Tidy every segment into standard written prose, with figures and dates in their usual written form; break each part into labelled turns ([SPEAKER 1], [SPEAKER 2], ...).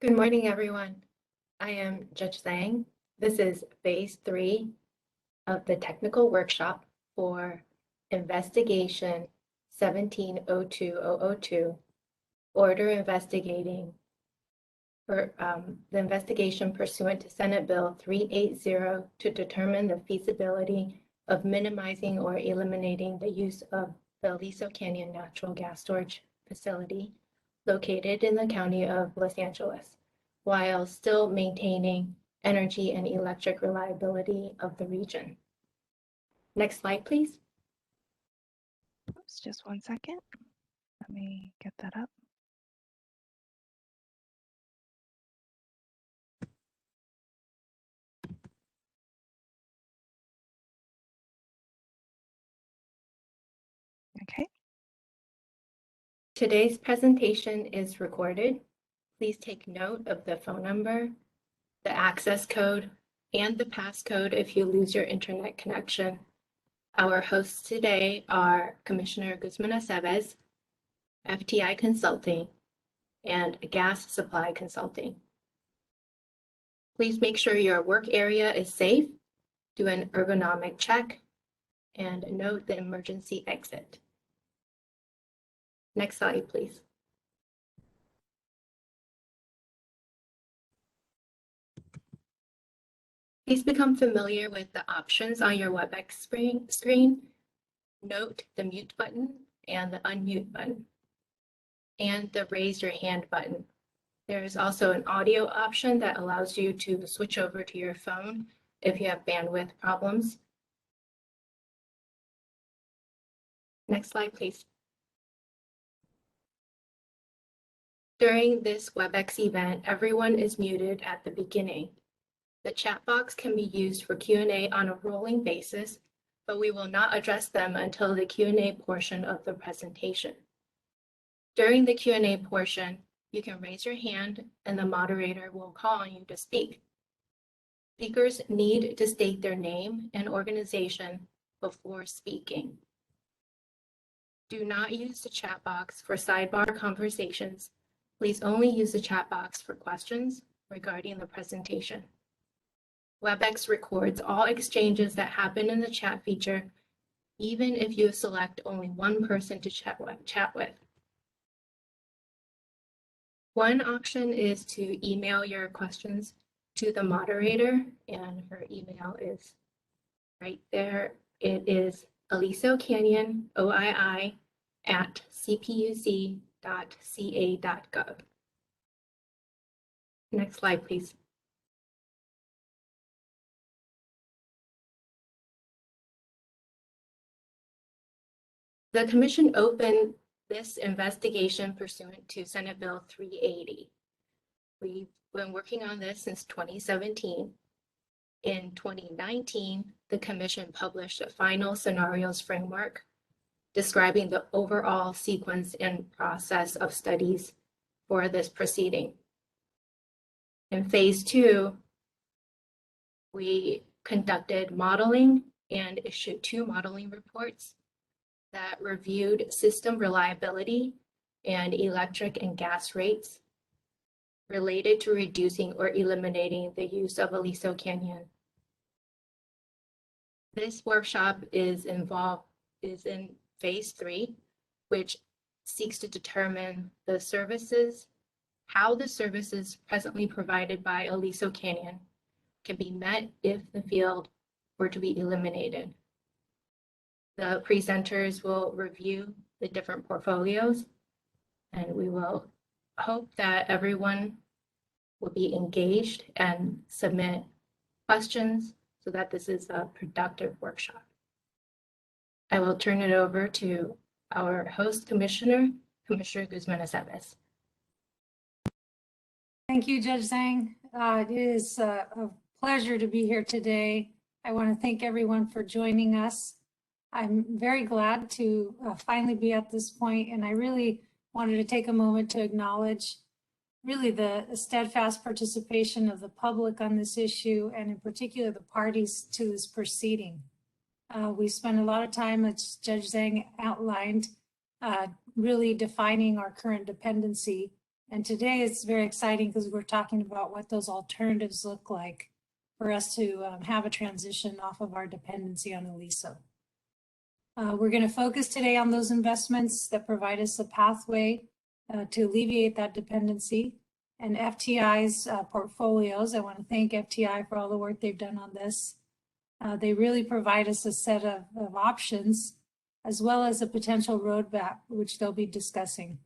[SPEAKER 1] Good morning, everyone. I am Judge Zhang. This is phase 3 of the technical workshop for Investigation 1702002, order investigating for the investigation pursuant to Senate Bill 380 to determine the feasibility of minimizing or eliminating the use of the Aliso Canyon Natural Gas Storage Facility located in the county of Los Angeles, while still maintaining energy and electric reliability of the region. Next slide, please.
[SPEAKER 2] Oops, just one second. Let me get that up. Okay.
[SPEAKER 1] Today's presentation is recorded. Please take note of the phone number, the access code, and the passcode if you lose your internet connection. Our hosts today are Commissioner Guzman Aceves, FTI Consulting, and Gas Supply Consulting. Please make sure your work area is safe, do an ergonomic check, and note the emergency exit. Next slide, please. Please become familiar with the options on your WebEx screen. Note the mute button and the unmute button, and the raise your hand button. There is also an audio option that allows you to switch over to your phone if you have bandwidth problems. Next slide, please. During this WebEx event, everyone is muted at the beginning. The chat box can be used for Q&A on a rolling basis, but we will not address them until the Q&A portion of the presentation. During the Q&A portion, you can raise your hand and the moderator will call on you to speak. Speakers need to state their name and organization before speaking. Do not use the chat box for sidebar conversations. Please only use the chat box for questions regarding the presentation. WebEx records all exchanges that happen in the chat feature, even if you select only one person to chat with. One option is to email your questions to the moderator, and her email is right there. It is Aliso Canyon, OII, @cpuc.ca.gov. Next slide, please. The Commission opened this investigation pursuant to Senate Bill 380. We've been working on this since 2017. In 2019, the Commission published a final scenarios framework describing the overall sequence and process of studies for this proceeding. In phase 2, we conducted modeling and issued 2 modeling reports that reviewed system reliability and electric and gas rates related to reducing or eliminating the use of Aliso Canyon. This workshop is in phase 3, which seeks to determine the services, how the services presently provided by Aliso Canyon can be met if the field were to be eliminated. The presenters will review the different portfolios, and we will hope that everyone will be engaged and submit questions so that this is a productive workshop. I will turn it over to our host commissioner, Commissioner Guzman Aceves.
[SPEAKER 3] Thank you, Judge Zhang. It is a pleasure to be here today. I want to thank everyone for joining us. I'm very glad to finally be at this point, and I really wanted to take a moment to acknowledge really the steadfast participation of the public on this issue, and in particular the parties to this proceeding. We spent a lot of time, as Judge Zhang outlined, really defining our current dependency And today it's very exciting because we're talking about what those alternatives look like for us to have a transition off of our dependency on Aliso. We're going to focus today on those investments that provide us a pathway to alleviate that dependency, and FTI's portfolios. I want to thank FTI for all the work they've done on this. They really provide us a set of options, as well as a potential roadmap, which they'll be discussing.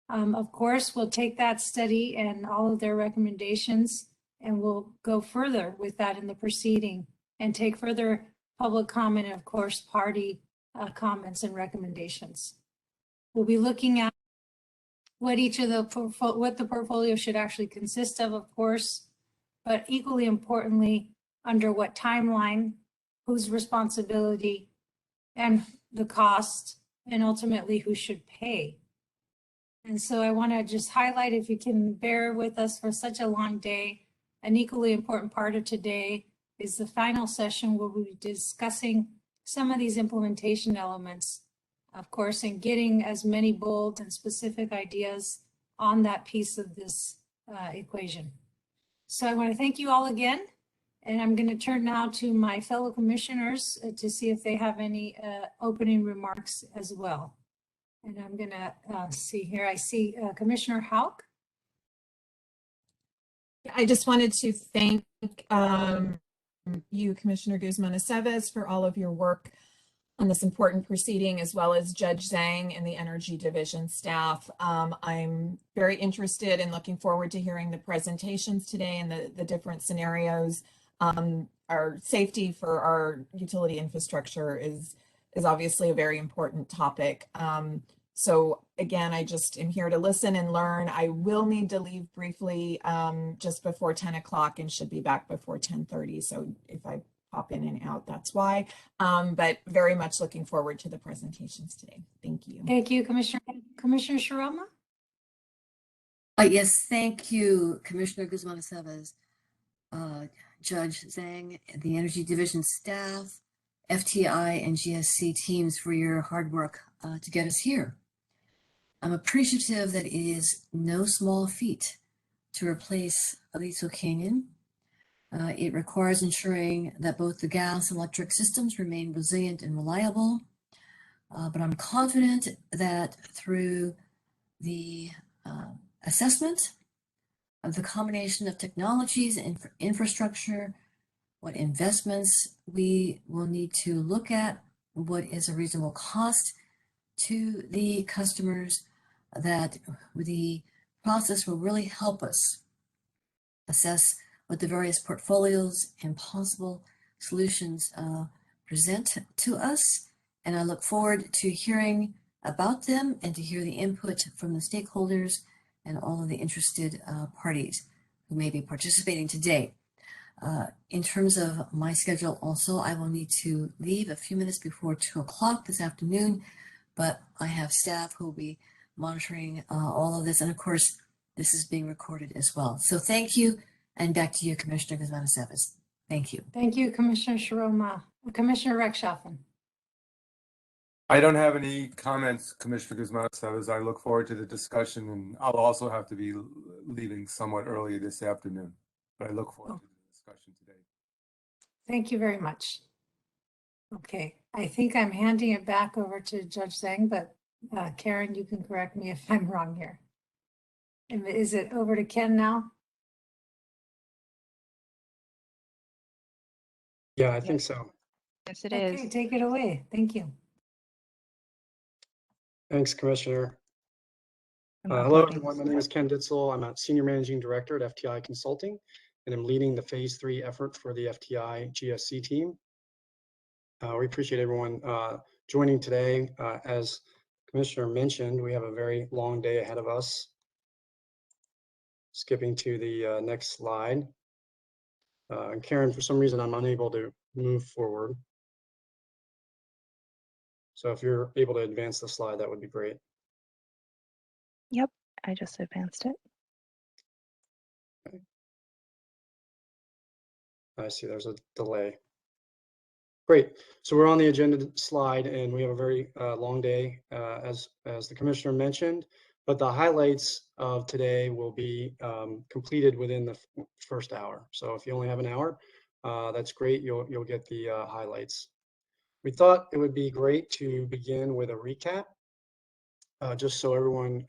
[SPEAKER 3] Of course, we'll take that study and all of their recommendations, and we'll go further with that in the proceeding and take further public comment and, of course, party comments and recommendations. We'll be looking at what each of the portfolio should actually consist of course, but equally importantly, under what timeline, whose responsibility, and the cost, and ultimately who should pay. And so I want to just highlight, if you can bear with us for such a long day, an equally important part of today is the final session where we'll be discussing some of these implementation elements, of course, and getting as many bold and specific ideas on that piece of this equation. So I want to thank you all again, and I'm going to turn now to my fellow commissioners to see if they have any opening remarks as well. And I'm going to see here, I see Commissioner Houck.
[SPEAKER 4] I just wanted to thank you, Commissioner Guzman-Aceves, for all of your work on this important proceeding, as well as Judge Zhang and the Energy Division staff. I'm very interested and looking forward to hearing the presentations today and the different scenarios. Our safety for our utility infrastructure is obviously a very important topic. So again, I just am here to listen and learn. I will need to leave briefly just before 10 o'clock and should be back before 10:30. So if I pop in and out, that's why. But very much looking forward to the presentations today. Thank you.
[SPEAKER 3] Thank you, Commissioner Shiroma.
[SPEAKER 5] Yes, thank you, Commissioner Guzman-Aceves, Judge Zhang, the Energy Division staff, FTI and GSC teams for your hard work to get us here. I'm appreciative that it is no small feat to replace Aliso Canyon. It requires ensuring that both the gas and electric systems remain resilient and reliable. But I'm confident that through the assessment of the combination of technologies and infrastructure, what investments we will need to look at, what is a reasonable cost to the customers, that the process will really help us assess what the various portfolios and possible solutions present to us. And I look forward to hearing about them and to hear the input from the stakeholders and all of the interested parties who may be participating today. In terms of my schedule also, I will need to leave a few minutes before 2 o'clock this afternoon, but I have staff who will be monitoring all of this. And of course, this is being recorded as well. So thank you. And back to you, Commissioner Guzman-Aceves. Thank you.
[SPEAKER 3] Thank you, Commissioner Shiroma. Commissioner Rechtschaffen.
[SPEAKER 6] I don't have any comments, Commissioner Guzman-Aceves. I look forward to the discussion, and I'll also have to be leaving somewhat early this afternoon, but I look forward to the discussion today.
[SPEAKER 3] Thank you very much. Okay, I think I'm handing it back over to Judge Zhang, but Karen, you can correct me if I'm wrong here. Is it over to Ken now?
[SPEAKER 7] Yeah, I think so.
[SPEAKER 2] Yes, it is.
[SPEAKER 3] Okay, take it away. Thank you.
[SPEAKER 7] Thanks, Commissioner.
[SPEAKER 2] I'm
[SPEAKER 7] Hello,
[SPEAKER 2] uploading
[SPEAKER 7] everyone. My
[SPEAKER 2] the
[SPEAKER 7] name is Ken Ditzel. I'm a Senior Managing Director at FTI Consulting, and I'm leading the Phase 3 effort for the FTI GSC team. We appreciate everyone joining today. As Commissioner mentioned, we have a very long day ahead of us. Skipping to the next slide. And Karen, for some reason, I'm unable to move forward. So if you're able to advance the slide, that would be great.
[SPEAKER 2] Yep, I just advanced it.
[SPEAKER 7] Okay. I see there's a delay. Great. So we're on the agenda slide, and we have a very long day, as the Commissioner mentioned. but the highlights of today will be completed within the first hour. So if you only have an hour, that's great. You'll get the highlights. We thought it would be great to begin with a recap, just so everyone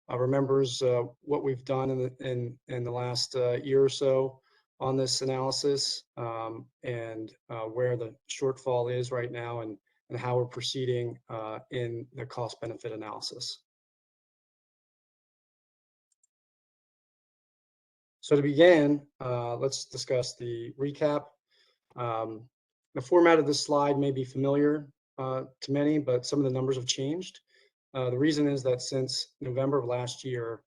[SPEAKER 7] remembers what we've done in the last year or so on this analysis, and where the shortfall is right now, and how we're proceeding in the cost benefit analysis. So to begin, let's discuss the recap. The format of this slide may be familiar to many, but some of the numbers have changed. The reason is that since November of last year,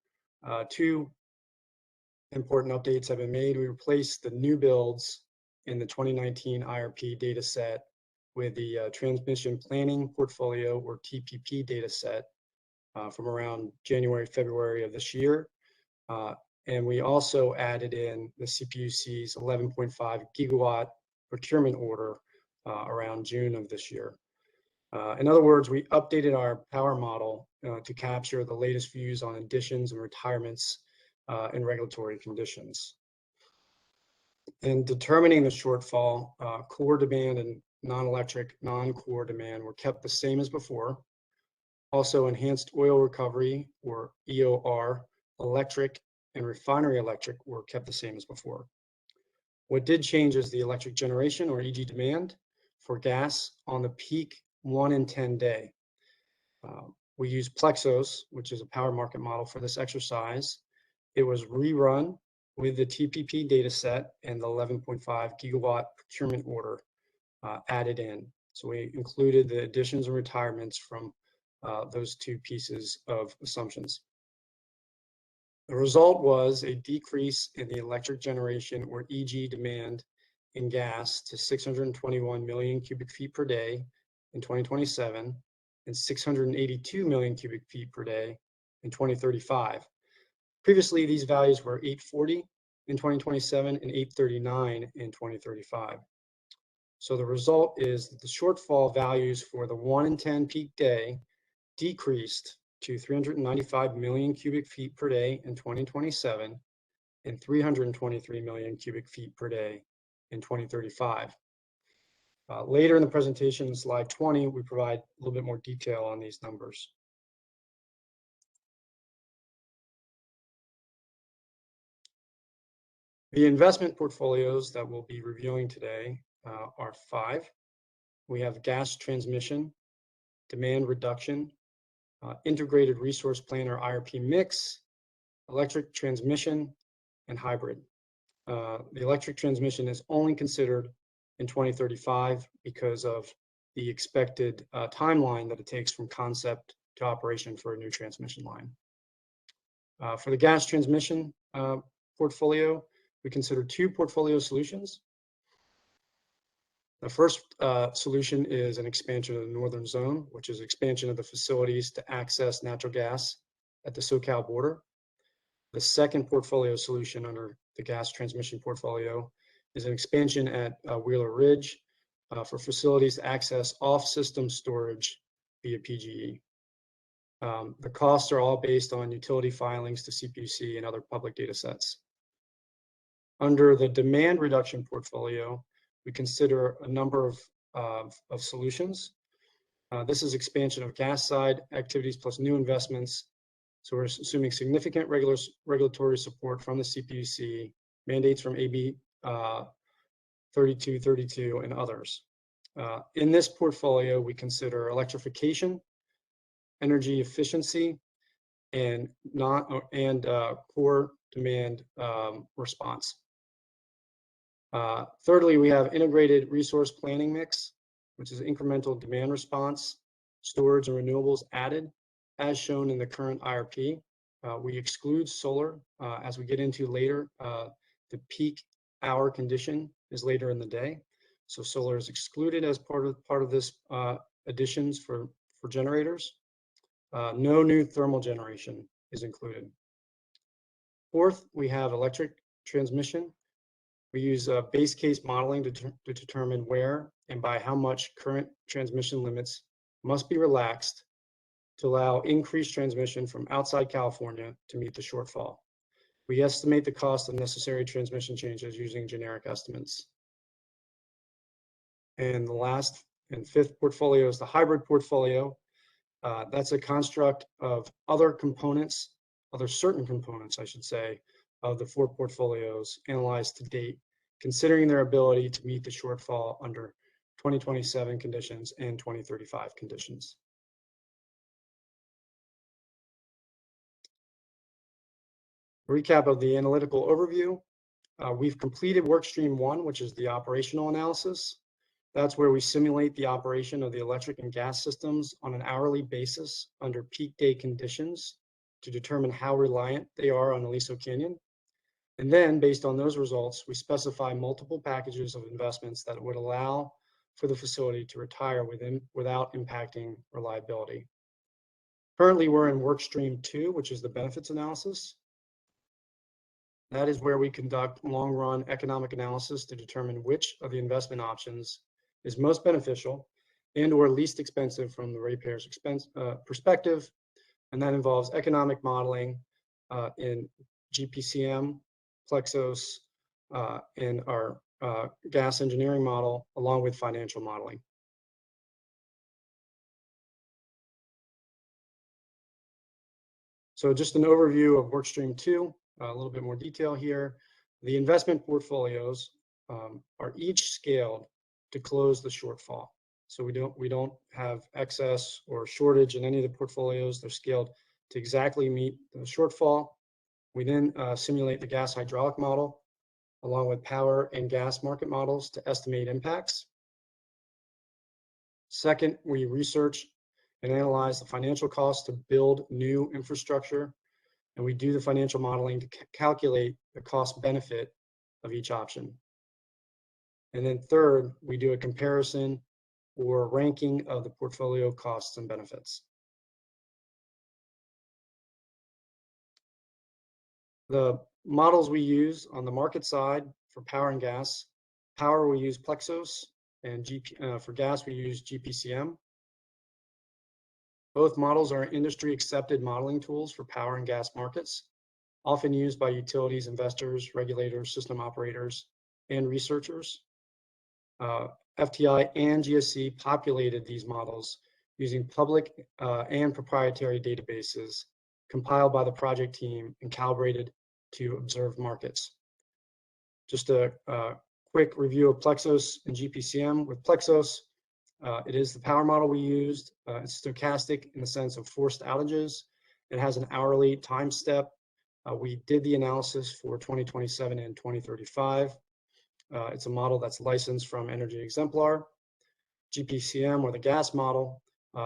[SPEAKER 7] two important updates have been made. We replaced the new builds in the 2019 IRP data set with the transmission planning portfolio, or TPP data set, from around January, February of this year. And we also added in the CPUC's 11.5 gigawatt procurement order around June of this year. In other words, we updated our power model to capture the latest views on additions and retirements and regulatory conditions. In determining the shortfall, core demand and non-electric, non-core demand were kept the same as before. Also, enhanced oil recovery, or EOR, electric, and refinery electric were kept the same as before. What did change is the electric generation, or EG demand, for gas on the peak 1 in 10 day. We used Plexos, which is a power market model, for this exercise. It was rerun with the TPP data set and the 11.5 gigawatt procurement order added in. So we included the additions and retirements from those two pieces of assumptions. The result was a decrease in the electric generation, or EG demand, in gas to 621 million cubic feet per day in 2027 and 682 million cubic feet per day in 2035. Previously, these values were 840 in 2027 and 839 in 2035. So the result is that the shortfall values for the 1 in 10 peak day decreased to 395 million cubic feet per day in 2027 and 323 million cubic feet per day in 2035. Later in the presentation, slide 20, we provide a little bit more detail on these numbers. The investment portfolios that we'll be reviewing today are 5. We have gas transmission, demand reduction, integrated resource plan, or IRP mix, electric transmission, and hybrid. The electric transmission is only considered in 2035 because of the expected timeline that it takes from concept to operation for a new transmission line. For the gas transmission portfolio, we consider 2 portfolio solutions. The first solution is an expansion of the northern zone, which is expansion of the facilities to access natural gas at the SoCal border. The second portfolio solution under the gas transmission portfolio is an expansion at Wheeler Ridge for facilities to access off-system storage via PGE. The costs are all based on utility filings to CPUC and other public data sets. Under the demand reduction portfolio, we consider a number of solutions. This is expansion of gas side activities plus new investments. So we're assuming significant regulatory support from the CPUC, mandates from AB 3232 and others. In this portfolio, we consider electrification, energy efficiency, and core demand response. Thirdly, we have integrated resource planning mix, which is incremental demand response, storage, and renewables added, as shown in the current IRP. We exclude solar as we get into later. The peak hour condition is later in the day, so solar is excluded as part of this additions for generators. No new thermal generation is included. Fourth, we have electric transmission. We use base case modeling to determine where and by how much current transmission limits must be relaxed to allow increased transmission from outside California to meet the shortfall. We estimate the cost of necessary transmission changes using generic estimates. And the last and fifth portfolio is the hybrid portfolio. That's a construct of other components, other certain components, I should say, of the 4 portfolios analyzed to date, considering their ability to meet the shortfall under 2027 conditions and 2035 conditions. Recap of the analytical overview. We've completed workstream 1, which is the operational analysis. That's where we simulate the operation of the electric and gas systems on an hourly basis under peak day conditions to determine how reliant they are on Aliso Canyon. And then based on those results, we specify multiple packages of investments that would allow for the facility to retire without impacting reliability. Currently, we're in workstream 2, which is the benefits analysis. That is where we conduct long-run economic analysis to determine which of the investment options is most beneficial and or least expensive from the ratepayer's perspective. And that involves economic modeling in GPCM, Plexos, and our gas engineering model, along with financial modeling. So just an overview of workstream 2, a little bit more detail here. The investment portfolios are each scaled to close the shortfall. So we don't have excess or shortage in any of the portfolios. They're scaled to exactly meet the shortfall. We then simulate the gas hydraulic model along with power and gas market models to estimate impacts. Second, we research and analyze the financial costs to build new infrastructure, and we do the financial modeling to calculate the cost benefit of each option. And then third, we do a comparison or ranking of the portfolio costs and benefits. The models we use on the market side for power and gas, power we use Plexos, and for gas we use GPCM. Both models are industry accepted modeling tools for power and gas markets, often used by utilities, investors, regulators, system operators, and researchers. FTI and GSC populated these models using public and proprietary databases compiled by the project team and calibrated to observe markets. Just a quick review of Plexos and GPCM. With Plexos, it is the power model we used. It's stochastic in the sense of forced outages. It has an hourly time step. We did the analysis for 2027 and 2035. It's a model that's licensed from Energy Exemplar. GPCM, or the gas model,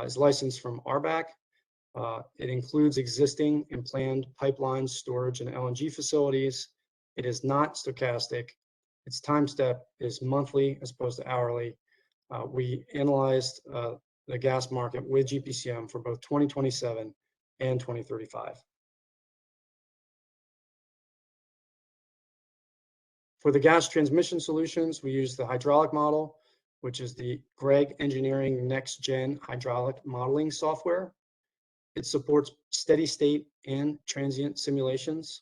[SPEAKER 7] is licensed from RBAC. It includes existing and planned pipelines, storage, and LNG facilities. It is not stochastic. Its time step is monthly as opposed to hourly. We analyzed the gas market with GPCM for both 2027 and 2035. For the gas transmission solutions, we use the hydraulic model, which is the Greg Engineering Next Gen hydraulic modeling software. It supports steady state and transient simulations.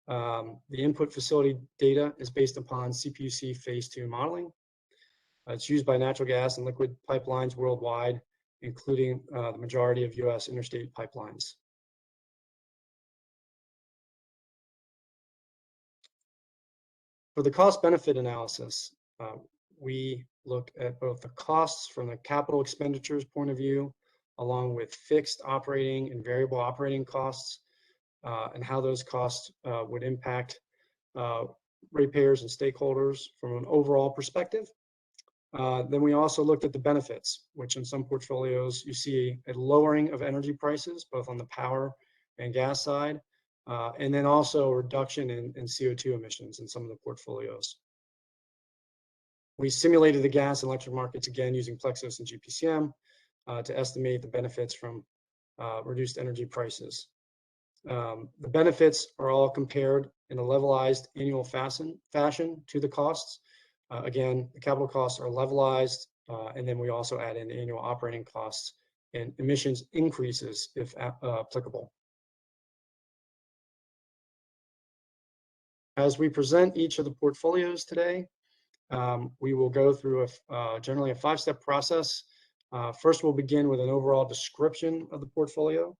[SPEAKER 7] The input facility data is based upon CPUC phase 2 modeling. It's used by natural gas and liquid pipelines worldwide, including the majority of US interstate pipelines. For the cost benefit analysis, we looked at both the costs from the capital expenditures point of view, along with fixed operating and variable operating costs, and how those costs would impact ratepayers and stakeholders from an overall perspective. Then we also looked at the benefits, which in some portfolios you see a lowering of energy prices, both on the power and gas side, and then also a reduction in CO2 emissions in some of the portfolios. We simulated the gas and electric markets again using Plexos and GPCM to estimate the benefits from reduced energy prices. The benefits are all compared in a levelized annual fashion to the costs. Again, the capital costs are levelized, and then we also add in annual operating costs and emissions increases if applicable. As we present each of the portfolios today, we will go through generally a 5-step process. First, we'll begin with an overall description of the portfolio.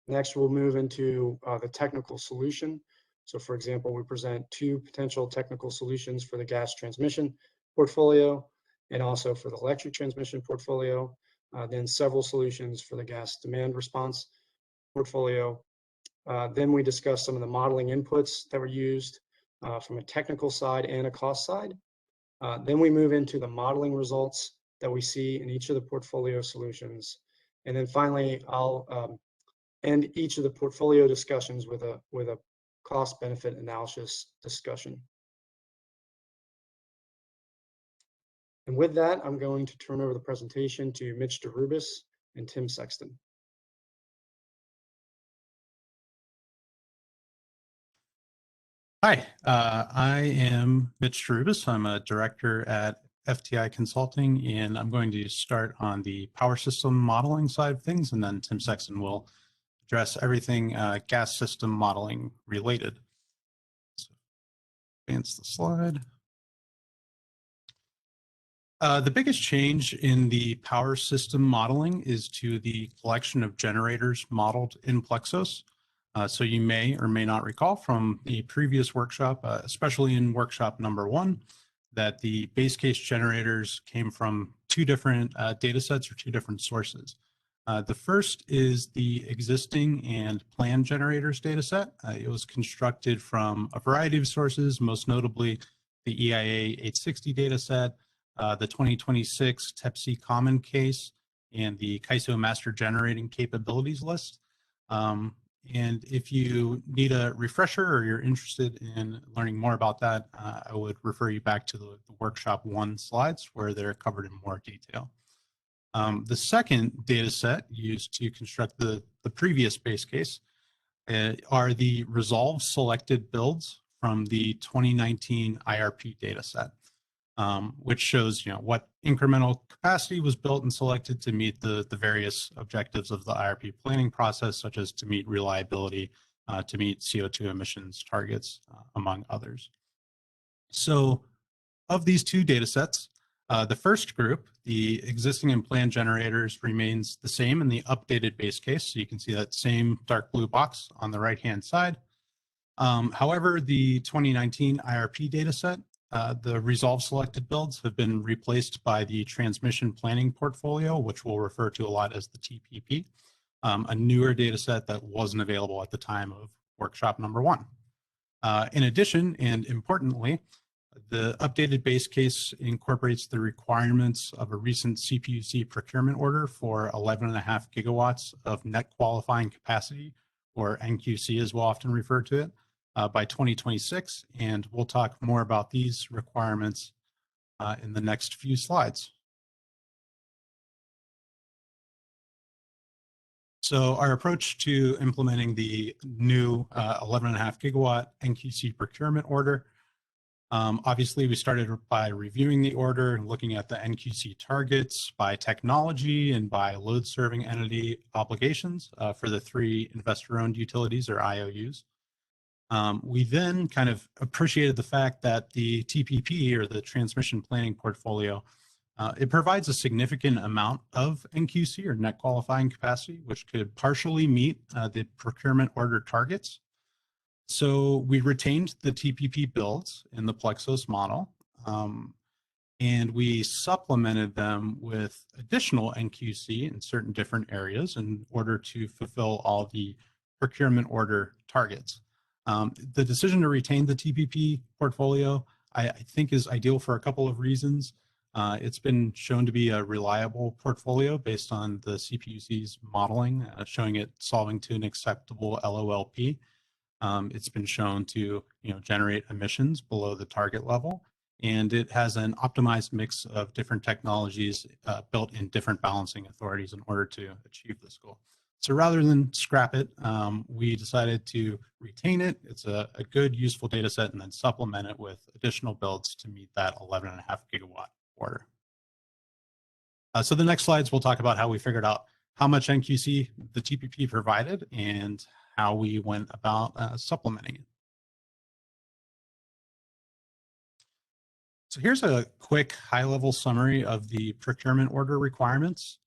[SPEAKER 7] Next, we'll move into the technical solution. So for example, we present 2 potential technical solutions for the gas transmission portfolio and also for the electric transmission portfolio, then several solutions for the gas demand response portfolio. Then we discuss some of the modeling inputs that were used from a technical side and a cost side. Then we move into the modeling results that we see in each of the portfolio solutions. And then finally, I'll end each of the portfolio discussions with a cost benefit analysis discussion. And with that, I'm going to turn over the presentation to Mitch DeRubis and Tim Sexton.
[SPEAKER 8] Hi, I am Mitch DeRubis. I'm a director at FTI Consulting, and I'm going to start on the power system modeling side of things, and then Tim Sexton will address everything gas system modeling related. So, advance the slide. The biggest change in the power system modeling is to the collection of generators modeled in Plexos. So you may or may not recall from the previous workshop, especially in workshop number 1, that the base case generators came from 2 different data sets or 2 different sources. The first is the existing and planned generators data set. It was constructed from a variety of sources, most notably the EIA 860 data set, the 2026 TEPC common case, and the CAISO master generating capabilities list. And if you need a refresher or you're interested in learning more about that, I would refer you back to the workshop 1 slides where they're covered in more detail. The second data set used to construct the previous base case are the resolve selected builds from the 2019 IRP data set, which shows what incremental capacity was built and selected to meet the various objectives of the IRP planning process, such as to meet reliability, to meet CO2 emissions targets, among others. So of these 2 data sets, the first group, the existing and planned generators, remains the same in the updated base case. So you can see that same dark blue box on the right-hand side. However, the 2019 IRP data set, the resolve selected builds have been replaced by the transmission planning portfolio, which we'll refer to a lot as the TPP, a newer data set that wasn't available at the time of workshop number 1. In addition, and importantly, the updated base case incorporates the requirements of a recent CPUC procurement order for 11.5 gigawatts of net qualifying capacity, or NQC as we'll often refer to it, by 2026, and we'll talk more about these requirements in the next few slides. So our approach to implementing the new 11.5 gigawatt NQC procurement order, obviously we started by reviewing the order and looking at the NQC targets by technology and by load serving entity obligations for the 3 investor-owned utilities, or IOUs. We then kind of appreciated the fact that the TPP, or the transmission planning portfolio, it provides a significant amount of NQC, or net qualifying capacity, which could partially meet the procurement order targets. So we retained the TPP builds in the Plexos model, and we supplemented them with additional NQC in certain different areas in order to fulfill all the procurement order targets. The decision to retain the TPP portfolio, I think, is ideal for a couple of reasons. It's been shown to be a reliable portfolio based on the CPUC's modeling, showing it solving to an acceptable LOLP. It's been shown to generate emissions below the target level, and it has an optimized mix of different technologies built in different balancing authorities in order to achieve this goal. So rather than scrap it, we decided to retain it. It's a good, useful data set, and then supplement it with additional builds to meet that 11.5 gigawatt order. So the next slides, we'll talk about how we figured out how much NQC the TPP provided and how we went about supplementing it. So here's a quick high-level summary of the procurement order requirements.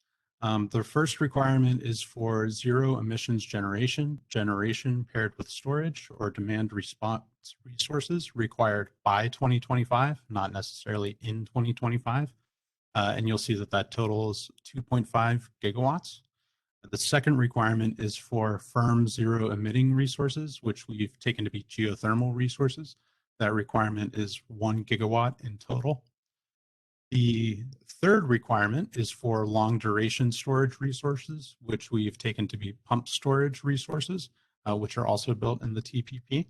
[SPEAKER 8] The first requirement is for zero emissions generation paired with storage or demand response resources required by 2025, not necessarily in 2025. And you'll see that that totals 2.5 gigawatts. The second requirement is for firm zero emitting resources, which we've taken to be geothermal resources. That requirement is 1 gigawatt in total. The third requirement is for long duration storage resources, which we've taken to be pump storage resources, which are also built in the TPP.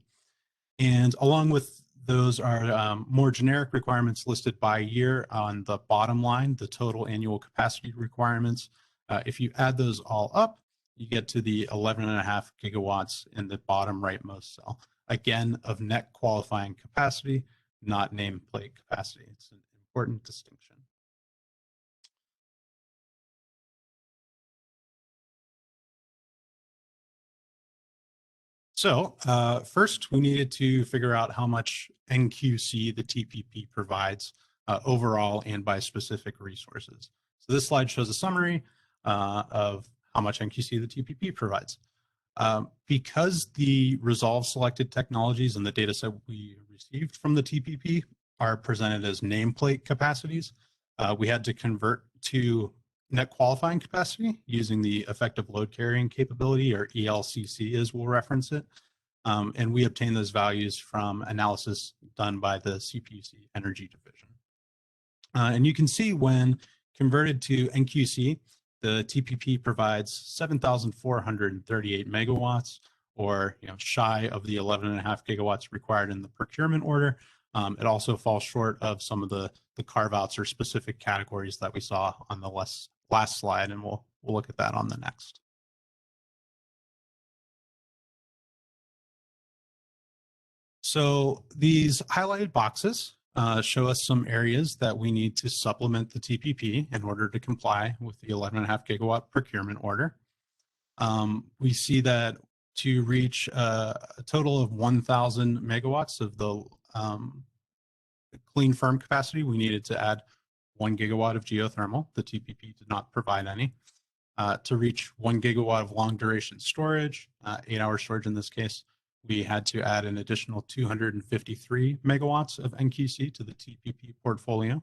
[SPEAKER 8] And along with those are more generic requirements listed by year on the bottom line, the total annual capacity requirements. If you add those all up, you get to the 11.5 gigawatts in the bottom rightmost cell. Again, of net qualifying capacity, not nameplate capacity. It's an important distinction. So first, we needed to figure out how much NQC the TPP provides overall and by specific resources. So this slide shows a summary of how much NQC the TPP provides. Because the resolve selected technologies and the data set we received from the TPP are presented as nameplate capacities, we had to convert to net qualifying capacity using the effective load carrying capability, or ELCC as we'll reference it. And we obtained those values from analysis done by the CPUC Energy Division. And you can see when converted to NQC, the TPP provides 7,438 megawatts, or shy of the 11.5 gigawatts required in the procurement order. It also falls short of some of the carve-outs or specific categories that we saw on the last slide, and we'll look at that on the next. So these highlighted boxes show us some areas that we need to supplement the TPP in order to comply with the 11.5 gigawatt procurement order. We see that to reach a total of 1,000 megawatts of the clean firm capacity, we needed to add 1 gigawatt of geothermal. The TPP did not provide any. To reach 1 gigawatt of long duration storage, 8-hour storage in this case, we had to add an additional 253 megawatts of NQC to the TPP portfolio.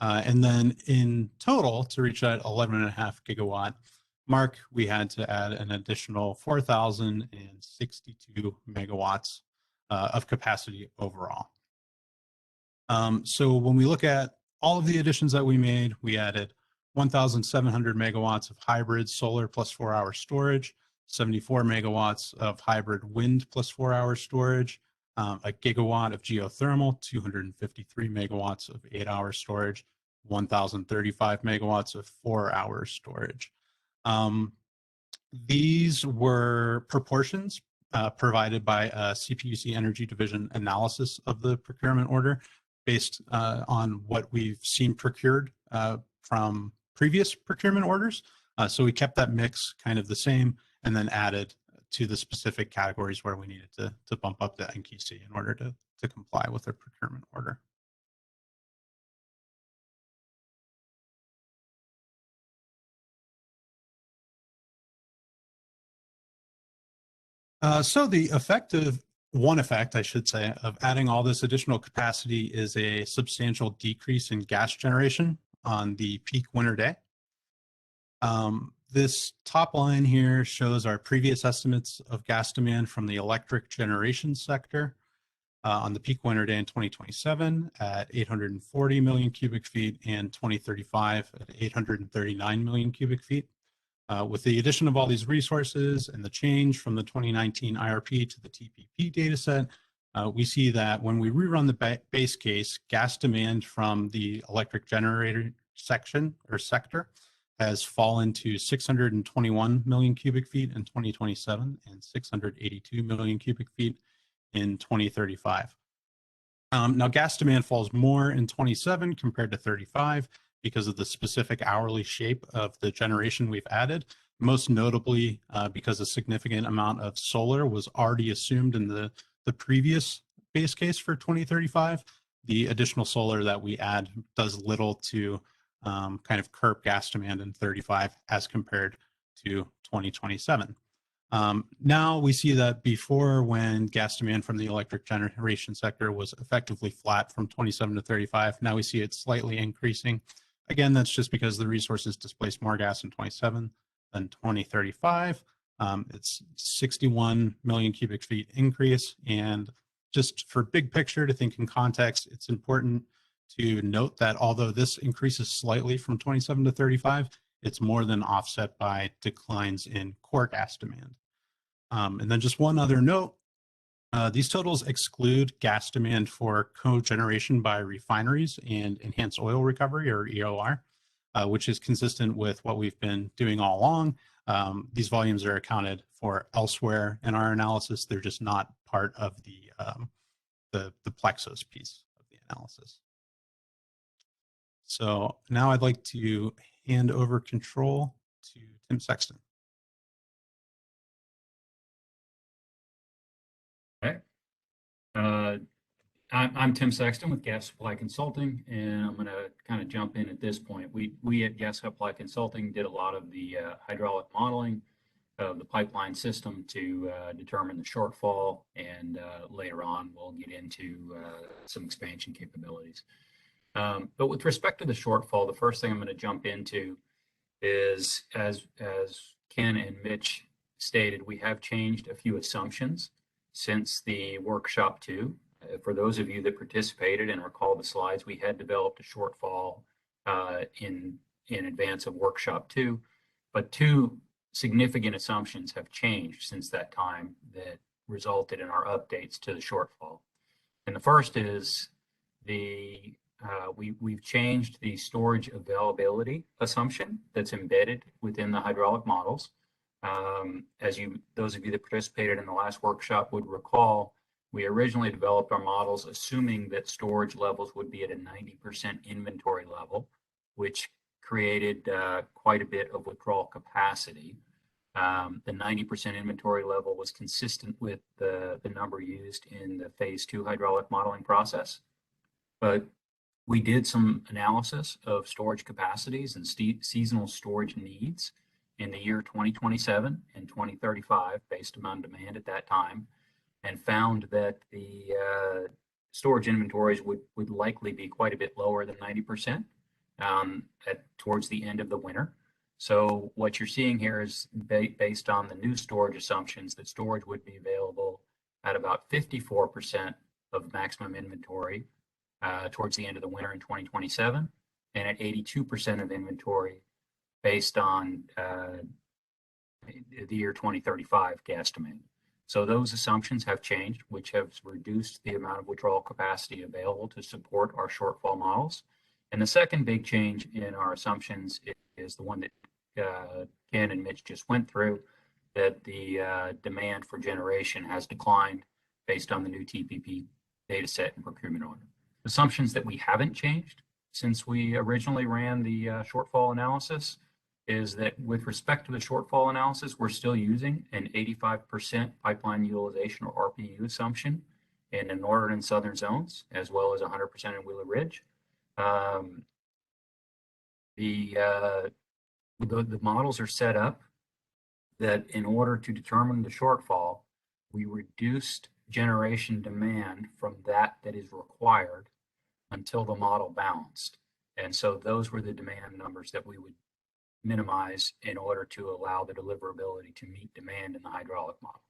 [SPEAKER 8] And then in total, to reach that 11.5 gigawatt mark, we had to add an additional 4,062 megawatts of capacity overall. So when we look at all of the additions that we made, we added 1,700 megawatts of hybrid solar plus 4-hour storage, 74 megawatts of hybrid wind plus 4-hour storage, a gigawatt of geothermal, 253 megawatts of 8-hour storage, 1,035 megawatts of 4-hour storage. These were proportions provided by a CPUC Energy Division analysis of the procurement order based on what we've seen procured from previous procurement orders. So we kept that mix kind of the same and then added to the specific categories where we needed to bump up the NQC in order to comply with the procurement order. So the one effect, I should say, of adding all this additional capacity is a substantial decrease in gas generation on the peak winter day. This top line here shows our previous estimates of gas demand from the electric generation sector on the peak winter day in 2027 at 840 million cubic feet and 2035 at 839 million cubic feet. With the addition of all these resources and the change from the 2019 IRP to the TPP dataset, we see that when we rerun the base case, gas demand from the electric generator section or sector has fallen to 621 million cubic feet in 2027 and 682 million cubic feet in 2035. Now, gas demand falls more in 27 compared to 35 because of the specific hourly shape of the generation we've added. Most notably, because a significant amount of solar was already assumed in the previous base case for 2035. The additional solar that we add does little to kind of curb gas demand in 35 as compared to 2027. Now we see that before, when gas demand from the electric generation sector was effectively flat from 27 to 35, now we see it slightly increasing. Again, that's just because the resources displaced more gas in 27 than 2035. It's 61 million cubic feet increase. And just for big picture, to think in context, it's important to note that although this increases slightly from 27 to 35, it's more than offset by declines in core gas demand. And then just one other note, these totals exclude gas demand for cogeneration by refineries and enhanced oil recovery, or EOR, which is consistent with what we've been doing all along. These volumes are accounted for elsewhere in our analysis. They're just not part of the Plexos piece of the analysis. So now I'd like to hand over control to Tim Sexton.
[SPEAKER 9] Okay. I'm Tim Sexton with Gas Supply Consulting, and I'm going to kind of jump in at this point. We at Gas Supply Consulting did a lot of the hydraulic modeling of the pipeline system to determine the shortfall, and later on we'll get into some expansion capabilities. But with respect to the shortfall, the first thing I'm going to jump into is, as Ken and Mitch stated, we have changed a few assumptions since the workshop 2. For those of you that participated and recall the slides, we had developed a shortfall in advance of workshop 2, but 2 significant assumptions have changed since that time that resulted in our updates to the shortfall. And the first is we've changed the storage availability assumption that's embedded within the hydraulic models. As those of you that participated in the last workshop would recall, we originally developed our models assuming that storage levels would be at a 90% inventory level, which created quite a bit of withdrawal capacity. The 90% inventory level was consistent with the number used in the phase 2 hydraulic modeling process. But we did some analysis of storage capacities and seasonal storage needs in the year 2027 and 2035 based on demand at that time, and found that the storage inventories would likely be quite a bit lower than 90% towards the end of the winter. So what you're seeing here is based on the new storage assumptions that storage would be available at about 54% of maximum inventory towards the end of the winter in 2027, and at 82% of inventory based on the year 2035 gas demand. So those assumptions have changed, which has reduced the amount of withdrawal capacity available to support our shortfall models. And the second big change in our assumptions is the one that Ken and Mitch just went through, that the demand for generation has declined based on the new TPP data set and procurement order. Assumptions that we haven't changed since we originally ran the shortfall analysis is that with respect to the shortfall analysis, we're still using an 85% pipeline utilization, or RPU, assumption in the northern and southern zones, as well as 100% in Wheeler Ridge. The models are set up that in order to determine the shortfall, we reduced generation demand from that is required until the model balanced. And so those were the demand numbers that we would minimize in order to allow the deliverability to meet demand in the hydraulic model.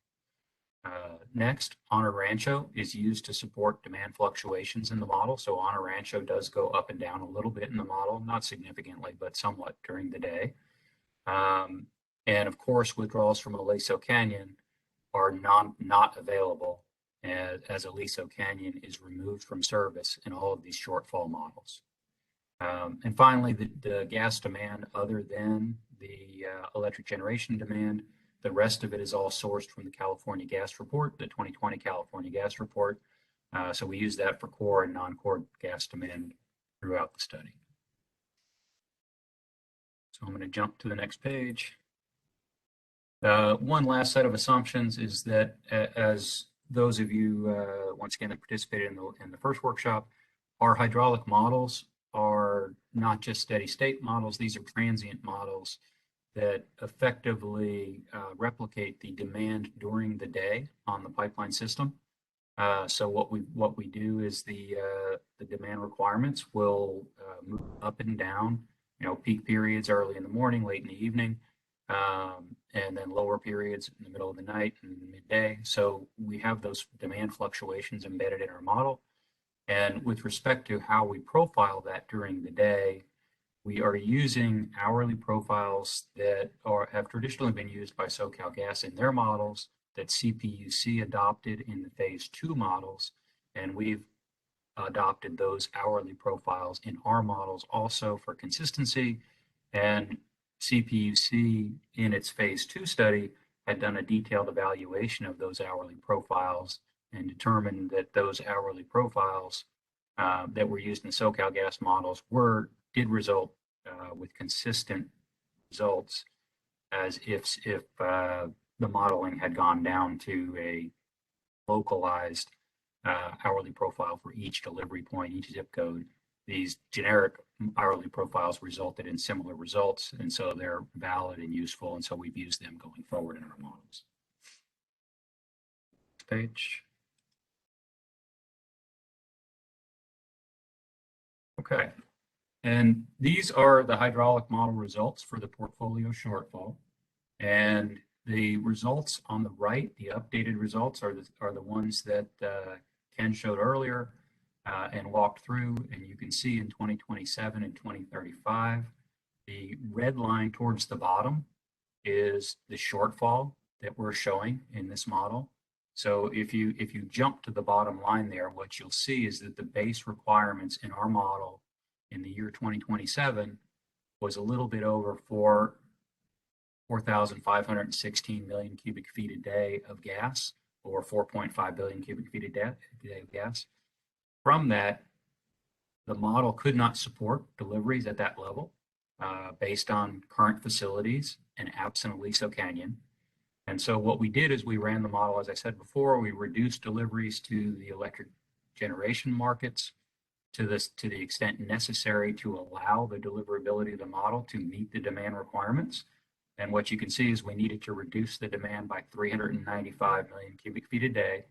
[SPEAKER 9] Next, Honor Rancho is used to support demand fluctuations in the model. So Honor Rancho does go up and down a little bit in the model, not significantly, but somewhat during the day. And of course, withdrawals from Aliso Canyon are not available as Aliso Canyon is removed from service in all of these shortfall models. And finally, the gas demand other than the electric generation demand, the rest of it is all sourced from the California Gas Report, the 2020 California Gas Report. So we use that for core and non-core gas demand throughout the study. So I'm going to jump to the next page. One last set of assumptions is that as those of you, once again, that participated in the first workshop, our hydraulic models are not just steady state models. These are transient models that effectively replicate the demand during the day on the pipeline system. So what we do is the demand requirements will move up and down. Peak periods early in the morning, late in the evening, and then lower periods in the middle of the night and midday. So we have those demand fluctuations embedded in our model. And with respect to how we profile that during the day, we are using hourly profiles that have traditionally been used by SoCalGas in their models, that CPUC adopted in the phase 2 models, and we've adopted those hourly profiles in our models also for consistency. And CPUC in its phase 2 study had done a detailed evaluation of those hourly profiles and determined that those hourly profiles that were used in the SoCalGas models did result with consistent results as if the modeling had gone down to a localized hourly profile for each delivery point, each zip code. These generic hourly profiles resulted in similar results, and so they're valid and useful, and so we've used them going forward in our models. Next page. Okay, and these are the hydraulic model results for the portfolio shortfall. And the results on the right, the updated results, are the ones that Ken showed earlier and walked through. And you can see in 2027 and 2035, the red line towards the bottom is the shortfall that we're showing in this model. So if you jump to the bottom line there, what you'll see is that the base requirements in our model in the year 2027 was a little bit over 4,516 million cubic feet a day of gas, or 4.5 billion cubic feet a day of gas. From that, the model could not support deliveries at that level based on current facilities and absent Aliso Canyon. And so what we did is we ran the model, as I said before, we reduced deliveries to the electric generation markets to the extent necessary to allow the deliverability of the model to meet the demand requirements. And what you can see is we needed to reduce the demand by 395 million cubic feet a day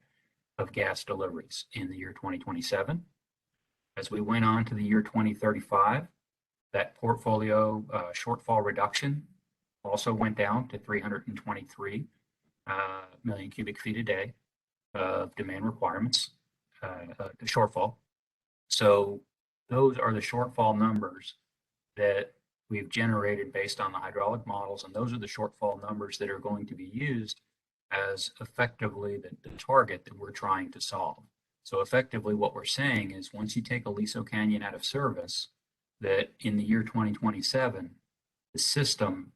[SPEAKER 9] of gas deliveries in the year 2027. As we went on to the year 2035, that portfolio shortfall reduction also went down to 323 million cubic feet a day of demand requirements, the shortfall. So those are the shortfall numbers that we've generated based on the hydraulic models, and those are the shortfall numbers that are going to be used as effectively the target that we're trying to solve. So effectively what we're saying is once you take Aliso Canyon out of service, that in the year 2027, the system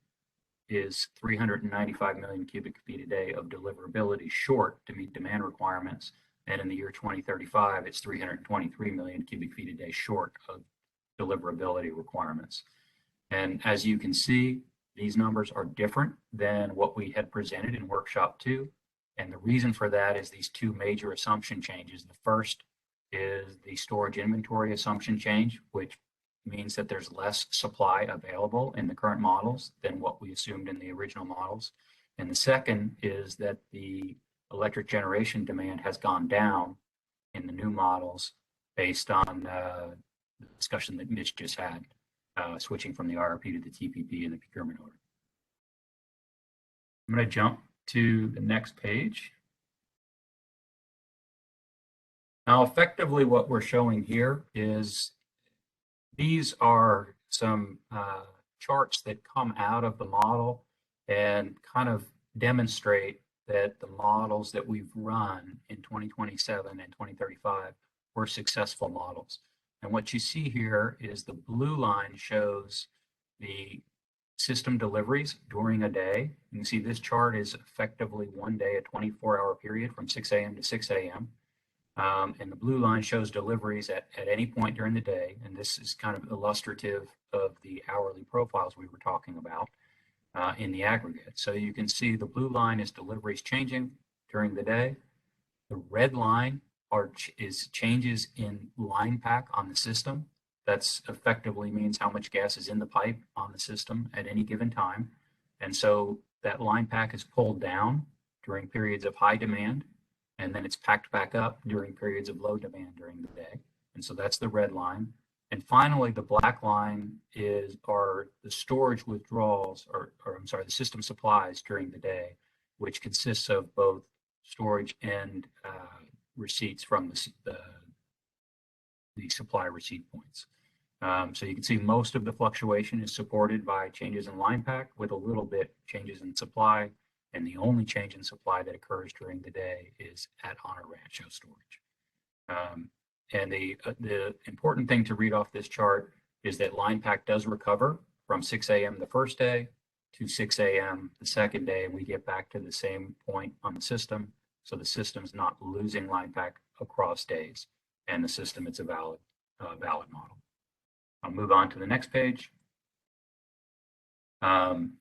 [SPEAKER 9] is 395 million cubic feet a day of deliverability short to meet demand requirements. And in the year 2035, it's 323 million cubic feet a day short of deliverability requirements. And as you can see, these numbers are different than what we had presented in workshop 2. And the reason for that is these two major assumption changes. The first is the storage inventory assumption change, which means that there's less supply available in the current models than what we assumed in the original models. And the second is that the electric generation demand has gone down in the new models based on the discussion that Mitch just had, switching from the RRP to the TPP and the procurement order. I'm going to jump to the next page. Now, effectively, what we're showing here is these are some charts that come out of the model and kind of demonstrate that the models that we've run in 2027 and 2035 were successful models. And what you see here is the blue line shows the system deliveries during a day. You can see this chart is effectively one day, a 24-hour period from 6 a.m. to 6 a.m. And the blue line shows deliveries at any point during the day. And this is kind of illustrative of the hourly profiles we were talking about in the aggregate. So you can see the blue line is deliveries changing during the day. The red line is changes in line pack on the system. That's effectively means how much gas is in the pipe on the system at any given time. And so that line pack is pulled down during periods of high demand, and then it's packed back up during periods of low demand during the day. And so that's the red line. And finally, the black line are the storage withdrawals, or I'm sorry, the system supplies during the day, which consists of both storage and receipts from the supply receipt points. So you can see most of the fluctuation is supported by changes in line pack, with a little bit changes in supply, and the only change in supply that occurs during the day is at Honor Rancho storage. And the important thing to read off this chart is that line pack does recover from 6 a.m. the first day to 6 a.m. the second day, and we get back to the same point on the system. So the system's not losing line pack across days, and the system, it's a valid model. I'll move on to the next page.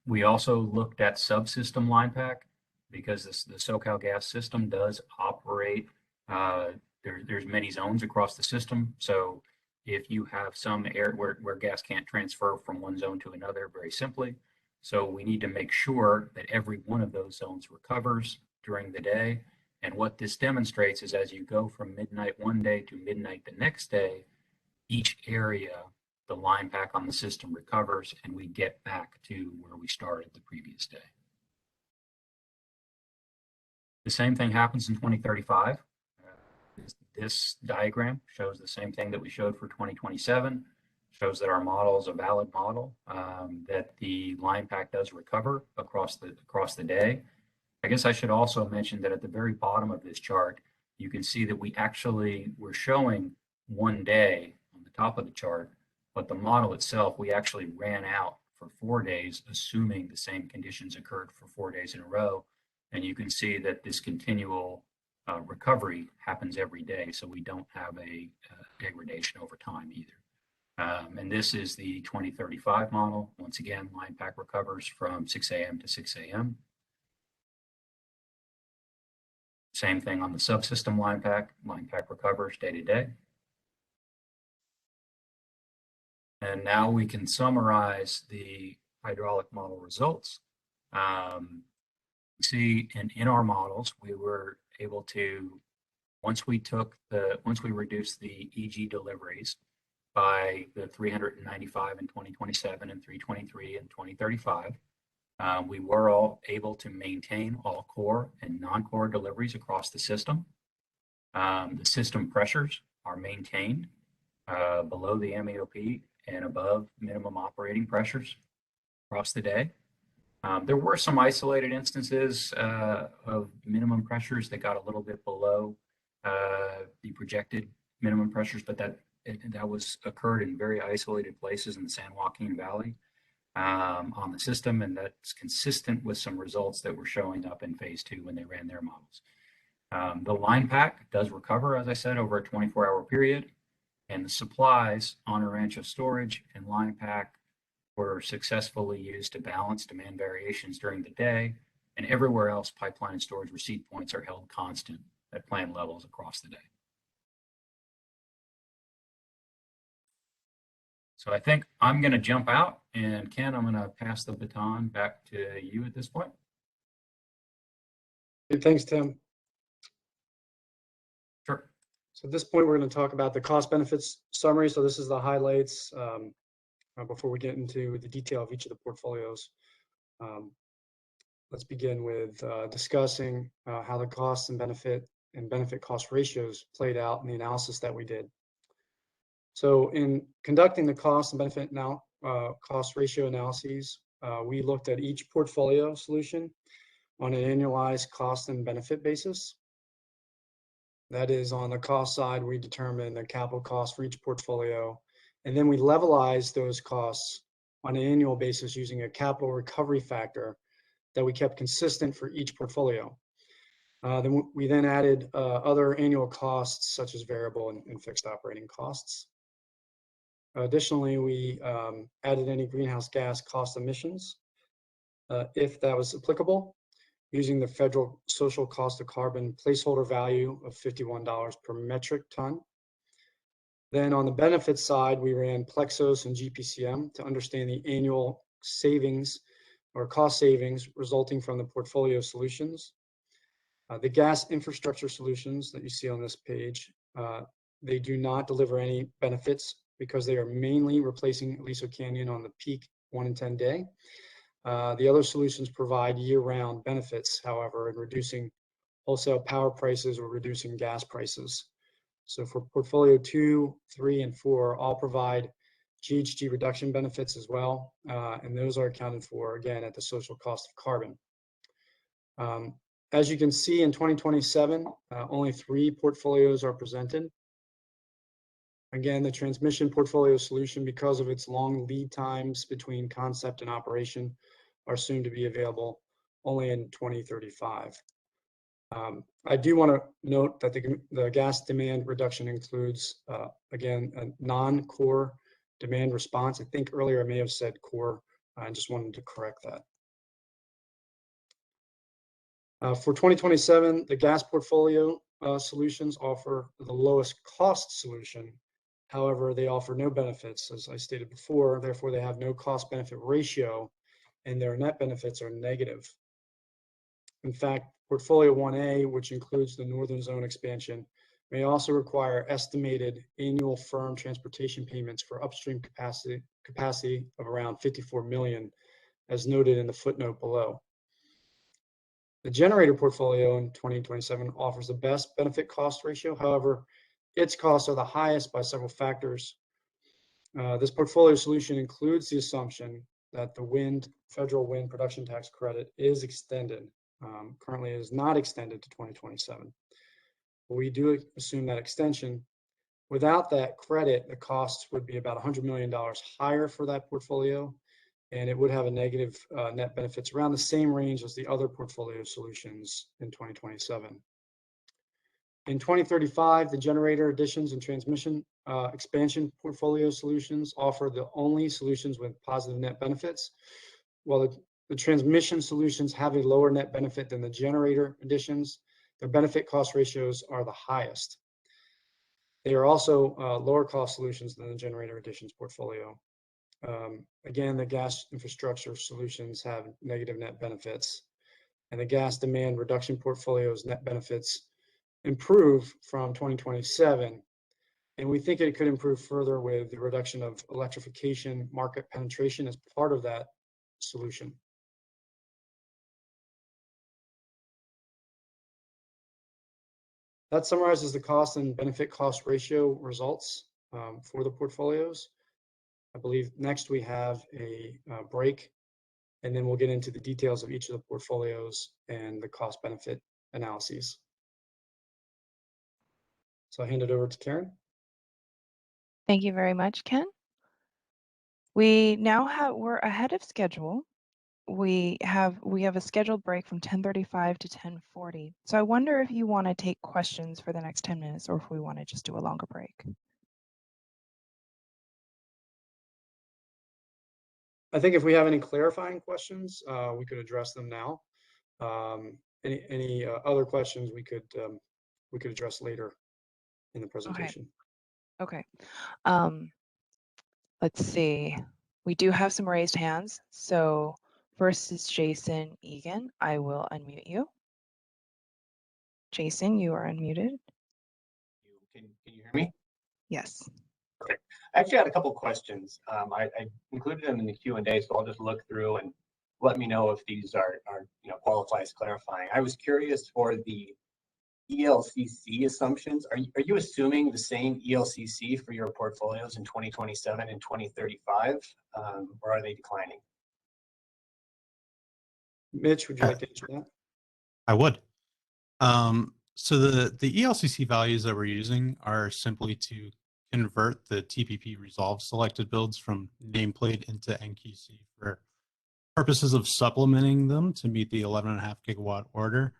[SPEAKER 9] We also looked at subsystem line pack because the SoCalGas system does operate. There's many zones across the system. So if you have some area where gas can't transfer from one zone to another very simply, so we need to make sure that every one of those zones recovers during the day. And what this demonstrates is as you go from midnight one day to midnight the next day, each area, the line pack on the system recovers, and we get back to where we started the previous day. The same thing happens in 2035. This diagram shows the same thing that we showed for 2027, shows that our model is a valid model, that the line pack does recover across the day. I guess I should also mention that at the very bottom of this chart, you can see that we're showing one day on the top of the chart, but the model itself, we actually ran out for 4 days, assuming the same conditions occurred for 4 days in a row. And you can see that this continual recovery happens every day, so we don't have a degradation over time either. And this is the 2035 model. Once again, line pack recovers from 6 a.m. to 6 a.m. Same thing on the subsystem line pack. Line pack recovers day to day. And now we can summarize the hydraulic model results. See, in our models, we were able to, once we reduced the EG deliveries by the 395 in 2027 and 323 in 2035, we were all able to maintain all core and non-core deliveries across the system. The system pressures are maintained below the MAOP and above minimum operating pressures across the day. There were some isolated instances of minimum pressures that got a little bit below the projected minimum pressures, but that occurred in very isolated places in the San Joaquin Valley on the system, and that's consistent with some results that were showing up in phase 2 when they ran their models. The line pack does recover, as I said, over a 24-hour period, and the supplies on a ranch of storage and line pack were successfully used to balance demand variations during the day, and everywhere else, pipeline and storage receipt points are held constant at planned levels across the day. So I think I'm going to jump out, and Ken, I'm going to pass the baton back to you at this point.
[SPEAKER 7] Thanks, Tim.
[SPEAKER 9] Sure.
[SPEAKER 7] So at this point, we're going to talk about the cost benefits summary. So this is the highlights before we get into the detail of each of the portfolios. Let's begin with discussing how the cost and benefit cost ratios played out in the analysis that we did. So in conducting the cost and benefit cost ratio analyses, we looked at each portfolio solution on an annualized cost and benefit basis. That is, on the cost side, we determine the capital cost for each portfolio, and then we levelized those costs on an annual basis using a capital recovery factor that we kept consistent for each portfolio. We then added other annual costs such as variable and fixed operating costs. Additionally, we added any greenhouse gas cost emissions, if that was applicable, using the federal social cost of carbon placeholder value of $51 per metric ton. Then on the benefits side, we ran Plexos and GPCM to understand the annual savings or cost savings resulting from the portfolio solutions. The gas infrastructure solutions that you see on this page, they do not deliver any benefits because they are mainly replacing Aliso Canyon on the peak 1 in 10 day. The other solutions provide year-round benefits, however, in reducing wholesale power prices or reducing gas prices. So for portfolio 2, 3, and 4, all provide GHG reduction benefits as well, and those are accounted for, again, at the social cost of carbon. As you can see, in 2027, only 3 portfolios are presented. Again, the transmission portfolio solution, because of its long lead times between concept and operation, are soon to be available only in 2035. I do want to note that the gas demand reduction includes, again, a non-core demand response. I think earlier I may have said core. I just wanted to correct that. For 2027, the gas portfolio solutions offer the lowest cost solution. However, they offer no benefits, as I stated before. Therefore, they have no cost benefit ratio, and their net benefits are negative. In fact, portfolio 1A, which includes the northern zone expansion, may also require estimated annual firm transportation payments for upstream capacity of around 54 million, as noted in the footnote below. The generator portfolio in 2027 offers the best benefit cost ratio. However, its costs are the highest by several factors. This portfolio solution includes the assumption that the federal wind production tax credit is extended. Currently, it is not extended to 2027. But we do assume that extension. Without that credit, the costs would be about $100 million higher for that portfolio, and it would have a negative net benefits around the same range as the other portfolio solutions in 2027. In 2035, the generator additions and transmission expansion portfolio solutions offer the only solutions with positive net benefits, while the transmission solutions have a lower net benefit than the generator additions. Their benefit cost ratios are the highest. They are also lower cost solutions than the generator additions portfolio. Again, the gas infrastructure solutions have negative net benefits, and the gas demand reduction portfolio's net benefits improve from 2027. And we think it could improve further with the reduction of electrification market penetration as part of that solution. That summarizes the cost and benefit cost ratio results for the portfolios. I believe next we have a break, and then we'll get into the details of each of the portfolios and the cost benefit analyses. So I hand it over to Karen.
[SPEAKER 2] Thank you very much, Ken. We're ahead of schedule. We have a scheduled break from 10:35 to 10:40. So I wonder if you want to take questions for the next 10 minutes, or if we want to just do a longer break.
[SPEAKER 7] I think if we have any clarifying questions, we could address them now. Any other questions we could address later in the presentation.
[SPEAKER 2] Okay. Let's see. We do have some raised hands. So first is Jason Egan. I will unmute you. Jason, you are unmuted.
[SPEAKER 10] Can you hear me?
[SPEAKER 2] Yes.
[SPEAKER 10] Okay. I actually had a couple questions. I included them in the Q&A, so I'll just look through and let me know if these are qualify as clarifying. I was curious for the ELCC assumptions. Are you assuming the same ELCC for your portfolios in 2027 and 2035, or are they declining?
[SPEAKER 7] Mitch, would you like to answer that?
[SPEAKER 8] I would. So the ELCC values that we're using are simply to convert the TPP resolve selected builds from nameplate into NQC for purposes of supplementing them to meet the 11.5 gigawatt order.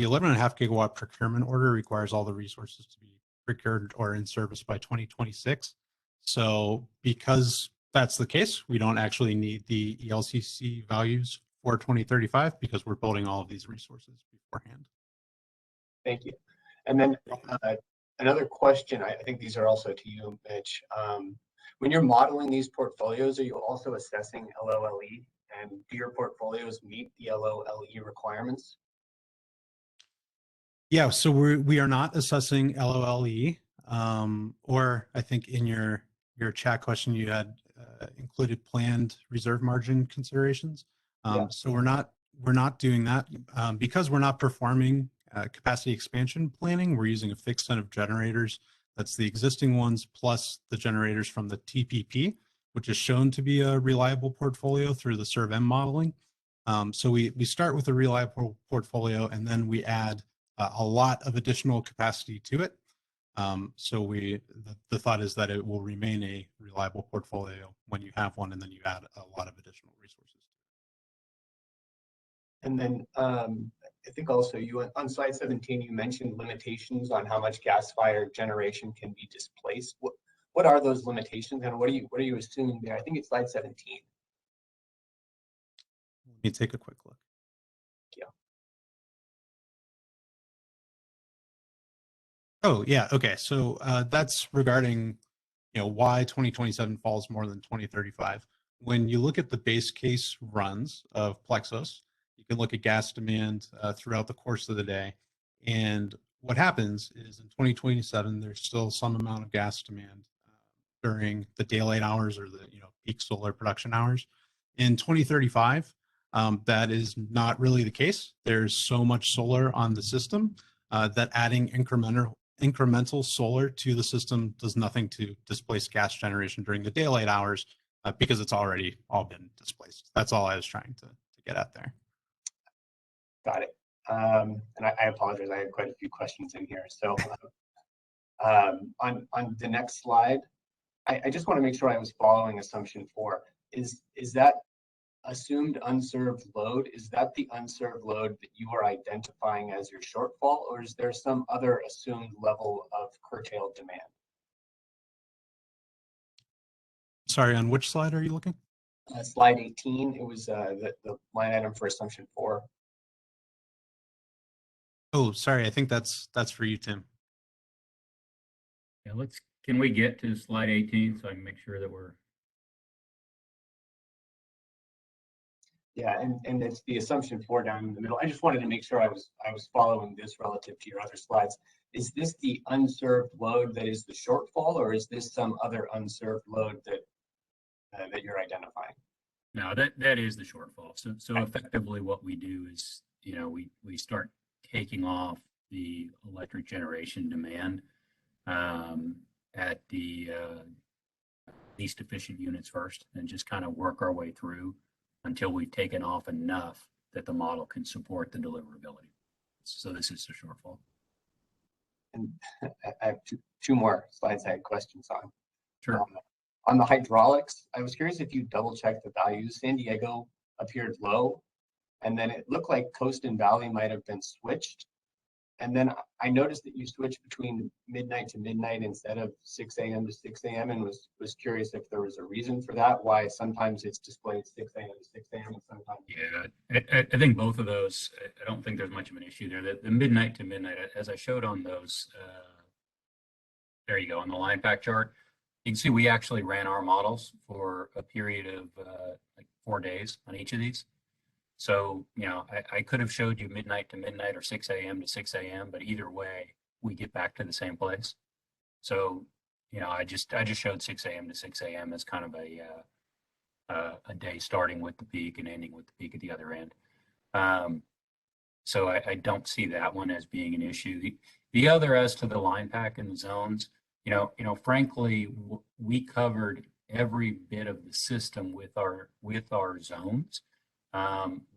[SPEAKER 8] the 11.5 gigawatt procurement order requires all the resources to be procured or in service by 2026. So because that's the case, we don't actually need the ELCC values for 2035 because we're building all of these resources beforehand.
[SPEAKER 10] Thank you. And then another question, I think these are also to you, Mitch. When you're modeling these portfolios, are you also assessing LOLE? And do your portfolios meet the LOLE requirements?
[SPEAKER 8] Yeah, so we are not assessing LOLE, or I think in your chat question you had included planned reserve margin considerations.
[SPEAKER 10] Yeah.
[SPEAKER 8] So we're not doing that because we're not performing capacity expansion planning. We're using a fixed set of generators. That's the existing ones plus the generators from the TPP, which is shown to be a reliable portfolio through the SERV-M modeling. So we start with a reliable portfolio and then we add a lot of additional capacity to it. So the thought is that it will remain a reliable portfolio when you have one and then you add a lot of additional resources.
[SPEAKER 10] And then I think also you on slide 17, you mentioned limitations on how much gas-fired generation can be displaced. What are those limitations and what are you assuming there? I think it's slide 17.
[SPEAKER 8] Let me take a quick look.
[SPEAKER 10] Yeah.
[SPEAKER 8] Oh yeah, okay. So that's regarding why 2027 falls more than 2035. When you look at the base case runs of Plexos, you can look at gas demand throughout the course of the day. And what happens is in 2027, there's still some amount of gas demand during the daylight hours or the peak solar production hours. In 2035, that is not really the case. There's so much solar on the system that adding incremental solar to the system does nothing to displace gas generation during the daylight hours because it's already all been displaced. That's all I was trying to get at there.
[SPEAKER 10] Got it. And I apologize. I had quite a few questions in here. So on the next slide, I just want to make sure I was following assumption 4. Is that assumed unserved load? Is that the unserved load that you are identifying as your shortfall, or is there some other assumed level of curtailed demand?
[SPEAKER 8] Sorry, on which slide are you looking?
[SPEAKER 10] Slide 18, it was the line item for assumption 4.
[SPEAKER 8] Oh, sorry, I think that's for you, Tim.
[SPEAKER 9] Yeah, can we get to slide 18 so I can make sure that we're.
[SPEAKER 10] Yeah, and it's the assumption 4 down in the middle. I just wanted to make sure I was following this relative to your other slides. Is this the unserved load that is the shortfall, or is this some other unserved load that you're identifying?
[SPEAKER 9] No, that is the shortfall. So effectively what we do is, we start taking off the electric generation demand at the least efficient units first and just kind of work our way through until we've taken off enough that the model can support the deliverability. So this is the shortfall.
[SPEAKER 10] And I have two more slides I had questions on.
[SPEAKER 9] Sure.
[SPEAKER 10] On the hydraulics, I was curious if you double check the values. San Diego appeared low, and then it looked like Coast and Valley might have been switched. And then I noticed that you switched between midnight to midnight instead of 6 a.m. to 6 a.m. and was curious if there was a reason for that, why sometimes it's displayed 6 a.m. to 6 a.m. and sometimes.
[SPEAKER 9] Yeah, I think both of those, I don't think there's much of an issue there. The midnight to midnight, as I showed on those, there you go, on the line pack chart, you can see we actually ran our models for a period of like 4 days on each of these. So, I could have showed you midnight to midnight or 6 a.m. to 6 a.m., but either way, we get back to the same place. So, I just showed 6 a.m. to 6 a.m. as kind of a day starting with the peak and ending with the peak at the other end. So I don't see that one as being an issue. The other, as to the line pack and the zones, frankly, we covered every bit of the system with our zones.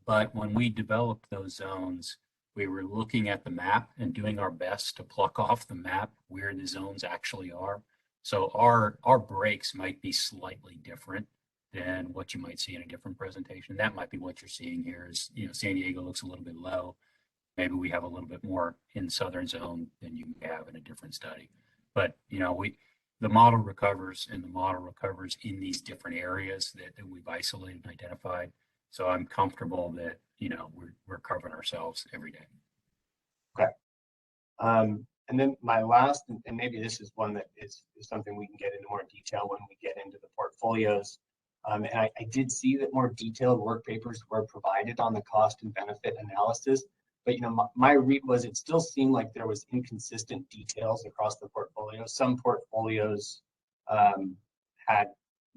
[SPEAKER 9] But when we developed those zones, we were looking at the map and doing our best to pluck off the map where the zones actually are. So our breaks might be slightly different than what you might see in a different presentation. That might be what you're seeing here is, San Diego looks a little bit low. Maybe we have a little bit more in southern zone than you have in a different study. But, you know, the model recovers and the model recovers in these different areas that we've isolated and identified. So I'm comfortable that, you know, we're covering ourselves every day.
[SPEAKER 10] Okay. And then my last, and maybe this is one that is something we can get into more detail when we get into the portfolios. And I did see that more detailed work papers were provided on the cost and benefit analysis. But, you know, my read was it still seemed like there was inconsistent details across the portfolio. Some portfolios had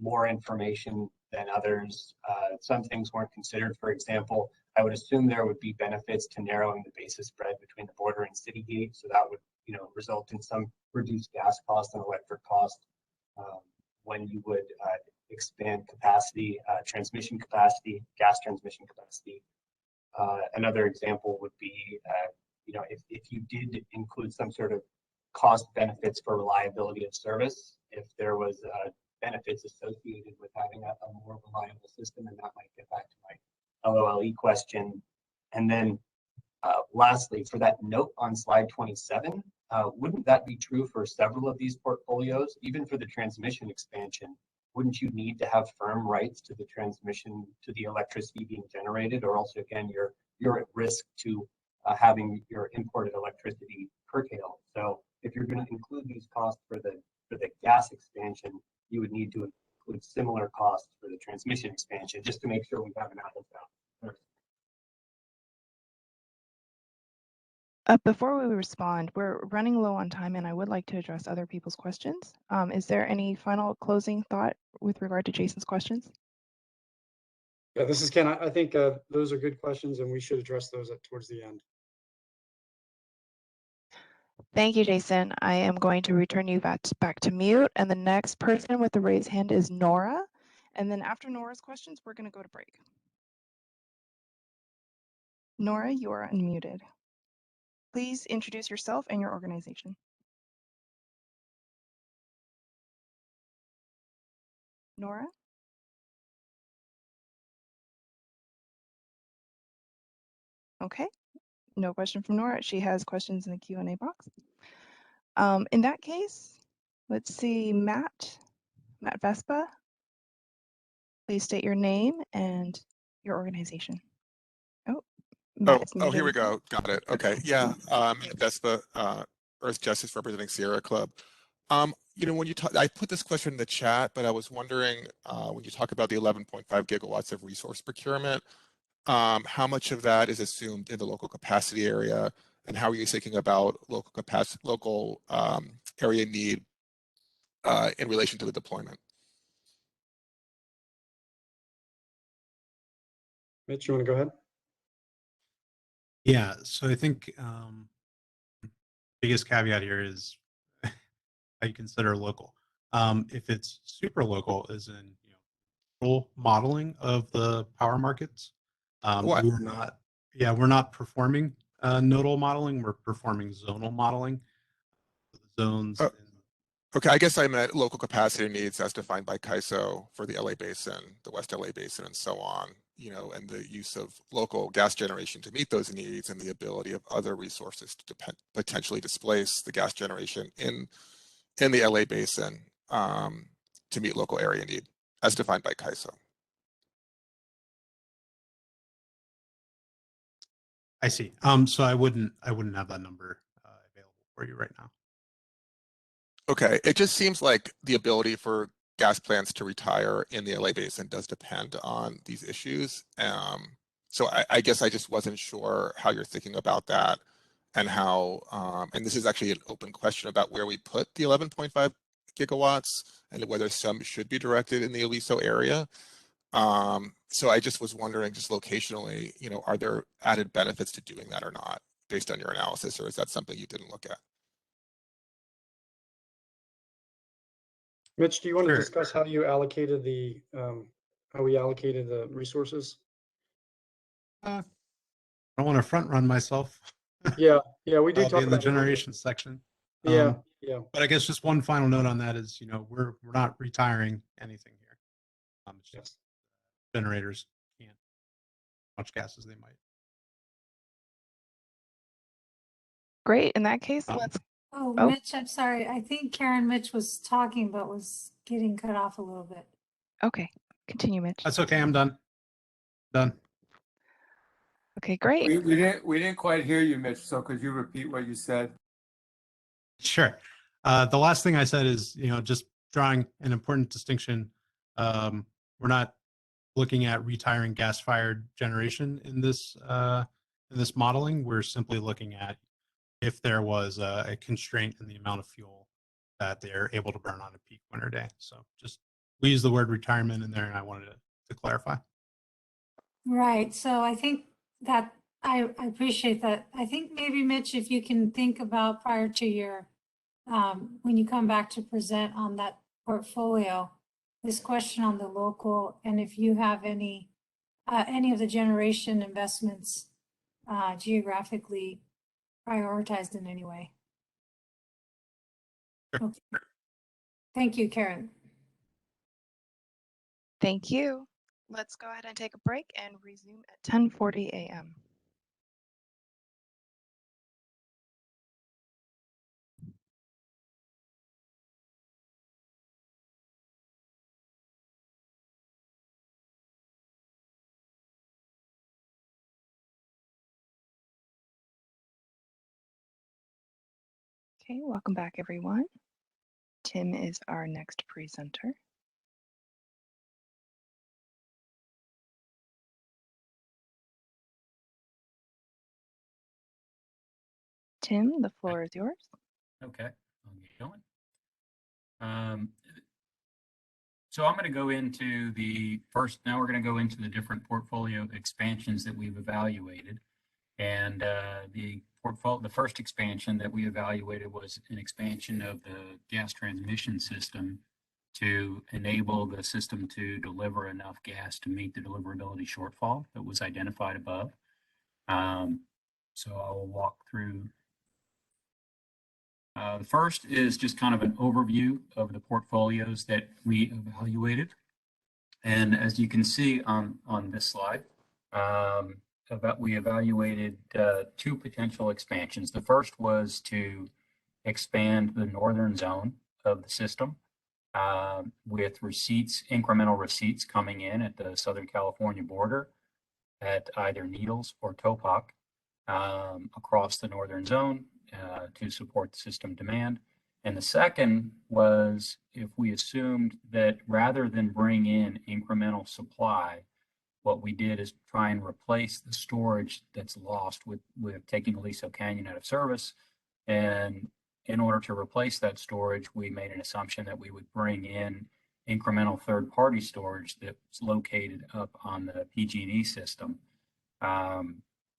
[SPEAKER 10] more information than others. Some things weren't considered. For example, I would assume there would be benefits to narrowing the basis spread between the border and city gate. So that would, you know, result in some reduced gas cost and electric cost when you would expand capacity, transmission capacity, gas transmission capacity. Another example would be, you know, if you did include some sort of cost benefits for reliability of service, if there was benefits associated with having a more reliable system, and that might get back to my LOLE question. And then lastly, for that note on slide 27, wouldn't that be true for several of these portfolios? Even for the transmission expansion, wouldn't you need to have firm rights to the transmission, to the electricity being generated, or also again, you're at risk to having your imported electricity curtailed? So if you're going to include these costs for the gas expansion, you would need to include similar costs for the transmission expansion, just to make sure we have an apples to apples.
[SPEAKER 2] Before we respond, we're running low on time and I would like to address other people's questions. Is there any final closing thought with regard to Jason's questions?
[SPEAKER 7] Yeah, this is Ken. I think those are good questions and we should address those towards the end.
[SPEAKER 2] Thank you, Jason. I am going to return you back to mute. And the next person with the raised hand is Nora. And then after Nora's questions, we're going to go to break. Nora, you are unmuted. Please introduce yourself and your organization. Nora? Okay, no question from Nora. She has questions in the Q&A box. In that case, let's see, Matt Vespa. Please state your name and your organization. Oh, Matt is
[SPEAKER 11] here we
[SPEAKER 2] muted.
[SPEAKER 11] go. Got it. Okay. Yeah. Matt Vespa, Earth Justice representing Sierra Club. You know, when you talk, I put this question in the chat, but I was wondering when you talk about the 11.5 gigawatts of resource procurement, how much of that is assumed in the local capacity area, and how are you thinking about local capacity, local area need in relation to the deployment?
[SPEAKER 7] Mitch, you want to go ahead?
[SPEAKER 8] Yeah, so I think biggest caveat here is how you consider local. If it's super local, as in full modeling of the power markets, we're not performing nodal modeling. We're performing zonal modeling. The zones.
[SPEAKER 11] Okay, I guess I meant local capacity needs as defined by CAISO for the LA Basin, the West LA Basin, and so on, you know, and the use of local gas generation to meet those needs and the ability of other resources to potentially displace the gas generation in the LA Basin to meet local area need as defined by CAISO.
[SPEAKER 8] I see. So I wouldn't have that number available for you right now.
[SPEAKER 11] Okay, it just seems like the ability for gas plants to retire in the LA Basin does depend on these issues. So I guess I just wasn't sure how you're thinking about that and how, and this is actually an open question about where we put the 11.5 gigawatts and whether some should be directed in the Aliso area. So I just was wondering, just locationally, you know, are there added benefits to doing that or not based on your analysis, or is that something you didn't look at?
[SPEAKER 7] Mitch, do you want to
[SPEAKER 8] Sure.
[SPEAKER 7] discuss how you allocated how we allocated the resources?
[SPEAKER 8] I don't want to front run myself.
[SPEAKER 7] Yeah, we did
[SPEAKER 8] I'll
[SPEAKER 7] talk
[SPEAKER 8] be in the
[SPEAKER 7] about
[SPEAKER 8] generation section.
[SPEAKER 7] Yeah.
[SPEAKER 8] But I guess just one final note on that is, you know, we're not retiring anything here. It's just generators can't as much gas as they might.
[SPEAKER 2] Great. In that case,
[SPEAKER 8] Oh.
[SPEAKER 2] let's.
[SPEAKER 3] Oh,
[SPEAKER 2] Oh.
[SPEAKER 3] Mitch, I'm sorry. I think Karen Mitch was talking, but was getting cut off a little bit.
[SPEAKER 2] Okay. Continue, Mitch.
[SPEAKER 8] That's okay. I'm done. Done.
[SPEAKER 2] Okay, great.
[SPEAKER 6] We didn't quite hear you, Mitch. So could you repeat what you said?
[SPEAKER 8] Sure. The last thing I said is, just drawing an important distinction. We're not looking at retiring gas-fired generation in this modeling. We're simply looking at if there was a constraint in the amount of fuel that they're able to burn on a peak winter day. So just we use the word retirement in there, and I wanted to clarify.
[SPEAKER 3] Right. So I think that I appreciate that. I think maybe Mitch, if you can think about prior to your when you come back to present on that portfolio, this question on the local, and if you have any of the generation investments geographically prioritized in any way.
[SPEAKER 8] Sure.
[SPEAKER 3] Okay. Thank you, Karen.
[SPEAKER 2] Thank you. Let's go ahead and take a break and resume at 10:40 a.m. Okay, welcome back, everyone. Tim is our next presenter. Tim, the floor is yours.
[SPEAKER 9] Okay, I'll get going. So I'm going to go into now we're going to go into the different portfolio expansions that we've evaluated. And the first expansion that we evaluated was an expansion of the gas transmission system to enable the system to deliver enough gas to meet the deliverability shortfall that was identified above. So I will walk through. The first is just kind of an overview of the portfolios that we evaluated. And as you can see on this slide, we evaluated two potential expansions. The first was to expand the northern zone of the system with incremental receipts coming in at the Southern California border at either Needles or Topac across the northern zone to support the system demand. And the second was if we assumed that rather than bring in incremental supply, what we did is try and replace the storage that's lost with taking Aliso Canyon out of service. And in order to replace that storage, we made an assumption that we would bring in incremental third-party storage that's located up on the PG&E system.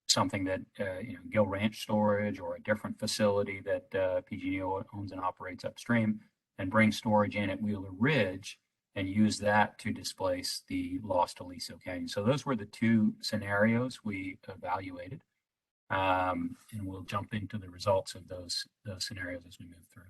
[SPEAKER 9] Something that Gill Ranch Storage or a different facility that PG&E owns and operates upstream, and bring storage in at Wheeler Ridge and use that to displace the lost Aliso Canyon. So those were the two scenarios we evaluated, and we'll jump into the results of those scenarios as we move through.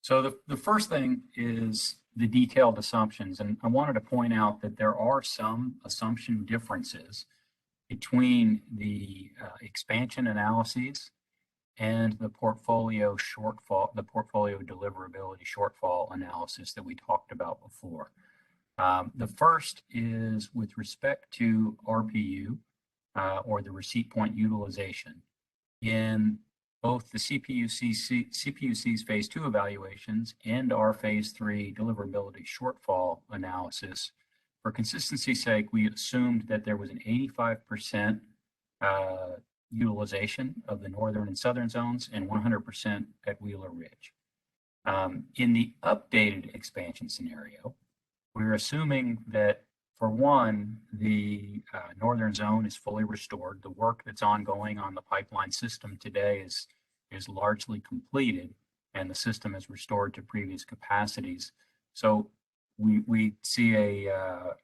[SPEAKER 9] So the first thing is the detailed assumptions, and I wanted to point out that there are some assumption differences between the expansion analyses and the portfolio deliverability shortfall analysis that we talked about before. The first is with respect to RPU, or the receipt point utilization. In both the CPUC's phase 2 evaluations and our phase 3 deliverability shortfall analysis, for consistency's sake, we assumed that there was an 85% utilization of the northern and southern zones and 100% at Wheeler Ridge. In the updated expansion scenario, we're assuming that, for one, the northern zone is fully restored. The work that's ongoing on the pipeline system today is largely completed, and the system is restored to previous capacities. So we see a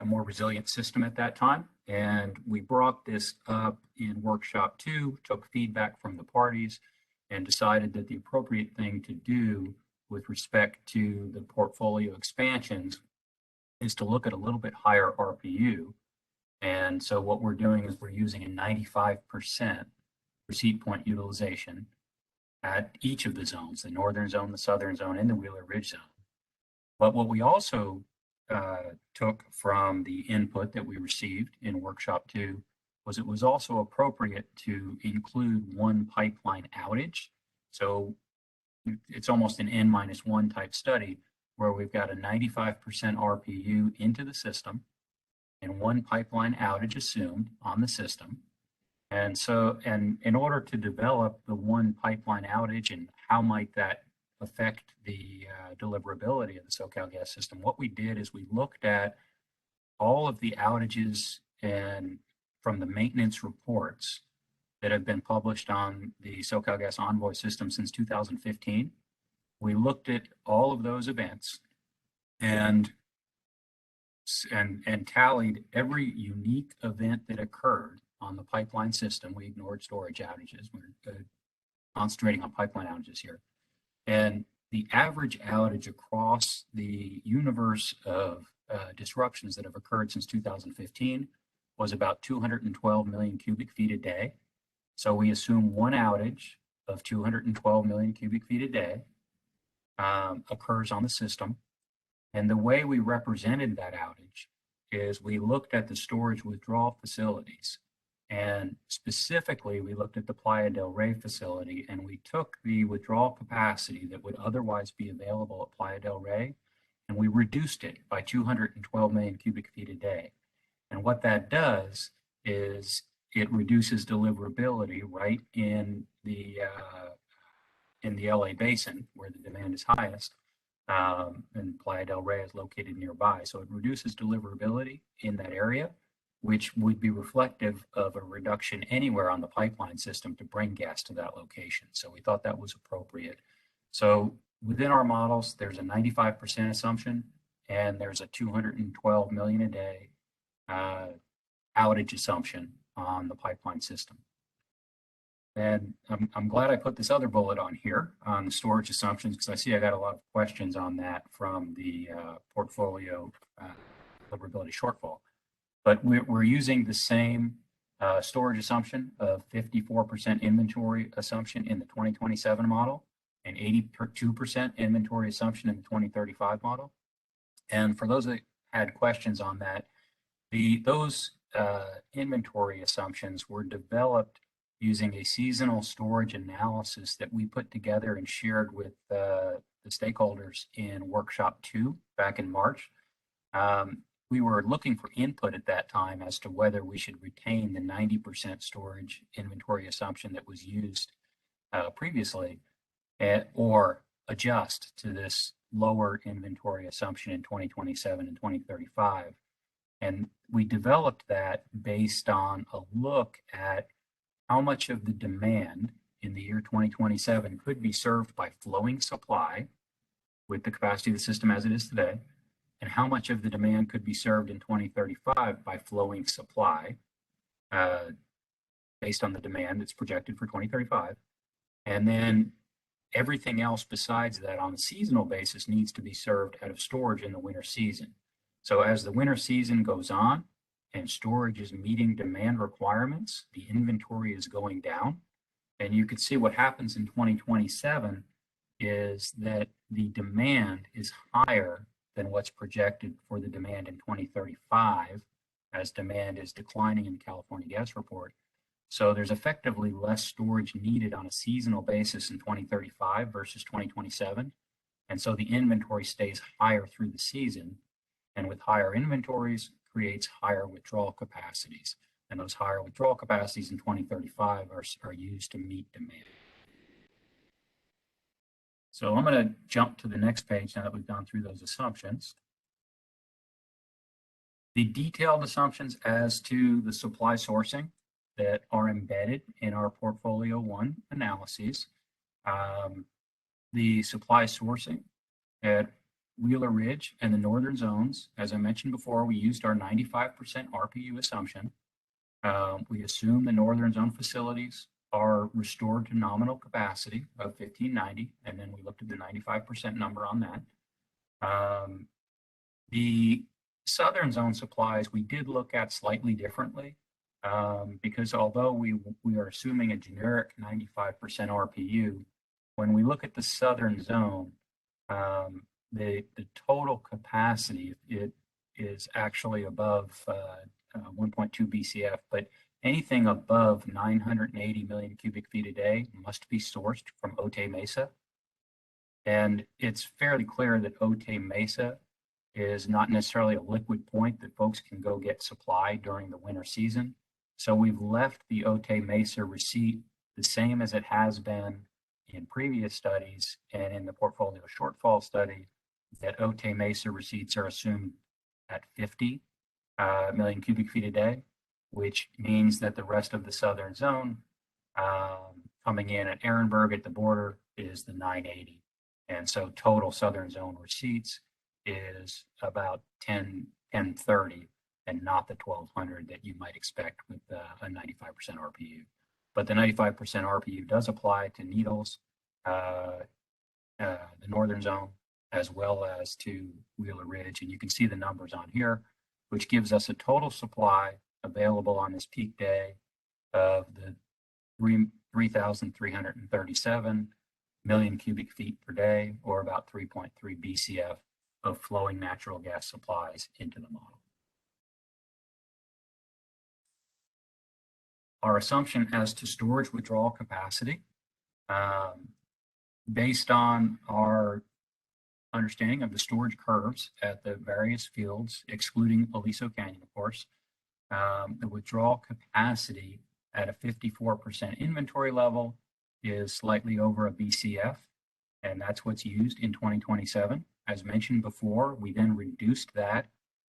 [SPEAKER 9] more resilient system at that time. And we brought this up in workshop 2, took feedback from the parties, and decided that the appropriate thing to do with respect to the portfolio expansions is to look at a little bit higher RPU And so what we're doing is we're using a 95% receipt point utilization at each of the zones, the northern zone, the southern zone, and the Wheeler Ridge zone. But what we also took from the input that we received in workshop 2 was it was also appropriate to include one pipeline outage. So it's almost an N-1 type study where we've got a 95% RPU into the system and one pipeline outage assumed on the system. And so, and in order to develop the one pipeline outage and how might that affect the deliverability of the SoCalGas system, what we did is we looked at all of the outages and from the maintenance reports that have been published on the SoCalGas Envoy system since 2015. We looked at all of those events and tallied every unique event that occurred on the pipeline system. We ignored storage outages. We're concentrating on pipeline outages here. And the average outage across the universe of disruptions that have occurred since 2015 was about 212 million cubic feet a day. So we assume one outage of 212 million cubic feet a day occurs on the system. And the way we represented that outage is we looked at the storage withdrawal facilities. And specifically, we looked at the Playa del Rey facility, and we took the withdrawal capacity that would otherwise be available at Playa del Rey, and we reduced it by 212 million cubic feet a day. And what that does is it reduces deliverability right in the LA basin where the demand is highest. And Playa del Rey is located nearby. So it reduces deliverability in that area, which would be reflective of a reduction anywhere on the pipeline system to bring gas to that location. So we thought that was appropriate. So within our models, there's a 95% assumption, and there's a 212 million a day outage assumption on the pipeline system. And I'm glad I put this other bullet on here on the storage assumptions, because I see I got a lot of questions on that from the portfolio deliverability shortfall. But we're using the same storage assumption of 54% inventory assumption in the 2027 model and 82% inventory assumption in the 2035 model. And for those that had questions on that, those inventory assumptions were developed using a seasonal storage analysis that we put together and shared with the stakeholders in workshop 2 back in March. We were looking for input at that time as to whether we should retain the 90% storage inventory assumption that was used previously or adjust to this lower inventory assumption in 2027 and 2035. And we developed that based on a look at how much of the demand in the year 2027 could be served by flowing supply with the capacity of the system as it is today, and how much of the demand could be served in 2035 by flowing supply based on the demand that's projected for 2035. And then everything else besides that on a seasonal basis needs to be served out of storage in the winter season. So as the winter season goes on and storage is meeting demand requirements, the inventory is going down. And you can see what happens in 2027 is that the demand is higher than what's projected for the demand in 2035 as demand is declining in the California Gas Report. So there's effectively less storage needed on a seasonal basis in 2035 versus 2027. And so the inventory stays higher through the season. And with higher inventories creates higher withdrawal capacities. And those higher withdrawal capacities in 2035 are used to meet demand. So I'm going to jump to the next page now that we've gone through those assumptions. The detailed assumptions as to the supply sourcing that are embedded in our portfolio 1 analyses. The supply sourcing at Wheeler Ridge and the northern zones, as I mentioned before, we used our 95% RPU assumption. We assume the northern zone facilities are restored to nominal capacity of 1590, and then we looked at the 95% number on that. The southern zone supplies, we did look at slightly differently because although we are assuming a generic 95% RPU, when we look at the southern zone, the total capacity, it is actually above 1.2 BCF, but anything above 980 million cubic feet a day must be sourced from Otay Mesa. And it's fairly clear that Otay Mesa is not necessarily a liquid point that folks can go get supply during the winter season. So we've left the Otay Mesa receipt the same as it has been in previous studies and in the portfolio shortfall study, that Otay Mesa receipts are assumed at 50 million cubic feet a day, which means that the rest of the southern zone coming in at Ehrenberg at the border is the 980. And so total southern zone receipts is about 1030 and not the 1200 that you might expect with a 95% RPU. But the 95% RPU does apply to Needles, the northern zone, as well as to Wheeler Ridge. And you can see the numbers on here, which gives us a total supply available on this peak day of the 3,337 million cubic feet per day, or about 3.3 BCF of flowing natural gas supplies into the model. Our assumption as to storage withdrawal capacity, based on our understanding of the storage curves at the various fields, excluding Aliso Canyon, of course, the withdrawal capacity at a 54% inventory level is slightly over a BCF, and that's what's used in 2027. As mentioned before, we then reduced that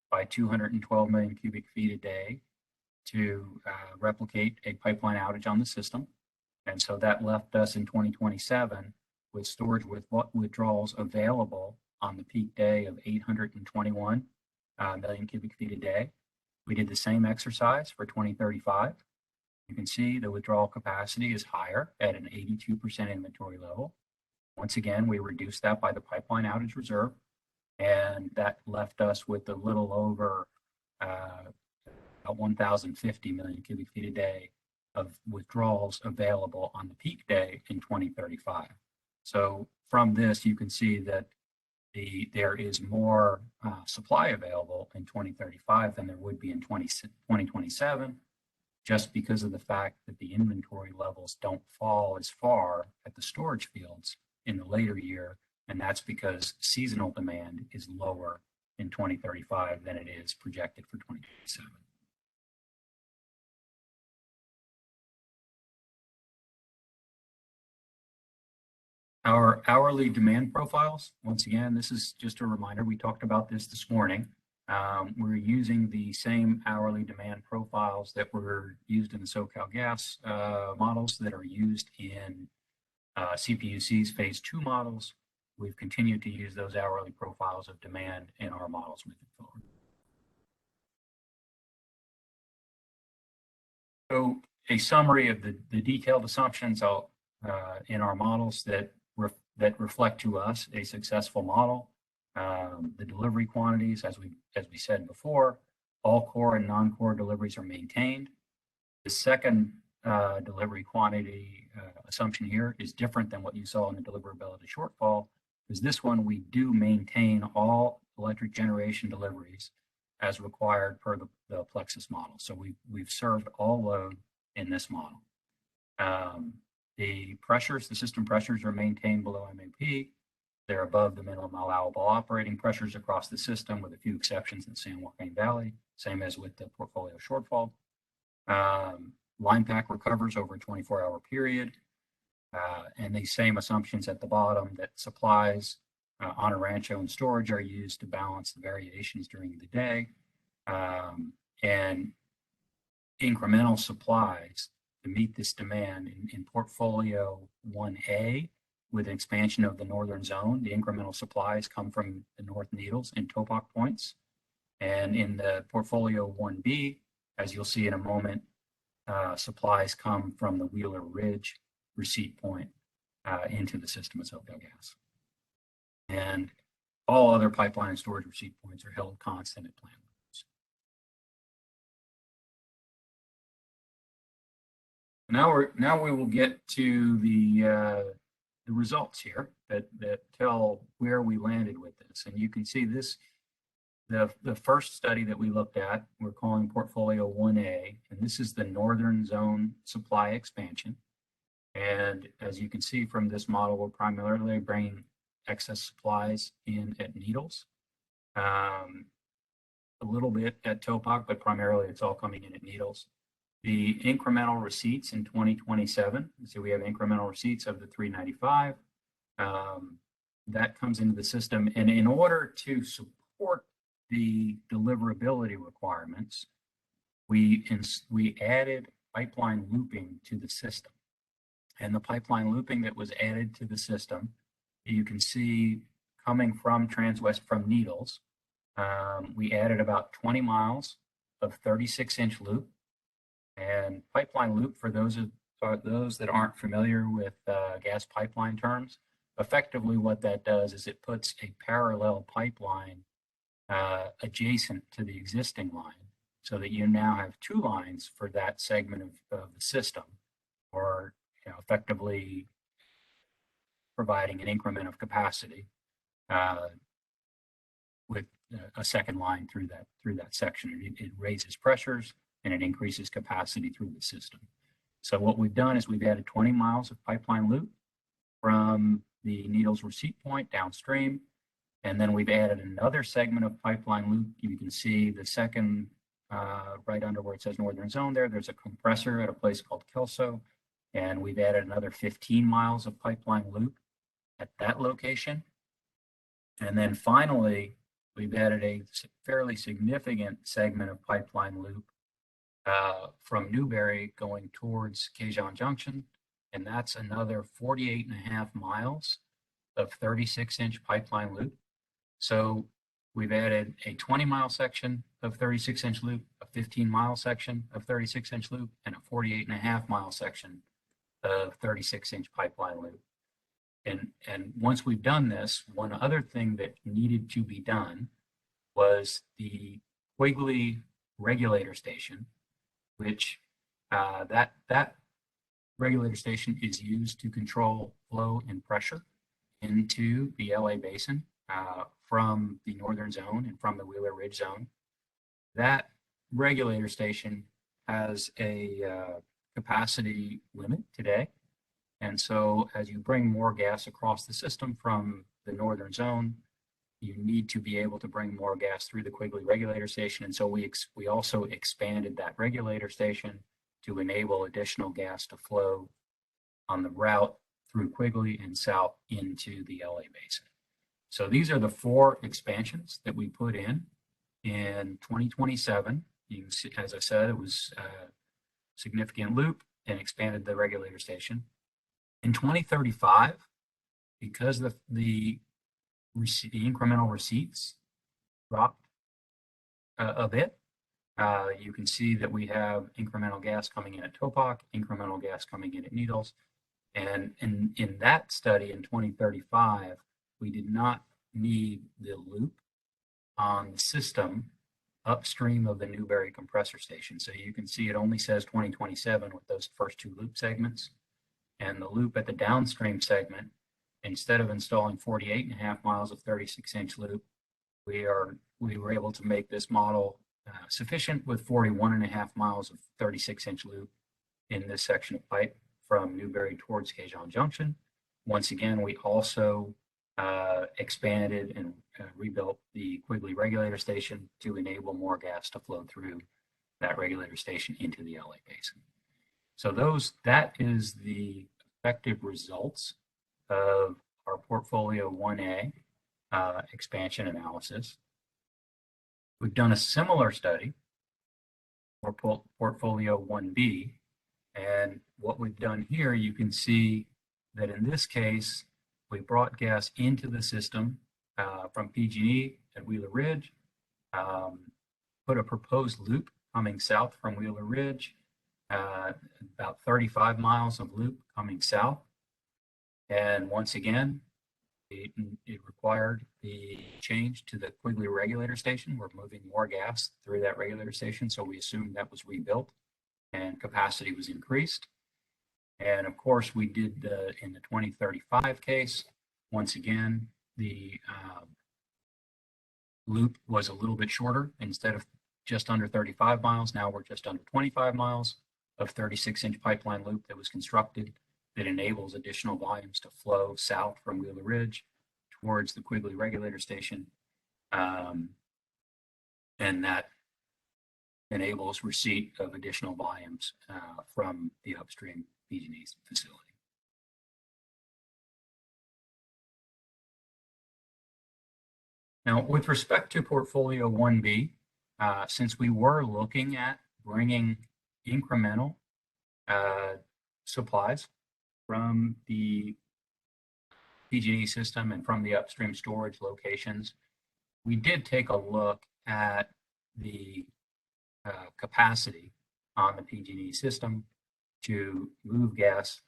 [SPEAKER 9] by 212 million cubic feet a day to replicate a pipeline outage on the system. And so that left us in 2027 with storage withdrawals available on the peak day of 821 million cubic feet a day. We did the same exercise for 2035. You can see the withdrawal capacity is higher at an 82% inventory level. Once again, we reduced that by the pipeline outage reserve, and that left us with a little over 1,050 million cubic feet a day of withdrawals available on the peak day in 2035. So from this, you can see that there is more supply available in 2035 than there would be in 2027, just because of the fact that the inventory levels don't fall as far at the storage fields in the later year, and that's because seasonal demand is lower in 2035 than it is projected for 2027. Our hourly demand profiles, once again, this is just a reminder, we talked about this morning. We're using the same hourly demand profiles that were used in the SoCalGas models that are used in CPUC's phase 2 models. We've continued to use those hourly profiles of demand in our models moving forward. So a summary of the detailed assumptions in our models that reflect to us a successful model. The delivery quantities, as we said before, all core and non-core deliveries are maintained. The second delivery quantity assumption here is different than what you saw in the deliverability shortfall, because this one we do maintain all electric generation deliveries as required per the Plexus model. So we've served all load in this model. The pressures, the system pressures are maintained below MAP. They're above the minimum allowable operating pressures across the system, with a few exceptions in San Joaquin Valley, same as with the portfolio shortfall. Line pack recovers over a 24-hour period. And the same assumptions at the bottom, that supplies on a rancho and storage are used to balance the variations during the day. And incremental supplies to meet this demand in portfolio 1A, with expansion of the northern zone, the incremental supplies come from the North Needles and Topak points. And in the portfolio 1B, as you'll see in a moment, supplies come from the Wheeler Ridge receipt point into the system of SoCalGas. And all other pipeline and storage receipt points are held constant at plant. now we will get to the results here that tell where we landed with this. And you can see this, the first study that we looked at, we're calling portfolio 1A, and this is the northern zone supply expansion. And as you can see from this model, we're primarily bringing excess supplies in at Needles, a little bit at Topak, but primarily it's all coming in at Needles. The incremental receipts in 2027, so we have incremental receipts of the 395. That comes into the system, and in order to support the deliverability requirements, we added pipeline looping to the system. And the pipeline looping that was added to the system, you can see coming from Transwest from Needles, we added about 20 miles of 36-inch loop. And pipeline loop, for those that aren't familiar with gas pipeline terms, effectively what that does is it puts a parallel pipeline adjacent to the existing line, so that you now have two lines for that segment of the system, or effectively providing an increment of capacity with a second line through that section. It raises pressures and it increases capacity through the system. So what we've done is we've added 20 miles of pipeline loop from the Needles receipt point downstream, and then we've added another segment of pipeline loop. You can see the second right under where it says Northern Zone there's a compressor at a place called Kelso, and we've added another 15 miles of pipeline loop at that location. And then finally, we've added a fairly significant segment of pipeline loop from Newberry going towards Keijon Junction, and that's another 48.5 miles of 36-inch pipeline loop. So we've added a 20-mile section of 36-inch loop, a 15-mile section of 36-inch loop, and a 48.5-mile section of 36-inch pipeline loop. And once we've done this, one other thing that needed to be done was the Quigley regulator station, which that regulator station is used to control flow and pressure into the LA basin from the northern zone and from the Wheeler Ridge zone. That regulator station has a capacity limit today. And so as you bring more gas across the system from the northern zone, you need to be able to bring more gas through the Quigley regulator station. And so we also expanded that regulator station to enable additional gas to flow on the route through Quigley and south into the LA basin. So these are the 4 expansions that we put in 2027. You can see, as I said, it was a significant loop and expanded the regulator station. In 2035, because the incremental receipts dropped a bit, you can see that we have incremental gas coming in at Topak, incremental gas coming in at Needles. And in that study in 2035, we did not need the loop on the system upstream of the Newberry compressor station. So you can see it only says 2027 with those first 2 loop segments. And the loop at the downstream segment, instead of installing 48.5 miles of 36-inch loop, we were able to make this model sufficient with 41.5 miles of 36-inch loop in this section of pipe from Newberry towards Keijon Junction. Once again, we also expanded and rebuilt the Quigley regulator station to enable more gas to flow through that regulator station into the LA basin. So that is the effective results of our portfolio 1A expansion analysis. We've done a similar study for portfolio 1B, and what we've done here, you can see that in this case, we brought gas into the system from PG&E at Wheeler Ridge, put a proposed loop coming south from Wheeler Ridge, about 35 miles of loop coming south. And once again, it required the change to the Quigley regulator station. We're moving more gas through that regulator station, so we assumed that was rebuilt and capacity was increased. And of course, we did in the 2035 case, once again, the loop was a little bit shorter. Instead of just under 35 miles, now we're just under 25 miles of 36-inch pipeline loop that was constructed that enables additional volumes to flow south from Wheeler Ridge towards the Quigley Regulator Station. And that enables receipt of additional volumes from the upstream PG&E facility. Now, with respect to Portfolio 1B, since we were looking at bringing incremental supplies from the PG&E system and from the upstream storage locations, we did take a look at the capacity on the PG&E system to move gas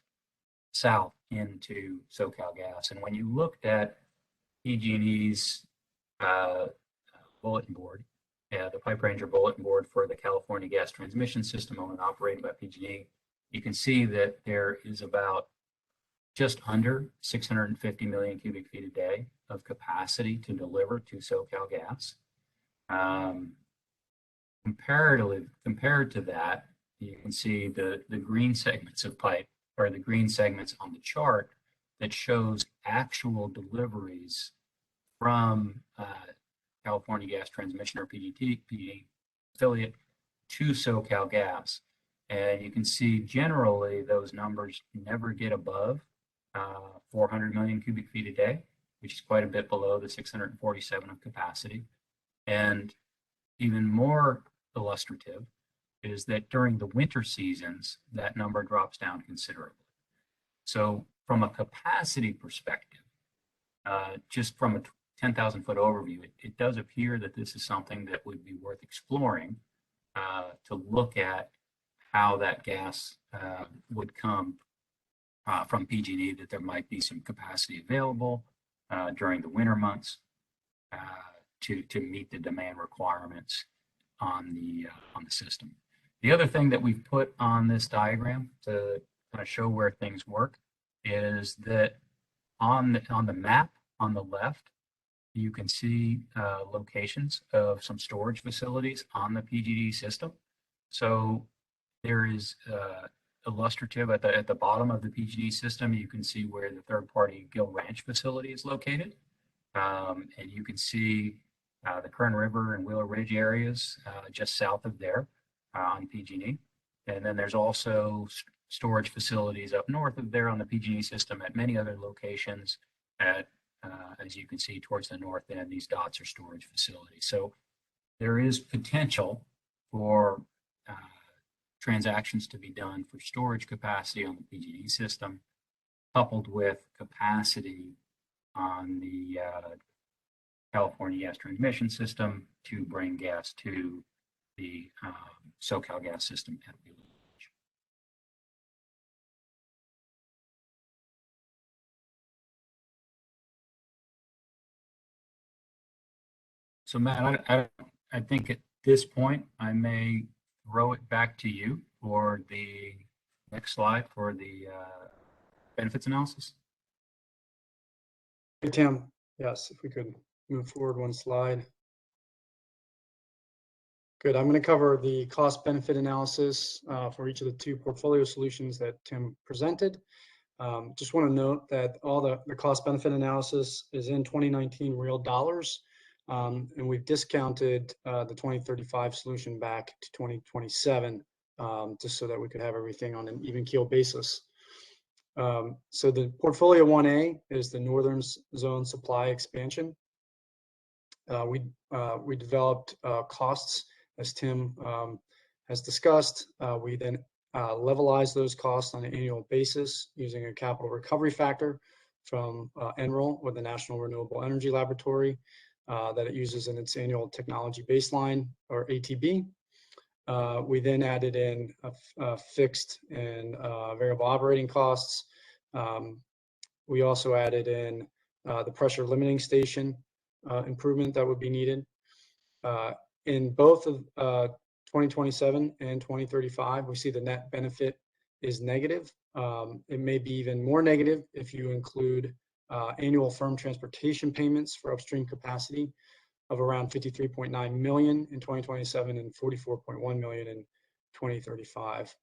[SPEAKER 9] south into SoCalGas. And when you looked at PG&E's bulletin board, the Pipe Ranger bulletin board for the California Gas Transmission System owned and operated by PG&E, you can see that there is about just under 650 million cubic feet a day of capacity to deliver to SoCalGas. Compared to that, you can see the green segments of pipe, or the green segments on the chart that shows actual deliveries from California Gas Transmission, or PG&E affiliate, to SoCalGas. And you can see generally those numbers never get above 400 million cubic feet a day, which is quite a bit below the 647 of capacity. And even more illustrative is that during the winter seasons, that number drops down considerably. So from a capacity perspective, just from a 10,000 foot overview, it does appear that this is something that would be worth exploring to look at how that gas would come from PG&E, that there might be some capacity available during the winter months to meet the demand requirements on the system. The other thing that we've put on this diagram to kind of show where things work is that on the map on the left, you can see locations of some storage facilities on the PG&E system. So there is illustrative at the bottom of the PG&E system, you can see where the third-party Gill Ranch facility is located. And you can see the Kern River and Wheeler Ridge areas just south of there on PG&E. And then there's also storage facilities up north of there on the PG&E system at many other locations at, as you can see towards the north end, these dots are storage facilities. So there is potential for transactions to be done for storage capacity on the PG&E system, coupled with capacity on the California Gas Transmission System to bring gas to the SoCalGas system at Wheeler Ridge. So Matt, I think at this point, I may throw it back to you for the next slide for the benefits analysis.
[SPEAKER 7] Hey, Tim. Yes, if we could move forward one slide. Good. I'm going to cover the cost benefit analysis for each of the two portfolio solutions that Tim presented. Just want to note that all the cost benefit analysis is in 2019 real dollars. And we've discounted the 2035 solution back to 2027, just so that we could have everything on an even keel basis. So the portfolio 1A is the northern zone supply expansion. We developed costs, as Tim has discussed. We then levelized those costs on an annual basis using a capital recovery factor from NREL, or the National Renewable Energy Laboratory, that it uses in its annual technology baseline, or ATB. We then added in fixed and variable operating costs. We also added in the pressure limiting station improvement that would be needed. In both of 2027 and 2035, we see the net benefit is negative. It may be even more negative if you include annual firm transportation payments for upstream capacity of around 53.9 million in 2027 and 44.1 million in 2035.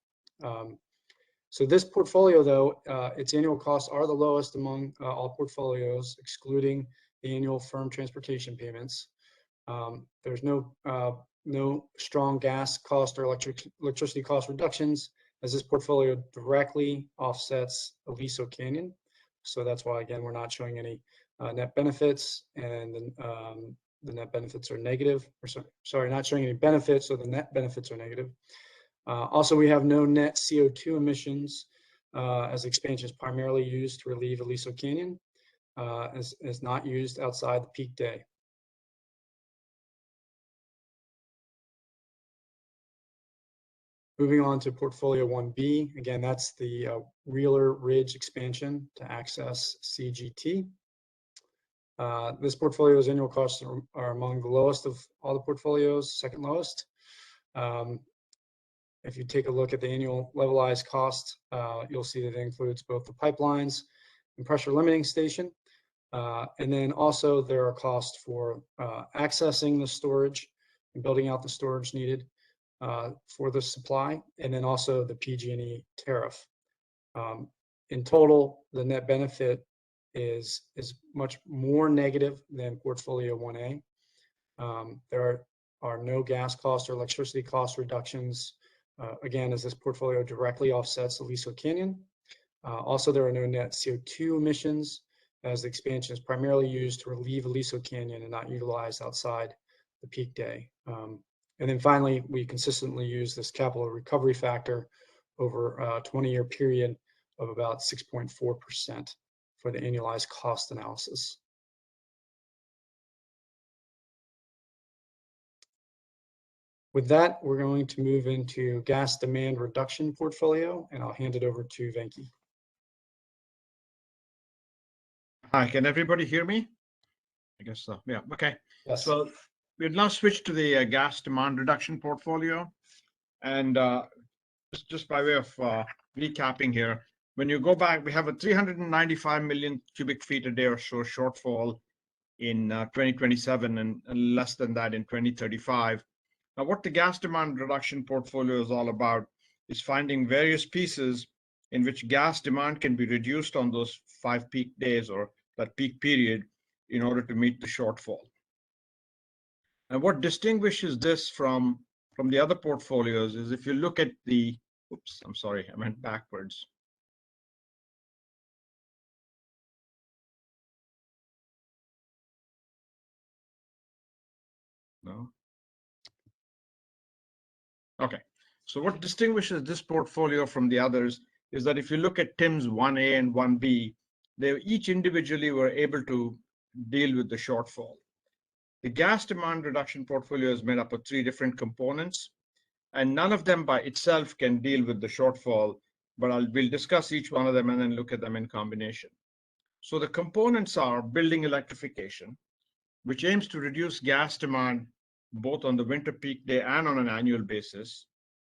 [SPEAKER 7] So this portfolio, though, its annual costs are the lowest among all portfolios, excluding the annual firm transportation payments. There's no strong gas cost or electricity cost reductions, as this portfolio directly offsets Aliso Canyon. So that's why, again, we're not showing any net benefits, and the net benefits are negative. Or sorry, not showing any benefits, so the net benefits are negative. Also, we have no net CO2 emissions, as expansion is primarily used to relieve Aliso Canyon, is not used outside the peak day. Moving on to portfolio 1B, again, that's the Wheeler Ridge expansion to access CGT. This portfolio's annual costs are among the lowest of all the portfolios, second lowest. If you take a look at the annual levelized cost, you'll see that it includes both the pipelines and pressure limiting station. And then also there are costs for accessing the storage and building out the storage needed for the supply, and then also the PG&E tariff. In total, the net benefit is much more negative than portfolio 1A. There are no gas cost or electricity cost reductions, again, as this portfolio directly offsets Aliso Canyon. Also, there are no net CO2 emissions, as the expansion is primarily used to relieve Aliso Canyon and not utilized outside the peak day. And then finally, we consistently use this capital recovery factor over a 20-year period of about 6.4% for the annualized cost analysis. With that, we're going to move into gas demand reduction portfolio, and I'll hand it over to Venki.
[SPEAKER 12] Hi, can everybody hear me? I guess so. Yeah, okay.
[SPEAKER 7] Yes.
[SPEAKER 12] So we've now switched to the gas demand reduction portfolio. And just by way of recapping here, when you go back, we have a 395 million cubic feet a day or so shortfall in 2027 and less than that in 2035. Now, what the gas demand reduction portfolio is all about is finding various pieces in which gas demand can be reduced on those 5 peak days or that peak period in order to meet the shortfall. And what distinguishes this from the other portfolios is if you look at the, oops, I'm sorry, I went backwards. No. Okay, so what distinguishes this portfolio from the others is that if you look at TIMS 1A and 1B, they each individually were able to deal with the shortfall. The gas demand reduction portfolio is made up of 3 different components, and none of them by itself can deal with the shortfall, but we'll discuss each one of them and then look at them in combination. So the components are building electrification, which aims to reduce gas demand both on the winter peak day and on an annual basis,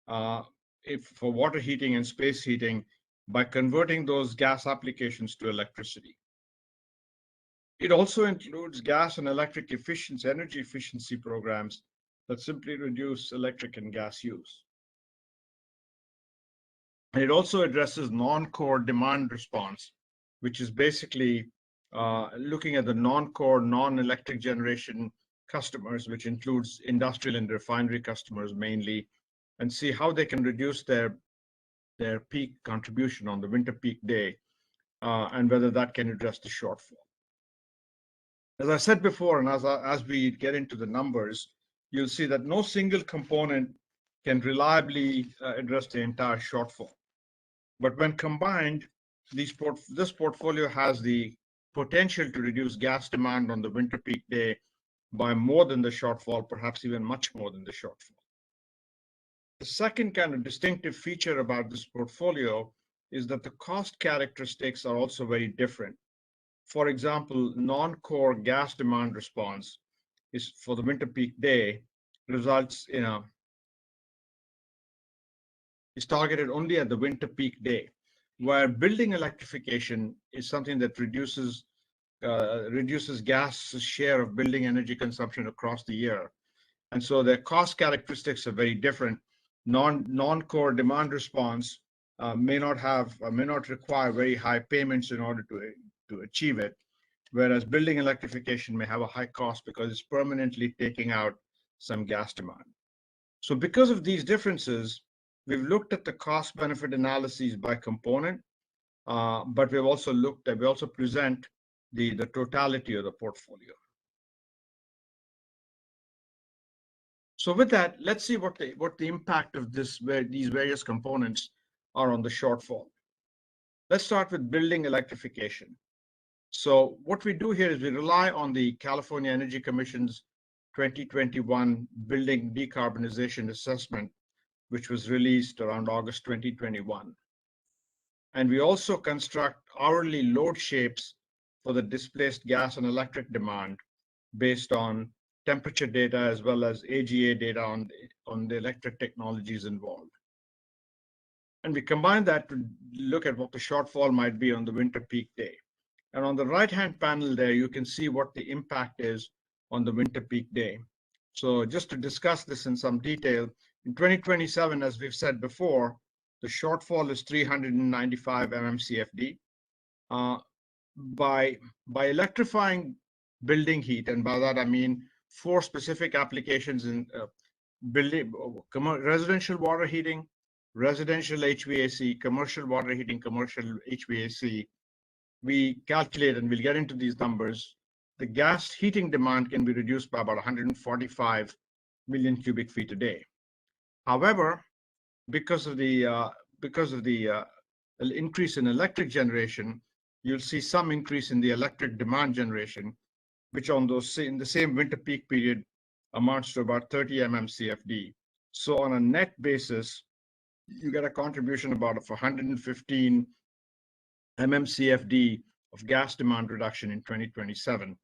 [SPEAKER 12] for water heating and space heating by converting those gas applications to electricity. It also includes gas and electric efficiency, energy efficiency programs that simply reduce electric and gas use. And it also addresses non-core demand response, which is basically looking at the non-core, non-electric generation customers, which includes industrial and refinery customers mainly, and see how they can reduce their peak contribution on the winter peak day, and whether that can address the shortfall. As I said before, and as we get into the numbers, you'll see that no single component can reliably address the entire shortfall. But when combined, this portfolio has the potential to reduce gas demand on the winter peak day by more than the shortfall, perhaps even much more than the shortfall. The second kind of distinctive feature about this portfolio is that the cost characteristics are also very different. For example, non-core gas demand response is for the winter peak day results in a is targeted only at the winter peak day, where building electrification is something that reduces gas share of building energy consumption across the year. And so their cost characteristics are very different. Non-core demand response may not require very high payments in order to achieve it, whereas building electrification may have a high cost because it's permanently taking out some gas demand. So because of these differences, we've looked at the cost benefit analyses by component, but we also present the totality of the portfolio. So with that, let's see what the impact of these various components are on the shortfall. Let's start with building electrification. So what we do here is we rely on the California Energy Commission's 2021 Building Decarbonization Assessment, which was released around August 2021. And we also construct hourly load shapes for the displaced gas and electric demand based on temperature data as well as AGA data on the electric technologies involved. And we combine that to look at what the shortfall might be on the winter peak day. And on the right-hand panel there, you can see what the impact is on the winter peak day. So just to discuss this in some detail, in 2027, as we've said before, the shortfall is 395 mmCFD. By electrifying building heat, and by that I mean 4 specific applications in building: residential water heating, residential HVAC, commercial water heating, commercial HVAC. We calculate, and we'll get into these numbers, the gas heating demand can be reduced by about 145 million cubic feet a day. However, because of the increase in electric generation, you'll see some increase in the electric demand generation, which in the same winter peak period amounts to about 30 mmCFD. So on a net basis, you get a contribution about of 115 mmCFD of gas demand reduction in 2027.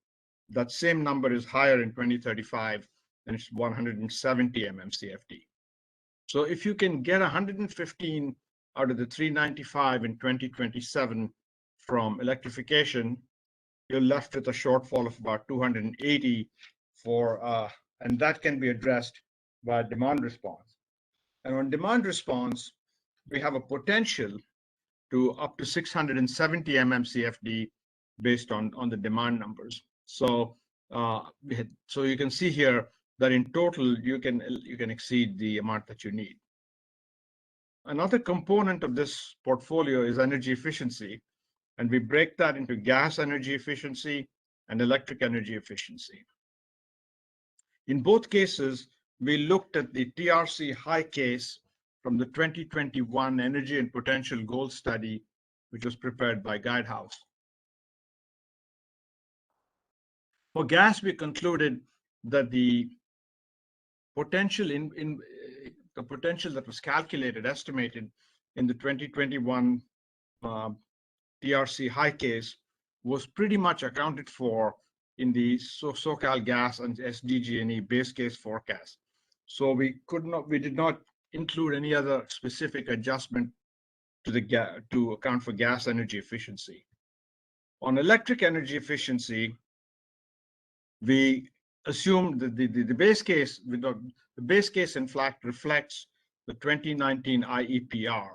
[SPEAKER 12] That same number is higher in 2035, and it's 170 mmCFD. So if you can get 115 out of the 395 in 2027 from electrification, you're left with a shortfall of about 280 and that can be addressed by demand response. And on demand response, we have a potential to up to 670 mmCFD based on the demand numbers. So so you can see here that in total you can exceed the amount that you need. Another component of this portfolio is energy efficiency, and we break that into gas energy efficiency and electric energy efficiency. In both cases, we looked at the TRC high case from the 2021 Energy and Potential Goals Study, which was prepared by Guidehouse. For gas, we concluded that the potential the potential that was estimated in the 2021 TRC high case was pretty much accounted for in the SoCal Gas and SDG&E base case forecast. So we did not include any other specific adjustment to account for gas energy efficiency. On electric energy efficiency, we assumed that the base case, in fact reflects the 2019 IEPR.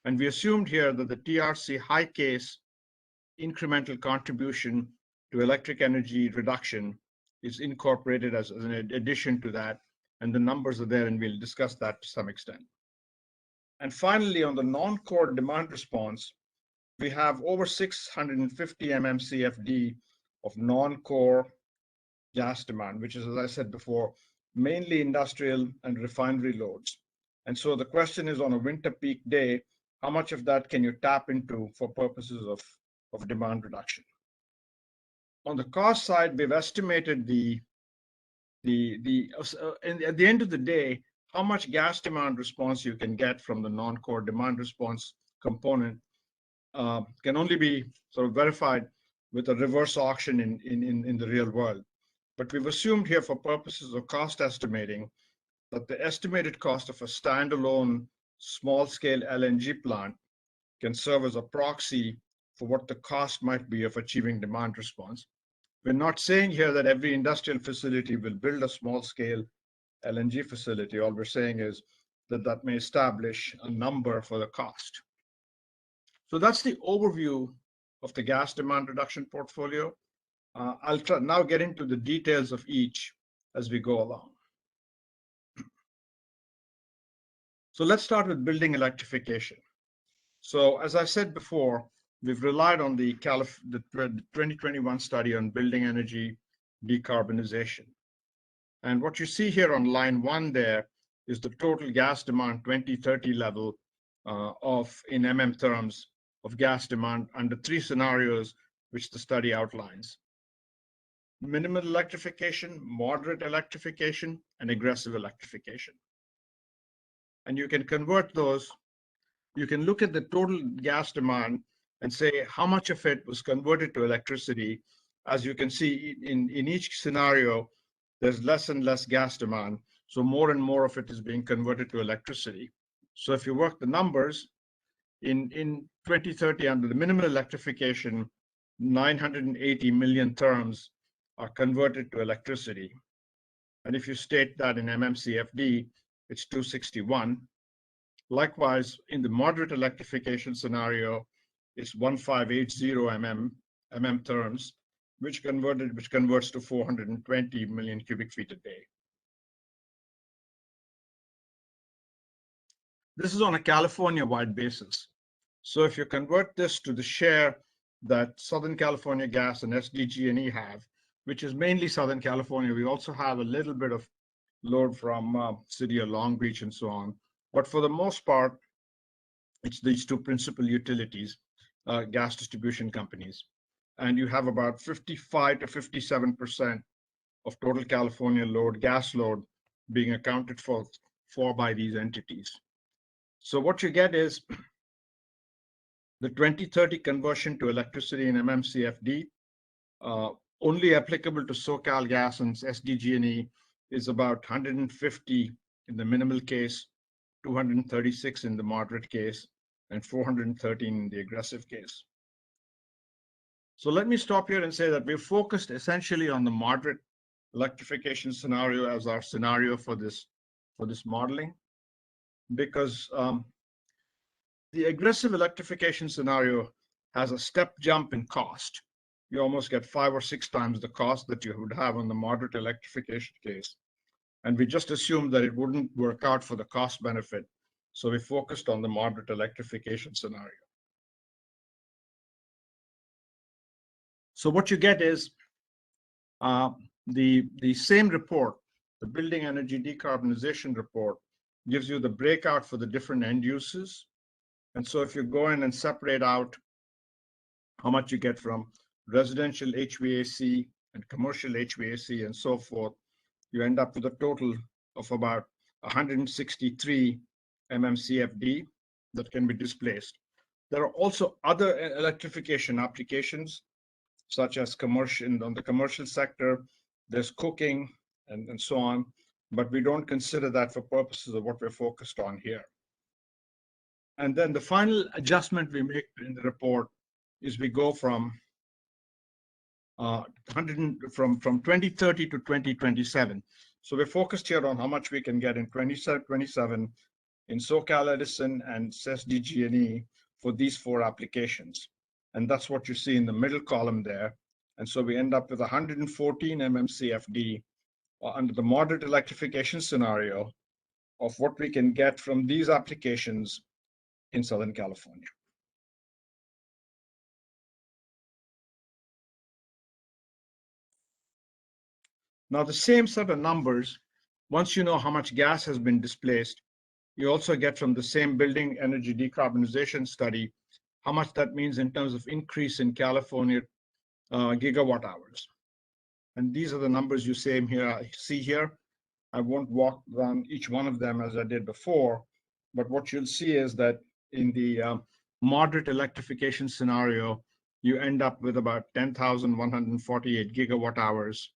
[SPEAKER 12] And we assumed here that the TRC high case incremental contribution to electric energy reduction is incorporated as an addition to that. And the numbers are there, and we'll discuss that to some extent. And finally, on the non-core demand response, we have over 650 mmCFD of non-core gas demand, which is, as I said before, mainly industrial and refinery loads. And so the question is, on a winter peak day, how much of that can you tap into for purposes of demand reduction? On the cost side, we've estimated at the end of the day, how much gas demand response you can get from the non-core demand response component can only be sort of verified with a reverse auction in the real world. But we've assumed here, for purposes of cost estimating, that the estimated cost of a standalone small-scale LNG plant can serve as a proxy for what the cost might be of achieving demand response. We're not saying here that every industrial facility will build a small-scale LNG facility. All we're saying is that that may establish a number for the cost. So that's the overview of the gas demand reduction portfolio. I'll now get into the details of each as we go along. So let's start with building electrification. So as I said before, we've relied on the 2021 study on building energy decarbonization. And what you see here on line 1 there is the total gas demand 2030 level in MM terms of gas demand under 3 scenarios which the study outlines: minimal electrification, moderate electrification, and aggressive electrification. And you can convert those. You can look at the total gas demand and say how much of it was converted to electricity. As you can see in each scenario, there's less and less gas demand. So more and more of it is being converted to electricity. So if you work the numbers, in 2030, under the minimal electrification, 980 million therms are converted to electricity. And if you state that in MMCFD, it's 261. Likewise, in the moderate electrification scenario, it's 1580 mm therms, which converts to 420 million cubic feet a day. This is on a California-wide basis. So if you convert this to the share that Southern California Gas and SDG&E have, which is mainly Southern California, we also have a little bit of load from City of Long Beach and so on. But for the most part, it's these 2 principal utilities, gas distribution companies. And you have about 55 to 57% of total California load, gas load, being accounted for by these entities. So what you get is the 2030 conversion to electricity in MMCFD, only applicable to SoCal Gas and SDG&E, is about 150 in the minimal case, 236 in the moderate case, and 413 in the aggressive case. So let me stop here and say that we're focused essentially on the moderate electrification scenario as our scenario for this modeling, because the aggressive electrification scenario has a step jump in cost. You almost get 5 or 6 times the cost that you would have on the moderate electrification case. And we just assumed that it wouldn't work out for the cost benefit. So we focused on the moderate electrification scenario. So what you get is the same report, the Building Energy Decarbonization report, gives you the breakout for the different end uses. And so if you go in and separate out how much you get from residential HVAC and commercial HVAC and so forth, you end up with a total of about 163 MMCFD that can be displaced. There are also other electrification applications, such as commercial, on the commercial sector, there's cooking and so on, but we don't consider that for purposes of what we're focused on here. And then the final adjustment we make in the report is we go from 2030 to 2027. So we're focused here on how much we can get in 2027 in SoCal Edison and SDG&E for these 4 applications. And that's what you see in the middle column there. And so we end up with 114 MMCFD under the moderate electrification scenario of what we can get from these applications in Southern California. Now, the same set of numbers, once you know how much gas has been displaced, you also get from the same building energy decarbonization study how much that means in terms of increase in California gigawatt hours. And these are the numbers you see here. I won't walk down each one of them as I did before, but what you'll see is that in the moderate electrification scenario, you end up with about 10,148 gigawatt hours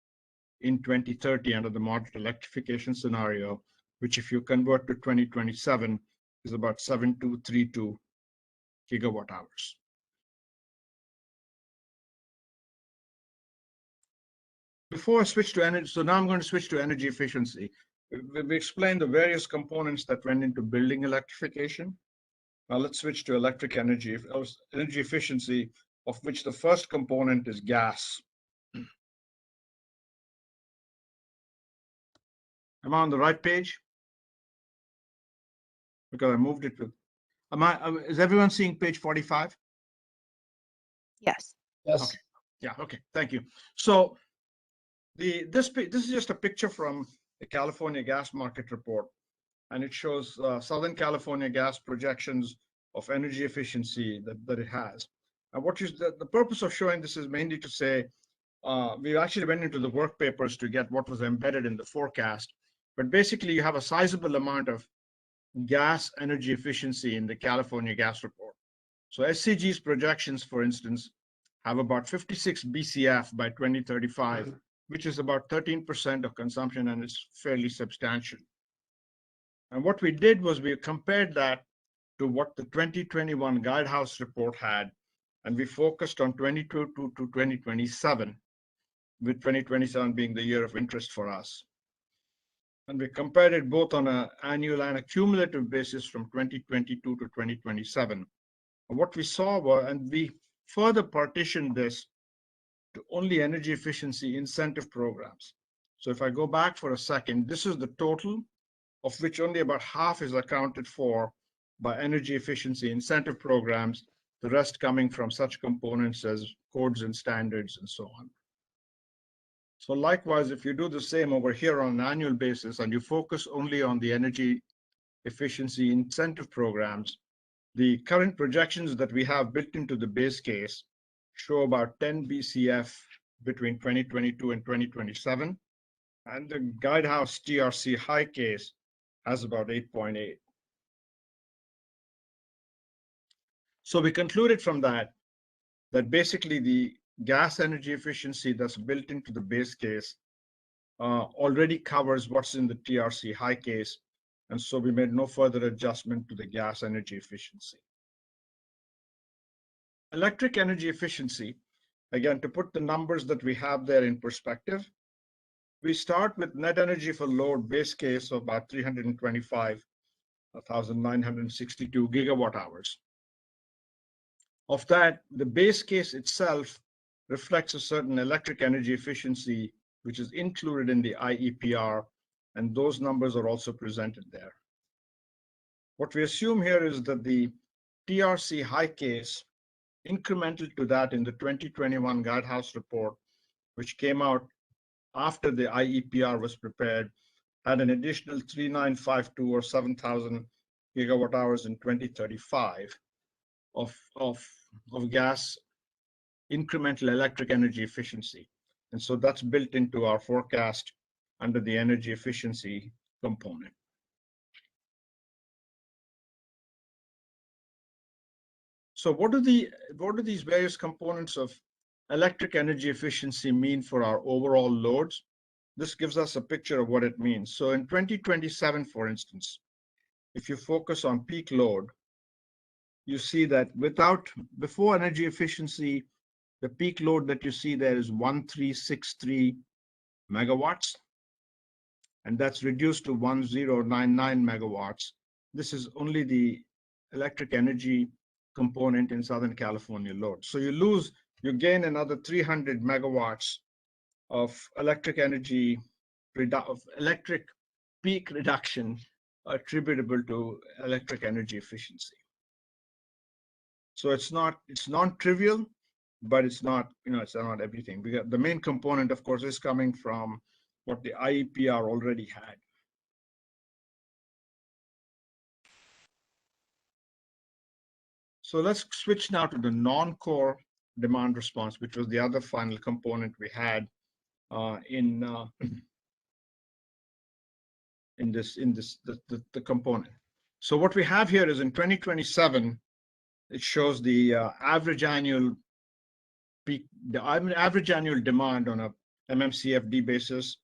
[SPEAKER 12] in 2030 under the moderate electrification scenario, which if you convert to 2027 is about 7,232 gigawatt hours. Before I switch to energy, so now I'm going to switch to energy efficiency. We explained the various components that went into building electrification. Now let's switch to energy efficiency, of which the first component is gas. Am I on the right page? Because I moved it to, is everyone seeing page 45?
[SPEAKER 2] Yes.
[SPEAKER 7] Yes.
[SPEAKER 12] Okay. Yeah, okay, thank you. So this is just a picture from the California Gas Market Report, and it shows Southern California gas projections of energy efficiency that it has. And the purpose of showing this is mainly to say, we actually went into the work papers to get what was embedded in the forecast, but basically you have a sizable amount of gas energy efficiency in the California Gas Report. So SCG's projections, for instance, have about 56 BCF by 2035, which is about 13% of consumption, and it's fairly substantial. And what we did was we compared that to what the 2021 Guidehouse report had, and we focused on 22 to 2027, with 2027 being the year of interest for us. And we compared it both on an annual and a cumulative basis from 2022 to 2027. And what we saw and we further partitioned this to only energy efficiency incentive programs. So if I go back for a second, this is the total, of which only about half is accounted for by energy efficiency incentive programs, the rest coming from such components as codes and standards and so on. So likewise, if you do the same over here on an annual basis and you focus only on the energy efficiency incentive programs, the current projections that we have built into the base case show about 10 BCF between 2022 and 2027. And the Guidehouse TRC high case has about 8.8. So we concluded from that basically the gas energy efficiency that's built into the base case already covers what's in the TRC high case. And so we made no further adjustment to the gas energy efficiency. Electric energy efficiency, again, to put the numbers that we have there in perspective, we start with net energy for load base case of about 325,962 gigawatt hours. Of that, the base case itself reflects a certain electric energy efficiency, which is included in the IEPR, and those numbers are also presented there. What we assume here is that the TRC high case, incremental to that in the 2021 Guidehouse report, which came out after the IEPR was prepared, had an additional 3,952 or 7,000 gigawatt hours in 2035 of gas incremental electric energy efficiency. And so that's built into our forecast under the energy efficiency component. So what do these various components of electric energy efficiency mean for our overall loads? This gives us a picture of what it means. So in 2027, for instance, if you focus on peak load, you see that before energy efficiency, the peak load that you see there is 1363 megawatts, and that's reduced to 1099 megawatts. This is only the electric energy component in Southern California load. So you gain another 300 megawatts of electric peak reduction attributable to electric energy efficiency. So it's non-trivial, but it's not everything. The main component, of course, is coming from what the IEPR already had. So let's switch now to the non-core demand response, which was the other final component we had in the component. So what we have here is in 2027, it shows the average annual demand on a MMCFD basis,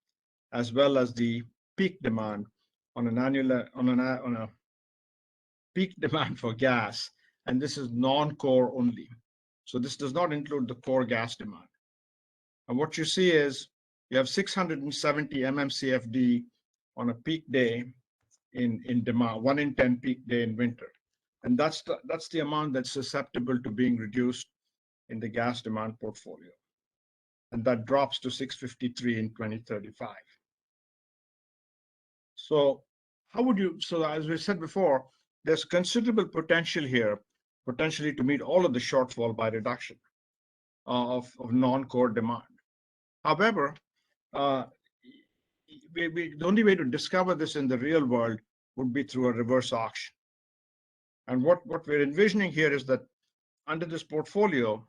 [SPEAKER 12] as well as the peak demand on a peak demand for gas, and this is non-core only. So this does not include the core gas demand. And what you see is you have 670 MMCFD on a peak day in demand, 1 in 10 peak day in winter. And that's the amount that's susceptible to being reduced in the gas demand portfolio. And that drops to 653 in 2035. So so as we said before, there's considerable potential here, potentially to meet all of the shortfall by reduction of non-core demand. However, the only way to discover this in the real world would be through a reverse auction. And what we're envisioning here is that under this portfolio,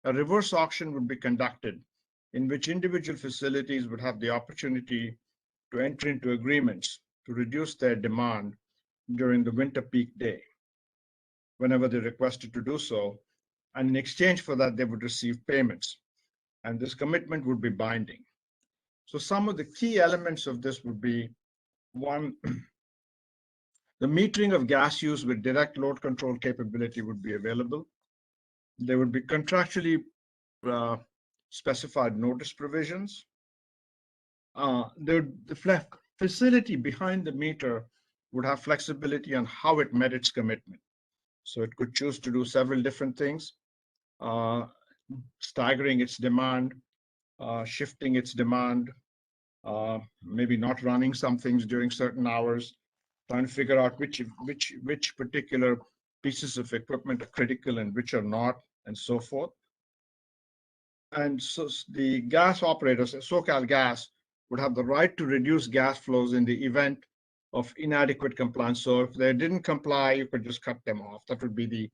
[SPEAKER 12] a reverse auction would be conducted in which individual facilities would have the opportunity to enter into agreements to reduce their demand during the winter peak day, whenever they requested to do so. And in exchange for that, they would receive payments. And this commitment would be binding. So some of the key elements of this would be, one, the metering of gas use with direct load control capability would be available. There would be contractually specified notice provisions. The facility behind the meter would have flexibility on how it met its commitment. So it could choose to do several different things, staggering its demand, shifting its demand, maybe not running some things during certain hours, trying to figure out which particular pieces of equipment are critical and which are not, and so forth. And so the gas operators, SoCalGas, would have the right to reduce gas flows in the event of inadequate compliance. So if they didn't comply, you could just cut them off. That would be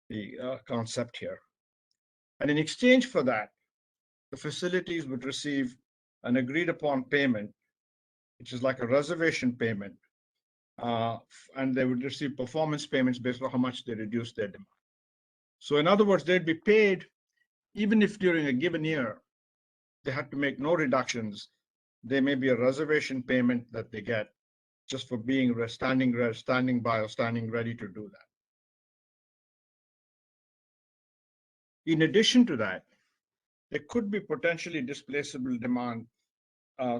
[SPEAKER 12] the concept here. And in exchange for that, the facilities would receive an agreed upon payment, which is like a reservation payment, and they would receive performance payments based on how much they reduce their demand. So in other words, they'd be paid even if during a given year they had to make no reductions. There may be a reservation payment that they get just for being standing by or standing ready to do that. In addition to that, there could be potentially displaceable demand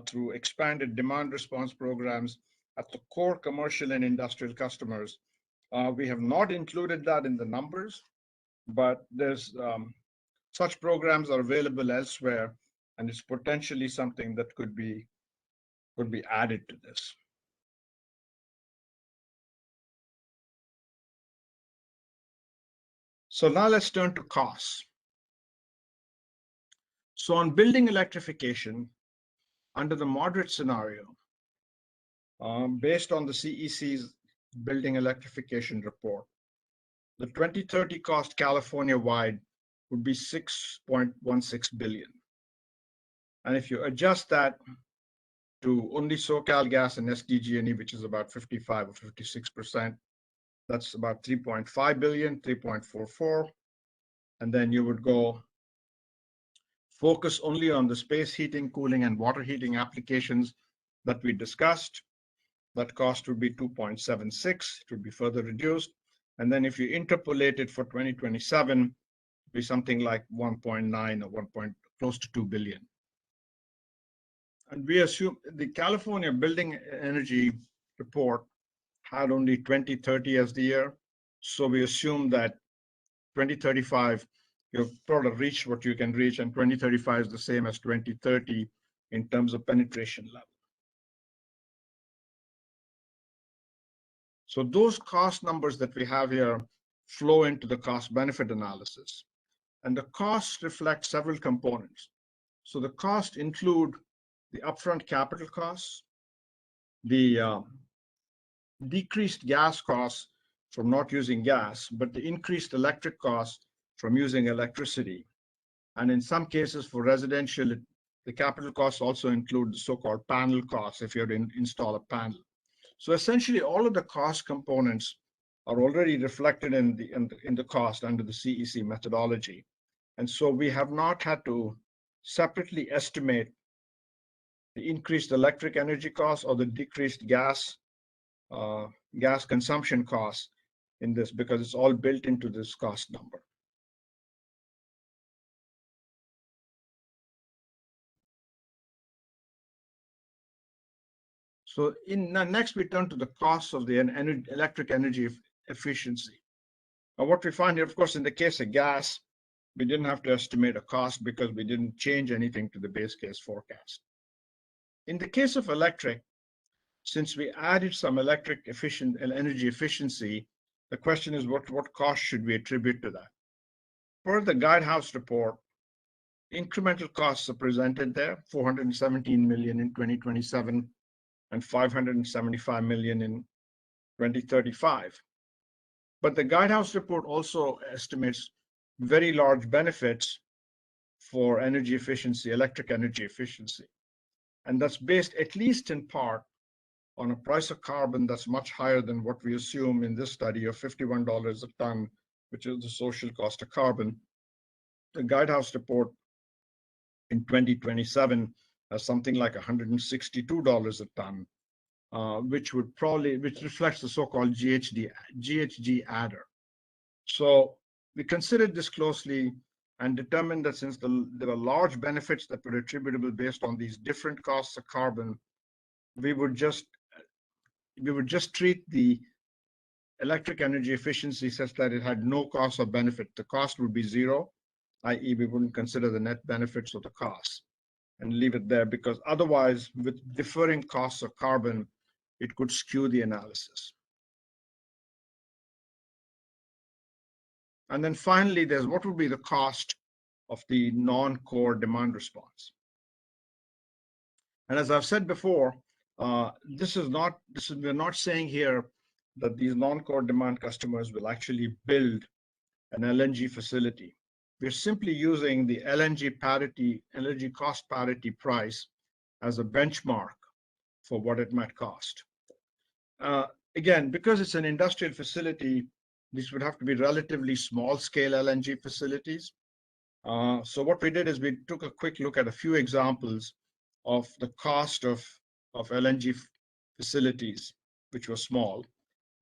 [SPEAKER 12] through expanded demand response programs at the core commercial and industrial customers. We have not included that in the numbers, but there's such programs are available elsewhere, and it's potentially something that could be added to this. So now let's turn to costs. So on building electrification, under the moderate scenario, based on the CEC's building electrification report, the 2030 cost California-wide would be $6.16 billion. And if you adjust that to only SoCalGas and SDG&E, which is about 55 or 56%, that's about 3.5 billion, 3.44. And then you would go focus only on the space heating, cooling, and water heating applications that we discussed. That cost would be 2.76. It would be further reduced. And then if you interpolate it for 2027, it'd be something like 1.9 or close to 2 billion. And we assume the California Building Energy Report had only 2030 as the year. So we assume that 2035, you've sort of reached what you can reach, and 2035 is the same as 2030 in terms of penetration level. So those cost numbers that we have here flow into the cost benefit analysis. And the costs reflect several components. So the costs include the upfront capital costs, the decreased gas costs from not using gas, but the increased electric costs from using electricity. And in some cases for residential, the capital costs also include the so-called panel costs if you have to install a panel. So essentially all of the cost components are already reflected in the cost under the CEC methodology. And so we have not had to separately estimate the increased electric energy costs or the decreased gas gas consumption costs in this because it's all built into this cost number. So next we turn to the costs of the electric energy efficiency. Now what we find here, of course, in the case of gas, we didn't have to estimate a cost because we didn't change anything to the base case forecast. In the case of electric, since we added some electric energy efficiency, the question is what cost should we attribute to that? Per the Guidehouse report, incremental costs are presented there, $417 million in 2027 and $575 million in 2035. But the Guidehouse report also estimates very large benefits for energy efficiency, electric energy efficiency. And that's based at least in part on a price of carbon that's much higher than what we assume in this study of $51 a ton, which is the social cost of carbon. The Guidehouse report in 2027 has something like $162 a ton, which reflects the so-called GHG adder. So we considered this closely and determined that since there were large benefits that were attributable based on these different costs of carbon, we would just treat the electric energy efficiency such that it had no cost or benefit. The cost would be zero, i.e. we wouldn't consider the net benefits of the costs and leave it there, because otherwise with differing costs of carbon, it could skew the analysis. And then finally, there's what would be the cost of the non-core demand response. And as I've said before, we're not saying here that these non-core demand customers will actually build an LNG facility. We're simply using the LNG cost parity price as a benchmark for what it might cost. Again, because it's an industrial facility, these would have to be relatively small scale LNG facilities. So what we did is we took a quick look at a few examples of the cost of LNG facilities, which were small.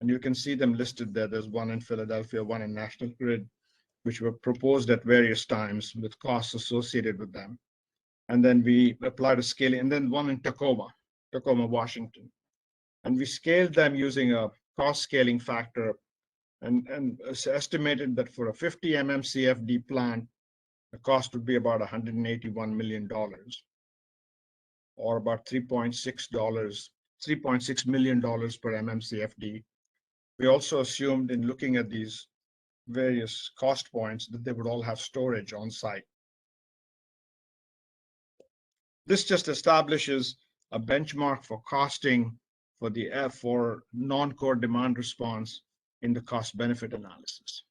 [SPEAKER 12] And you can see them listed there. There's one in Philadelphia, one in National Grid, which were proposed at various times with costs associated with them. And then we applied a scaling, and then one in Tacoma, Washington. And we scaled them using a cost scaling factor and estimated that for a 50 MMCFD plant, the cost would be about $181 million, or about $3.6 million per MMCFD. We also assumed in looking at these various cost points that they would all have storage on site. This just establishes a benchmark for costing for non-core demand response in the cost benefit analysis.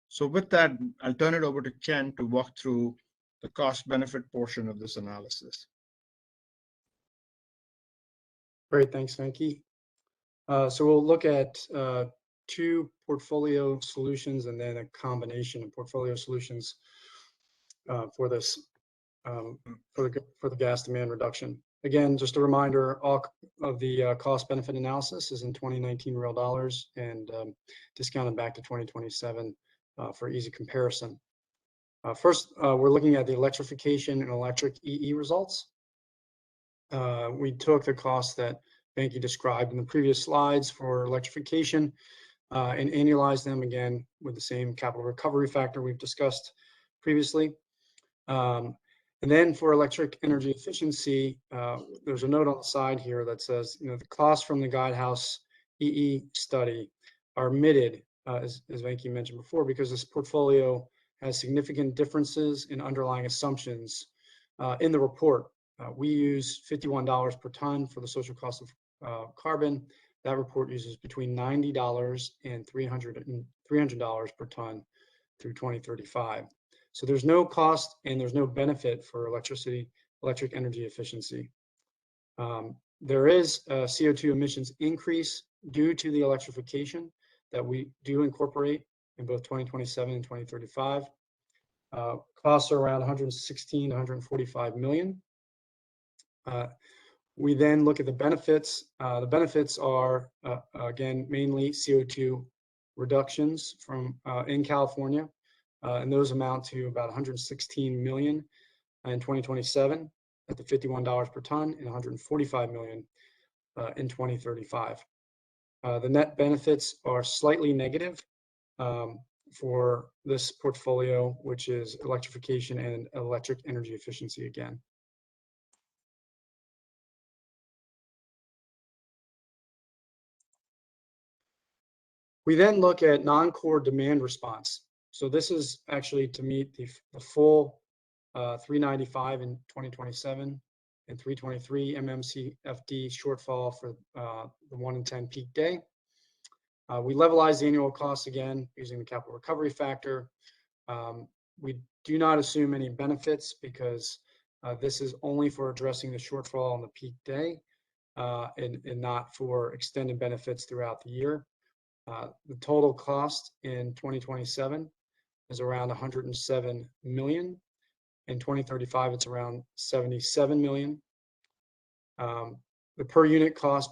[SPEAKER 12] So with that, I'll turn it over to Ken to walk through the cost benefit portion of this analysis.
[SPEAKER 7] Great, thanks, Venki. So we'll look at two portfolio solutions and then a combination of portfolio solutions for this for the gas demand reduction. Again, just a reminder, all of the cost benefit analysis is in 2019 real dollars and discounted back to 2027 for easy comparison. First, we're looking at the electrification and electric EE results. We took the costs that Venki described in the previous slides for electrification and annualized them again with the same capital recovery factor we've discussed previously. And then for electric energy efficiency, there's a note on the side here that says, the costs from the Guidehouse EE study are omitted, as Venki mentioned before, because this portfolio has significant differences in underlying assumptions in the report. We use $51 per ton for the social cost of carbon. That report uses between $90 and $300 per ton through 2035. So there's no cost and there's no benefit for electric energy efficiency. There is a CO2 emissions increase due to the electrification that we do incorporate in both 2027 and 2035. Costs are around 116 to 145 million. We then look at the benefits. The benefits are, again, mainly CO2 reductions from in California, and those amount to about 116 million in 2027 at the $51 per ton and 145 million in 2035. The net benefits are slightly negative for this portfolio, which is electrification and electric energy efficiency again. We then look at non-core demand response. So this is actually to meet the full 395 in 2027 and 323 MMCFD shortfall for the 1 in 10 peak day. We levelize the annual costs again using the capital recovery factor. We do not assume any benefits because this is only for addressing the shortfall on the peak day and not for extended benefits throughout the year. The total cost in 2027 is around 107 million. In 2035, it's around 77 million. The per unit cost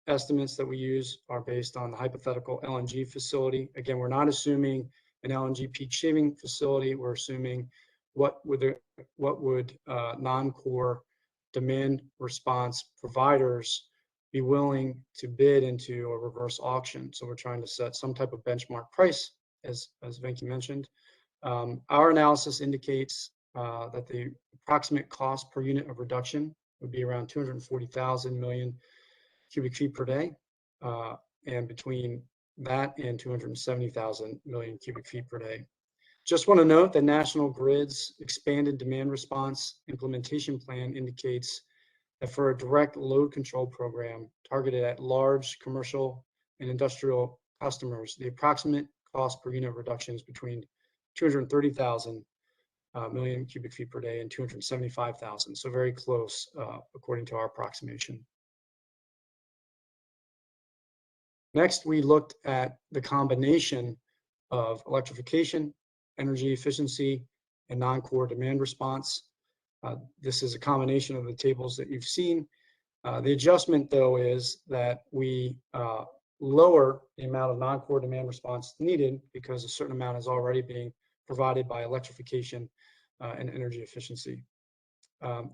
[SPEAKER 7] estimates that we use are based on the hypothetical LNG facility. Again, we're not assuming an LNG peak shaving facility. We're assuming what would non-core demand response providers be willing to bid into a reverse auction. So we're trying to set some type of benchmark price, as Venki mentioned. Our analysis indicates that the approximate cost per unit of reduction would be around 240,000 million cubic feet per day, and between that and 270,000 million cubic feet per day. Just want to note that National Grid's expanded demand response implementation plan indicates that for a direct load control program targeted at large commercial and industrial customers, the approximate cost per unit reduction is between 230,000 million cubic feet per day and 275,000. So very close, according to our approximation. Next, we looked at the combination of electrification, energy efficiency, and non-core demand response. This is a combination of the tables that you've seen. The adjustment, though, is that we lower the amount of non-core demand response needed because a certain amount is already being provided by electrification and energy efficiency.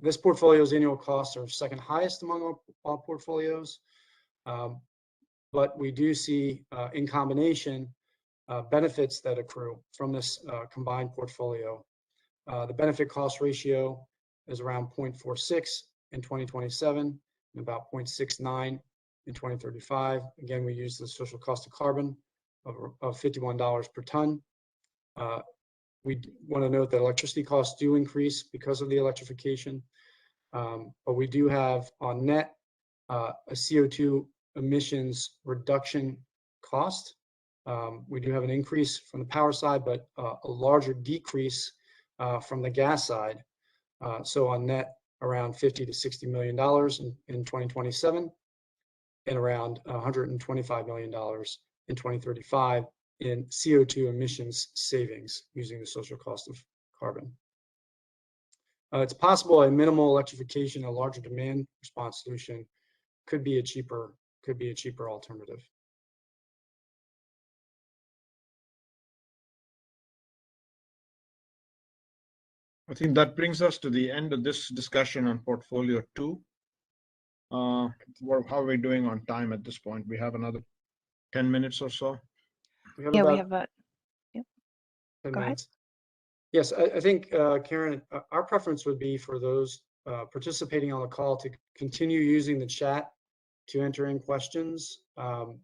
[SPEAKER 7] This portfolio's annual costs are second highest among all portfolios, but we do see in combination benefits that accrue from this combined portfolio. The benefit cost ratio is around 0.46 in 2027 and about 0.69 in 2035. Again, we use the social cost of carbon of $51 per ton. We want to note that electricity costs do increase because of the electrification, but we do have on net a CO2 emissions reduction cost. We do have an increase from the power side, but a larger decrease from the gas side. So on net, around $50 to $60 million in 2027 and around $125 million in 2035 in CO2 emissions savings using the social cost of carbon. It's possible a minimal electrification, a larger demand response solution could be a cheaper alternative.
[SPEAKER 12] I think that brings us to the end of this discussion on portfolio 2. How are we doing on time at this point? We have another 10 minutes or so.
[SPEAKER 2] We have yep.
[SPEAKER 7] 10 Go minutes. Ahead. Yes, I think, Karen, our preference would be for those participating on the call to continue using the chat to enter in questions.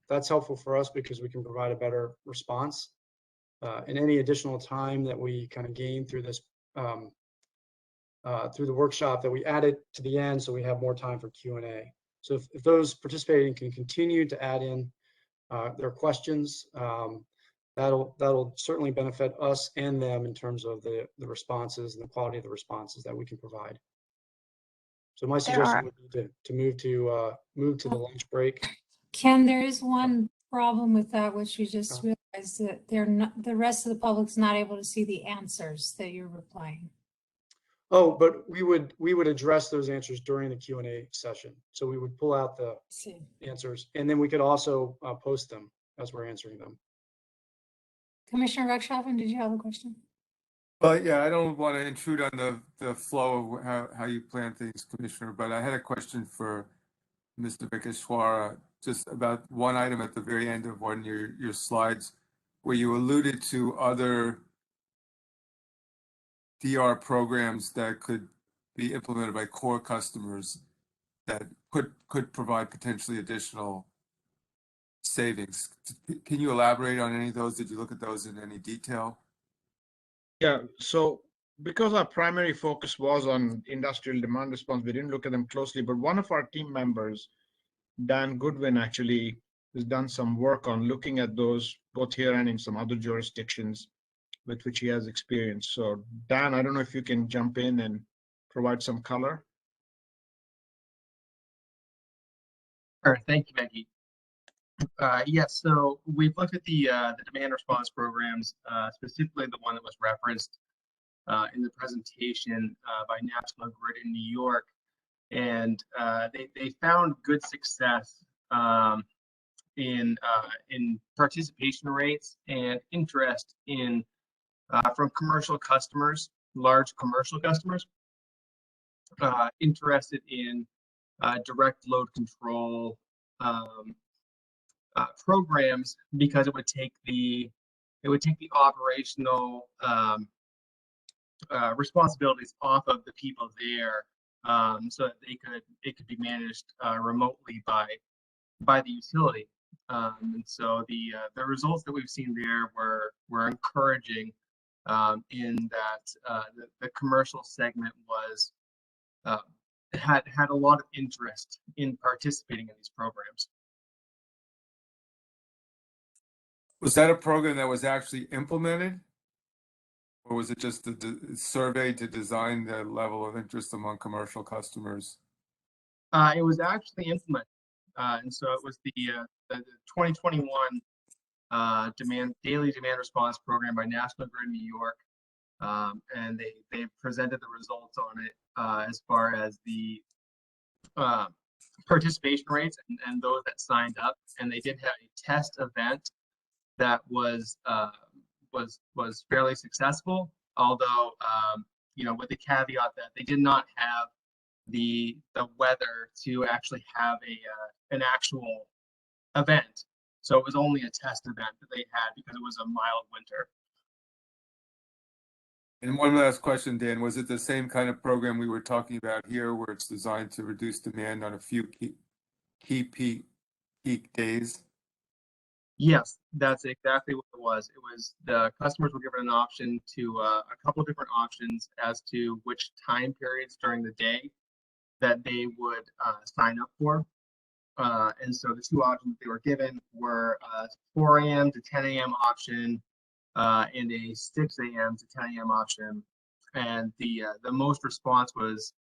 [SPEAKER 7] That's helpful for us because we can provide a better response. And any additional time that we kind of gain through this through the workshop that we added to the end, so we have more time for Q&A. So if those participating can continue to add in their questions, that'll certainly benefit us and them in terms of the responses and the quality of the responses that we can provide. So my suggestion would be to move to the lunch break.
[SPEAKER 3] Ken, there is one problem with that, which we just realized that the rest of the public's not able to see the answers that you're replying.
[SPEAKER 7] Oh, but we would address those answers during the Q&A session. So we would pull out the
[SPEAKER 3] See.
[SPEAKER 7] answers, and then we could also post them as we're answering them.
[SPEAKER 3] Commissioner Ruxhaven, did you have a question?
[SPEAKER 6] Well, yeah, I don't want to intrude on the flow of how you plan things, Commissioner, but I had a question for Mr. Vikeshwara, just about one item at the very end of one of your slides, where you alluded to other DR programs that could be implemented by core customers that could provide potentially additional savings. Can you elaborate on any of those? Did you look at those in any detail?
[SPEAKER 12] Yeah, so because our primary focus was on industrial demand response, we didn't look at them closely, but one of our team members, Dan Goodwin, actually has done some work on looking at those both here and in some other jurisdictions with which he has experience. So Dan, I don't know if you can jump in and provide some color.
[SPEAKER 13] Sure. Thank you, Maggie. Yes, so we've looked at the demand response programs, specifically the one that was referenced in the presentation by National Grid in New York, and they found good success in participation rates and interest in from commercial customers, large commercial customers, interested in direct load control programs, because it would take the operational responsibilities off of the people there, so that it could be managed remotely by the utility. And so the results that we've seen there were encouraging, in that the commercial segment was had a lot of interest in participating in these programs.
[SPEAKER 6] Was that a program that was actually implemented? Or was it just a survey to design the level of interest among commercial customers?
[SPEAKER 13] It was actually implemented. And so it was the 2021 daily demand response program by National Grid New York. And they presented the results on it as far as the participation rates and those that signed up. And they did have a test event that was fairly successful, although with the caveat that they did not have the weather to actually have an actual event. So it was only a test event that they had because it was a mild winter.
[SPEAKER 6] And one last question, Dan, was it the same kind of program we were talking about here, where it's designed to reduce demand on a few key peak days?
[SPEAKER 13] Yes, that's exactly what it was. It was the customers were given an option to a couple of different options as to which time periods during the day that they would sign up for. And so the two options they were given were 4 a.m. to 10 a.m. option and a 6 a.m. to 10 a.m. option. And the most response was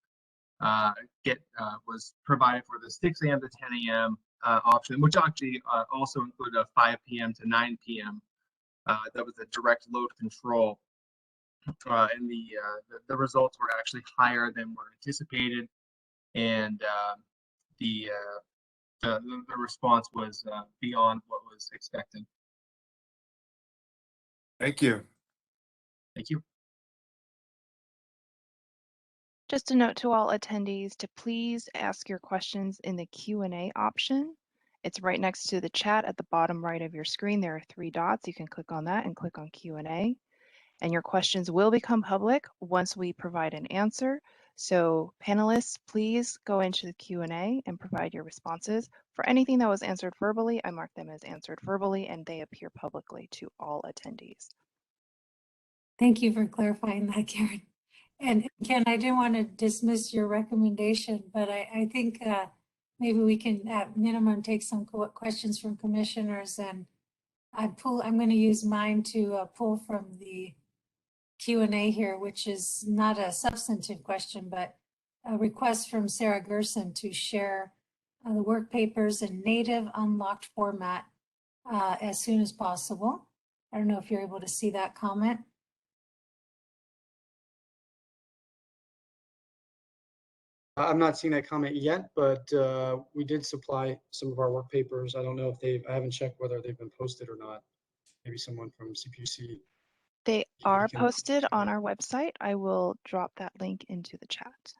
[SPEAKER 13] provided for the 6 a.m. to 10 a.m. Option, which actually also included a 5 p.m. to 9 p.m. That was a direct load control. And the results were actually higher than were anticipated, and the response was beyond what was expected.
[SPEAKER 6] Thank you.
[SPEAKER 13] Thank you.
[SPEAKER 2] Just a note to all attendees to please ask your questions in the Q&A option. It's right next to the chat at the bottom right of your screen. There are 3 dots. You can click on that and click on Q&A. And your questions will become public once we provide an answer. So panelists, please go into the Q&A and provide your responses. For anything that was answered verbally, I mark them as answered verbally, and they appear publicly to all attendees.
[SPEAKER 3] Thank you for clarifying that, Karen. And Ken, I didn't want to dismiss your recommendation, but I think maybe we can at minimum take some questions from commissioners, and I'm going to use mine to pull from the Q&A here, which is not a substantive question, but a request from Sarah Gerson to share the work papers in native unlocked format as soon as possible. I don't know if you're able to see that comment.
[SPEAKER 7] I'm not seeing that comment yet, but we did supply some of our work papers. I don't know if I haven't checked whether they've been posted or not. Maybe someone from CPUC.
[SPEAKER 2] They
[SPEAKER 7] you
[SPEAKER 2] are
[SPEAKER 7] can-
[SPEAKER 2] posted on our website. I will drop that link into the chat.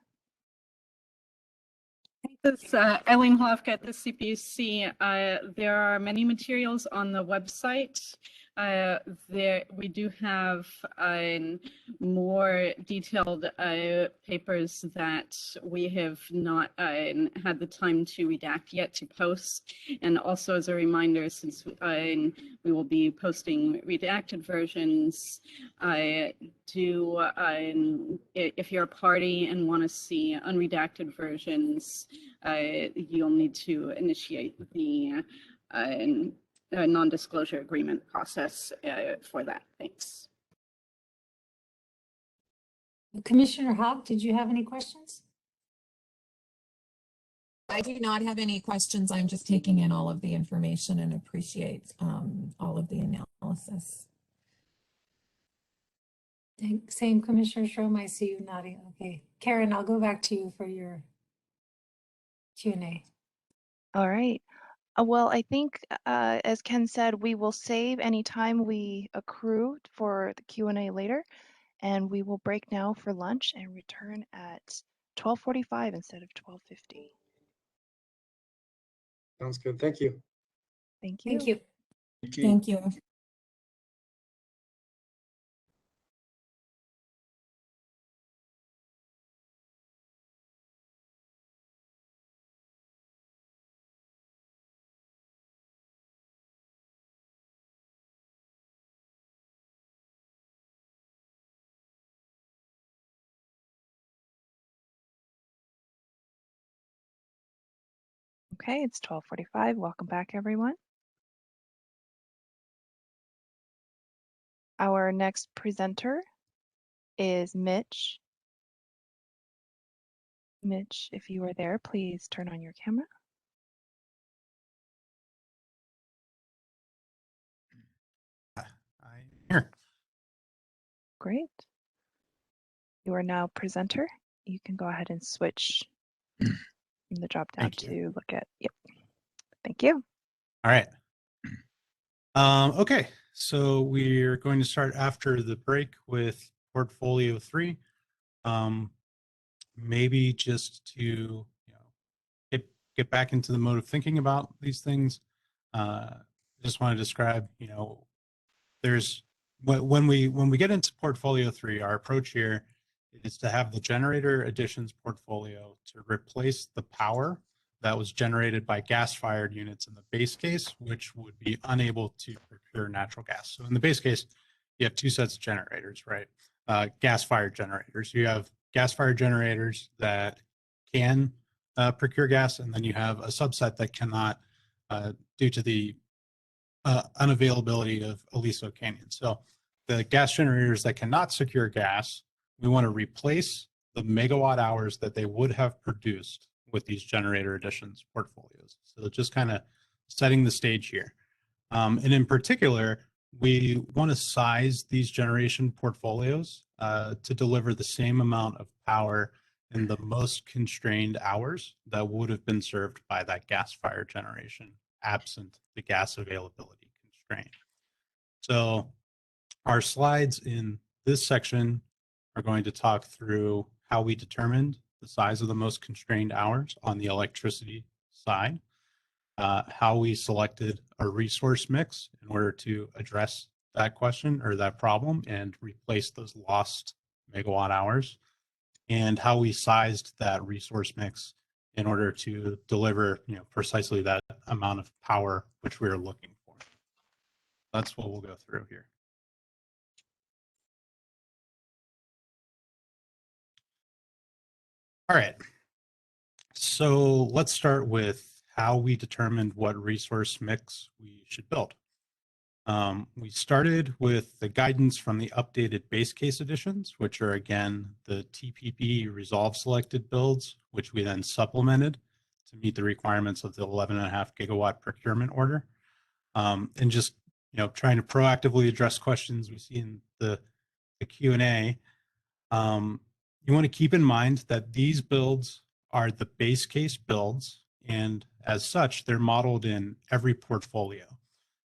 [SPEAKER 14] This is Eileen Hofka at the CPUC. There are many materials on the website. We do have more detailed papers that we have not had the time to redact yet to post. And also as a reminder, since we will be posting redacted versions, if you're a party and want to see unredacted versions, you'll need to initiate the non-disclosure agreement process for that. Thanks.
[SPEAKER 3] Commissioner Hogg, did you have any questions?
[SPEAKER 4] I do not have any questions. I'm just taking in all of the information and appreciate all of the analysis.
[SPEAKER 3] Same, Commissioner Schrom, I see you nodding. Okay, Karen, I'll go back to you for your Q&A.
[SPEAKER 2] All right. Well, I think, as Ken said, we will save any time we accrue for the Q&A later, and we will break now for lunch and return at 12:45 instead of 12:50.
[SPEAKER 7] Sounds good. Thank you.
[SPEAKER 2] Thank you.
[SPEAKER 3] Thank you.
[SPEAKER 4] Thank you.
[SPEAKER 2] Okay, it's 12:45. Welcome back, everyone. Our next presenter is Mitch. Mitch, if you are there, please turn on your camera.
[SPEAKER 8] I'm here.
[SPEAKER 2] Great. You are now presenter. You can go ahead and switch from the drop down
[SPEAKER 8] Thank you.
[SPEAKER 2] to look at, yep. Thank you.
[SPEAKER 8] All right. Okay, so we're going to start after the break with portfolio 3. Maybe just to get back into the mode of thinking about these things. Just want to describe, there's when we get into portfolio 3, our approach here is to have the generator additions portfolio to replace the power that was generated by gas-fired units in the base case, which would be unable to procure natural gas. So in the base case, you have 2 sets of generators, right? Gas-fired generators. You have gas-fired generators that can procure gas, and then you have a subset that cannot due to the unavailability of Aliso Canyon. So the gas generators that cannot secure gas, we want to replace the megawatt hours that they would have produced with these generator additions portfolios. So just kind of setting the stage here. And in particular, we want to size these generation portfolios to deliver the same amount of power in the most constrained hours that would have been served by that gas-fired generation, absent the gas availability constraint. So our slides in this section are going to talk through how we determined the size of the most constrained hours on the electricity side, how we selected a resource mix in order to address that question or that problem and replace those lost megawatt hours, and how we sized that resource mix in order to deliver, precisely that amount of power which we are looking for. That's what we'll go through here. All right. So let's start with how we determined what resource mix we should build. We started with the guidance from the updated base case editions, which are again the TPP resolve selected builds, which we then supplemented to meet the requirements of the 11.5 gigawatt procurement order. And just trying to proactively address questions we see in the Q&A. You want to keep in mind that these builds are the base case builds, and as such, they're modeled in every portfolio.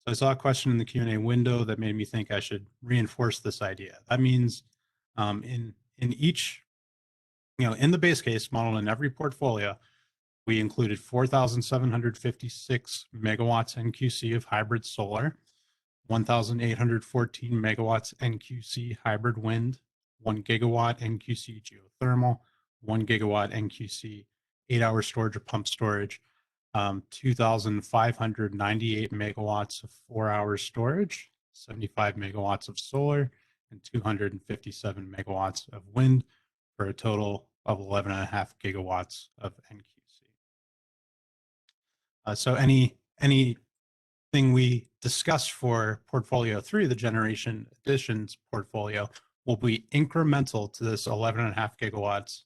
[SPEAKER 8] So I saw a question in the Q&A window that made me think I should reinforce this idea. That means in each, in the base case modeled in every portfolio, we included 4,756 megawatts NQC of hybrid solar, 1,814 megawatts NQC hybrid wind, 1 gigawatt NQC geothermal, 1 gigawatt NQC 8-hour storage or pump storage, 2,598 megawatts of 4-hour storage, 75 megawatts of solar, and 257 megawatts of wind, for a total of 11.5 gigawatts of NQC. So anything we discuss for portfolio 3, the generation additions portfolio, will be incremental to this 11.5 gigawatts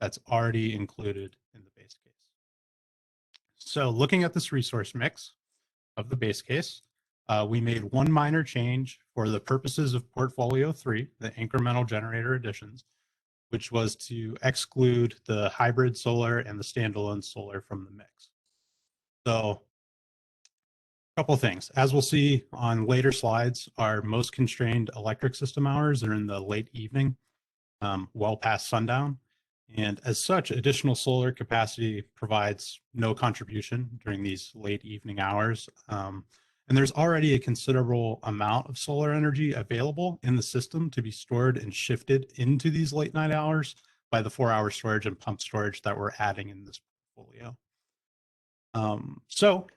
[SPEAKER 8] that's already included in the base case. So looking at this resource mix of the base case, we made one minor change for the purposes of portfolio 3, the incremental generator additions, which was to exclude the hybrid solar and the standalone solar from the mix. So a couple of things. As we'll see on later slides, our most constrained electric system hours are in the late evening, well past sundown. And as such, additional solar capacity provides no contribution during these late evening hours. And there's already a considerable amount of solar energy available in the system to be stored and shifted into these late night hours by the 4-hour storage and pump storage that we're adding in this portfolio. So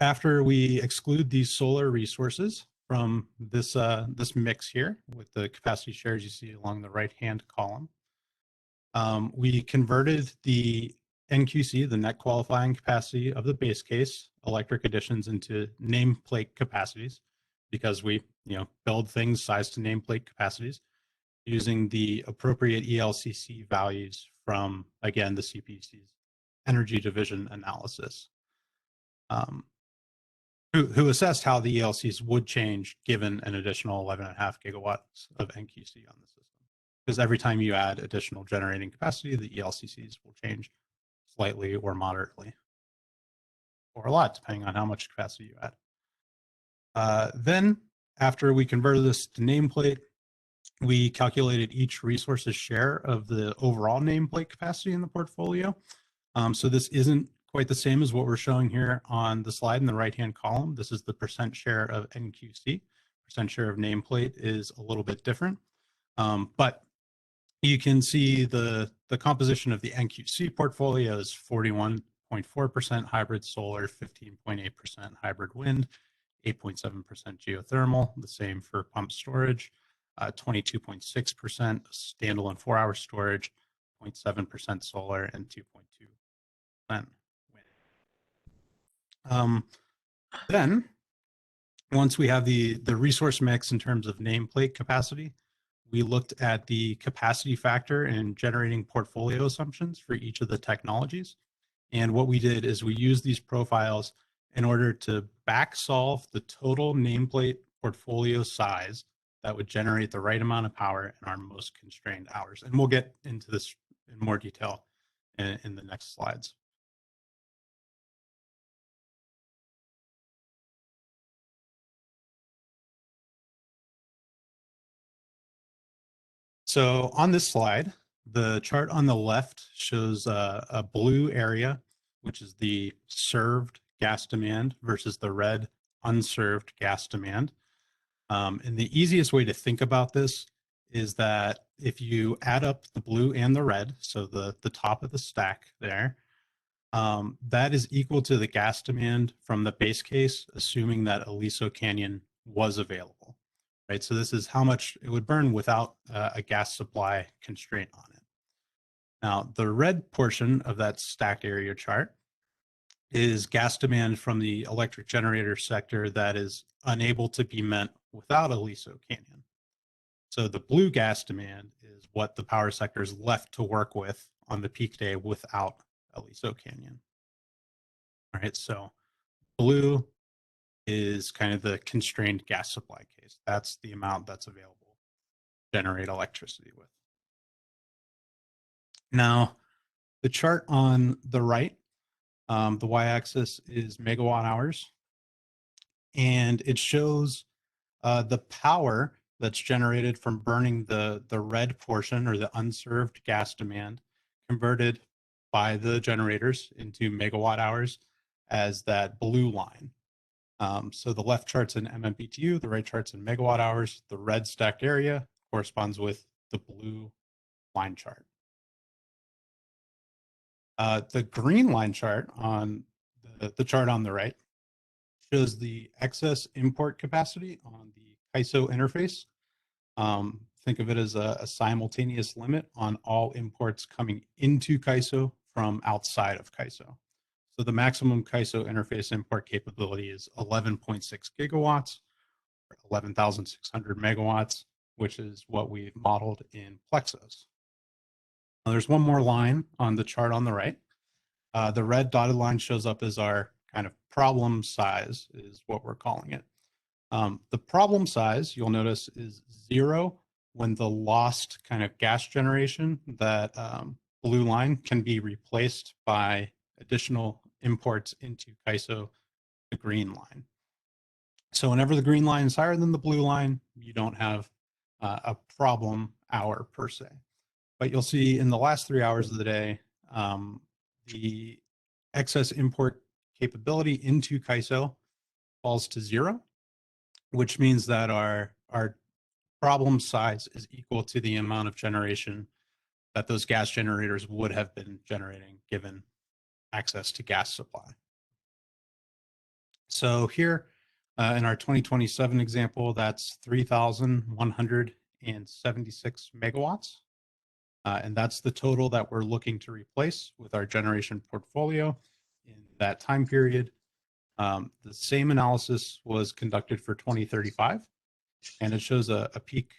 [SPEAKER 8] after we exclude these solar resources from this, this mix here with the capacity shares you see along the right-hand column, we converted the NQC, the net qualifying capacity of the base case electric additions, into nameplate capacities, because we build things sized to nameplate capacities using the appropriate ELCC values from, again, the CPUC's energy division analysis, who assessed how the ELCs would change given an additional 11.5 gigawatts of NQC on the system. Because every time you add additional generating capacity, the ELCCs will change slightly or moderately, or a lot, depending on how much capacity you add. Then, after we converted this to nameplate, we calculated each resource's share of the overall nameplate capacity in the portfolio. So this isn't quite the same as what we're showing here on the slide in the right-hand column. This is the percent share of NQC. Percent share of nameplate is a little bit different. But you can see the composition of the NQC portfolio is 41.4% hybrid solar, 15.8% hybrid wind, 8.7% geothermal, the same for pump storage, 22.6% standalone 4-hour storage, 0.7% solar, and 2.2% wind. Then, once we have the resource mix in terms of nameplate capacity, we looked at the capacity factor in generating portfolio assumptions for each of the technologies. And what we did is we used these profiles in order to back solve the total nameplate portfolio size that would generate the right amount of power in our most constrained hours. And we'll get into this in more detail in the next slides. So on this slide, the chart on the left shows a blue area, which is the served gas demand, versus the red unserved gas demand. And the easiest way to think about this is that if you add up the blue and the red, so the top of the stack there, that is equal to the gas demand from the base case, assuming that Aliso Canyon was available. Right, so this is how much it would burn without a gas supply constraint on it. Now, the red portion of that stacked area chart is gas demand from the electric generator sector that is unable to be met without Aliso Canyon. So the blue gas demand is what the power sector is left to work with on the peak day without Aliso Canyon. All right, so blue is kind of the constrained gas supply case. That's the amount that's available to generate electricity with. Now, The chart on the right, the y-axis is megawatt hours, and it shows the power that's generated from burning the red portion or the unserved gas demand converted by the generators into megawatt hours as that blue line. So the left chart's in MMBTU, the right chart's in megawatt hours. The red stacked area corresponds with the blue line chart. The green line chart on the chart on the right shows the excess import capacity on the CAISO interface. Think of it as a simultaneous limit on all imports coming into CAISO from outside of CAISO. So the maximum CAISO interface import capability is 11.6 gigawatts, or 11,600 megawatts, which is what we've modeled in Plexos. Now, there's one more line on the chart on the right. The red dotted line shows up as our kind of problem size, is what we're calling it. The problem size, you'll notice, is 0 when the lost kind of gas generation, that blue line, can be replaced by additional imports into CAISO, the green line. So whenever the green line is higher than the blue line, you don't have a problem hour per se. But you'll see in the last 3 hours of the day, the excess import capability into CAISO falls to 0, which means that our problem size is equal to the amount of generation that those gas generators would have been generating given access to gas supply. So here in our 2027 example, that's 3,176 megawatts. And that's the total that we're looking to replace with our generation portfolio in that time period. The same analysis was conducted for 2035, and it shows a peak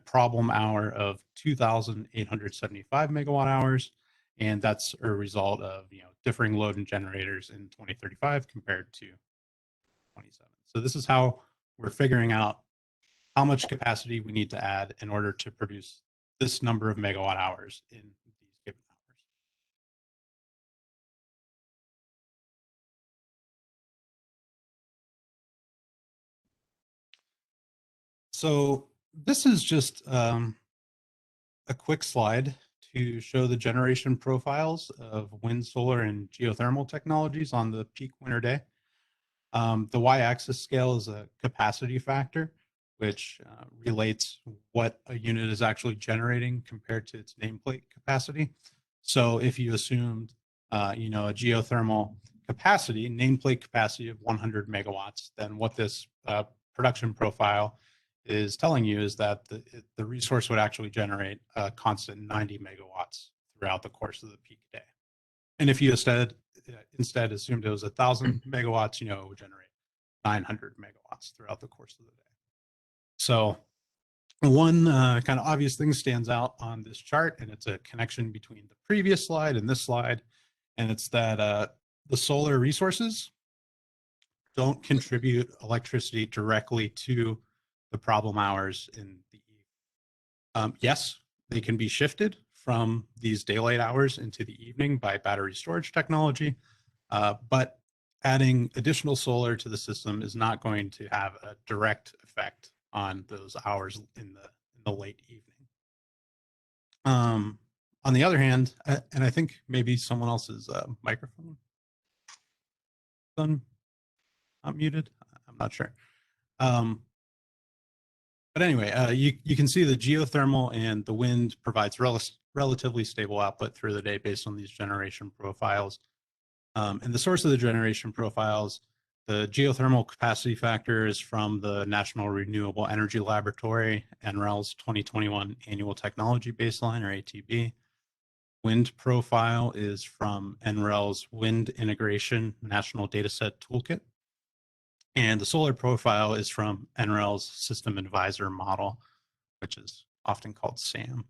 [SPEAKER 8] problem hour of 2,875 megawatt hours, and that's a result of differing load and generators in 2035 compared to 27. So this is how we're figuring out how much capacity we need to add in order to produce this number of megawatt hours in these given hours. So this is just a quick slide to show the generation profiles of wind, solar, and geothermal technologies on the peak winter day. The y-axis scale is a capacity factor, which relates what a unit is actually generating compared to its nameplate capacity. So if you assumed, a geothermal capacity, nameplate capacity of 100 megawatts, then what this production profile is telling you is that the resource would actually generate a constant 90 megawatts throughout the course of the peak day. And if you instead assumed it was 1,000 megawatts, it would generate 900 megawatts throughout the course of the day. So one kind of obvious thing stands out on this chart, and it's a connection between the previous slide and this slide, and it's that the solar resources don't contribute electricity directly to the problem hours in the evening. Yes, they can be shifted from these daylight hours into the evening by battery storage technology, but adding additional solar to the system is not going to have a direct effect on those hours in the late evening. On the other hand, and I think maybe someone else's microphone is unmuted. I'm not sure. But anyway, you can see the geothermal and the wind provides relatively stable output through the day based on these generation profiles. And the source of the generation profiles, the geothermal capacity factor is from the National Renewable Energy Laboratory, NREL's 2021 Annual Technology Baseline, or ATB. Wind profile is from NREL's Wind Integration National Dataset Toolkit. And the solar profile is from NREL's System Advisor Model, which is often called SAM.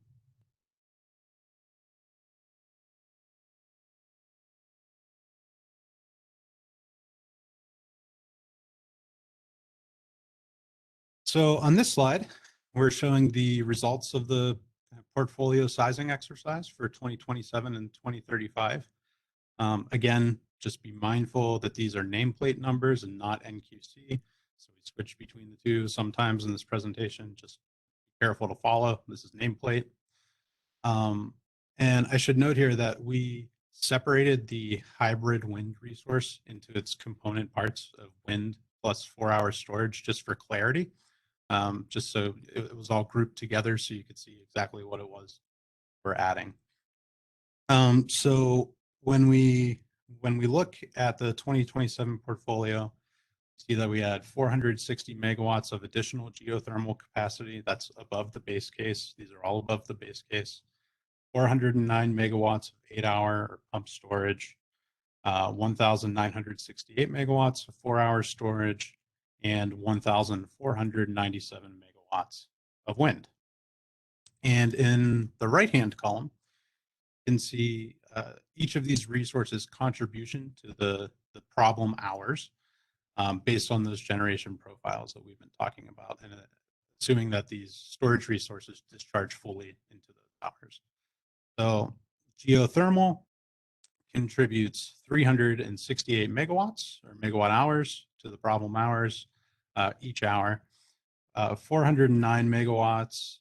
[SPEAKER 8] So on this slide, we're showing the results of the portfolio sizing exercise for 2027 and 2035. Again, just be mindful that these are nameplate numbers and not NQC. So we switch between the two sometimes in this presentation. Just be careful to follow. This is nameplate. And I should note here that we separated the hybrid wind resource into its component parts of wind plus 4-hour storage just for clarity. Just so it was all grouped together so you could see exactly what it was we're adding. So when we look at the 2027 portfolio, see that we had 460 megawatts of additional geothermal capacity. That's above the base case. These are all above the base case. 409 megawatts of 8-hour pump storage, 1,968 megawatts of 4-hour storage, and 1,497 megawatts of wind. And in the right-hand column, you can see each of these resources' contribution to the problem hours based on those generation profiles that we've been talking about, and assuming that these storage resources discharge fully into those hours. So geothermal contributes 368 megawatts or megawatt hours to the problem hours each hour. 409 megawatts,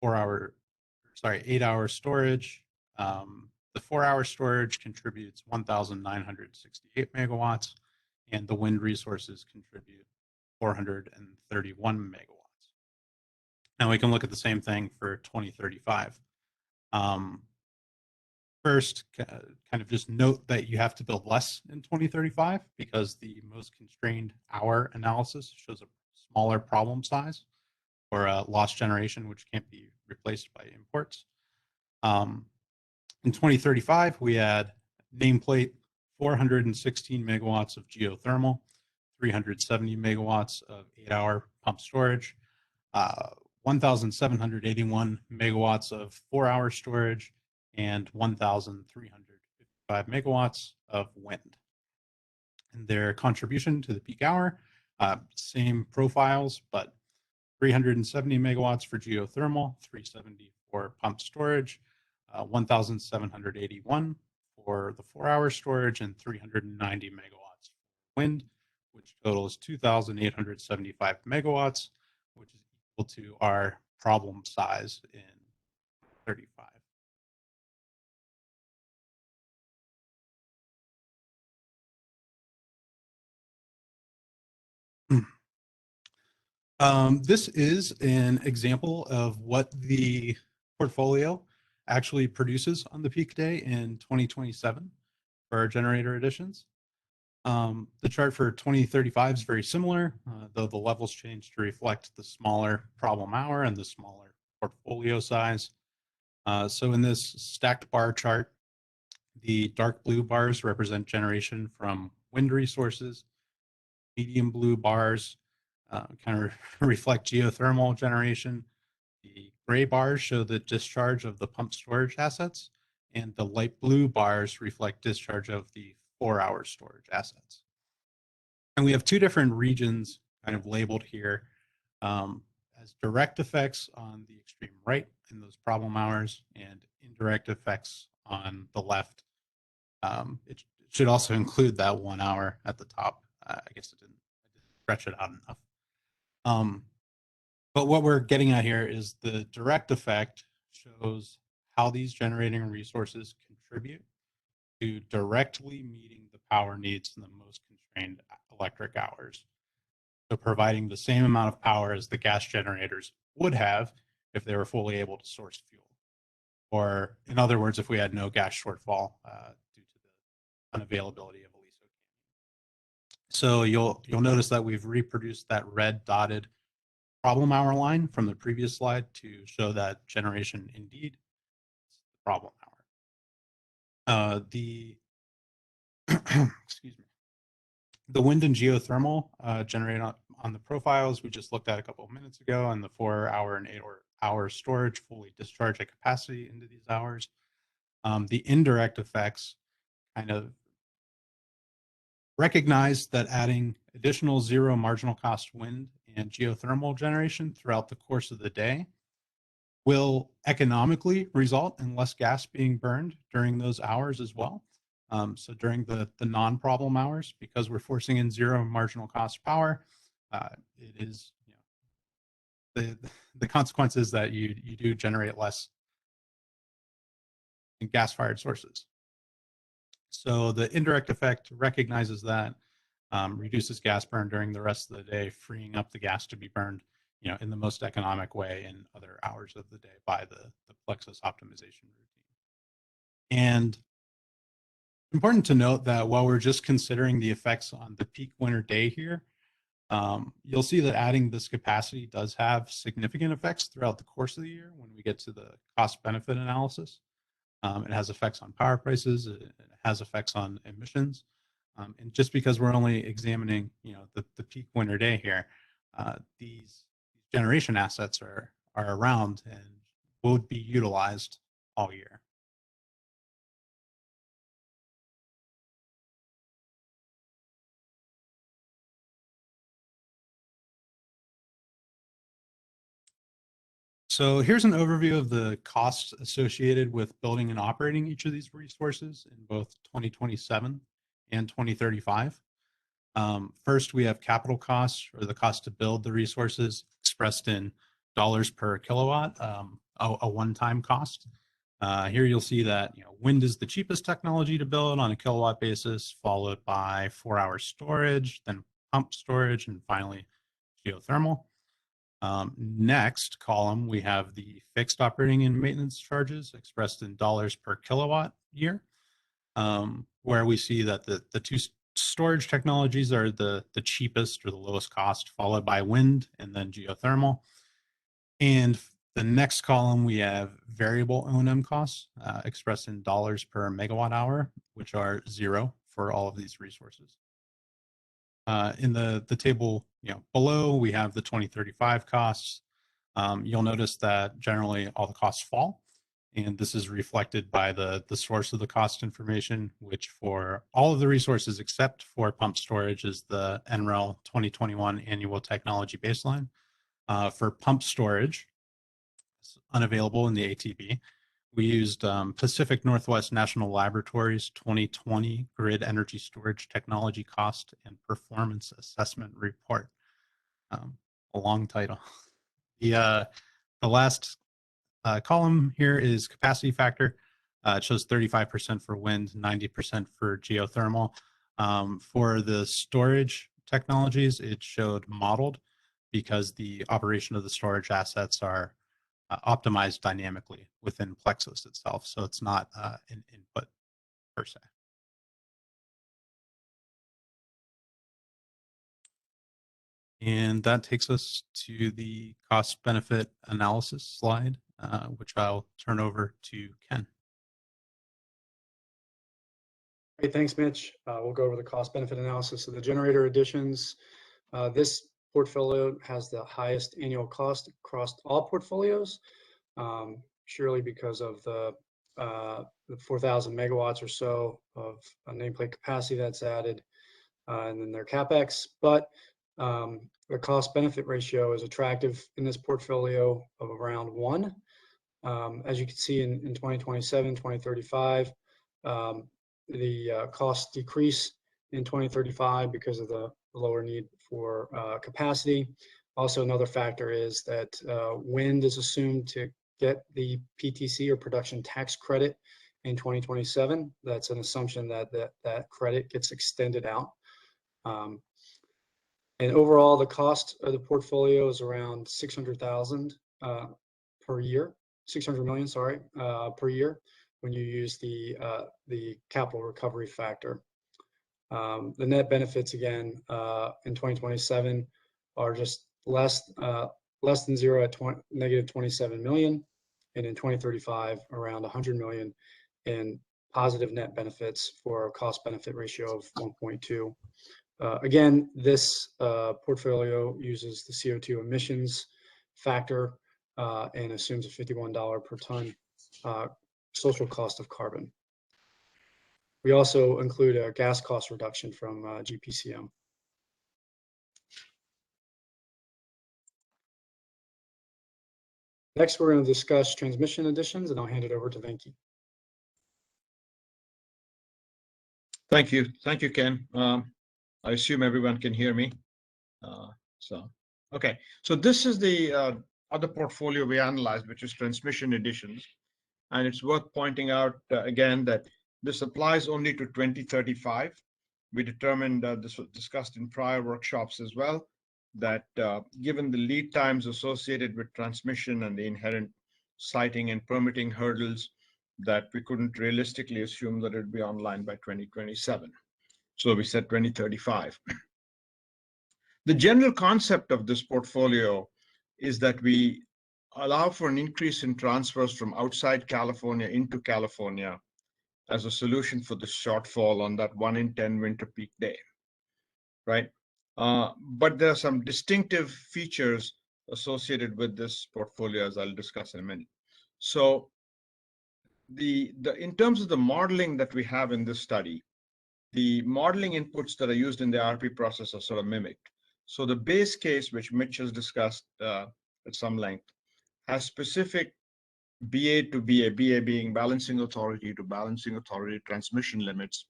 [SPEAKER 8] 8-hour storage. The 4-hour storage contributes 1,968 megawatts, and the wind resources contribute 431 megawatts. Now we can look at the same thing for 2035. First, kind of just note that you have to build less in 2035 because the most constrained hour analysis shows a smaller problem size or lost generation, which can't be replaced by imports. In 2035, we had nameplate 416 megawatts of geothermal, 370 megawatts of 8-hour pump storage, 1,781 megawatts of 4-hour storage, and 1,355 megawatts of wind. And their contribution to the peak hour, same profiles, but 370 megawatts for geothermal, 370 for pump storage, 1,781 for the 4-hour storage, and 390 megawatts for wind, which totals 2,875 megawatts, which is equal to our problem size in 35. This is an example of what the portfolio actually produces on the peak day in 2027 for our generator additions. The chart for 2035 is very similar, though the levels change to reflect the smaller problem hour and the smaller portfolio size. So in this stacked bar chart, the dark blue bars represent generation from wind resources. Medium blue bars kind of reflect geothermal generation. The gray bars show the discharge of the pump storage assets, and the light blue bars reflect discharge of the 4-hour storage assets. And we have two different regions kind of labeled here as direct effects on the extreme right in those problem hours and indirect effects on the left. It should also include that 1 hour at the top. I guess I didn't stretch it out enough. But what we're getting at here is the direct effect shows how these generating resources contribute to directly meeting the power needs in the most constrained electric hours. So providing the same amount of power as the gas generators would have if they were fully able to source fuel. Or in other words, if we had no gas shortfall due to the unavailability of Aliso. So you'll notice that we've reproduced that red dotted problem hour line from the previous slide to show that generation indeed is the problem hour. Excuse me. The wind and geothermal generated on the profiles we just looked at a couple of minutes ago, and the 4-hour and 8-hour storage fully discharge at capacity into these hours. The indirect effects kind of recognize that adding additional zero marginal cost wind and geothermal generation throughout the course of the day will economically result in less gas being burned during those hours as well. So during the non-problem hours, because we're forcing in zero marginal cost power, it is, the consequence is that you do generate less in gas-fired sources. So the indirect effect recognizes that, reduces gas burn during the rest of the day, freeing up the gas to be burned, in the most economic way in other hours of the day by the Plexus optimization routine. And important to note that while we're just considering the effects on the peak winter day here, you'll see that adding this capacity does have significant effects throughout the course of the year when we get to the cost benefit analysis. It has effects on power prices, it has effects on emissions. And just because we're only examining, the peak winter day here, these generation assets are around and would be utilized all year. So here's an overview of the costs associated with building and operating each of these resources in both 2027 and 2035. First, we have capital costs, or the cost to build the resources, expressed in dollars per kilowatt, a one-time cost. Here you'll see that wind is the cheapest technology to build on a kilowatt basis, followed by 4-hour storage, then pump storage, and finally geothermal. Next column, we have the fixed operating and maintenance charges expressed in dollars per kilowatt year, where we see that the two storage technologies are the cheapest or the lowest cost, followed by wind and then geothermal. And the next column, we have variable O&M costs expressed in dollars per megawatt hour, which are zero for all of these resources. In the table below, we have the 2035 costs. You'll notice that generally all the costs fall, and this is reflected by the source of the cost information, which for all of the resources except for pump storage is the NREL 2021 annual technology baseline. For pump storage, it's unavailable in the ATB. We used Pacific Northwest National Laboratories 2020 Grid Energy Storage Technology Cost and Performance Assessment Report. A long title. The last column here is capacity factor. It shows 35% for wind, 90% for geothermal. For the storage technologies, it showed modeled because the operation of the storage assets are optimized dynamically within Plexus itself. So it's not an input per se. And that takes us to the cost benefit analysis slide, which I'll turn over to Ken.
[SPEAKER 7] Great, thanks, Mitch. We'll go over the cost benefit analysis of the generator additions. This portfolio has the highest annual cost across all portfolios, surely because of the 4,000 megawatts or so of nameplate capacity that's added, and then their CapEx. But the cost benefit ratio is attractive in this portfolio of around 1. As you can see in 2027, 2035, the costs decrease in 2035 because of the lower need for capacity. Also, another factor is that wind is assumed to get the PTC, or production tax credit, in 2027. That's an assumption that that credit gets extended out. And overall, the cost of the portfolio is around 600,000 per year, 600 million, sorry, per year, when you use the capital recovery factor. The net benefits, again, in 2027 are just less than zero at negative 27 million, and in 2035 around 100 million in positive net benefits for a cost benefit ratio of 1.2. Again, this portfolio uses the CO2 emissions factor and assumes a $51 per ton social cost of carbon. We also include a gas cost reduction from GPCM. Next, we're going to discuss transmission additions, and I'll hand it over to Venki.
[SPEAKER 12] Thank you. Thank you, Ken. I assume everyone can hear me. Okay. So this is the other portfolio we analyzed, which is transmission additions. And it's worth pointing out again that this applies only to 2035. We determined, this was discussed in prior workshops as well, that given the lead times associated with transmission and the inherent siting and permitting hurdles, that we couldn't realistically assume that it'd be online by 2027. So we said 2035. The general concept of this portfolio is that we allow for an increase in transfers from outside California into California as a solution for the shortfall on that 1 in 10 winter peak day, right? But there are some distinctive features associated with this portfolio, as I'll discuss in a minute. So in terms of the modeling that we have in this study, the modeling inputs that are used in the IRP process are sort of mimicked. So the base case, which Mitch has discussed at some length, has specific BA to BA, BA being balancing authority to balancing authority transmission limits.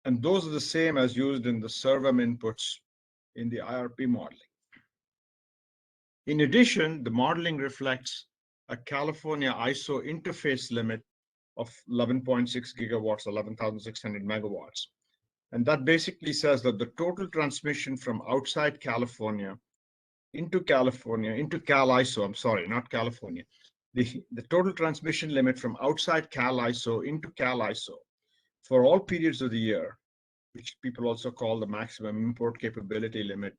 [SPEAKER 12] And those are the same as used in the SERVM inputs in the IRP modeling. In addition, the modeling reflects a California ISO interface limit of 11.6 gigawatts, 11,600 megawatts. And that basically says that the total transmission from outside California into Cal ISO, I'm sorry, not California. The total transmission limit from outside Cal ISO into Cal ISO for all periods of the year, which people also call the maximum import capability limit,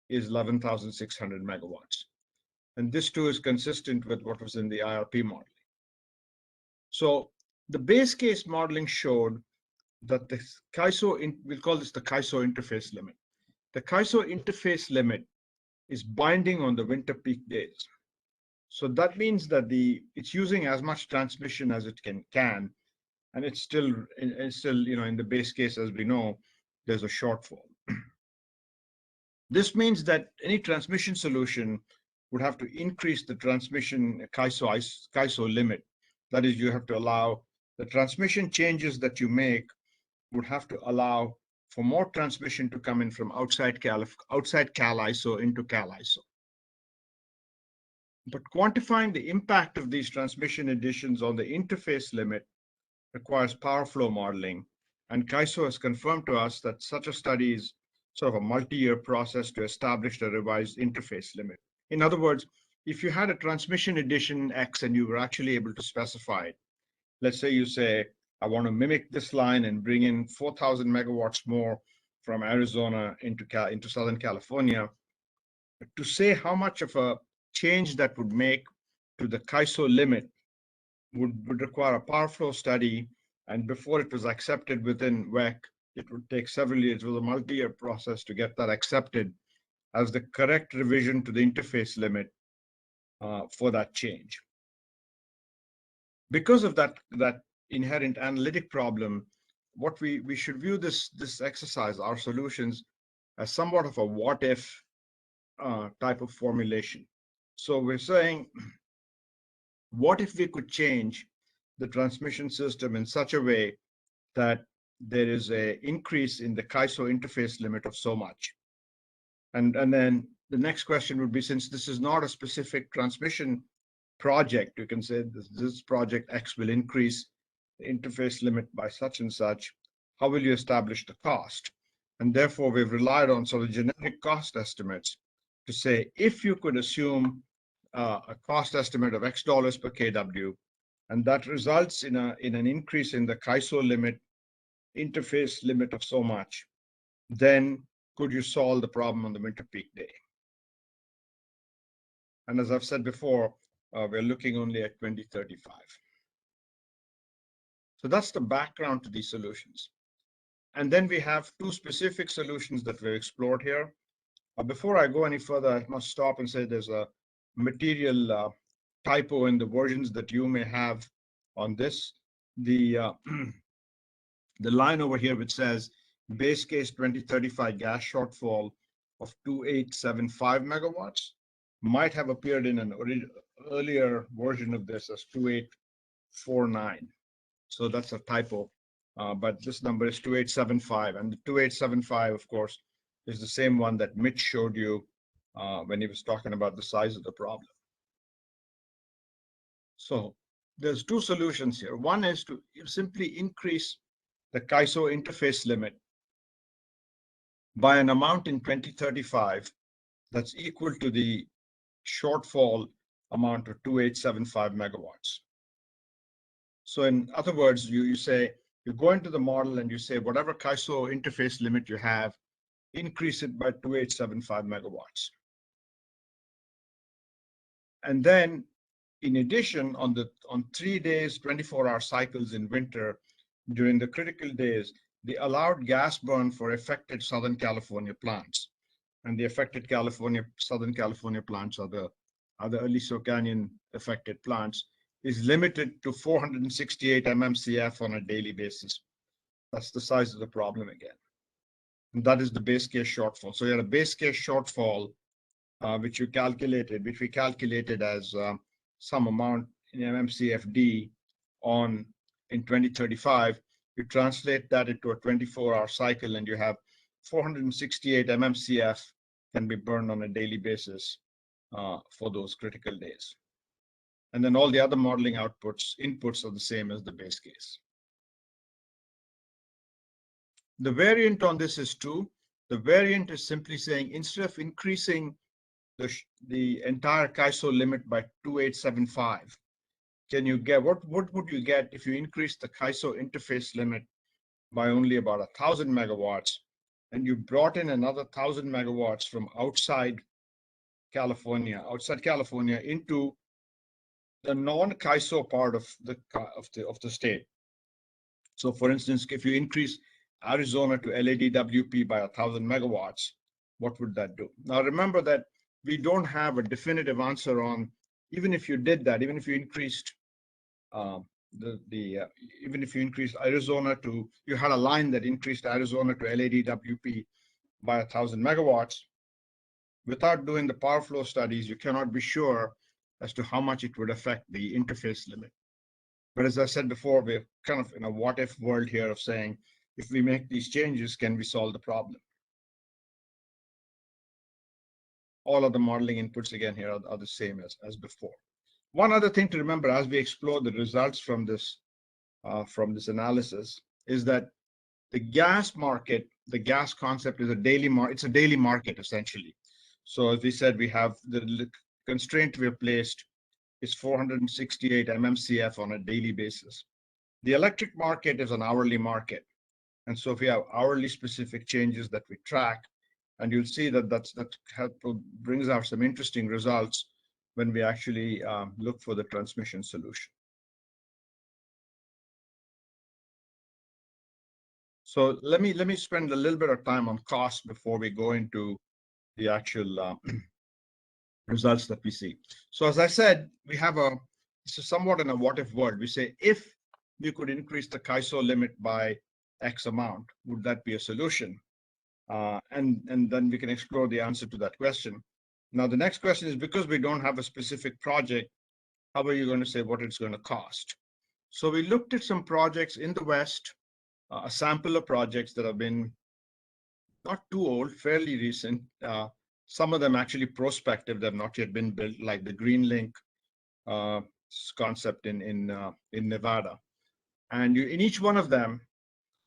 [SPEAKER 12] is 11,600 megawatts. And this too is consistent with what was in the IRP modeling. So the base case modeling showed that the CAISO, we'll call this the CAISO interface limit. The CAISO interface limit is binding on the winter peak days. So that means that it's using as much transmission as it can, and it's still, in the base case, as we know, there's a shortfall. This means that any transmission solution would have to increase the transmission CAISO limit. That is, you have to allow the transmission changes that you make would have to allow for more transmission to come in from outside Cal ISO into Cal ISO. But quantifying the impact of these transmission additions on the interface limit requires power flow modeling, and CAISO has confirmed to us that such a study is sort of a multi-year process to establish a revised interface limit. In other words, if you had a transmission addition X and you were actually able to specify it, let's say you say, I want to mimic this line and bring in 4,000 megawatts more from Arizona into Southern California, to say how much of a change that would make to the CAISO limit would require a power flow study, and before it was accepted within WEC, it would take several years. It was a multi-year process to get that accepted as the correct revision to the interface limit for that change. Because of that inherent analytic problem, what we should view this exercise, our solutions, as somewhat of a what if type of formulation. So we're saying, what if we could change the transmission system in such a way that there is an increase in the CAISO interface limit of so much? And then the next question would be, since this is not a specific transmission project, you can say this project X will increase the interface limit by such and such, how will you establish the cost? And therefore, we've relied on sort of generic cost estimates to say, if you could assume a cost estimate of X dollars per kW, and that results in an increase in the CAISO limit, interface limit of so much, then could you solve the problem on the winter peak day? And as I've said before, we're looking only at 2035. So that's the background to these solutions. And then we have two specific solutions that we've explored here. Before I go any further, I must stop and say there's a material typo in the versions that you may have on this. The line over here which says base case 2035 gas shortfall of 2875 megawatts might have appeared in an earlier version of this as 2849. So that's a typo, but this number is 2875. And the 2875, of course, is the same one that Mitch showed you when he was talking about the size of the problem. So there's two solutions here. One is to simply increase the CAISO interface limit by an amount in 2035 that's equal to the shortfall amount of 2875 megawatts. So in other words, you say, you go into the model and you say, whatever CAISO interface limit you have, increase it by 2875 megawatts. And then in addition, on 3 days, 24-hour cycles in winter, during the critical days, the allowed gas burn for affected Southern California plants. And the affected Southern California plants are the Aliso Canyon affected plants, is limited to 468 mmCF on a daily basis. That's the size of the problem again. And that is the base case shortfall. So you had a base case shortfall, which we calculated as some amount in mmCFD in 2035. You translate that into a 24-hour cycle, and you have 468 mmCF can be burned on a daily basis for those critical days. And then all the other modeling inputs are the same as the base case. The variant on this is 2. The variant is simply saying, instead of increasing the entire CAISO limit by 2875, can you get, what would you get if you increase the CAISO interface limit by only about 1,000 megawatts, and you brought in another 1,000 megawatts from outside California into the non-CAISO part of the state. So for instance, if you increase Arizona to LADWP by 1,000 megawatts, what would that do? Now remember that we don't have a definitive answer on, even if you did that, even if you increased even if you increased Arizona to, you had a line that increased Arizona to LADWP by 1,000 megawatts, without doing the power flow studies, you cannot be sure as to how much it would affect the interface limit. But as I said before, we're kind of in a what if world here of saying, if we make these changes, can we solve the problem? All of the modeling inputs again here are the same as before. One other thing to remember as we explore the results from this analysis is that the gas market, the gas concept is it's a daily market essentially. So as we said, we have the constraint we have placed is 468 mmCF on a daily basis. The electric market is an hourly market. And so if we have hourly specific changes that we track, and you'll see that brings out some interesting results when we actually look for the transmission solution. So let me spend a little bit of time on cost before we go into the actual results that we see. So as I said, we have this is somewhat in a what if world. We say, if we could increase the CAISO limit by X amount, would that be a solution? And then we can explore the answer to that question. Now, the next question is, because we don't have a specific project, how are you going to say what it's going to cost? So we looked at some projects in the West, a sample of projects that have been not too old, fairly recent. Some of them actually prospective, they've not yet been built, like the GreenLink concept in Nevada. And in each one of them,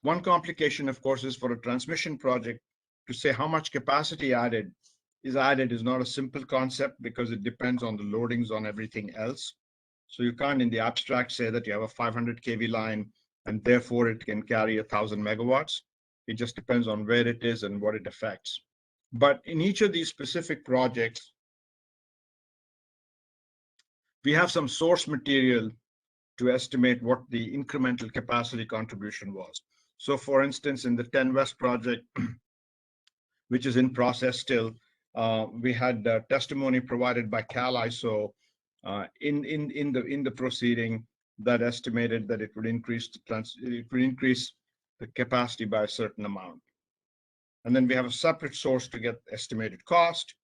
[SPEAKER 12] one complication, of course, is for a transmission project to say how much capacity is not a simple concept, because it depends on the loadings on everything else. So you can't in the abstract say that you have a 500 kV line and therefore it can carry 1,000 megawatts. It just depends on where it is and what it affects. But in each of these specific projects, we have some source material to estimate what the incremental capacity contribution was. So for instance, in the 10 West project, which is in process still, we had testimony provided by Aliso in the proceeding that estimated that it would increase the capacity by a certain amount. And then we have a separate source to get estimated cost.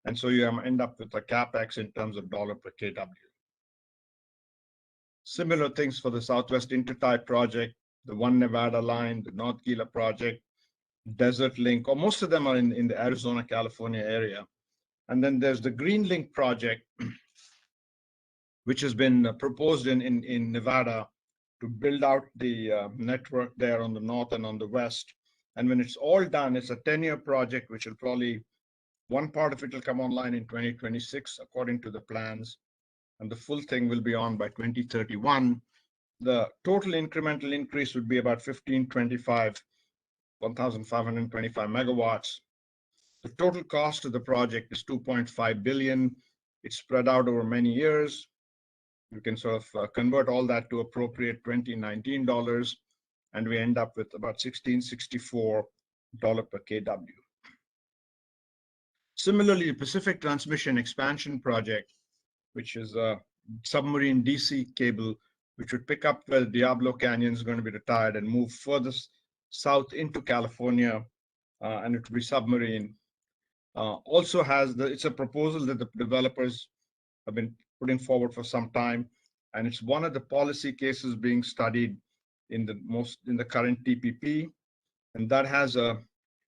[SPEAKER 12] And so you end up with a CapEx in terms of dollar per kW. Similar things for the Southwest Intertie project, the One Nevada line, the North Gila project, Desert Link, or most of them are in the Arizona, California area. And then there's the Green Link project, which has been proposed in Nevada to build out the network there on the north and on the west. And when it's all done, it's a 10-year project, which will probably, one part of it will come online in 2026, according to the plans. And the full thing will be on by 2031. The total incremental increase would be about 1,525 megawatts. The total cost of the project is $2.5 billion. It's spread out over many years. You can sort of convert all that to appropriate 2019 dollars, and we end up with about $1,664 per kW. Similarly, the Pacific Transmission Expansion Project, which is a submarine DC cable, which would pick up where Diablo Canyon is going to be retired and move further south into California, and it would be submarine. Also has it's a proposal that the developers have been putting forward for some time, and it's one of the policy cases being studied in the current TPP, and that has a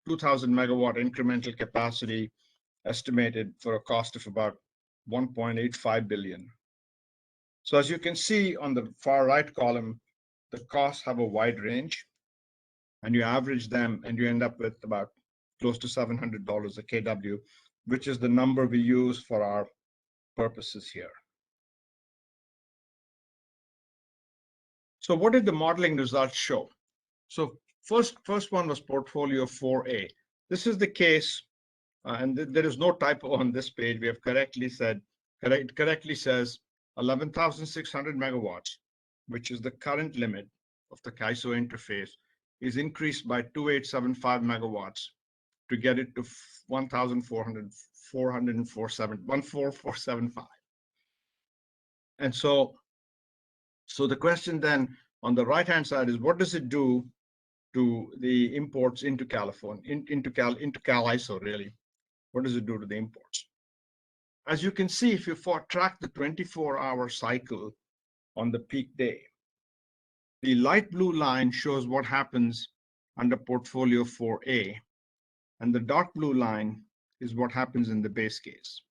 [SPEAKER 12] 2,000 megawatt incremental capacity estimated for a cost of about $1.85 billion. So as you can see on the far right column, the costs have a wide range, and you average them and you end up with about close to $700 a kW, which is the number we use for our purposes here. So what did the modeling results show? So first one was portfolio 4A. This is the case, and there is no typo on this page. We have correctly said, it correctly says 11,600 megawatts, which is the current limit of the CAISO interface, is increased by 2,875 megawatts to get it to 1,475. And so the question then on the right-hand side is, what does it do to the imports into California, into CAISO really? What does it do to the imports? As you can see, if you track the 24-hour cycle on the peak day, the light blue line shows what happens under portfolio 4A, and the dark blue line is what happens in the base case.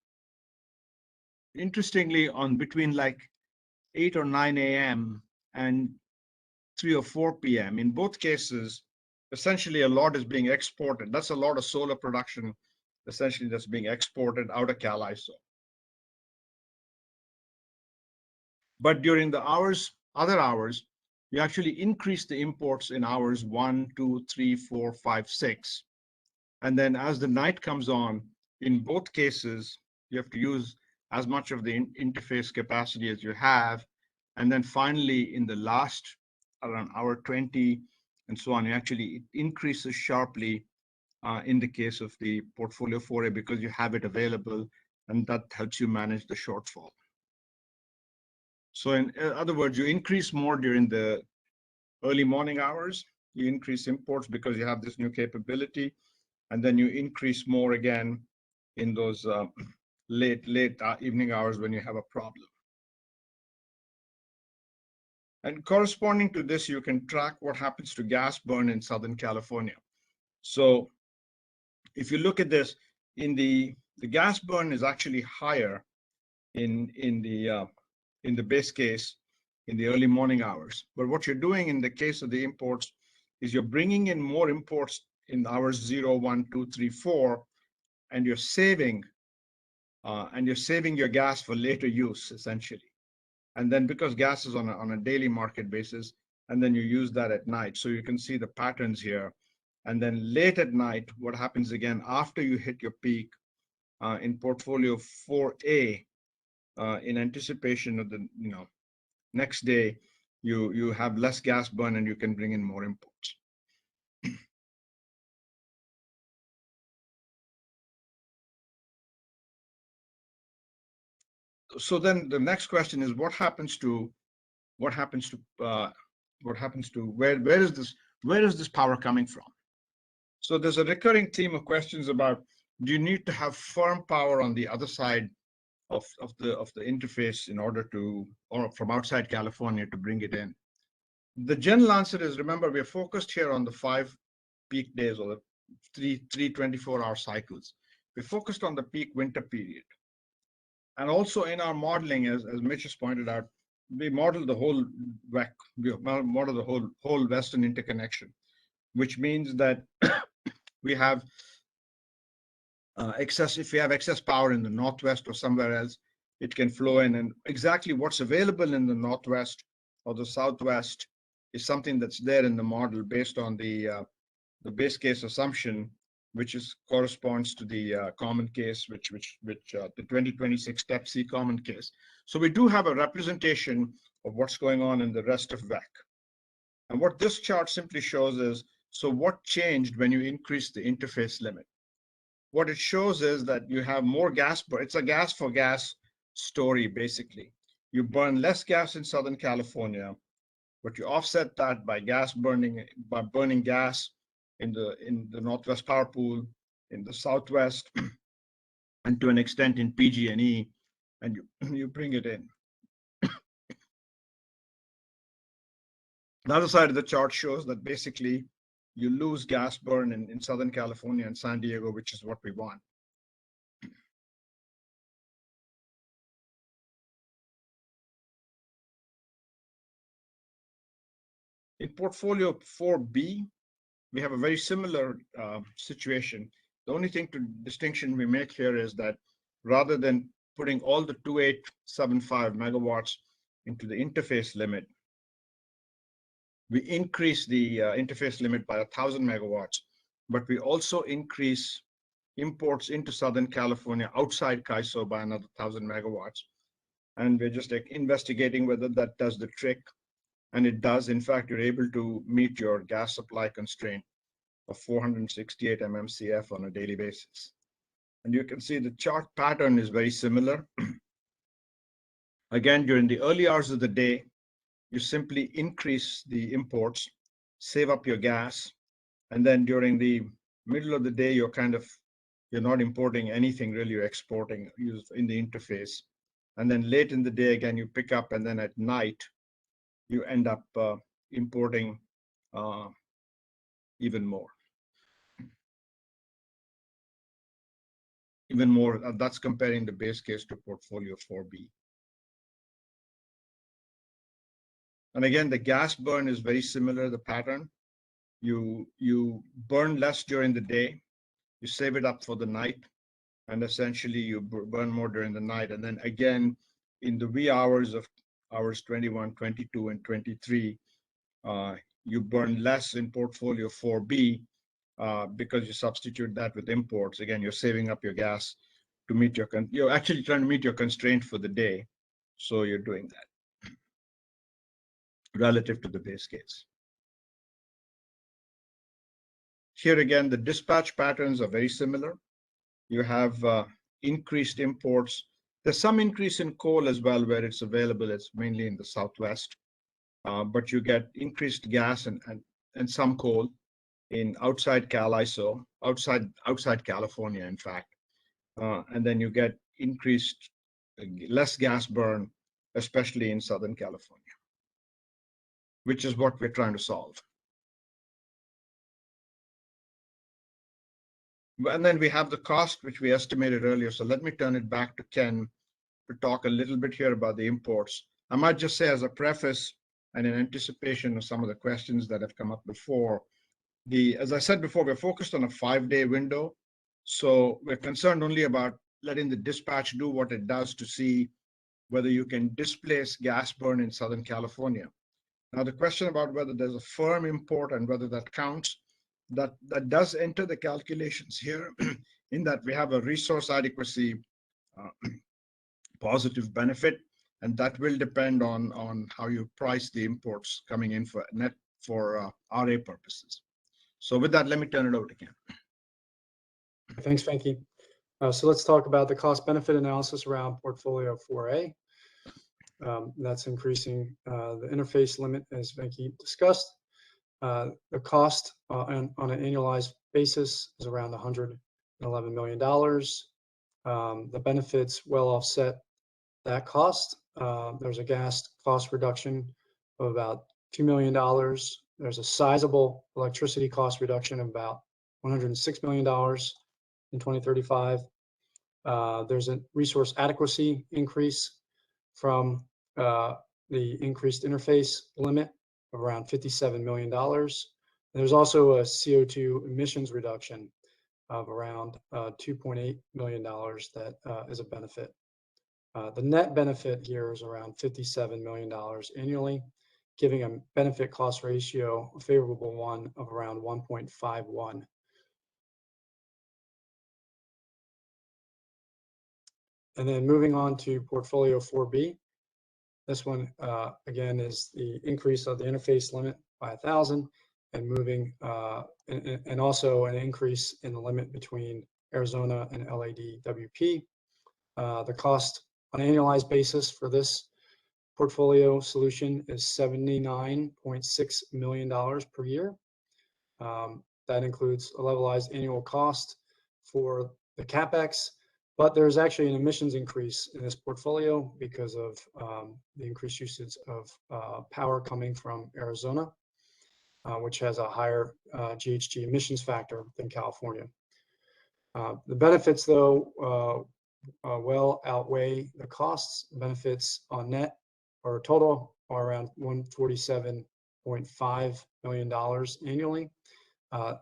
[SPEAKER 12] Interestingly, on between like 8 or 9 a.m. and 3 or 4 p.m., in both cases, essentially a lot is being exported. That's a lot of solar production, essentially, that's being exported out of CAISO. But during the other hours, you actually increase the imports in hours 1, 2, 3, 4, 5, 6. And then as the night comes on, in both cases, you have to use as much of the interface capacity as you have. And then finally, in the last around hour 20 and so on, it increases sharply in the case of the portfolio 4A because you have it available, and that helps you manage the shortfall. So in other words, you increase more during the early morning hours, you increase imports because you have this new capability, and then you increase more again in those late evening hours when you have a problem. And corresponding to this, you can track what happens to gas burn in Southern California. So if you look at this, in the gas burn is actually higher in the base case in the early morning hours. But what you're doing in the case of the imports is you're bringing in more imports in hours 0, 1, 2, 3, 4, and you're saving your gas for later use, essentially. And then because gas is on a daily market basis, and then you use that at night. So you can see the patterns here. And then late at night, what happens again after you hit your peak in portfolio 4A, in anticipation of the next day, you have less gas burn and you can bring in more imports. So then the next question is, where is this power coming from? So there's a recurring theme of questions about do you need to have firm power on the other side of the interface in order to, or from outside California to bring it in? The general answer is, remember, we're focused here on the 5 peak days or the three 24-hour cycles. We're focused on the peak winter period. And also in our modeling, as Mitch has pointed out, we model the whole WEC, we model the whole Western interconnection, which means that we have if we have excess power in the Northwest or somewhere else, it can flow in, and exactly what's available in the Northwest or the Southwest is something that's there in the model based on the base case assumption, which corresponds to the common case, which the 2026 Step C common case. So we do have a representation of what's going on in the rest of WEC. And what this chart simply shows is, so what changed when you increase the interface limit? What it shows is that you have more gas, but it's a gas for gas story, basically. You burn less gas in Southern California, but you offset that by burning gas in the Northwest Power Pool, in the Southwest, and to an extent in PG&E, and you bring it in. The other side of the chart shows that basically you lose gas burn in Southern California and San Diego, which is what we want. In portfolio 4B, we have a very similar situation. The only distinction we make here is that rather than putting all the 2875 megawatts into the interface limit, we increase the interface limit by 1,000 megawatts, but we also increase imports into Southern California outside CAISO by another 1,000 megawatts. And we're just investigating whether that does the trick. And it does. In fact, you're able to meet your gas supply constraint of 468 MMCF on a daily basis. And you can see the chart pattern is very similar. Again, during the early hours of the day, you simply increase the imports, save up your gas, and then during the middle of the day, you're not importing anything really, you're exporting in the interface. And then late in the day, again, you pick up, and then at night, you end up importing even more. That's comparing the base case to portfolio 4B. And again, the gas burn is very similar, the pattern. You burn less during the day, you save it up for the night, and essentially you burn more during the night. And then again, in the wee hours of hours 21, 22, and 23, you burn less in portfolio 4B because you substitute that with imports. Again, you're saving up your gas to meet you're actually trying to meet your constraint for the day. So you're doing that relative to the base case. Here again, the dispatch patterns are very similar. You have increased imports. There's some increase in coal as well where it's available. It's mainly in the Southwest, but you get increased gas and some coal in outside Aliso, outside California, in fact. And then you get less gas burn, especially in Southern California, which is what we're trying to solve. And then we have the cost, which we estimated earlier. So let me turn it back to Ken to talk a little bit here about the imports. I might just say as a preface and in anticipation of some of the questions that have come up before, as I said before, we're focused on a 5-day window. So we're concerned only about letting the dispatch do what it does to see whether you can displace gas burn in Southern California. Now, the question about whether there's a firm import and whether that counts, that does enter the calculations here in that we have a resource adequacy positive benefit, and that will depend on how you price the imports coming in for RA purposes. So with that, let me turn it over to Ken.
[SPEAKER 7] Thanks, Venki. So let's talk about the cost benefit analysis around portfolio 4A. That's increasing the interface limit, as Venki discussed. The cost on an annualized basis is around $100 $11 million. The benefits well offset that cost. There's a gas cost reduction of about $2 million. There's a sizable electricity cost reduction of about $106 million in 2035. There's a resource adequacy increase from the increased interface limit of around $57 million. There's also a CO2 emissions reduction of around $2.8 million that is a benefit. The net benefit here is around $57 million annually, giving a benefit cost ratio, a favorable one, of around 1.51. And then moving on to portfolio 4B. This one, again, is the increase of the interface limit by 1,000 and moving, and also an increase in the limit between Arizona and LADWP. The cost on an annualized basis for this portfolio solution is $79.6 million per year. That includes a levelized annual cost for the CapEx, but there's actually an emissions increase in this portfolio because of the increased usage of power coming from Arizona, which has a higher GHG emissions factor than California. The benefits, though, well outweigh the costs. Benefits on net or total are around $147.5 million annually.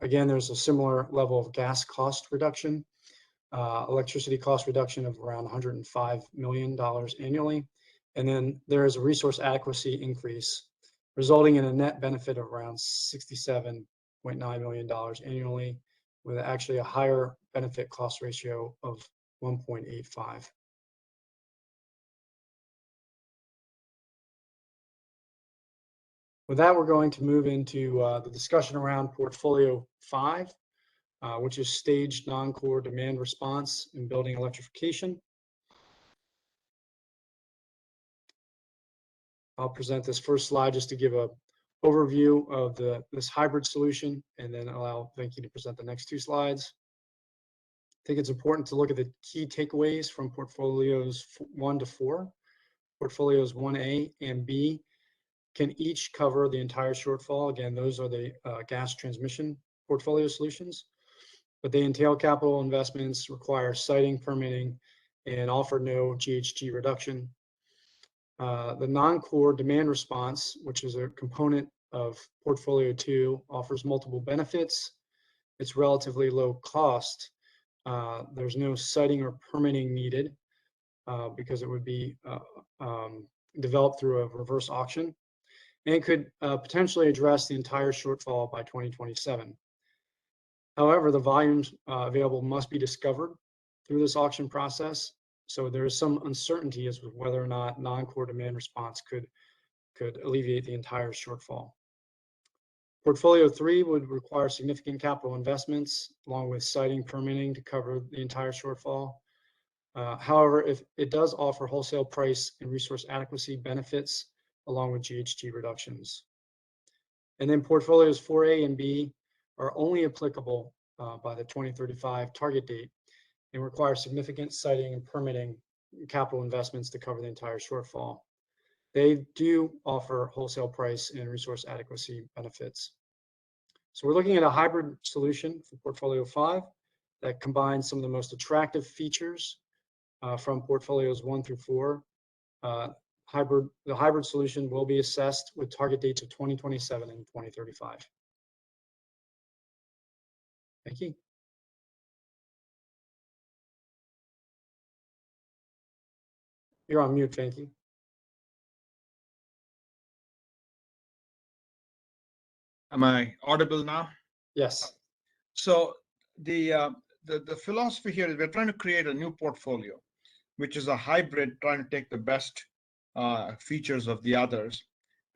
[SPEAKER 7] Again, there's a similar level of gas cost reduction, electricity cost reduction of around $105 million annually. And then there is a resource adequacy increase, resulting in a net benefit of around $67.9 million annually, with actually a higher benefit cost ratio of 1.85. With that, we're going to move into the discussion around portfolio 5, which is staged non-core demand response in building electrification. I'll present this first slide just to give an overview of this hybrid solution, and then allow Venki to present the next 2 slides. I think it's important to look at the key takeaways from portfolios 1 to 4. Portfolios 1A and B can each cover the entire shortfall. Again, those are the gas transmission portfolio solutions, but they entail capital investments, require siting, permitting, and offer no GHG reduction. The non-core demand response, which is a component of portfolio 2, offers multiple benefits. It's relatively low cost. There's no siting or permitting needed because it would be developed through a reverse auction, and it could potentially address the entire shortfall by 2027. However, the volumes available must be discovered through this auction process, so there is some uncertainty as to whether or not non-core demand response could alleviate the entire shortfall. Portfolio 3 would require significant capital investments along with siting, permitting to cover the entire shortfall. However, if it does offer wholesale price and resource adequacy benefits along with GHG reductions. And then portfolios 4A and B are only applicable by the 2035 target date and require significant siting and permitting capital investments to cover the entire shortfall. They do offer wholesale price and resource adequacy benefits. So we're looking at a hybrid solution for portfolio 5 that combines some of the most attractive features from portfolios 1 through 4. The hybrid solution will be assessed with target dates of 2027 and 2035. Thank you. You're on mute, thank you.
[SPEAKER 12] Am I audible now?
[SPEAKER 7] Yes.
[SPEAKER 12] So the philosophy here is we're trying to create a new portfolio, which is a hybrid, trying to take the best features of the others.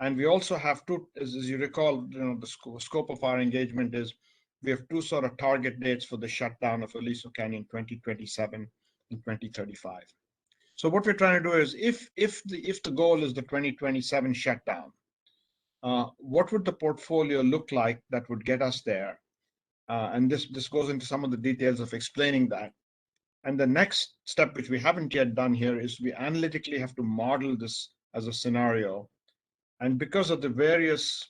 [SPEAKER 12] And we also have 2, as you recall, the scope of our engagement is we have 2 sort of target dates for the shutdown of Aliso Canyon, 2027 and 2035. So what we're trying to do is if the goal is the 2027 shutdown, what would the portfolio look like that would get us there? And this goes into some of the details of explaining that. And the next step, which we haven't yet done here, is we analytically have to model this as a scenario. And because of the various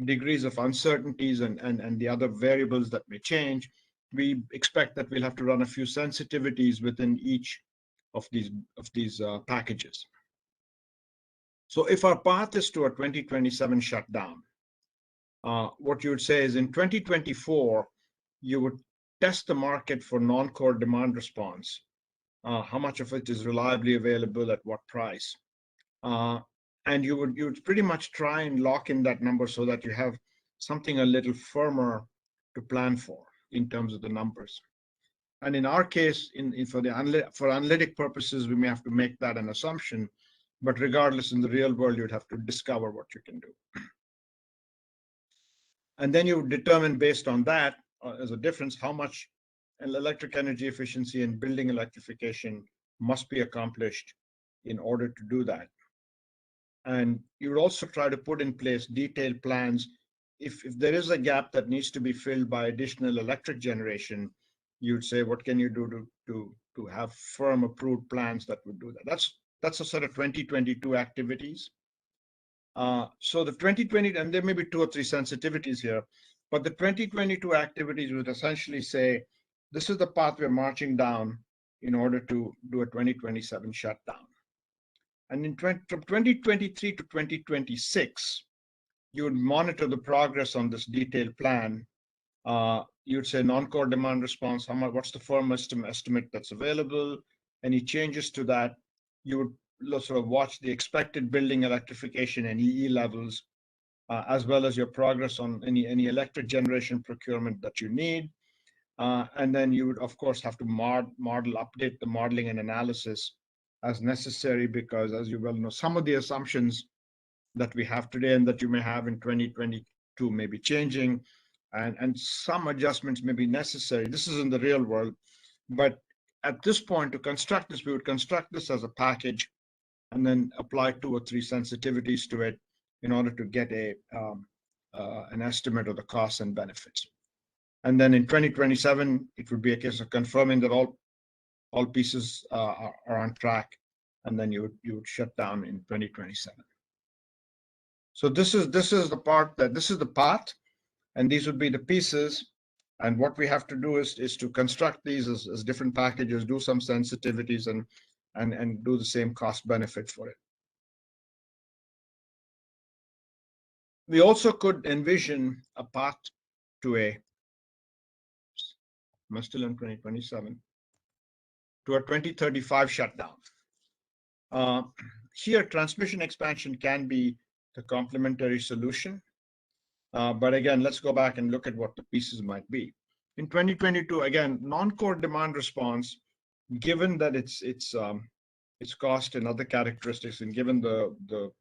[SPEAKER 12] degrees of uncertainties and the other variables that may change, we expect that we'll have to run a few sensitivities within each of these packages. So if our path is to a 2027 shutdown, what you would say is in 2024, you would test the market for non-core demand response. How much of it is reliably available at what price? And you would pretty much try and lock in that number so that you have something a little firmer to plan for in terms of the numbers. And in our case, for analytic purposes, we may have to make that an assumption, but regardless, in the real world, you'd have to discover what you can do. And then you determine based on that, as a difference, how much electric energy efficiency and building electrification must be accomplished in order to do that. And you would also try to put in place detailed plans. If there is a gap that needs to be filled by additional electric generation, you'd say, what can you do to have firm approved plans that would do that? That's a sort of 2022 activities. So the 2020, and there may be 2 or 3 sensitivities here, but the 2022 activities would essentially say, this is the path we're marching down in order to do a 2027 shutdown. And from 2023 to 2026, you would monitor the progress on this detailed plan. You'd say non-core demand response, what's the firm estimate that's available, any changes to that. You would sort of watch the expected building electrification and EE levels, as well as your progress on any electric generation procurement that you need. And then you would, of course, have to update the modeling and analysis as necessary, because as you well know, some of the assumptions that we have today and that you may have in 2022 may be changing, and some adjustments may be necessary. This is in the real world, but at this point, to construct this, we would construct this as a package and then apply 2 or 3 sensitivities to it in order to get an estimate of the costs and benefits. And then in 2027, it would be a case of confirming that all pieces are on track, and then you would shut down in 2027. So this is the path, and these would be the pieces. And what we have to do is to construct these as different packages, do some sensitivities, and do the same cost benefit for it. We also could envision a path to I'm still in 2027, to a 2035 shutdown. Here, transmission expansion can be the complementary solution. But again, let's go back and look at what the pieces might be. In 2022, again, non-core demand response, given that its cost and other characteristics, and given the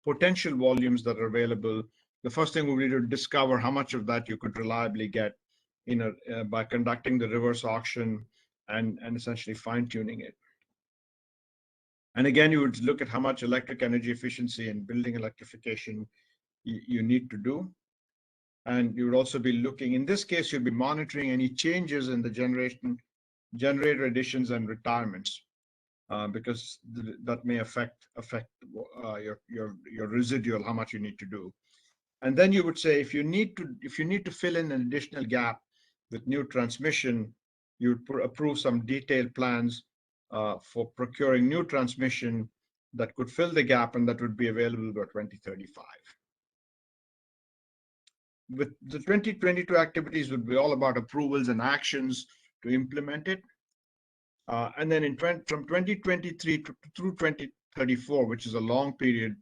[SPEAKER 12] potential volumes that are available, the first thing we need to discover how much of that you could reliably get by conducting the reverse auction and essentially fine-tuning it. And again, you would look at how much electric energy efficiency and building electrification you need to do. And you would also be looking, in this case, you'd be monitoring any changes in the generator additions and retirements, because that may affect your residual, how much you need to do. And then you would say, if you need to fill in an additional gap with new transmission, you would approve some detailed plans for procuring new transmission that could fill the gap, and that would be available by 2035. With the 2022 activities would be all about approvals and actions to implement it. And then from 2023 through 2034, which is a long period,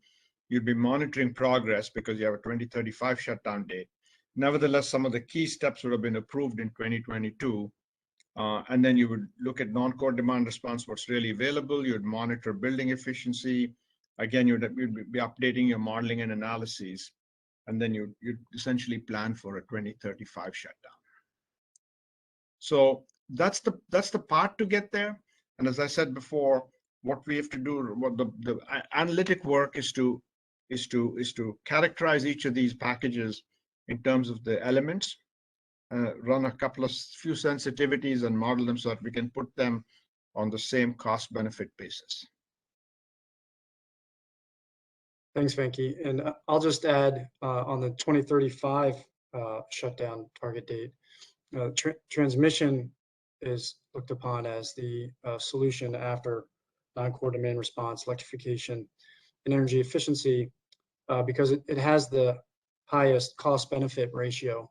[SPEAKER 12] you'd be monitoring progress because you have a 2035 shutdown date. Nevertheless, some of the key steps would have been approved in 2022. And then you would look at non-core demand response, what's really available. You would monitor building efficiency. Again, you'd be updating your modeling and analyses. And then you'd essentially plan for a 2035 shutdown. So that's the part to get there. And as I said before, what we have to do, what the analytic work is to characterize each of these packages in terms of the elements, run a few sensitivities and model them so that we can put them on the same cost benefit basis.
[SPEAKER 7] Thanks, Venki. And I'll just add on the 2035 shutdown target date, transmission is looked upon as the solution after non-core demand response, electrification, and energy efficiency because it has the highest cost benefit ratio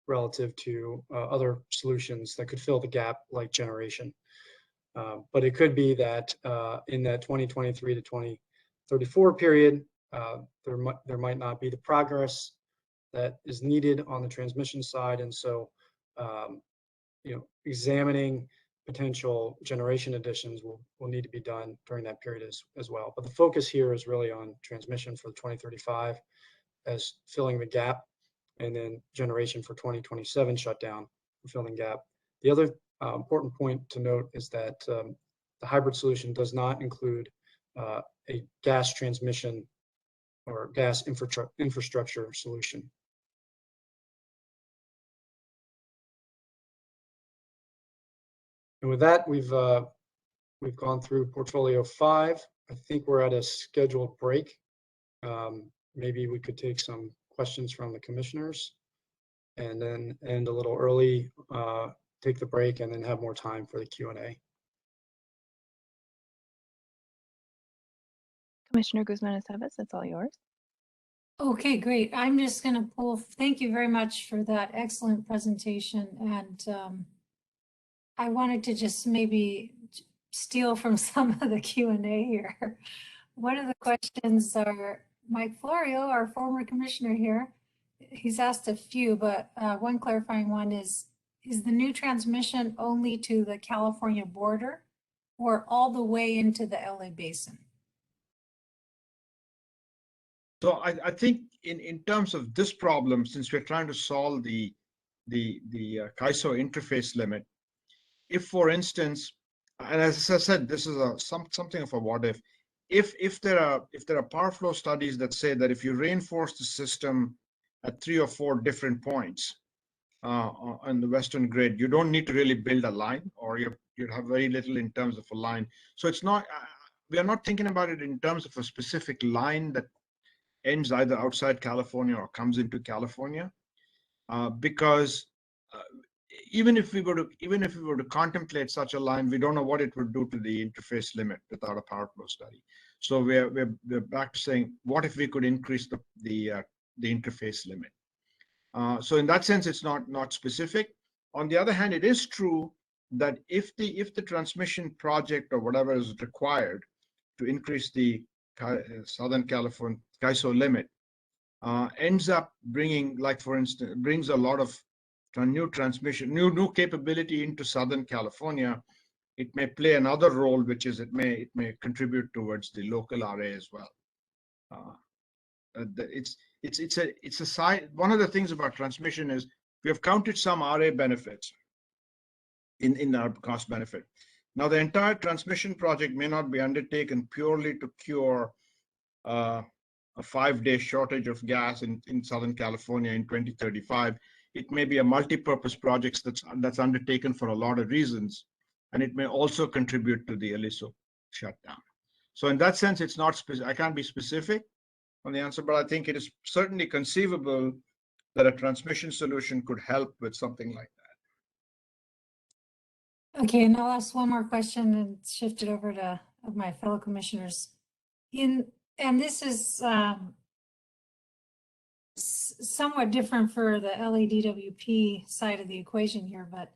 [SPEAKER 7] relative to other solutions that could fill the gap like generation. But it could be that in that 2023 to 2034 period, there might not be the progress that is needed on the transmission side. And so, examining potential generation additions will need to be done during that period as well. But the focus here is really on transmission for the 2035 as filling the gap, and then generation for 2027 shutdown for filling gap. The other important point to note is that the hybrid solution does not include a gas transmission or gas infrastructure solution. And with that, we've gone through portfolio 5. I think we're at a scheduled break. Maybe we could take some questions from the commissioners and then end a little early, take the break, and then have more time for the Q&A.
[SPEAKER 2] Commissioner Guzman-Aceves, that's all yours.
[SPEAKER 3] Okay, great. I'm just going to pull, thank you very much for that excellent presentation. And I wanted to just maybe steal from some of the Q&A here. One of the questions are, Mike Florio, our former commissioner here, he's asked a few, but one clarifying one is the new transmission only to the California border or all the way into the LA basin?
[SPEAKER 12] So I think in terms of this problem, since we're trying to solve the CAISO interface limit, if for instance, and as I said, this is something of a what if there are power flow studies that say that if you reinforce the system at 3 or 4 different points on the western grid, you don't need to really build a line, or you'd have very little in terms of a line. So it's not, we are not thinking about it in terms of a specific line that ends either outside California or comes into California, because even if we were to contemplate such a line, we don't know what it would do to the interface limit without a power flow study. So we're back to saying, what if we could increase the interface limit? So in that sense, it's not specific. On the other hand, it is true that if the transmission project or whatever is required to increase the Southern California CAISO limit ends up bringing, like for instance, brings a lot of new transmission, new capability into Southern California, it may play another role, which is it may contribute towards the local RA as well. It's a side. One of the things about transmission is we have counted some RA benefits in our cost benefit. Now, the entire transmission project may not be undertaken purely to cure a 5-day shortage of gas in Southern California in 2035. It may be a multi-purpose project that's undertaken for a lot of reasons, and it may also contribute to the Aliso shutdown. So in that sense, it's not I can't be specific on the answer, but I think it is certainly conceivable that a transmission solution could help with something like that.
[SPEAKER 3] Okay, and I'll ask one more question and shift it over to my fellow commissioners. And this is somewhat different for the LADWP side of the equation here, but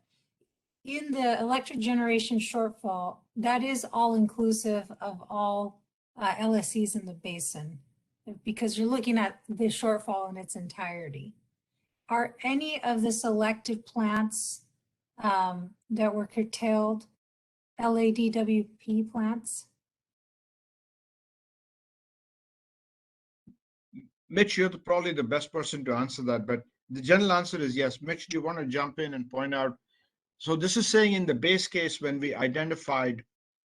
[SPEAKER 3] in the electric generation shortfall, that is all inclusive of all LSEs in the basin, because you're looking at the shortfall in its entirety. Are any of the selected plants that were curtailed LADWP plants?
[SPEAKER 12] Mitch, you're probably the best person to answer that, but the general answer is yes. Mitch, do you want to jump in and point out? So this is saying in the base case, when we identified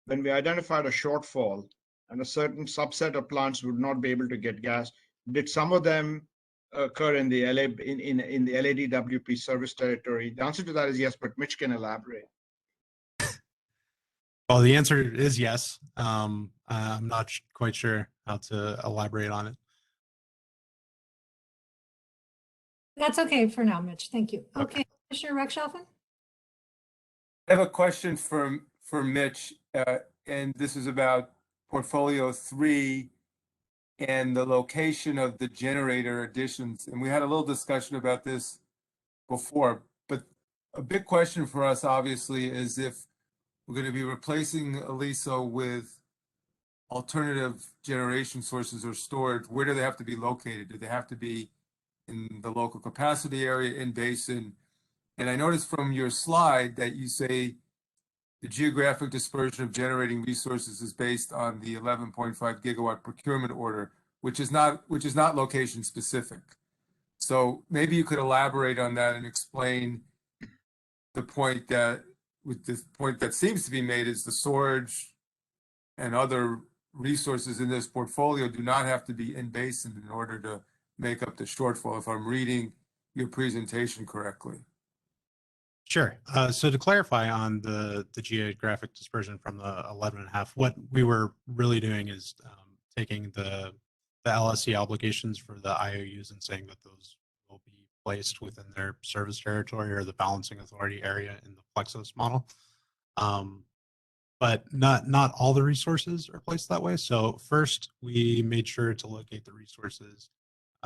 [SPEAKER 12] a shortfall and a certain subset of plants would not be able to get gas, did some of them occur in the in the LADWP service territory? The answer to that is yes, but Mitch can elaborate.
[SPEAKER 8] Well, the answer is yes. I'm not quite sure how to elaborate on it.
[SPEAKER 3] That's okay for now, Mitch. Thank you.
[SPEAKER 8] Okay.
[SPEAKER 3] Okay, Commissioner Rechtschaffen?
[SPEAKER 6] I have a question for Mitch, and this is about portfolio 3 and the location of the generator additions. And we had a little discussion about this before, but a big question for us obviously is if we're going to be replacing Aliso with alternative generation sources or storage, where do they have to be located? Do they have to be in the local capacity area, in basin? And I noticed from your slide that you say the geographic dispersion of generating resources is based on the 11.5 gigawatt procurement order, which is not location specific. So maybe you could elaborate on that and explain the point that seems to be made is the storage and other resources in this portfolio do not have to be in basin in order to make up the shortfall, if I'm reading your presentation correctly.
[SPEAKER 8] Sure. So to clarify on the geographic dispersion from the 11.5, what we were really doing is taking the LSC obligations for the IOUs and saying that those will be placed within their service territory or the balancing authority area in the Plexos model. But not all the resources are placed that way. So first, we made sure to locate the resources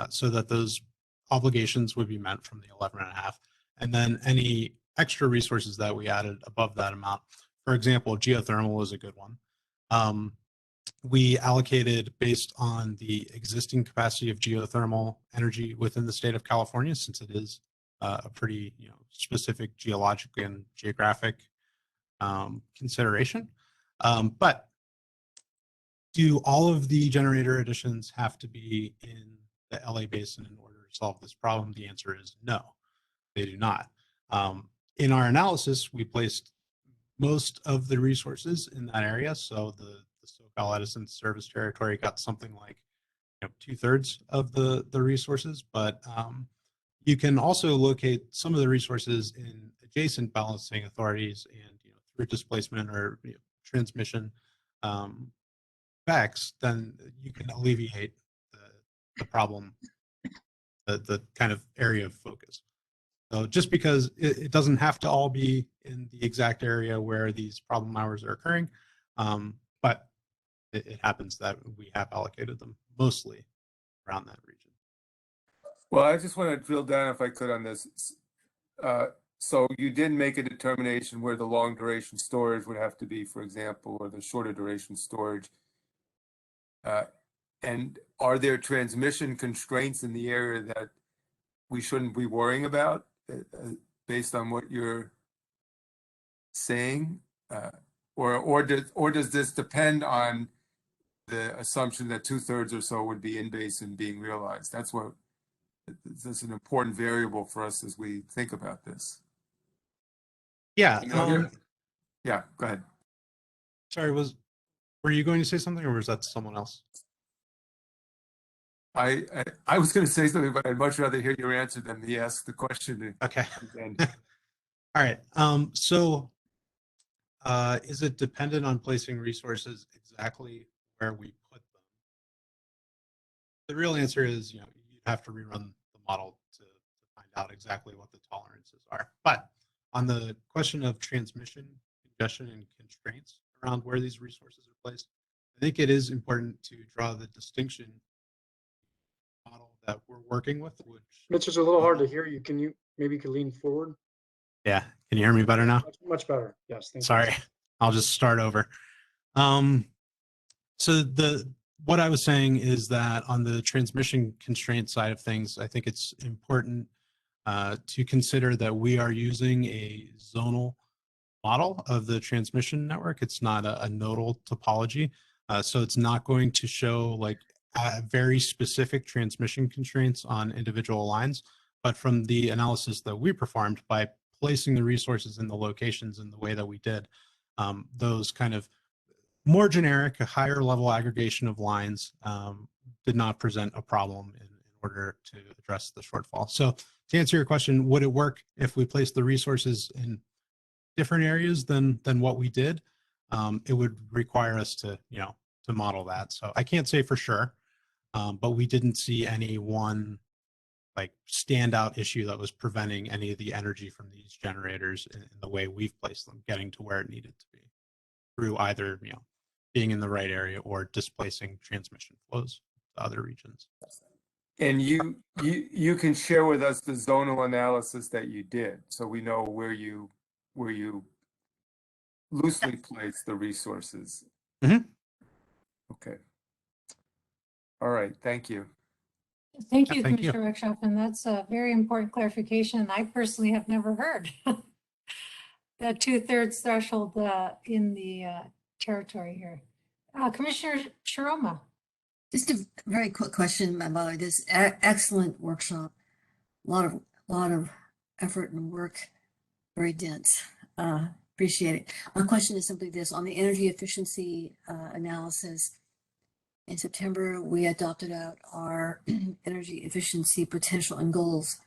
[SPEAKER 8] so that those obligations would be met from the 11.5, and then any extra resources that we added above that amount. For example, geothermal is a good one. We allocated based on the existing capacity of geothermal energy within the state of California, since it is a pretty specific geologic and geographic consideration. But do all of the generator additions have to be in the LA basin in order to solve this problem? The answer is no, they do not. In our analysis, we placed most of the resources in that area. So the SoCal Edison service territory got something like 2/3 of the resources, but you can also locate some of the resources in adjacent balancing authorities and through displacement or transmission effects, then you can alleviate the problem, the kind of area of focus. So just because it doesn't have to all be in the exact area where these problem hours are occurring, but it happens that we have allocated them mostly around that region.
[SPEAKER 6] Well, I just want to drill down, if I could, on this. So you did make a determination where the long duration storage would have to be, for example, or the shorter duration storage. And are there transmission constraints in the area that we shouldn't be worrying about based on what you're saying? Or does this depend on the assumption that 2/3 or so would be in basin being realized? That's an important variable for us as we think about this.
[SPEAKER 8] Yeah.
[SPEAKER 6] Yeah, go ahead.
[SPEAKER 8] Sorry, were you going to say something, or was that someone else?
[SPEAKER 6] I was going to say something, but I'd much rather hear your answer than me ask the question.
[SPEAKER 8] Okay. All right. So is it dependent on placing resources exactly where we put them? The real answer is, you'd have to rerun the model to find out exactly what the tolerances are. But on the question of transmission, congestion, and constraints around where these resources are placed, I think it is important to draw the distinction model that we're working with, which
[SPEAKER 7] Mitch, it's a little hard to hear you. Maybe you could lean forward?
[SPEAKER 8] Yeah, can you hear me better now?
[SPEAKER 7] Much better. Yes, thank you.
[SPEAKER 8] Sorry, I'll just start over. So what I was saying is that on the transmission constraint side of things, I think it's important to consider that we are using a zonal model of the transmission network. It's not a nodal topology. So it's not going to show like very specific transmission constraints on individual lines. But from the analysis that we performed, by placing the resources in the locations in the way that we did, those kind of more generic, a higher level aggregation of lines did not present a problem in order to address the shortfall. So to answer your question, would it work if we placed the resources in different areas than what we did? It would require us to, to model that. So I can't say for sure, but we didn't see any one like standout issue that was preventing any of the energy from these generators in the way we've placed them getting to where it needed to be through either, being in the right area or displacing transmission flows to other regions.
[SPEAKER 6] And you can share with us the zonal analysis that you did, so we know where you loosely place the resources.
[SPEAKER 8] Mhm.
[SPEAKER 6] Okay. All right, thank you.
[SPEAKER 3] Thank you,
[SPEAKER 8] Thank you.
[SPEAKER 3] Commissioner Rexroth, and that's a very important clarification. I personally have never heard the 2/3 threshold in the territory here. Commissioner Sharoma.
[SPEAKER 5] Just a very quick question about this excellent workshop. A lot of effort and work, very dense. Appreciate it. My question is simply this: on the energy efficiency analysis, in September we adopted out our energy efficiency potential and goals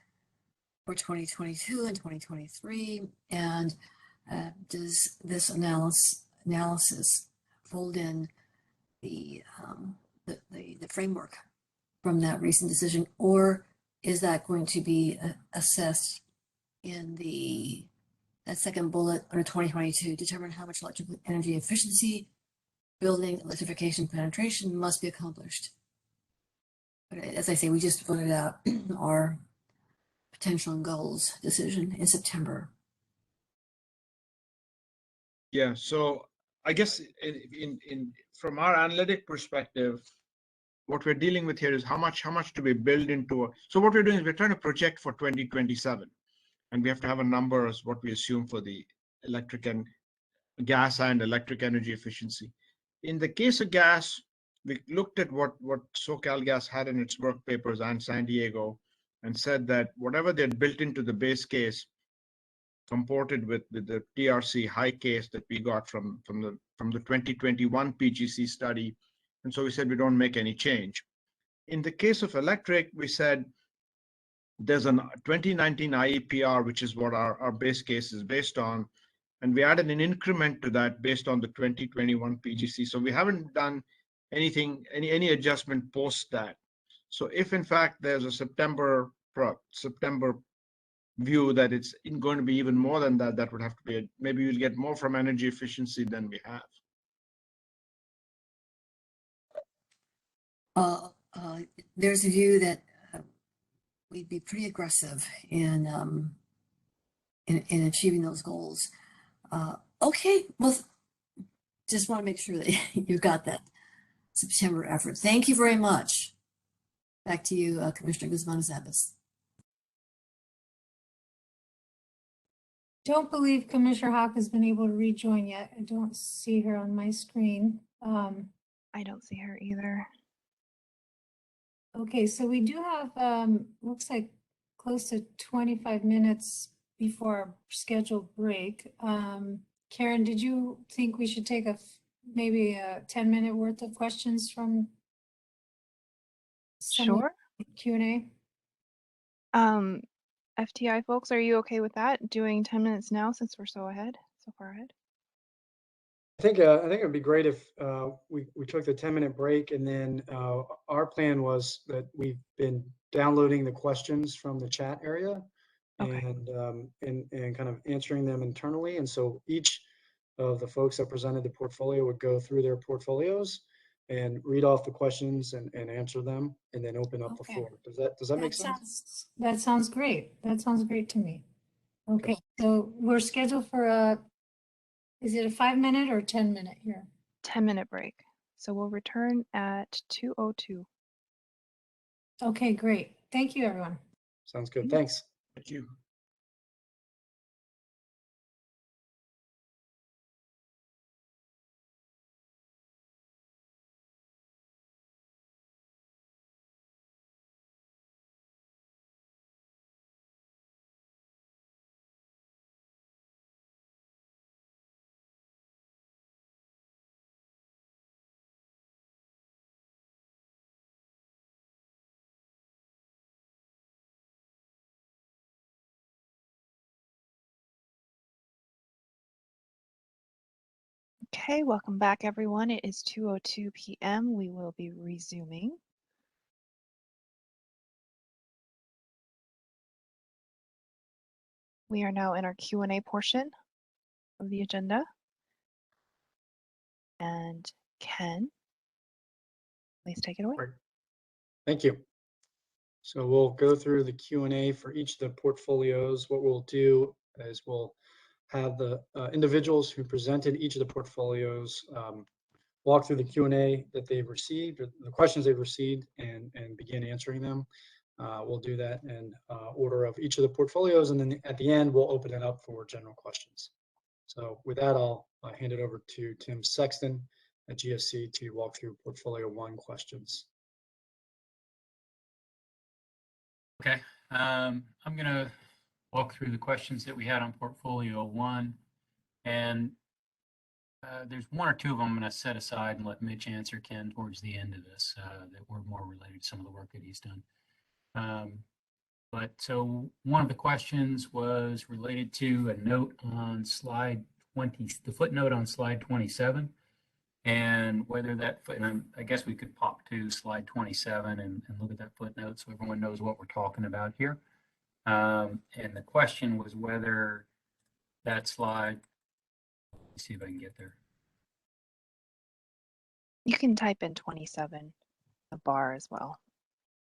[SPEAKER 5] for 2022 and 2023. And does this analysis fold in the framework from that recent decision, or is that going to be assessed in that second bullet under 2022, determine how much electrical energy efficiency, building electrification penetration must be accomplished? But as I say, we just voted out our potential and goals decision in September.
[SPEAKER 12] Yeah, so I guess from our analytic perspective, what we're dealing with here is how much do we build into so what we're doing is we're trying to project for 2027, and we have to have a number as what we assume for the electric and gas and electric energy efficiency. In the case of gas, we looked at what SoCalGas had in its work papers and San Diego, and said that whatever they'd built into the base case comported with the TRC high case that we got from the 2021 PGC study. And so we said we don't make any change. In the case of electric, we said there's a 2019 IEPR, which is what our base case is based on. And we added an increment to that based on the 2021 PGC. So we haven't done any adjustment post that. So if in fact there's a September view that it's going to be even more than that, that would have to be, maybe we'll get more from energy efficiency than we have.
[SPEAKER 5] There's a view that we'd be pretty aggressive in achieving those goals. Okay, well, just want to make sure that you got that September effort. Thank you very much. Back to you, Commissioner Guzman-Zabas.
[SPEAKER 3] Don't believe Commissioner Hawk has been able to rejoin yet. I don't see her on my screen.
[SPEAKER 2] I don't see her either.
[SPEAKER 3] Okay, so we do have, looks like close to 25 minutes before our scheduled break. Karen, did you think we should take maybe a 10-minute worth of questions from
[SPEAKER 2] Sure.
[SPEAKER 3] Q&A?
[SPEAKER 2] FTI folks, are you okay with that? Doing 10 minutes now since we're so far ahead?
[SPEAKER 7] I think it would be great if we took the 10-minute break, and then our plan was that we've been downloading the questions from the chat area,
[SPEAKER 2] Okay.
[SPEAKER 7] and kind of answering them internally. And so each of the folks that presented the portfolio would go through their portfolios and read off the questions and answer them, and then open up the floor. Does that make sense?
[SPEAKER 3] That sounds great. That sounds great to me. Okay, so we're scheduled for is it a 5-minute or 10-minute here?
[SPEAKER 2] 10-minute break. So we'll return at 2:02.
[SPEAKER 3] Okay, great. Thank you, everyone.
[SPEAKER 7] Sounds good. Thanks.
[SPEAKER 12] Thank you.
[SPEAKER 2] Okay, welcome back, everyone. It is 2:02 p.m. We will be resuming. We are now in our Q&A portion of the agenda. And Ken, please take it away.
[SPEAKER 7] Great. Thank you. So we'll go through the Q&A for each of the portfolios. What we'll do is we'll have the individuals who presented each of the portfolios walk through the Q&A that they've received, or the questions they've received, and begin answering them. We'll do that in order of each of the portfolios, and then at the end, we'll open it up for general questions. So with that, I'll hand it over to Tim Sexton at GSC to walk through Portfolio 1 questions.
[SPEAKER 9] Okay, I'm going to walk through the questions that we had on Portfolio 1, and there's one or two of them I'm going to set aside and let Mitch answer, Ken, towards the end of this that were more related to some of the work that he's done. But so one of the questions was related to a note on slide 20, the footnote on slide 27, and whether that footnote, I guess we could pop to slide 27 and look at that footnote so everyone knows what we're talking about here. And the question was whether that slide, let's see if I can get there.
[SPEAKER 2] You can type in 27, a bar as well.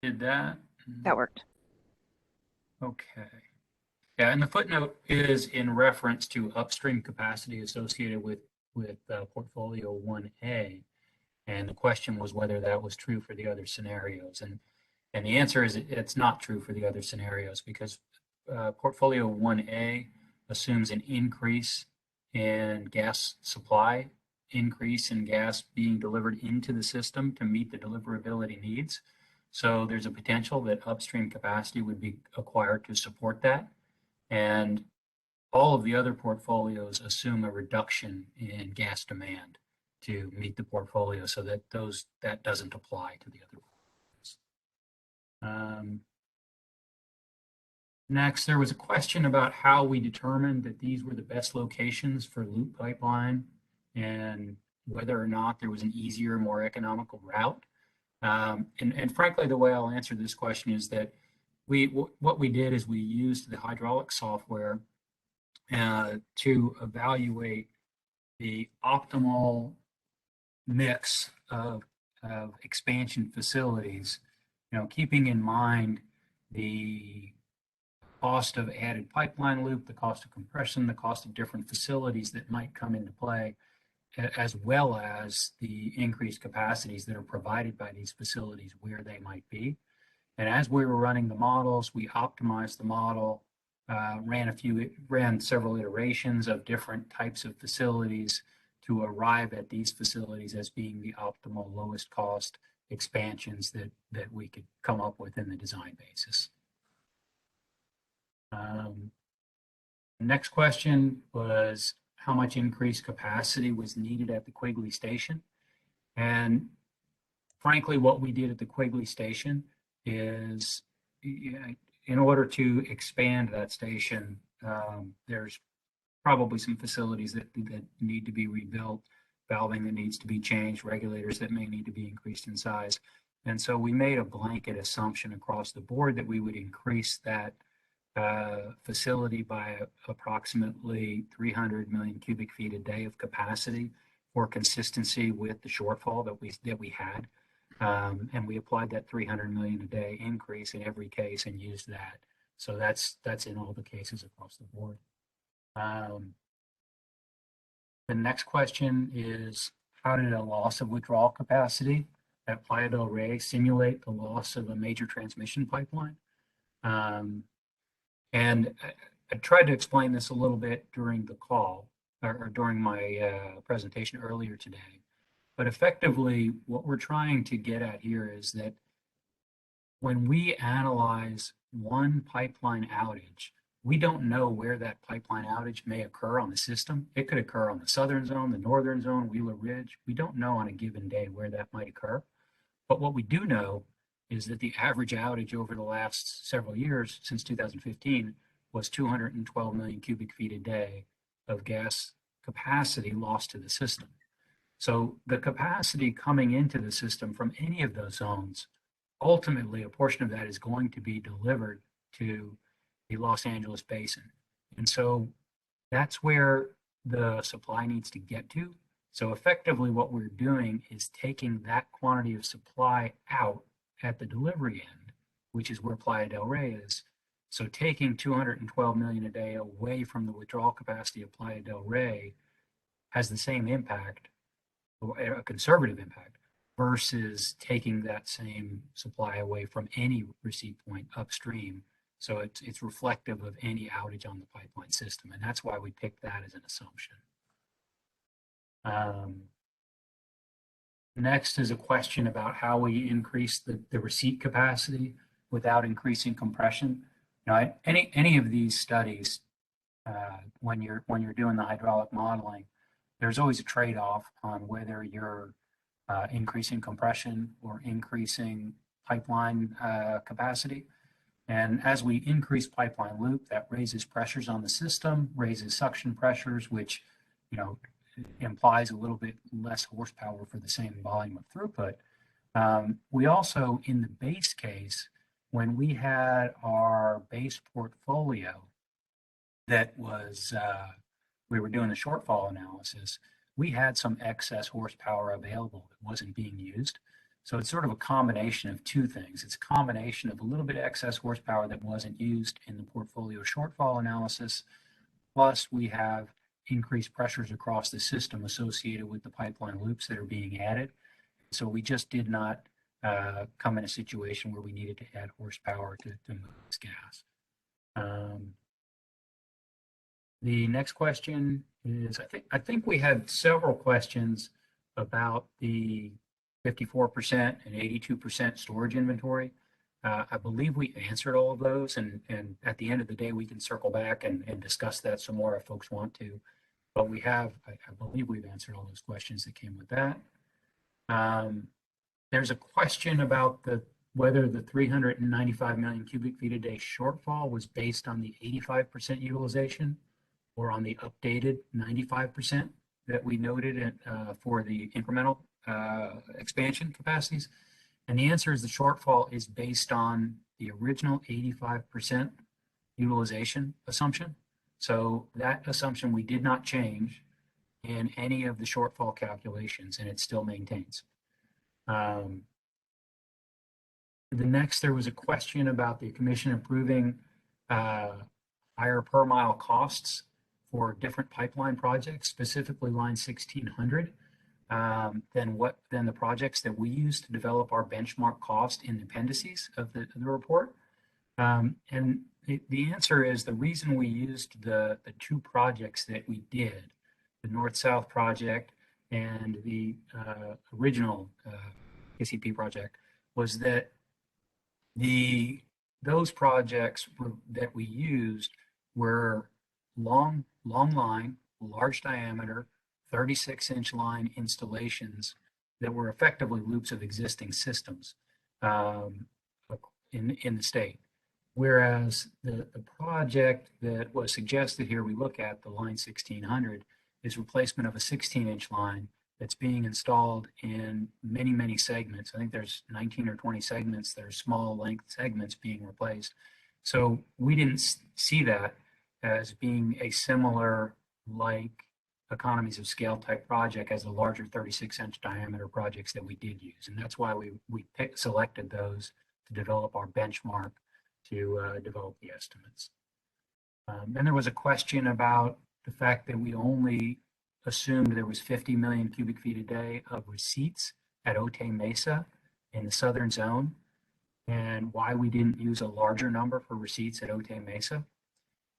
[SPEAKER 9] Did that?
[SPEAKER 2] That worked.
[SPEAKER 9] Okay. Yeah, and the footnote is in reference to upstream capacity associated with Portfolio 1A. And the question was whether that was true for the other scenarios. And the answer is it's not true for the other scenarios, because Portfolio 1A assumes an increase in gas supply, increase in gas being delivered into the system to meet the deliverability needs. So there's a potential that upstream capacity would be acquired to support that. And all of the other portfolios assume a reduction in gas demand to meet the portfolio, so that that doesn't apply to the other portfolios. Next, there was a question about how we determined that these were the best locations for loop pipeline and whether or not there was an easier, more economical route. And frankly, the way I'll answer this question is that what we did is we used the hydraulic software to evaluate the optimal mix of expansion facilities, keeping in mind the cost of added pipeline loop, the cost of compression, the cost of different facilities that might come into play, as well as the increased capacities that are provided by these facilities where they might be. And as we were running the models, we optimized the model, ran several iterations of different types of facilities to arrive at these facilities as being the optimal lowest cost expansions that we could come up with in the design basis. Next question was how much increased capacity was needed at the Quigley station. And frankly, what we did at the Quigley station is, in order to expand that station, there's probably some facilities that need to be rebuilt, valving that needs to be changed, regulators that may need to be increased in size. And so we made a blanket assumption across the board that we would increase that facility by approximately 300 million cubic feet a day of capacity for consistency with the shortfall that we had. And we applied that 300 million a day increase in every case and used that. So that's in all the cases across the board. The next question is, how did a loss of withdrawal capacity at Playa del Rey simulate the loss of a major transmission pipeline? And I tried to explain this a little bit during the call or during my presentation earlier today. But effectively, what we're trying to get at here is that when we analyze one pipeline outage, we don't know where that pipeline outage may occur on the system. It could occur on the southern zone, the northern zone, Wheeler Ridge. We don't know on a given day where that might occur. But what we do know is that the average outage over the last several years, since 2015, was 212 million cubic feet a day of gas capacity lost to the system. So the capacity coming into the system from any of those zones, ultimately a portion of that is going to be delivered to the Los Angeles basin. And so that's where the supply needs to get to. So effectively what we're doing is taking that quantity of supply out at the delivery end, which is where Playa del Rey is. So taking 212 million a day away from the withdrawal capacity of Playa del Rey has the same impact, or a conservative impact, versus taking that same supply away from any receipt point upstream. So it's reflective of any outage on the pipeline system. And that's why we picked that as an assumption. Next is a question about how we increase the receipt capacity without increasing compression. Now, any of these studies, when you're doing the hydraulic modeling, there's always a trade-off on whether you're increasing compression or increasing pipeline capacity. And as we increase pipeline loop, that raises pressures on the system, raises suction pressures, which, you know, implies a little bit less horsepower for the same volume of throughput. We also, in the base case, when we had our base portfolio that was, we were doing the shortfall analysis, we had some excess horsepower available that wasn't being used. So it's sort of a combination of two things. It's a combination of a little bit of excess horsepower that wasn't used in the portfolio shortfall analysis, plus we have increased pressures across the system associated with the pipeline loops that are being added. So we just did not come in a situation where we needed to add horsepower to move this gas. The next question is, I think we had several questions about the 54% and 82% storage inventory. I believe we answered all of those, and at the end of the day, we can circle back and discuss that some more if folks want to. But we have, I believe we've answered all those questions that came with that. There's a question about whether the 395 million cubic feet a day shortfall was based on the 85% utilization or on the updated 95% that we noted for the incremental expansion capacities. And the answer is the shortfall is based on the original 85% utilization assumption. So that assumption we did not change in any of the shortfall calculations, and it still maintains. The next, there was a question about the commission approving higher per mile costs for different pipeline projects, specifically line 1600, than the projects that we use to develop our benchmark cost in the appendices of the report. And the answer is the reason we used the two projects that we did, the North-South project and the original KCP project, was that those projects that we used were long line, large diameter, 36-inch line installations that were effectively loops of existing systems in the state. Whereas the project that was suggested here, we look at the line 1600, is replacement of a 16-inch line that's being installed in many segments. I think there's 19 or 20 segments that are small length segments being replaced. So we didn't see that as being a similar like economies of scale type project as the larger 36-inch diameter projects that we did use. And that's why we selected those to develop our benchmark to develop the estimates. Then there was a question about the fact that we only assumed there was 50 million cubic feet a day of receipts at Otay Mesa in the southern zone, and why we didn't use a larger number for receipts at Otay Mesa.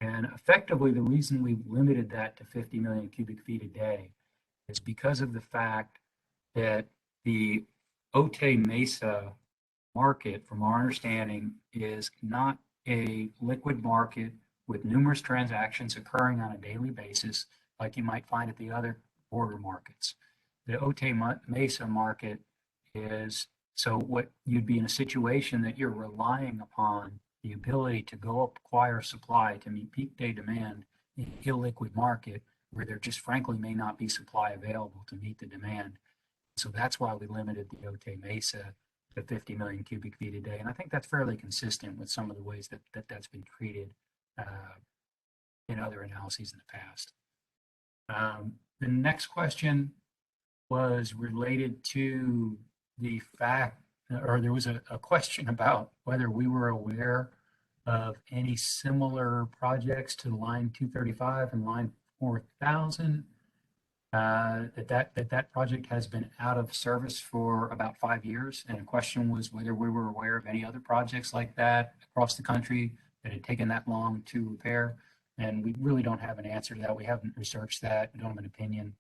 [SPEAKER 9] And effectively, the reason we've limited that to 50 million cubic feet a day is because of the fact that the Otay Mesa market, from our understanding, is not a liquid market with numerous transactions occurring on a daily basis like you might find at the other border markets. The Otay Mesa market is, so what you'd be in a situation that you're relying upon the ability to go acquire supply to meet peak day demand in an illiquid market where there just frankly may not be supply available to meet the demand. So that's why we limited the Otay Mesa to 50 million cubic feet a day. And I think that's fairly consistent with some of the ways that's been treated in other analyses in the past. The next question was related to the fact, or there was a question about whether we were aware of any similar projects to line 235 and line 4000. That project has been out of service for about 5 years. And the question was whether we were aware of any other projects like that across the country that had taken that long to repair. And we really don't have an answer to that. We haven't researched that. We don't have an opinion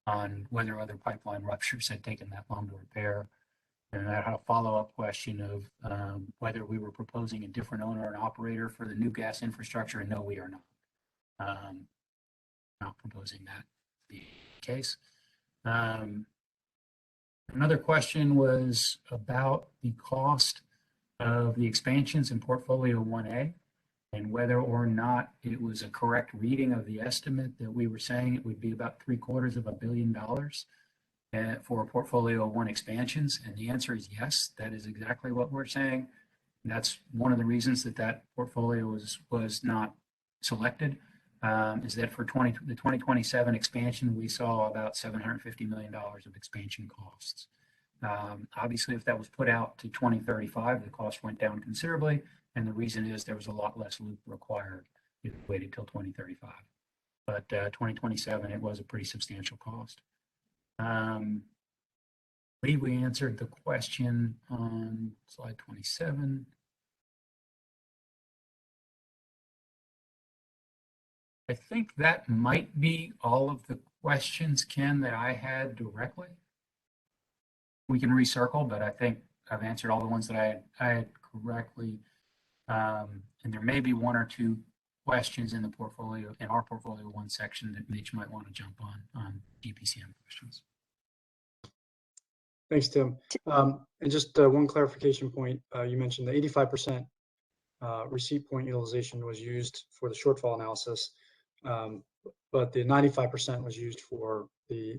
[SPEAKER 9] on whether other pipeline ruptures had taken that long to repair. And I had a follow-up question of whether we were proposing a different owner and operator for the new gas infrastructure. And no, we are not. Not proposing that to be the case. Another question was about the cost of the expansions in Portfolio 1A and whether or not it was a correct reading of the estimate that we were saying it would be about $750 million for Portfolio 1 expansions. And the answer is yes, that is exactly what we're saying. And that's one of the reasons that portfolio was not selected, is that for the 2027 expansion, we saw about $750 million of expansion costs. Obviously, if that was put out to 2035, the cost went down considerably. And the reason is there was a lot less loop required if we waited till 2035. But 2027, it was a pretty substantial cost. I believe we answered the question on slide 27. I think that might be all of the questions, Ken, that I had directly. We can recircle, but I think I've answered all the ones that I had correctly. And there may be one or two questions in our portfolio 1 section that Mitch might want to jump on GPCM questions.
[SPEAKER 7] Thanks, Tim. And just one clarification point. You mentioned the 85% receipt point utilization was used for the shortfall analysis, but the 95% was used for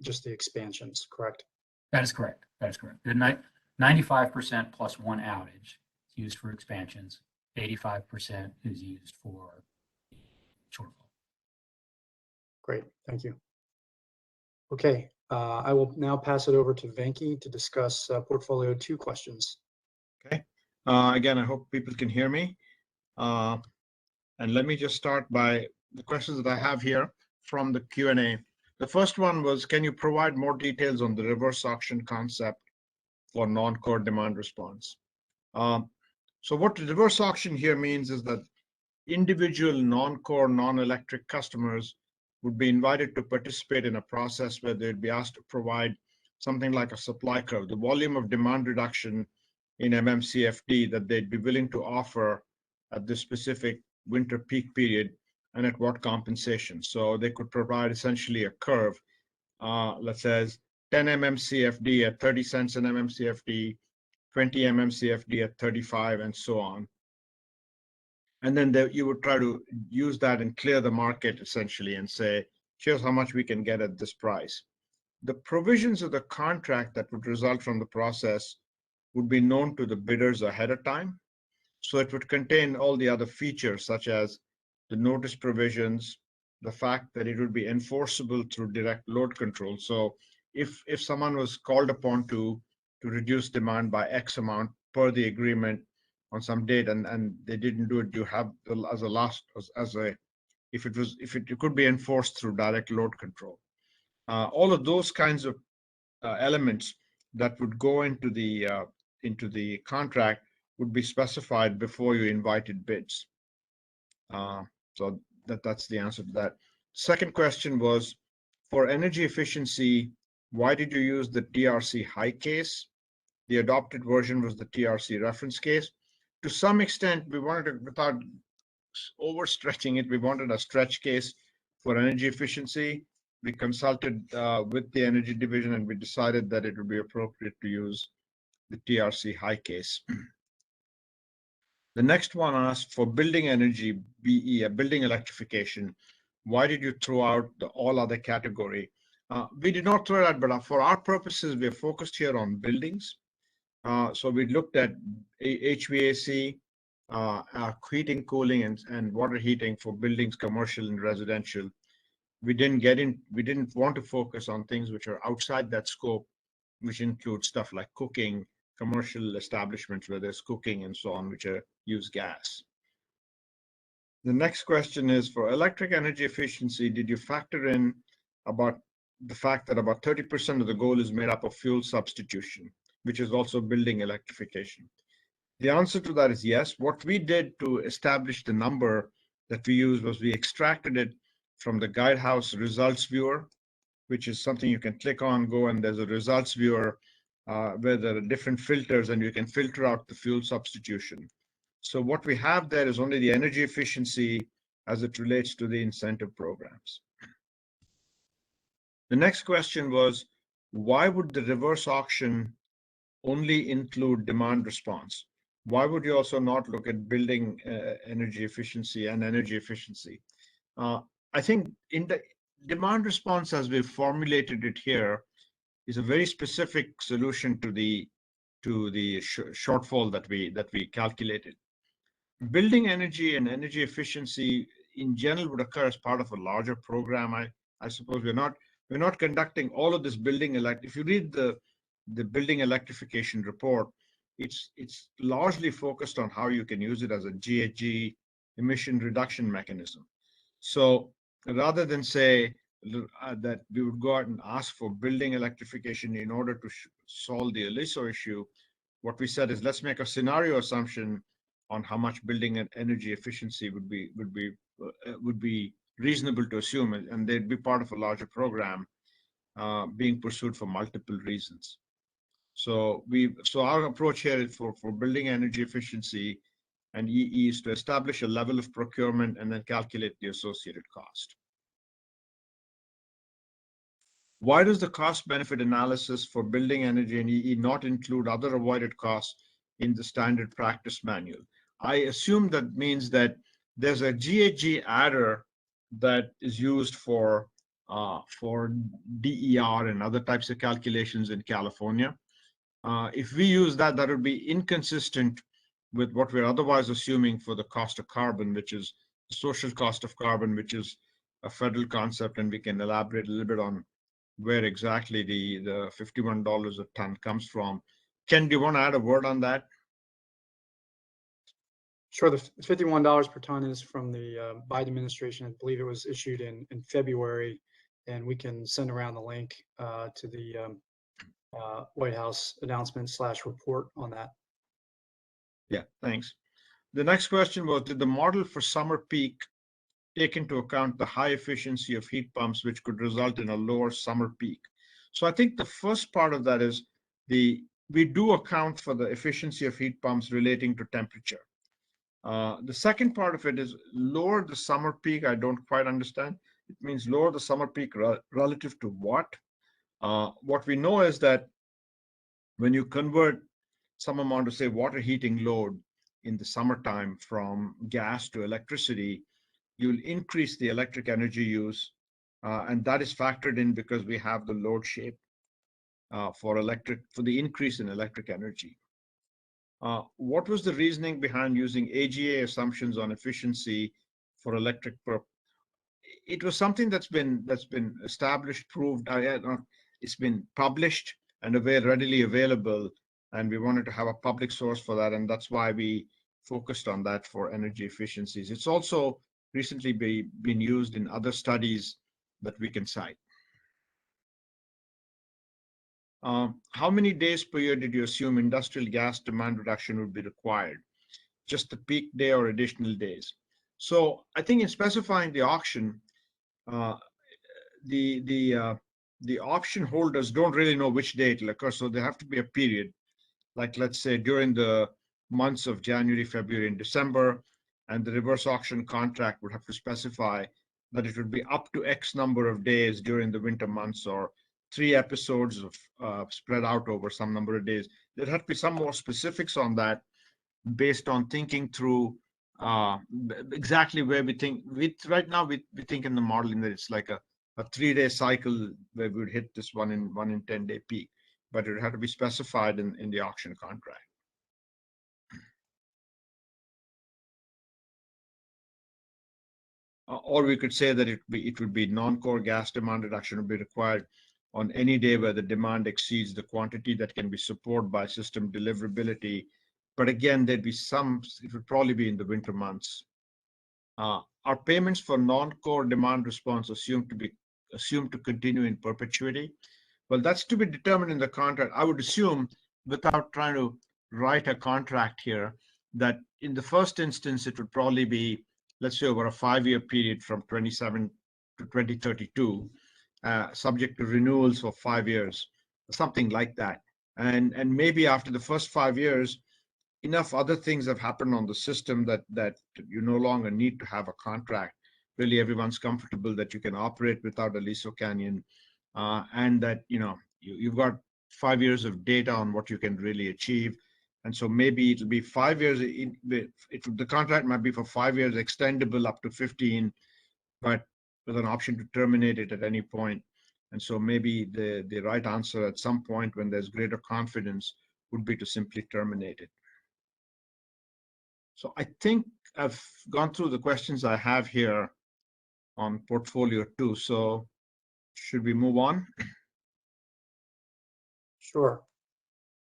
[SPEAKER 7] just the expansions, correct?
[SPEAKER 9] That is correct. That is correct. The 95% plus 1 outage is used for expansions. 85% is used for shortfall.
[SPEAKER 7] Great, thank you. Okay, I will now pass it over to Venki to discuss Portfolio 2 questions.
[SPEAKER 12] Okay. Again, I hope people can hear me. And let me just start by the questions that I have here from the Q&A. The first one was, can you provide more details on the reverse auction concept for non-core demand response? So what the reverse auction here means is that individual non-core, non-electric customers would be invited to participate in a process where they'd be asked to provide something like a supply curve, the volume of demand reduction in MMCFD that they'd be willing to offer at this specific winter peak period and at what compensation. So they could provide essentially a curve that says 10 MMCFD at 30 cents an MMCFD, 20 MMCFD at 35, and so on. And then you would try to use that and clear the market essentially and say, here's how much we can get at this price. The provisions of the contract that would result from the process would be known to the bidders ahead of time. So it would contain all the other features such as the notice provisions, the fact that it would be enforceable through direct load control. So if someone was called upon to reduce demand by X amount per the agreement on some date and they didn't do it, you have if it could be enforced through direct load control. All of those kinds of elements that would go into the contract would be specified before you invited bids. So that's the answer to that. Second question was, for energy efficiency, why did you use the TRC high case? The adopted version was the TRC reference case. To some extent, we wanted to, without overstretching it, we wanted a stretch case for energy efficiency. We consulted with the energy division and we decided that it would be appropriate to use the TRC high case. The next one asked for building energy, BE, building electrification. why did you throw out the all other category? We did not throw it out, but for our purposes, we're focused here on buildings. So we looked at HVAC, heating, cooling, and water heating for buildings, commercial and residential. We didn't want to focus on things which are outside that scope, which include stuff like cooking, commercial establishments where there's cooking and so on, which use gas. The next question is, for electric energy efficiency, did you factor in about the fact that about 30% of the goal is made up of fuel substitution, which is also building electrification? The answer to that is yes. What we did to establish the number that we used was we extracted it from the Guidehouse results viewer, which is something you can click on, go, and there's a results viewer where there are different filters, and you can filter out the fuel substitution. So what we have there is only the energy efficiency as it relates to the incentive programs. The next question was, why would the reverse auction only include demand response? Why would you also not look at building energy efficiency and energy efficiency? I think in the demand response, as we've formulated it here, is a very specific solution to the shortfall that we calculated. Building energy and energy efficiency in general would occur as part of a larger program. I suppose we're not conducting all of this building if you read the building electrification report, it's largely focused on how you can use it as a GHG emission reduction mechanism. So rather than say that we would go out and ask for building electrification in order to solve the Aliso issue, what we said is, let's make a scenario assumption on how much building and energy efficiency would be reasonable to assume, and they'd be part of a larger program being pursued for multiple reasons. So our approach here for building energy efficiency and EE is to establish a level of procurement and then calculate the associated cost. Why does the cost benefit analysis for building energy and EE not include other avoided costs in the standard practice manual? I assume that means that there's a GHG adder that is used for DER and other types of calculations in California. If we use that, that would be inconsistent with what we're otherwise assuming for the cost of carbon, which is the social cost of carbon, which is a federal concept, and we can elaborate a little bit on where exactly the $51 a ton comes from. Ken, do you want to add a word on that?
[SPEAKER 7] Sure. The $51 per ton is from the Biden administration. I believe it was issued in February, and we can send around the link to the White House announcement / report on that.
[SPEAKER 12] Yeah, thanks. The next question was, did the model for summer peak take into account the high efficiency of heat pumps, which could result in a lower summer peak? So I think the first part of that is we do account for the efficiency of heat pumps relating to temperature. The second part of it is lower the summer peak. I don't quite understand. It means lower the summer peak relative to what? What we know is that when you convert some amount of, say, water heating load in the summertime from gas to electricity, you'll increase the electric energy use. And that is factored in because we have the load shape for the increase in electric energy. What was the reasoning behind using AGA assumptions on efficiency for electric? It was something that's been established, proved. It's been published and readily available, and we wanted to have a public source for that, and that's why we focused on that for energy efficiencies. It's also recently been used in other studies that we can cite. How many days per year did you assume industrial gas demand reduction would be required? Just the peak day or additional days? So I think in specifying the auction, the option holders don't really know which day it will occur, so there have to be a period, like let's say during the months of January, February, and December, and the reverse auction contract would have to specify that it would be up to X number of days during the winter months, or 3 episodes of spread out over some number of days. There had to be some more specifics on that based on thinking through exactly where we think right now we think in the modeling that it's like a 3-day cycle where we would hit this 1 in 10-day peak, but it would have to be specified in the auction contract. Or we could say that it would be non-core gas demand reduction would be required on any day where the demand exceeds the quantity that can be supported by system deliverability. But again, it would probably be in the winter months. Are payments for non-core demand response assumed to continue in perpetuity? Well, that's to be determined in the contract. I would assume, without trying to write a contract here, that in the first instance, it would probably be, let's say, over a 5-year period from 27 to 2032, subject to renewals for 5 years, something like that. And maybe after the first 5 years, enough other things have happened on the system that you no longer need to have a contract. Really, everyone's comfortable that you can operate without Aliso Canyon, and that you've got 5 years of data on what you can really achieve. And so maybe it'll be 5 years. The contract might be for 5 years, extendable up to 15, but with an option to terminate it at any point. And so maybe the right answer at some point when there's greater confidence would be to simply terminate it. So I think I've gone through the questions I have here on portfolio 2. So should we move on?
[SPEAKER 7] Sure.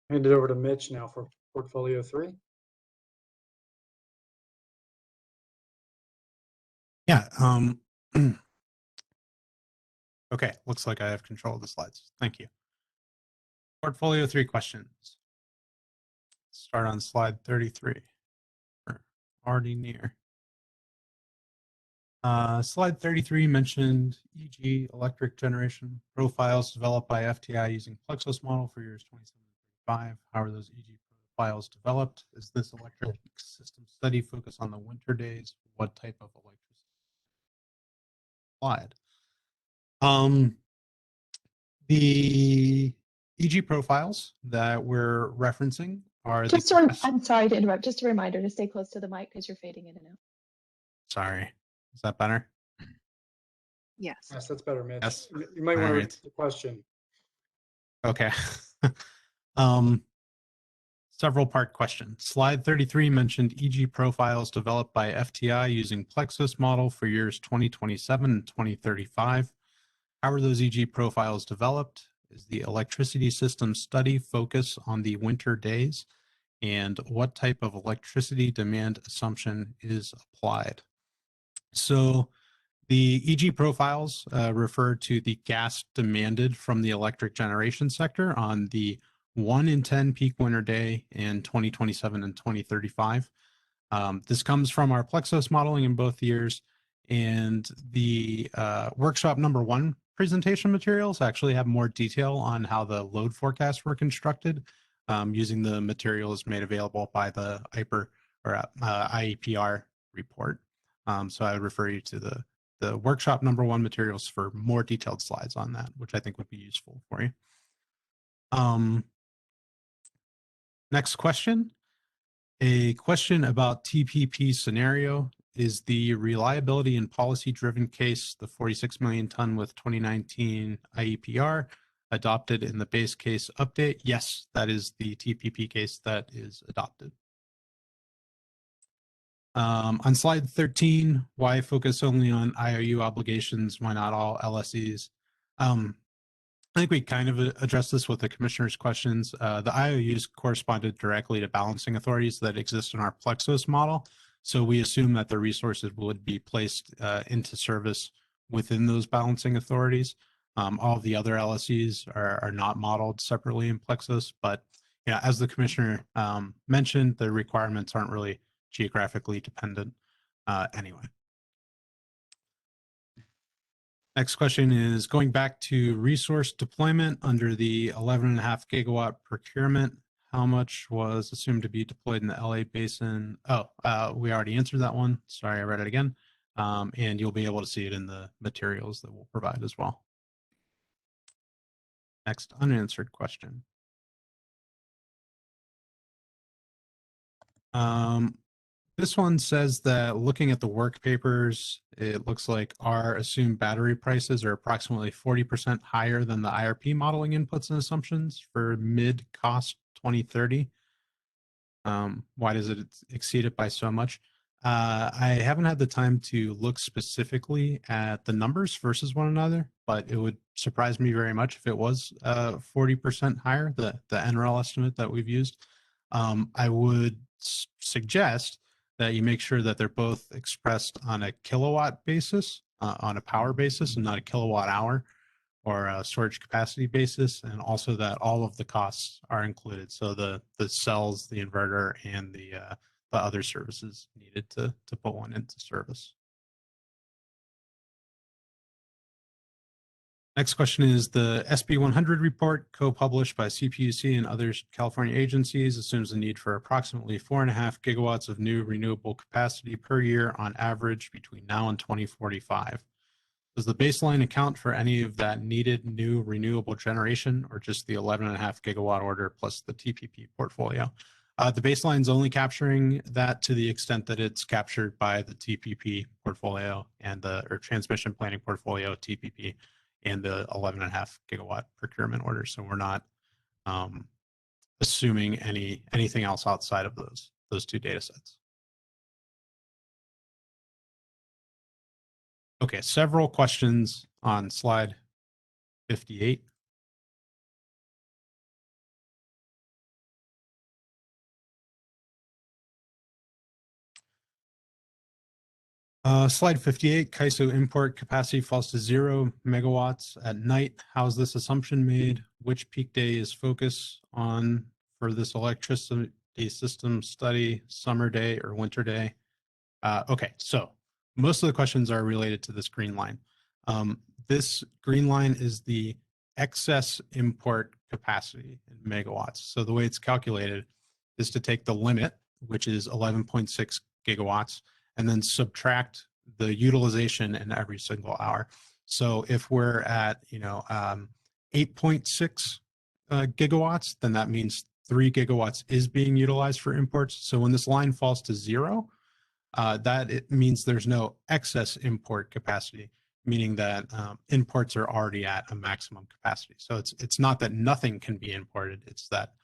[SPEAKER 7] Hand it over to Mitch now for portfolio 3.
[SPEAKER 8] Yeah. Okay, looks like I have control of the slides. Thank you. Portfolio 3 questions. Start on slide 33. We're already near. Slide 33 mentioned EG electric generation profiles developed by FTI using Plexus model for years 27 to 35. How are those EG profiles developed? Is this electric system study focused on the winter days? What type of electricity applied? The EG profiles that we're referencing are
[SPEAKER 15] I'm sorry to interrupt. Just a reminder to stay close to the mic because you're fading in and out.
[SPEAKER 8] Sorry. Is that better?
[SPEAKER 2] Yes.
[SPEAKER 7] Yes, that's better, Mitch.
[SPEAKER 8] Yes.
[SPEAKER 7] You might want to
[SPEAKER 8] All right.
[SPEAKER 7] repeat the question.
[SPEAKER 8] Okay. Several part question. Slide 33 mentioned EG profiles developed by FTI using Plexus model for years 2027 and 2035. How are those EG profiles developed? Is the electricity system study focus on the winter days? And what type of electricity demand assumption is applied? So the EG profiles refer to the gas demanded from the electric generation sector on the 1 in 10 peak winter day in 2027 and 2035. This comes from our Plexus modeling in both years, and the workshop number 1 presentation materials actually have more detail on how the load forecasts were constructed using the materials made available by the IEPR report. So I would refer you to the workshop number 1 materials for more detailed slides on that, which I think would be useful for you. Next question. A question about TPP scenario. Is the reliability and policy driven case the 46 million ton with 2019 IEPR adopted in the base case update? Yes, that is the TPP case that is adopted. On slide 13, why focus only on IOU obligations? Why not all LSEs? I think we kind of addressed this with the commissioner's questions. The IOUs corresponded directly to balancing authorities that exist in our Plexus model. So we assume that the resources would be placed into service within those balancing authorities. All of the other LSEs are not modeled separately in Plexus, but yeah, as the commissioner mentioned, the requirements aren't really geographically dependent anyway. Next question is going back to resource deployment under the 11.5 gigawatt procurement. How much was assumed to be deployed in the LA basin? Oh, we already answered that one. Sorry, I read it again. And you'll be able to see it in the materials that we'll provide as well. Next unanswered question. This one says that looking at the work papers, it looks like our assumed battery prices are approximately 40% higher than the IRP modeling inputs and assumptions for mid-cost 2030. Why does it exceed it by so much? I haven't had the time to look specifically at the numbers versus one another, but it would surprise me very much if it was 40% higher, the NREL estimate that we've used. I would suggest that you make sure that they're both expressed on a kilowatt basis, on a power basis, and not a kilowatt hour or a storage capacity basis, and also that all of the costs are included. So the cells, the inverter, and the other services needed to put one into service. Next question is the SB 100 report, co-published by CPUC and other California agencies, assumes the need for approximately 4.5 gigawatts of new renewable capacity per year on average between now and 2045. Does the baseline account for any of that needed new renewable generation, or just the 11.5 gigawatt order plus the TPP portfolio? The baseline is only capturing that to the extent that it's captured by the TPP portfolio and or transmission planning portfolio, TPP, and the 11.5 gigawatt procurement order. So we're not assuming anything else outside of those two data sets. Okay, several questions on slide 58. Slide 58, CAISO import capacity falls to 0 megawatts at night. How's this assumption made? Which peak day is focus on for this electricity system study, summer day or winter day? Okay, so most of the questions are related to this green line. This green line is the excess import capacity in megawatts. So the way it's calculated is to take the limit, which is 11.6 gigawatts, and then subtract the utilization in every single hour. So if we're at 8.6 gigawatts, then that means 3 gigawatts is being utilized for imports. So when this line falls to 0, that it means there's no excess import capacity, meaning that imports are already at a maximum capacity. So it's not that nothing can be imported, it's that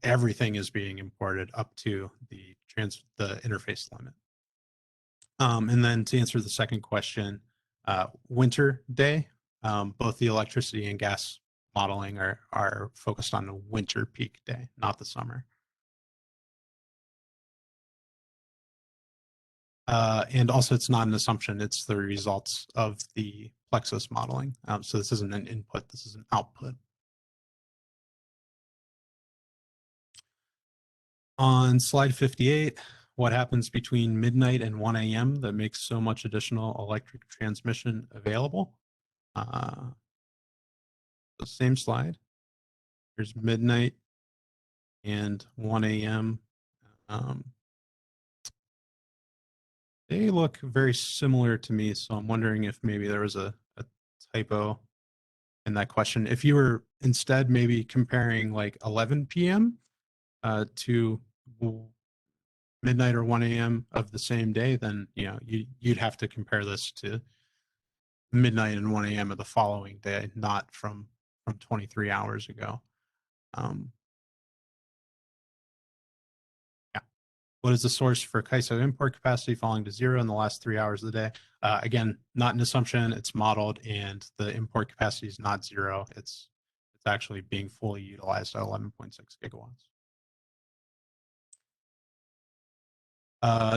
[SPEAKER 8] everything is being imported up to the interface limit. And then to answer the second question, winter day, both the electricity and gas modeling are focused on the winter peak day, not the summer. And also it's not an assumption, it's the results of the Plexus modeling. So this isn't an input, this is an output. On slide 58, what happens between midnight and 1 a.m. that makes so much additional electric transmission available? The same slide. There's midnight and 1 a.m. They look very similar to me, so I'm wondering if maybe there was a typo in that question. If you were instead maybe comparing like 11 p.m. To midnight or 1 a.m. of the same day, then you'd have to compare this to midnight and 1 a.m. of the following day, not from 23 hours ago. What is the source for CAISO import capacity falling to 0 in the last 3 hours of the day? Again, not an assumption, it's modeled, and the import capacity is not 0. It's actually being fully utilized at 11.6 gigawatts.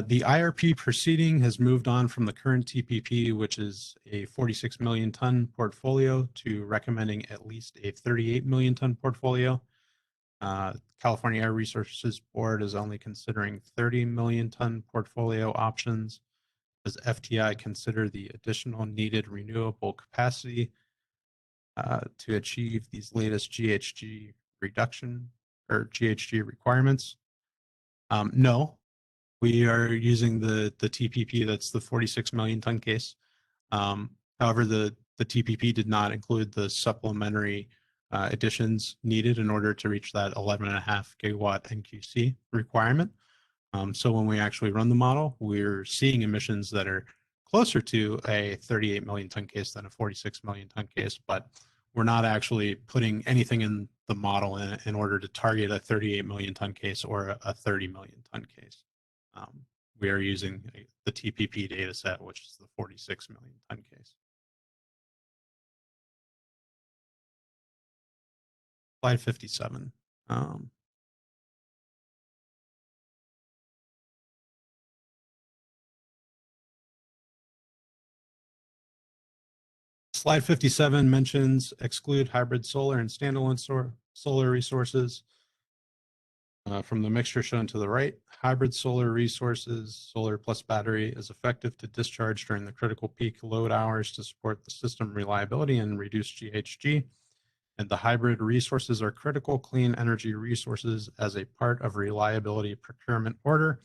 [SPEAKER 8] The IRP proceeding has moved on from the current TPP, which is a 46 million ton portfolio, to recommending at least a 38 million ton portfolio. California Air Resources Board is only considering 30 million ton portfolio options. Does FTI consider the additional needed renewable capacity to achieve these latest GHG reduction or GHG requirements? No, we are using the TPP, that's the 46 million ton case. However, the TPP did not include the supplementary additions needed in order to reach that 11.5 gigawatt NQC requirement. So when we actually run the model, we're seeing emissions that are closer to a 38 million ton case than a 46 million ton case, but we're not actually putting anything in the model in order to target a 38 million ton case or a 30 million ton case. We are using the TPP data set, which is the 46 million ton case. Slide 57. Slide 57 mentions exclude hybrid solar and standalone solar resources. From the mixture shown to the right, hybrid solar resources, solar plus battery, is effective to discharge during the critical peak load hours to support the system reliability and reduce GHG. And the hybrid resources are critical clean energy resources as a part of reliability procurement order.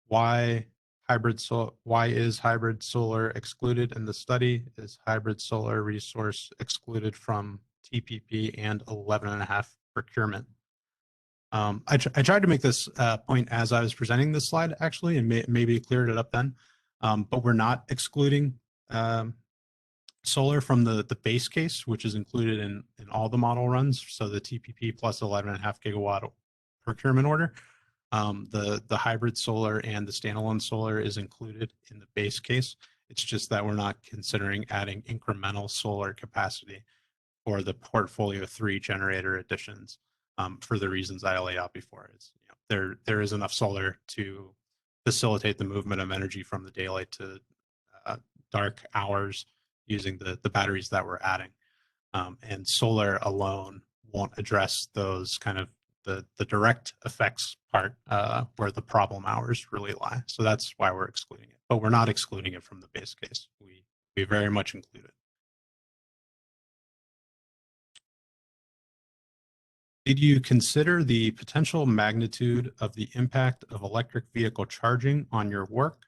[SPEAKER 8] Why is hybrid solar excluded in the study? Is hybrid solar resource excluded from TPP and 11.5 procurement? I tried to make this point as I was presenting this slide, actually, and maybe cleared it up then. But we're not excluding solar from the base case, which is included in all the model runs. So the TPP plus 11.5 gigawatt procurement order. The hybrid solar and the standalone solar is included in the base case. It's just that we're not considering adding incremental solar capacity for the portfolio 3 generator additions. For the reasons I laid out before. It's, there is enough solar to facilitate the movement of energy from the daylight to dark hours using the batteries that we're adding. And solar alone won't address those kind of the direct effects part where the problem hours really lie. So that's why we're excluding it. But we're not excluding it from the base case. We very much include it. Did you consider the potential magnitude of the impact of electric vehicle charging on your work?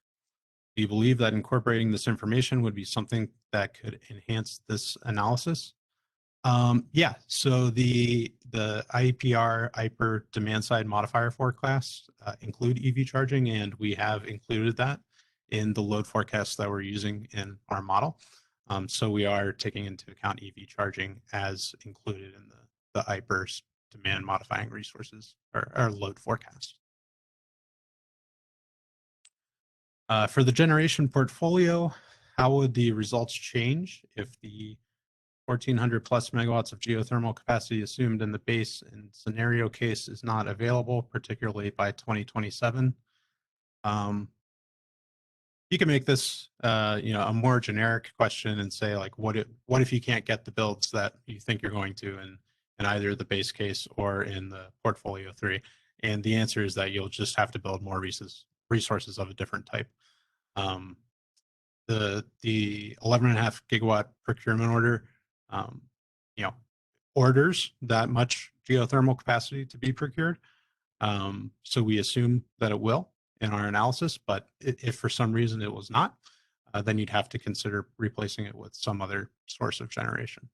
[SPEAKER 8] Do you believe that incorporating this information would be something that could enhance this analysis? Yeah, so the IPR demand side modifier forecasts include EV charging, and we have included that in the load forecasts that we're using in our model. So we are taking into account EV charging as included in the IPR's demand modifying resources or load forecast. For the generation portfolio, how would the results change if the 1,400 plus megawatts of geothermal capacity assumed in the base and scenario case is not available, particularly by 2027? You can make this, a more generic question and say, like, what if you can't get the builds that you think you're going to in either the base case or in the portfolio 3? And the answer is that you'll just have to build more resources of a different type. The 11.5 gigawatt procurement order, orders that much geothermal capacity to be procured. So we assume that it will in our analysis, but if for some reason it was not, then you'd have to consider replacing it with some other source of generation.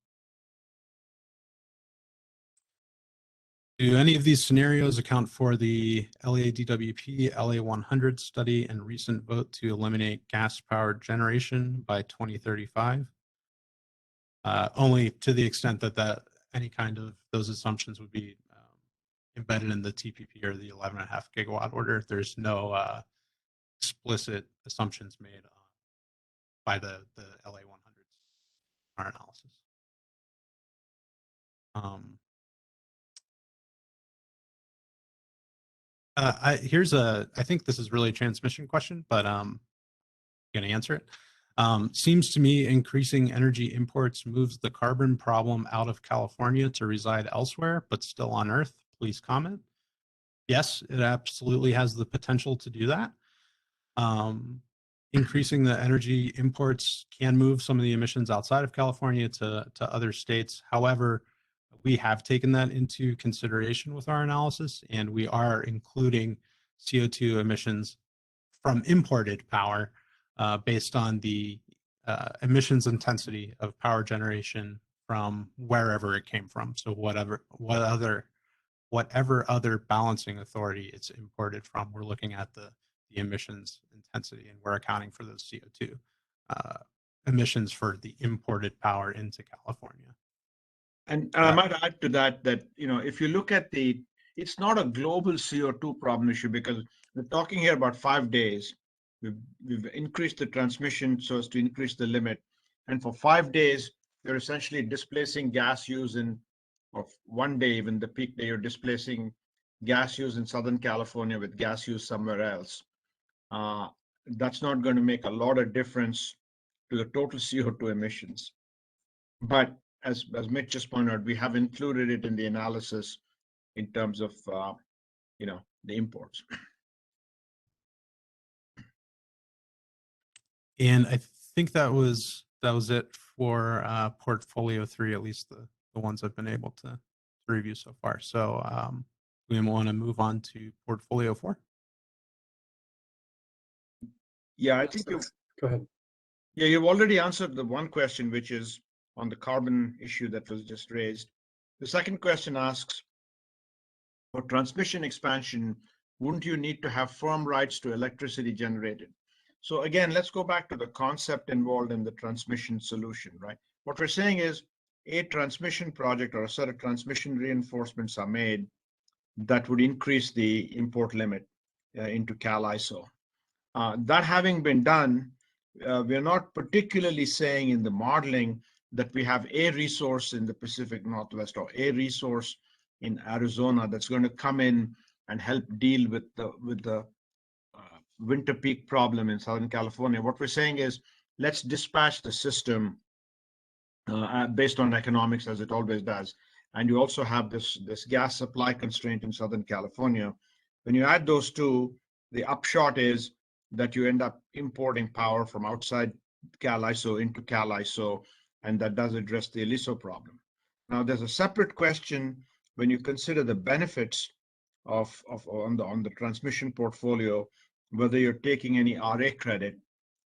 [SPEAKER 8] Do any of these scenarios account for the LADWP LA100 study and recent vote to eliminate gas-powered generation by 2035? Only to the extent that any kind of those assumptions would be embedded in the TPP or the 11.5 gigawatt order. There's no explicit assumptions made by the LA100s in our analysis. I think this is really a transmission question, but I'm going to answer it. Seems to me increasing energy imports moves the carbon problem out of California to reside elsewhere, but still on Earth. Please comment. Yes, it absolutely has the potential to do that. Increasing the energy imports can move some of the emissions outside of California to other states. However, we have taken that into consideration with our analysis, and we are including CO2 emissions from imported power based on the emissions intensity of power generation from wherever it came from. So what other whatever other balancing authority it's imported from. We're looking at the emissions intensity, and we're accounting for those CO2 emissions for the imported power into California.
[SPEAKER 12] And I might add to that, if you look at it's not a global CO2 problem issue, because we're talking here about 5 days. We've increased the transmission so as to increase the limit. And for 5 days, you're essentially displacing gas use of 1 day, even the peak day, you're displacing gas use in Southern California with gas use somewhere else. That's not going to make a lot of difference to the total CO2 emissions. But as Mitch just pointed out, we have included it in the analysis in terms of the imports.
[SPEAKER 8] And I think that was it for portfolio 3, at least the ones I've been able to review so far. So we want to move on to portfolio 4.
[SPEAKER 12] Yeah, I think
[SPEAKER 7] Go ahead.
[SPEAKER 12] Yeah, you've already answered the one question, which is on the carbon issue that was just raised. The second question asks, for transmission expansion, wouldn't you need to have firm rights to electricity generated? So again, let's go back to the concept involved in the transmission solution, right? What we're saying is a transmission project or a set of transmission reinforcements are made that would increase the import limit into Aliso. That having been done, we're not particularly saying in the modeling that we have a resource in the Pacific Northwest or a resource in Arizona that's going to come in and help deal with the winter peak problem in Southern California. What we're saying is, let's dispatch the system based on economics, as it always does. And you also have this gas supply constraint in Southern California. When you add those two, the upshot is that you end up importing power from outside Aliso into Aliso, and that does address the Aliso problem. Now, there's a separate question when you consider the benefits on the transmission portfolio, whether you're taking any RA credit,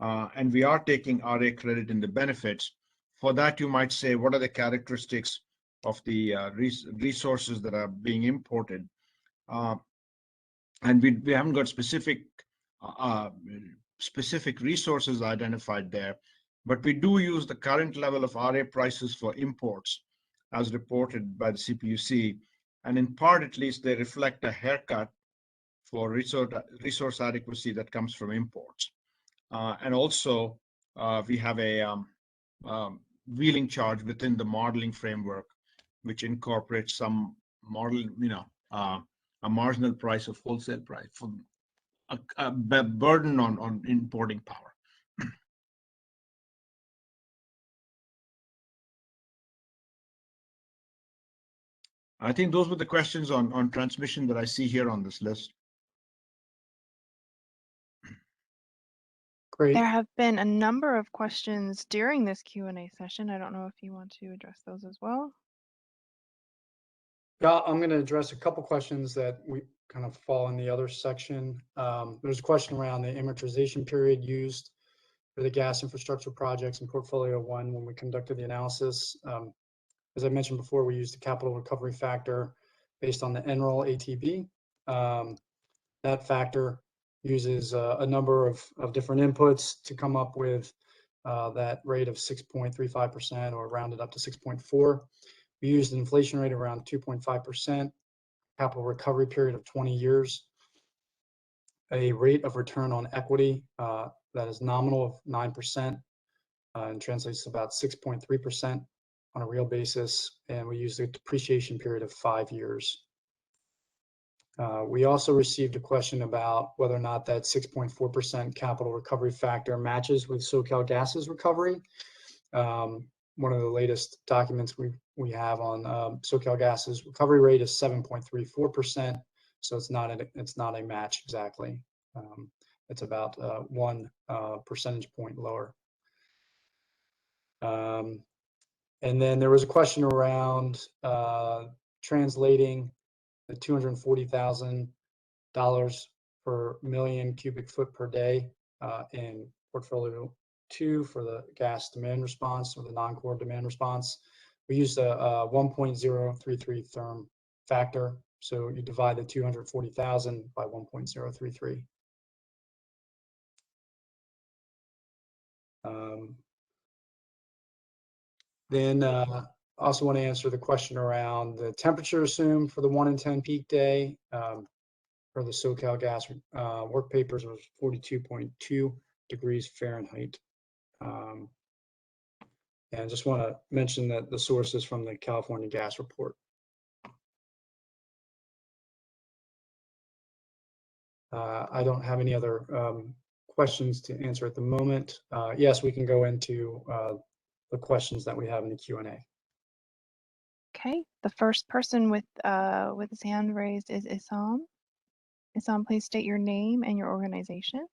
[SPEAKER 12] and we are taking RA credit in the benefits. For that, you might say, what are the characteristics of the resources that are being imported? And we haven't got specific resources identified there, but we do use the current level of RA prices for imports as reported by the CPUC. And in part, at least, they reflect a haircut for resource adequacy that comes from imports. And also, we have a wheeling charge within the modeling framework, which incorporates some model, a marginal price of wholesale price for a burden on importing power. I think those were the questions on transmission that I see here on this list.
[SPEAKER 7] Great.
[SPEAKER 2] There have been a number of questions during this Q&A session. I don't know if you want to address those as well.
[SPEAKER 7] Yeah, I'm going to address a couple questions that we kind of fall in the other section. There's a question around the amortization period used for the gas infrastructure projects in Portfolio 1 when we conducted the analysis. As I mentioned before, we used the capital recovery factor based on the NREL ATB. That factor uses a number of different inputs to come up with that rate of 6.35% or rounded up to 6.4. We used an inflation rate around 2.5%, capital recovery period of 20 years, a rate of return on equity that is nominal of 9% and translates to about 6.3% on a real basis, and we used a depreciation period of 5 years. We also received a question about whether or not that 6.4% capital recovery factor matches with SoCalGas's recovery. One of the latest documents we have on SoCalGas's recovery rate is 7.34%, so it's not a match exactly. It's about 1 percentage point lower. And then there was a question around translating the $240,000 per million cubic foot per day in Portfolio 2 for the gas demand response or the non-core demand response. We used a 1.033 therm factor, So you divide the 240,000 by 1.033. Then also want to answer the question around the temperature assumed for the 1 in 10 peak day. For the SoCal Gas work papers was 42.2 degrees Fahrenheit. And just want to mention that the source is from the California Gas Report. I don't have any other questions to answer at the moment. Yes, we can go into the questions that we have in the Q&A.
[SPEAKER 2] Okay, the first person with his hand raised is Isam. Isam, please state your name and your organization.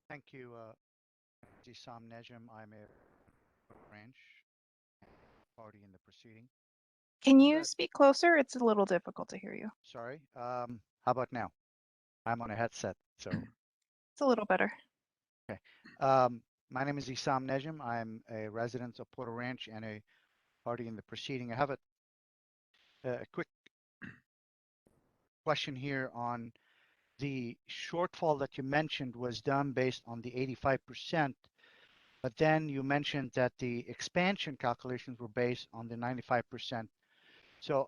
[SPEAKER 16] Thank you, Isam Nejm. I'm a branch party in the proceeding.
[SPEAKER 2] Can you speak closer? It's a little difficult to hear you.
[SPEAKER 16] Sorry. How about now? I'm on a headset, so.
[SPEAKER 2] It's a little better.
[SPEAKER 16] Okay. My name is Isam Nejm. I'm a resident of Porter Ranch and a party in the proceeding. I have a quick question here on the shortfall that you mentioned was done based on the 85%, but then you mentioned that the expansion calculations were based on the 95%. So,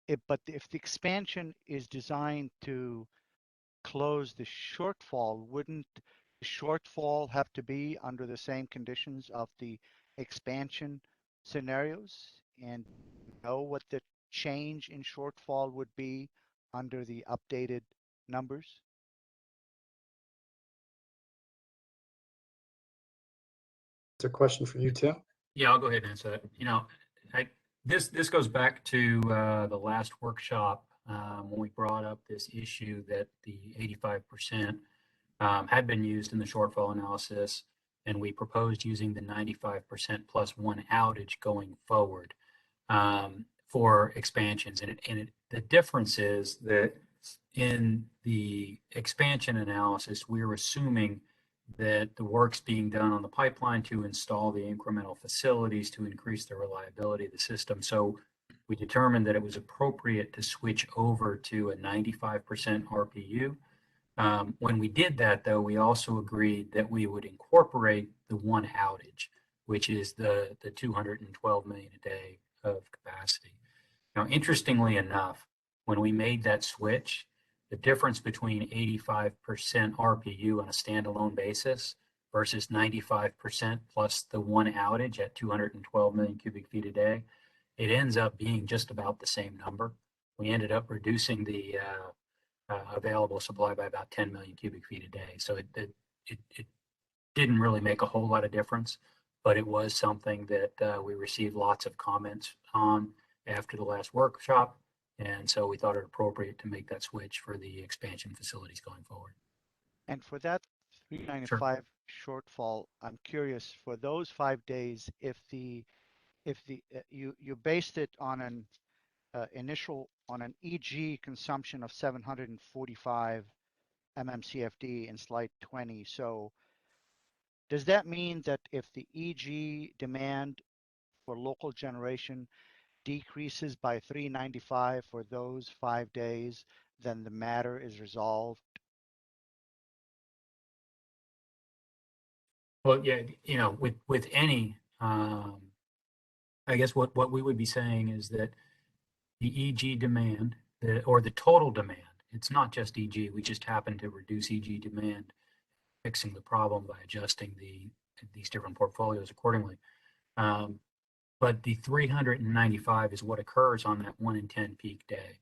[SPEAKER 16] if the expansion is designed to close the shortfall, wouldn't the shortfall have to be under the same conditions of the expansion scenarios, and know what the change in shortfall would be under the updated numbers?
[SPEAKER 7] It's a question for you, Tim.
[SPEAKER 9] Yeah, I'll go ahead and answer that. You know, this goes back to the last workshop when we brought up this issue that the 85% had been used in the shortfall analysis, and we proposed using the 95% plus one outage going forward for expansions. And the difference is that in the expansion analysis, we're assuming that the work's being done on the pipeline to install the incremental facilities to increase the reliability of the system. So we determined that it was appropriate to switch over to a 95% RPU. When we did that, though, we also agreed that we would incorporate the one outage, which is the 212 million a day of capacity. Now, interestingly enough, when we made that switch, the difference between 85% RPU on a standalone basis versus 95% plus the one outage at 212 million cubic feet a day, it ends up being just about the same number. We ended up reducing the available supply by about 10 million cubic feet a day. So it didn't really make a whole lot of difference, but it was something that we received lots of comments on after the last workshop. And so we thought it appropriate to make that switch for the expansion facilities going forward.
[SPEAKER 16] And for that 395 shortfall, I'm curious, for those 5 days, if you based it on an EG consumption of 745 mmCFD in slide 20. So does that mean that if the EG demand for local generation decreases by 395 for those 5 days, then the matter is resolved?
[SPEAKER 9] Well, yeah, you know, with any, I guess what we would be saying is that the EG demand, or the total demand, it's not just EG, we just happen to reduce EG demand, fixing the problem by adjusting these different portfolios accordingly. But the 395 is what occurs on that 1 in 10 peak day.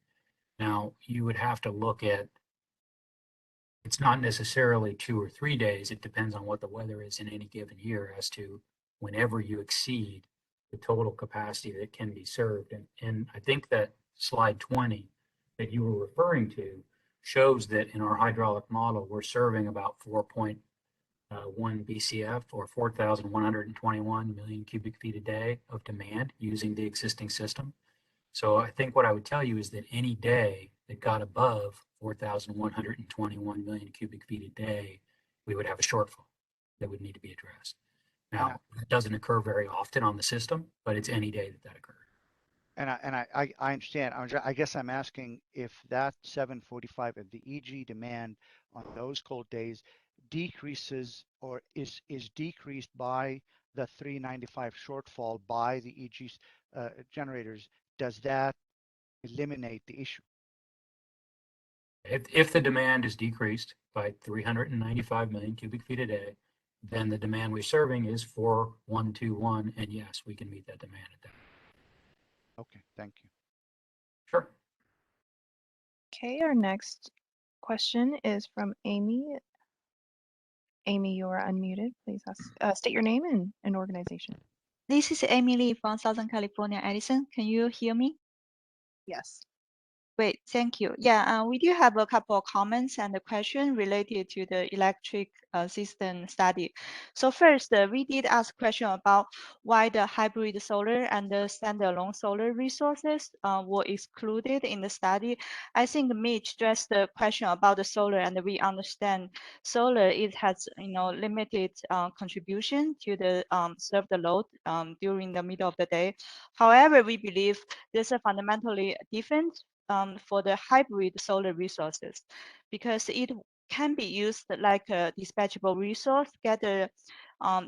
[SPEAKER 9] Now, you would have to look at, it's not necessarily 2 or 3 days. It depends on what the weather is in any given year as to whenever you exceed the total capacity that can be served. And I think that slide 20 that you were referring to shows that in our hydraulic model, we're serving about 4.1 BCF or 4,121 million cubic feet a day of demand using the existing system. So I think what I would tell you is that any day that got above 4,121 million cubic feet a day, we would have a shortfall that would need to be addressed. Now, that doesn't occur very often on the system, but it's any day that occurs.
[SPEAKER 16] I understand. I guess I'm asking if that 745 of the EG demand on those cold days decreases or is decreased by the 395 shortfall by the EG generators. Does that eliminate the issue?
[SPEAKER 9] If the demand is decreased by 395 million cubic feet a day, then the demand we're serving is 4121, and yes, we can meet that demand at that.
[SPEAKER 16] Okay, thank you.
[SPEAKER 9] Sure.
[SPEAKER 2] Okay, our next question is from Amy. Amy, you are unmuted. Please state your name and organization.
[SPEAKER 17] This is Emily from Southern California, Edison. Can you hear me?
[SPEAKER 2] Yes.
[SPEAKER 17] Great, thank you. Yeah, we do have a couple of comments and a question related to the electric system study. So first, we did ask a question about why the hybrid solar and the standalone solar resources were excluded in the study. I think Mitch addressed the question about the solar, and we understand solar has limited contribution to the serve the load during the middle of the day. However, we believe there's a fundamentally different for the hybrid solar resources, because it can be used like a dispatchable resource, get the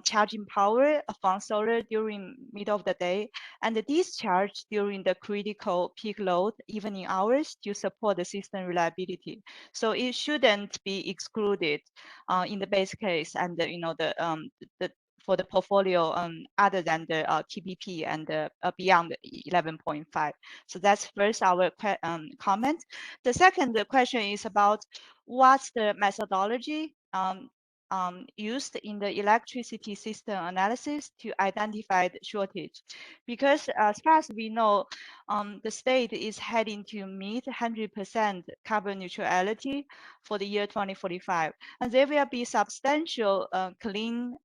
[SPEAKER 17] charging power from solar during middle of the day, and the discharge during the critical peak load evening hours to support the system reliability. So it shouldn't be excluded in the base case, and the for the portfolio other than the TBP and beyond 11.5. So that's first our comment. The second question is about what's the methodology used in the electricity system analysis to identify the shortage. Because as far as we know, the state is heading to meet 100% carbon neutrality for the year 2045. And there will be substantial clean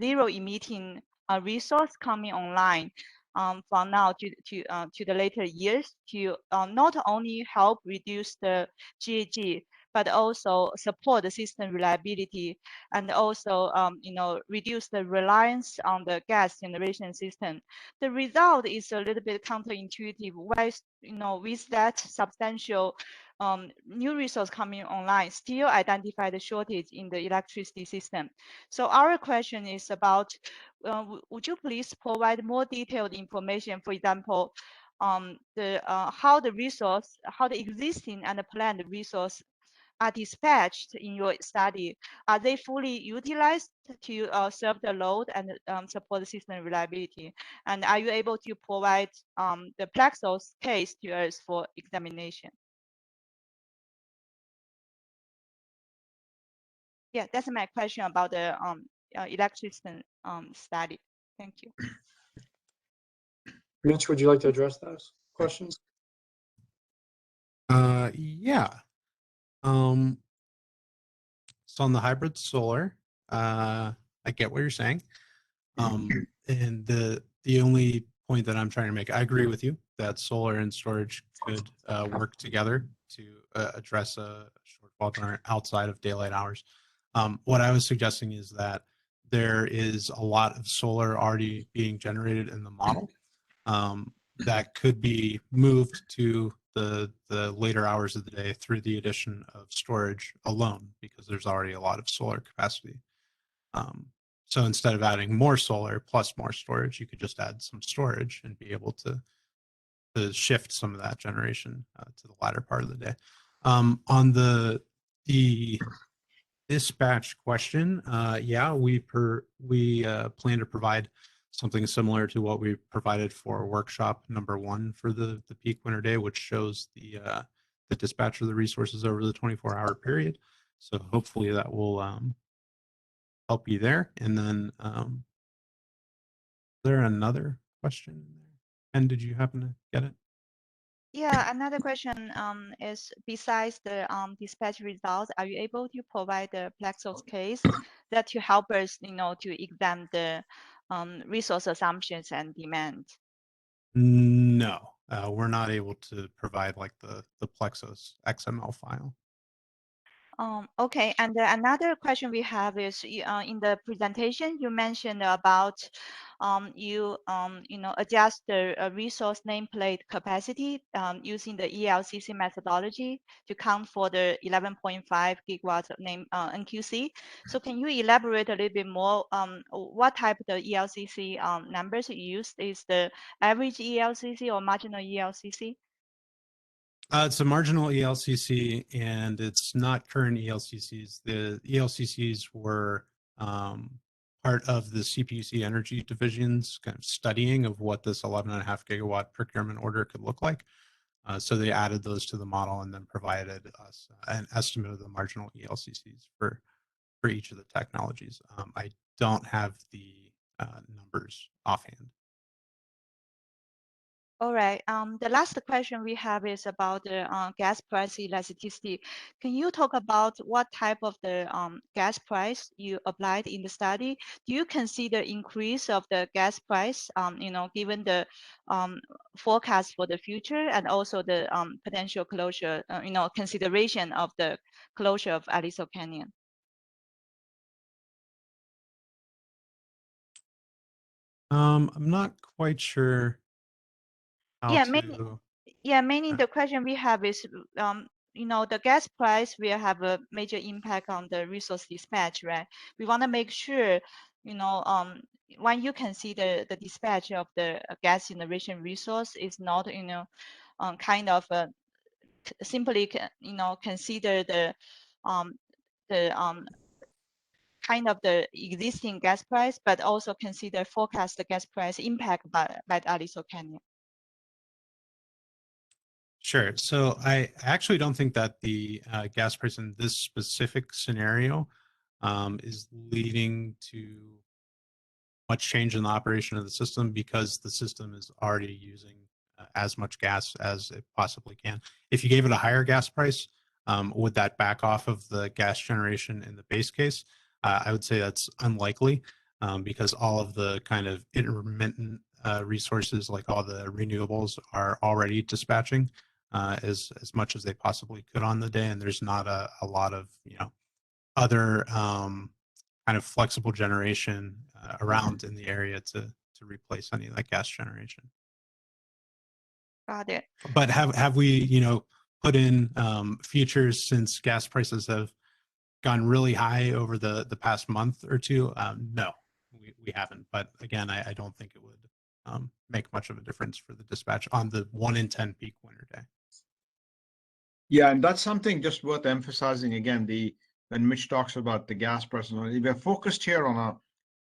[SPEAKER 17] zero emitting resource coming online from now to the later years to not only help reduce the GHG, but also support the system reliability and also reduce the reliance on the gas generation system. The result is a little bit counterintuitive. Why, with that substantial new resource coming online, still identify the shortage in the electricity system. So our question is about, would you please provide more detailed information, for example, how the existing and the planned resource are dispatched in your study? Are they fully utilized to serve the load and support the system reliability? And are you able to provide the Plexos case to us for examination? Yeah, that's my question about the electric system study. Thank you.
[SPEAKER 7] Mitch, would you like to address those questions?
[SPEAKER 8] Yeah. So on the hybrid solar, I get what you're saying. And the only point that I'm trying to make, I agree with you that solar and storage could work together to address a shortfall during outside of daylight hours. What I was suggesting is that there is a lot of solar already being generated in the model that could be moved to the later hours of the day through the addition of storage alone, because there's already a lot of solar capacity. So instead of adding more solar plus more storage, you could just add some storage and be able to shift some of that generation to the latter part of the day. On the dispatch question, yeah, we plan to provide something similar to what we provided for workshop number 1 for the peak winter day, which shows the dispatch of the resources over the 24-hour period. So hopefully that will help you there. And then, is there another question? And did you happen to get it?
[SPEAKER 17] Yeah, another question is, besides the dispatch results, are you able to provide the Plexos case that to help us, to examine the resource assumptions and demand?
[SPEAKER 8] No, we're not able to provide like the Plexos XML file.
[SPEAKER 17] Okay, and another question we have is in the presentation you mentioned about adjust the resource nameplate capacity using the ELCC methodology to count for the 11.5 gigawatts of NQC. So can you elaborate a little bit more what type of the ELCC numbers you used? Is the average ELCC or marginal ELCC?
[SPEAKER 8] It's a marginal ELCC, and it's not current ELCCs. The ELCCs were part of the CPUC Energy Division's kind of studying of what this 11.5 gigawatt procurement order could look like. So they added those to the model and then provided us an estimate of the marginal ELCCs for each of the technologies. I don't have the numbers offhand.
[SPEAKER 17] All right. The last question we have is about the gas price elasticity. Can you talk about what type of the gas price you applied in the study? Do you consider increase of the gas price, given the forecast for the future and also the potential closure, consideration of the closure of Aliso Canyon?
[SPEAKER 8] I'm not quite sure how
[SPEAKER 17] Yeah,
[SPEAKER 8] to.
[SPEAKER 17] mainly the question we have is, the gas price will have a major impact on the resource dispatch, right? We want to make sure, when you consider the dispatch of the gas generation resource is not, kind of simply, consider the kind of the existing gas price, but also consider forecast the gas price impact by the Aliso Canyon.
[SPEAKER 8] Sure. So I actually don't think that the gas price in this specific scenario is leading to much change in the operation of the system, because the system is already using as much gas as it possibly can. If you gave it a higher gas price, would that back off of the gas generation in the base case? I would say that's unlikely, because all of the kind of intermittent resources, like all the renewables, are already dispatching as much as they possibly could on the day, and there's not a lot of other kind of flexible generation around in the area to replace any of that gas generation.
[SPEAKER 17] Got it.
[SPEAKER 8] But have we put in features since gas prices have gone really high over the past month or two? No, we haven't. But again, I don't think it would make much of a difference for the dispatch on the 1 in 10 peak winter day.
[SPEAKER 12] Yeah, and that's something just worth emphasizing again. When Mitch talks about the gas prices, we're focused here on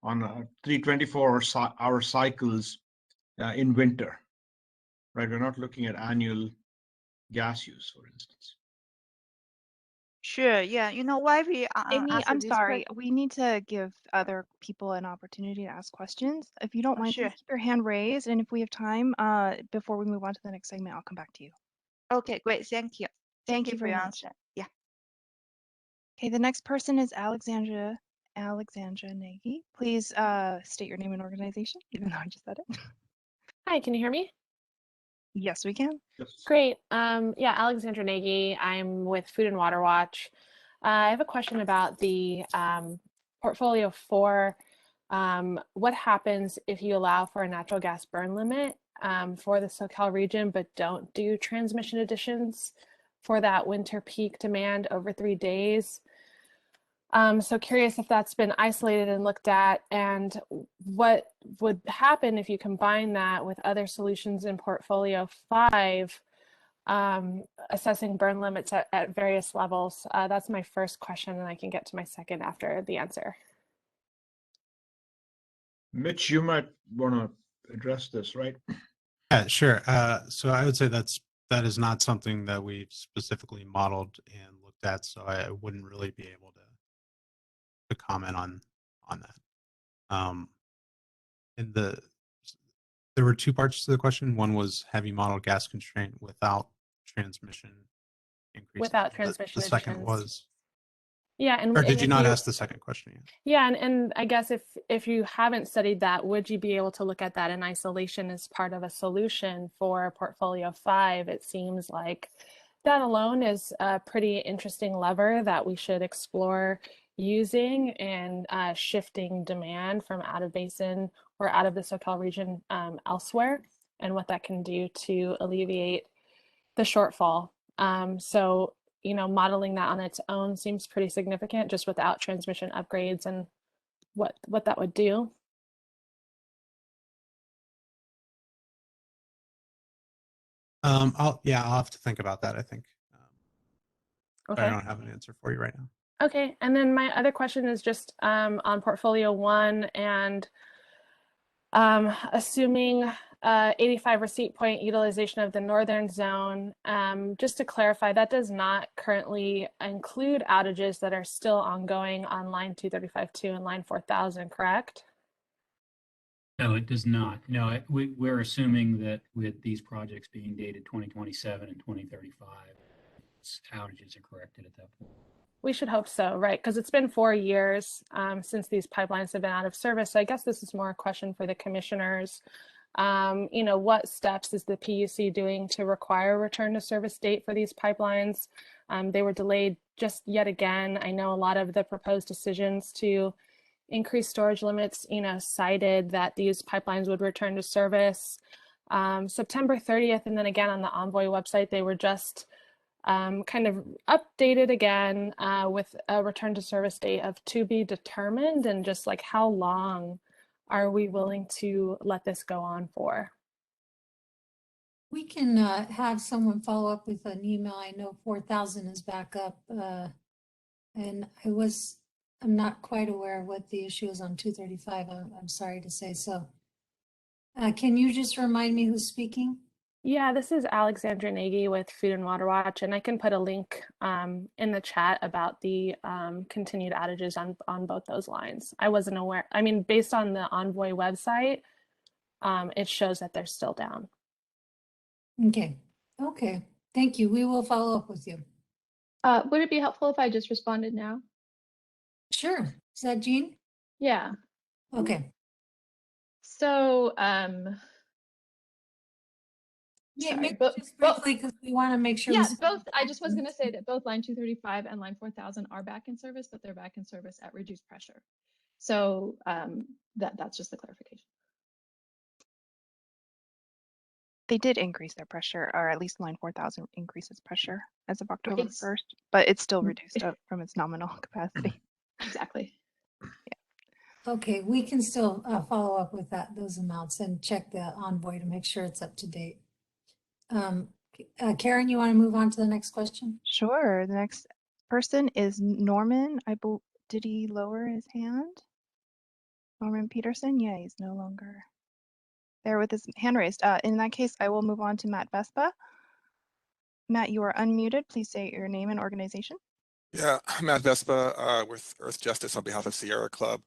[SPEAKER 12] a 324-hour cycles in winter, right? We're not looking at annual gas use, for instance.
[SPEAKER 17] Sure. Yeah. Why we
[SPEAKER 2] Amy,
[SPEAKER 17] asked
[SPEAKER 2] I'm
[SPEAKER 17] this
[SPEAKER 2] sorry. We need to give other people an opportunity to ask questions. If you don't mind,
[SPEAKER 17] sure.
[SPEAKER 2] please keep your hand raised. And if we have time, before we move on to the next segment, I'll come back to you.
[SPEAKER 17] Okay, great. Thank you.
[SPEAKER 2] Thank you
[SPEAKER 17] for
[SPEAKER 2] very
[SPEAKER 17] your
[SPEAKER 2] much.
[SPEAKER 17] answer. Yeah.
[SPEAKER 2] Okay, the next person is Alexandra Nagy. Please state your name and organization, even though I just said it.
[SPEAKER 18] Hi, can you hear me?
[SPEAKER 2] Yes, we can.
[SPEAKER 18] Great. Yeah, Alexandra Nagy. I'm with Food and Water Watch. I have a question about the portfolio 4. What happens if you allow for a natural gas burn limit for the SoCal region, but don't do transmission additions for that winter peak demand over 3 days? So curious if that's been isolated and looked at, and what would happen if you combine that with other solutions in portfolio 5, assessing burn limits at various levels. That's my first question, and I can get to my second after the answer.
[SPEAKER 12] Mitch, you might want to address this, right?
[SPEAKER 8] Yeah, sure. So I would say that is not something that we've specifically modeled and looked at, so I wouldn't really be able to comment on that. And there were 2 parts to the question. One was, have you modeled gas constraint without transmission increase?
[SPEAKER 18] Without transmission
[SPEAKER 8] the second
[SPEAKER 18] additions.
[SPEAKER 8] was,
[SPEAKER 18] yeah, and
[SPEAKER 8] or did
[SPEAKER 18] and
[SPEAKER 8] you
[SPEAKER 18] if
[SPEAKER 8] not ask the second question yet?
[SPEAKER 18] Yeah, and I guess if you haven't studied that, would you be able to look at that in isolation as part of a solution for portfolio 5? It seems like that alone is a pretty interesting lever that we should explore using and shifting demand from out of basin or out of the SoCal region elsewhere, and what that can do to alleviate the shortfall. So, modeling that on its own seems pretty significant just without transmission upgrades and what that would do.
[SPEAKER 8] I'll have to think about that, I think.
[SPEAKER 18] Okay.
[SPEAKER 8] I don't have an answer for you right now.
[SPEAKER 18] Okay, and then my other question is just on portfolio 1 and assuming 85 receipt point utilization of the northern zone. Just to clarify, that does not currently include outages that are still ongoing on line 235-2 and line 4000, correct?
[SPEAKER 9] No, it does not. No, we're assuming that with these projects being dated 2027 and 2035, outages are corrected at that point.
[SPEAKER 18] We should hope so, right? Because it's been 4 years since these pipelines have been out of service. So I guess this is more a question for the commissioners. What steps is the PUC doing to require a return to service date for these pipelines? They were delayed just yet again. I know a lot of the proposed decisions to increase storage limits, cited that these pipelines would return to service September 30th. And then again on the Envoy website, they were just kind of updated again with a return to service date of to be determined, and just like how long are we willing to let this go on for?
[SPEAKER 3] We can have someone follow up with an email. I know 4000 is back up, and I'm not quite aware of what the issue is on 235. I'm sorry to say so. Can you just remind me who's speaking?
[SPEAKER 18] Yeah, this is Alexandra Nagy with Food and Water Watch, and I can put a link in the chat about the continued outages on both those lines. I wasn't aware. I mean, based on the Envoy website, it shows that they're still down.
[SPEAKER 3] Okay. Thank you. We will follow up with you.
[SPEAKER 15] Would it be helpful if I just responded now?
[SPEAKER 3] Sure. Is that Jean?
[SPEAKER 15] Yeah.
[SPEAKER 3] Okay.
[SPEAKER 15] So,
[SPEAKER 3] Yeah,
[SPEAKER 15] sorry,
[SPEAKER 3] maybe
[SPEAKER 15] but
[SPEAKER 3] just briefly, because we want to make sure.
[SPEAKER 15] yeah, both. I just was going to say that both line 235 and line 4000 are back in service, but they're back in service at reduced pressure. So that's just the clarification.
[SPEAKER 2] They did increase their pressure, or at least line 4000 increases pressure as of October 1st, but it's still reduced from its nominal capacity.
[SPEAKER 15] Exactly.
[SPEAKER 3] Okay, we can still follow up with those amounts and check the Envoy to make sure it's up to date. Karen, you want to move on to the next question?
[SPEAKER 2] Sure. The next person is Norman. Did he lower his hand? Norman Peterson? Yeah, he's no longer there with his hand raised. In that case, I will move on to Matt Vespa. Matt, you are unmuted. Please say your name and organization.
[SPEAKER 11] Yeah, Matt Vespa with Earth Justice on behalf of Sierra Club.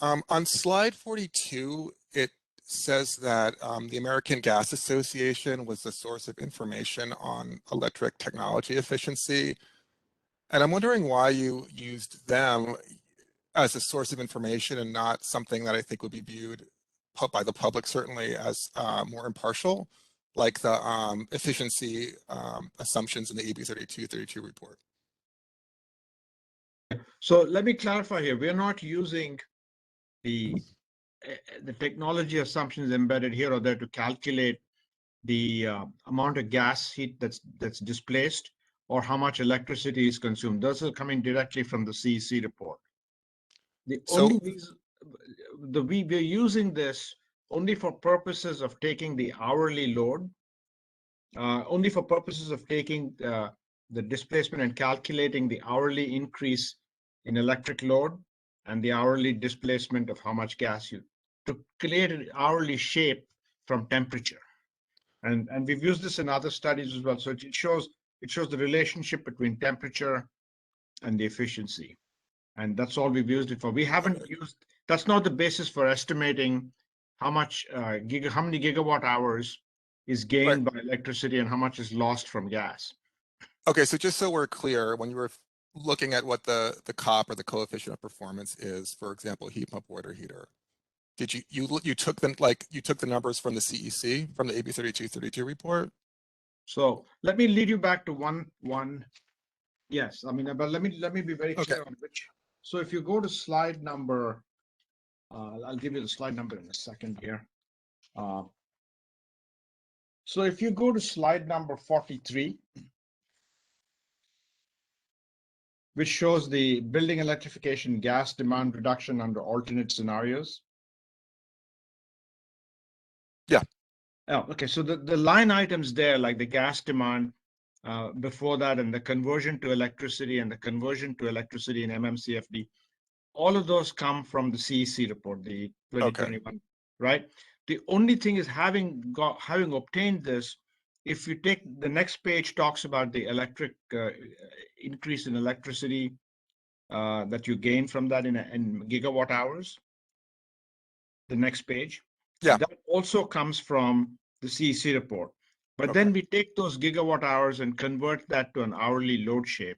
[SPEAKER 11] On slide 42, it says that the American Gas Association was the source of information on electric technology efficiency. And I'm wondering why you used them as a source of information and not something that I think would be viewed by the public certainly as more impartial, like the efficiency assumptions in the AB 3232 report.
[SPEAKER 12] So let me clarify here. We're not using the technology assumptions embedded here or there to calculate the amount of gas heat that's displaced or how much electricity is consumed. Those are coming directly from the CEC report. We're using this only for purposes of taking the hourly load, only for purposes of taking the displacement and calculating the hourly increase in electric load and the hourly displacement of how much gas to create an hourly shape from temperature. And we've used this in other studies as well. So it shows the relationship between temperature and the efficiency. And that's all we've used it for. We haven't used, that's not the basis for estimating how much, how many gigawatt hours is gained by electricity and how much is lost from gas.
[SPEAKER 11] Okay, so just so we're clear, when you were looking at what the COP or the coefficient of performance is, for example, heat pump water heater, did you took the numbers from the CEC, from the AB 3232 report?
[SPEAKER 12] So let me lead you back to one. Yes, I mean, but let me be very clear on which. So if you go to slide number, I'll give you the slide number in a second here. So if you go to slide number 43, which shows the building electrification gas demand reduction under alternate scenarios.
[SPEAKER 11] Yeah.
[SPEAKER 12] Oh, okay. So the line items there, like the gas demand before that, and the conversion to electricity and the conversion to electricity in MMCFD, all of those come from the CEC report, the 2021, right? The only thing is having obtained this, if you take the next page talks about the electric increase in electricity that you gain from that in gigawatt hours. The next page.
[SPEAKER 11] Yeah.
[SPEAKER 12] That also comes from the CEC report. But then we take those gigawatt hours and convert that to an hourly load shape.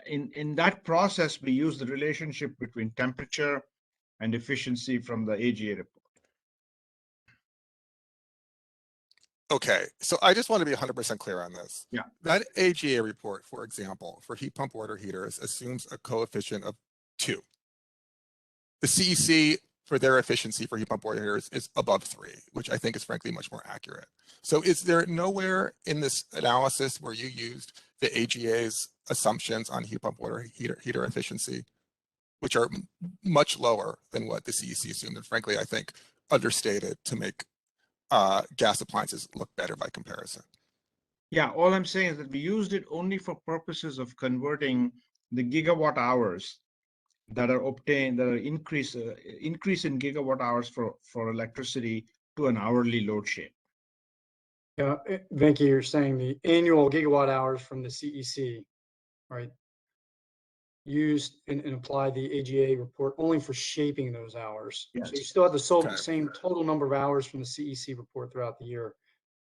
[SPEAKER 12] In that process, we use the relationship between temperature and efficiency from the AGA report.
[SPEAKER 11] Okay, so I just want to be 100% clear on this.
[SPEAKER 12] Yeah.
[SPEAKER 11] That AGA report, for example, for heat pump water heaters assumes a coefficient of 2. The CEC for their efficiency for heat pump water heaters is above 3, which I think is frankly much more accurate. So is there nowhere in this analysis where you used the AGA's assumptions on heat pump water heater efficiency, which are much lower than what the CEC assumed, and frankly, I think understated to make gas appliances look better by comparison?
[SPEAKER 12] Yeah, all I'm saying is that we used it only for purposes of converting the gigawatt hours that are obtained, that are increase in gigawatt hours for electricity to an hourly load shape.
[SPEAKER 7] Yeah, Venki, you're saying the annual gigawatt hours from the CEC, right? Used and apply the AGA report only for shaping those hours.
[SPEAKER 12] Yes.
[SPEAKER 7] So you still have the same total number of hours from the CEC report throughout the year.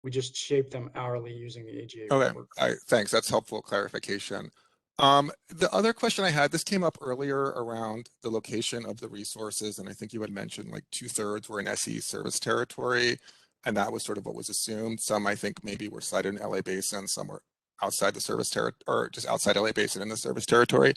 [SPEAKER 7] We just shape them hourly using the AGA report.
[SPEAKER 11] Thanks. That's helpful clarification. The other question I had, this came up earlier around the location of the resources, and I think you had mentioned like 2/3 were in SE service territory, and that was sort of what was assumed. Some I think maybe were cited in LA Basin, some were outside the service territory, or just outside LA Basin in the service territory.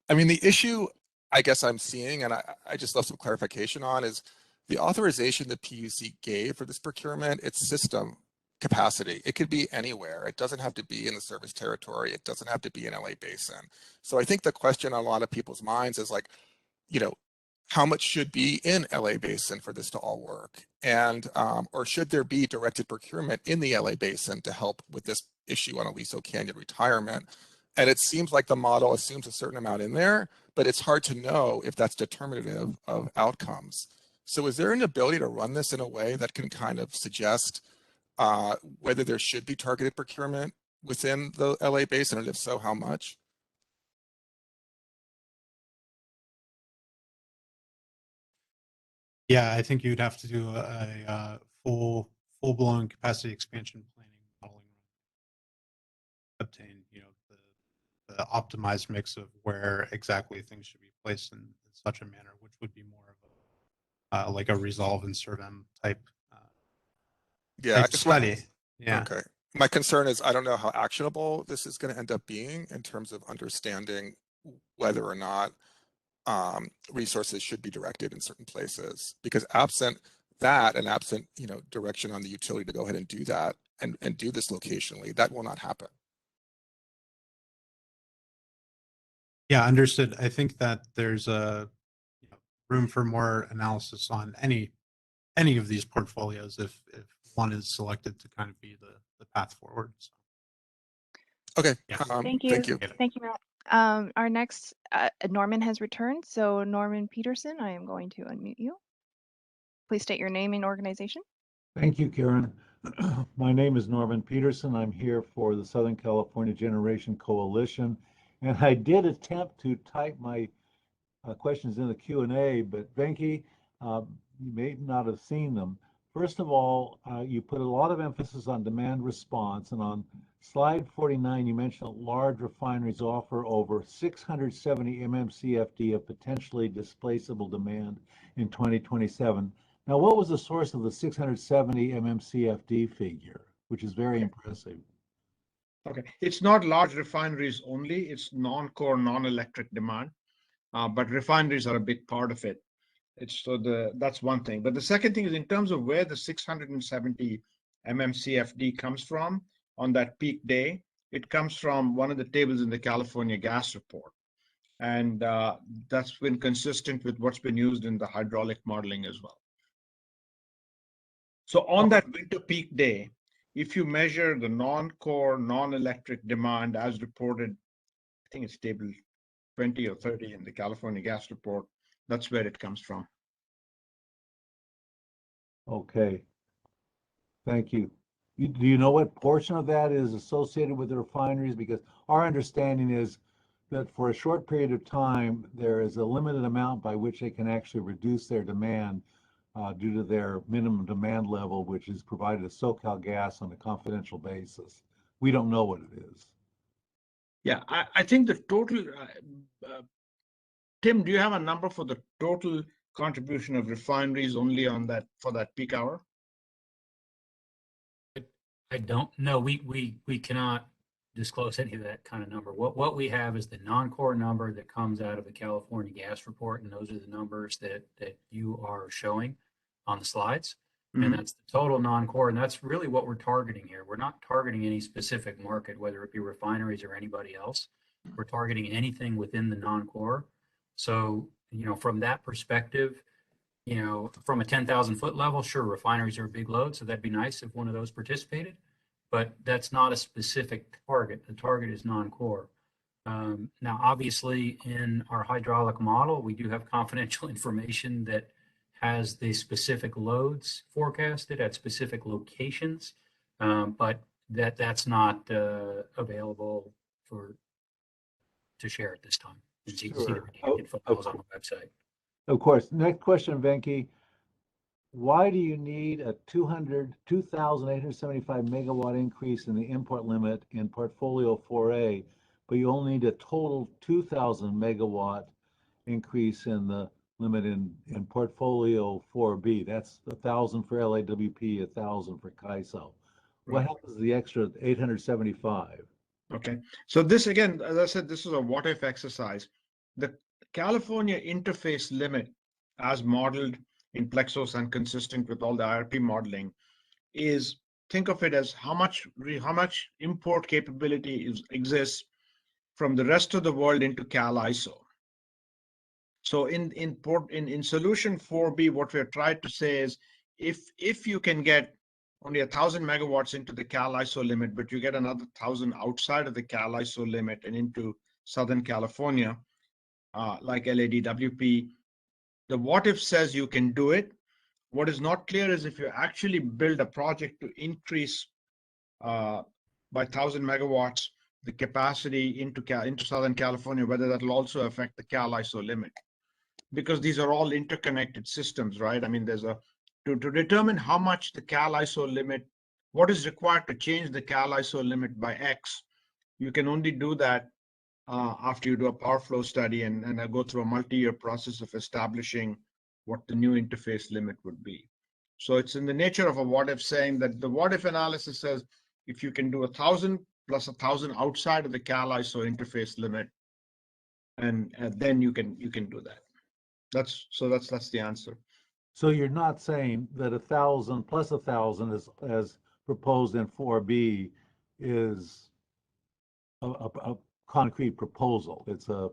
[SPEAKER 11] I mean, the issue I guess I'm seeing, and I just love some clarification on, is the authorization the PUC gave for this procurement, its system capacity. It could be anywhere. It doesn't have to be in the service territory. It doesn't have to be in LA Basin. So I think the question on a lot of people's minds is like, you know, how much should be in LA Basin for this to all work? And, or should there be directed procurement in the LA Basin to help with this issue on Aliso Canyon retirement? And it seems like the model assumes a certain amount in there, but it's hard to know if that's determinative of outcomes. So is there an ability to run this in a way that can kind of suggest whether there should be targeted procurement within the LA Basin, and if so, how much?
[SPEAKER 8] Yeah, I think you'd have to do a full-blown capacity expansion planning modeling, obtain, you know, the optimized mix of where exactly things should be placed in such a manner, which would be more of a like a resolve and serve-em type study. Yeah.
[SPEAKER 11] Okay. My concern is I don't know how actionable this is going to end up being in terms of understanding whether or not resources should be directed in certain places, because absent that and absent, you know, direction on the utility to go ahead and do that and do this locationally, that will not happen.
[SPEAKER 8] Yeah, understood. I think that there's a room for more analysis on any of these portfolios if one is selected to kind of be the path forward. So.
[SPEAKER 11] Okay.
[SPEAKER 8] Yeah.
[SPEAKER 2] Thank you.
[SPEAKER 11] Thank you.
[SPEAKER 2] Thank you, Matt. Our next, Norman has returned. So Norman Peterson, I am going to unmute you. Please state your name and organization.
[SPEAKER 19] Thank you, Karen. My name is Norman Peterson. I'm here for the Southern California Generation Coalition. And I did attempt to type my questions in the Q&A, but Venki, you may not have seen them. First of all, you put a lot of emphasis on demand response, and on slide 49, you mentioned that large refineries offer over 670 MMCFD of potentially displaceable demand in 2027. Now, what was the source of the 670 MMCFD figure? which is very impressive.
[SPEAKER 12] Okay, it's not large refineries only, it's non-core, non-electric demand, but refineries are a big part of it. That's one thing. But the second thing is in terms of where the 670 MMCFD comes from on that peak day, it comes from one of the tables in the California gas report. And that's been consistent with what's been used in the hydraulic modeling as well. So on that winter peak day, if you measure the non-core, non-electric demand as reported, I think it's table 20 or 30 in the California gas report, that's where it comes from.
[SPEAKER 19] Okay. Thank you. Do you know what portion of that is associated with the refineries? Because our understanding is that for a short period of time, there is a limited amount by which they can actually reduce their demand due to their minimum demand level, which is provided to SoCalGas on a confidential basis. We don't know what it is.
[SPEAKER 12] Yeah, I think the total, Tim, do you have a number for the total contribution of refineries only on that for that peak hour?
[SPEAKER 9] I don't know. We cannot disclose any of that kind of number. What we have is the non-core number that comes out of the California gas report, and those are the numbers that you are showing on the slides.
[SPEAKER 12] Mm-hmm.
[SPEAKER 9] And that's the total non-core, and that's really what we're targeting here. We're not targeting any specific market, whether it be refineries or anybody else. We're targeting anything within the non-core. So, from that perspective, from a 10,000 foot level, sure, refineries are a big load, so that'd be nice if one of those participated, but that's not a specific target. The target is non-core. Now, obviously, in our hydraulic model, we do have confidential information that has the specific loads forecasted at specific locations, but that's not available to share at this time. You can see the redacted files on the website.
[SPEAKER 19] Of course. Next question, Venki. Why do you need a 2,875 megawatt increase in the import limit in portfolio 4A, but you only need a total 2,000 megawatt increase in the limit in portfolio 4B? That's 1,000 for LAWP, 1,000 for CAISO. What
[SPEAKER 12] Right.
[SPEAKER 19] happens to the extra 875?
[SPEAKER 12] Okay, so this again, as I said, this is a what if exercise. The California interface limit, as modeled in Plexos and consistent with all the IRP modeling, is, think of it as how much import capability exists from the rest of the world into CAISO. So in solution 4B, what we're trying to say is if you can get only 1,000 megawatts into the CAISO limit, but you get another 1,000 outside of the CAISO limit and into Southern California, like LADWP, the what if says you can do it. What is not clear is if you actually build a project to increase by 1,000 megawatts the capacity into Southern California, whether that will also affect the CAISO limit. Because these are all interconnected systems, right? I mean, to determine how much the CAISO limit, what is required to change the CAISO limit by X, you can only do that after you do a power flow study and go through a multi-year process of establishing what the new interface limit would be. So it's in the nature of a what if, saying that the what if analysis says if you can do 1,000 plus 1,000 outside of the CAISO interface limit, and then you can do that. That's the answer.
[SPEAKER 19] So you're not saying that 1,000 plus 1,000 as proposed in 4B is a concrete proposal. It's a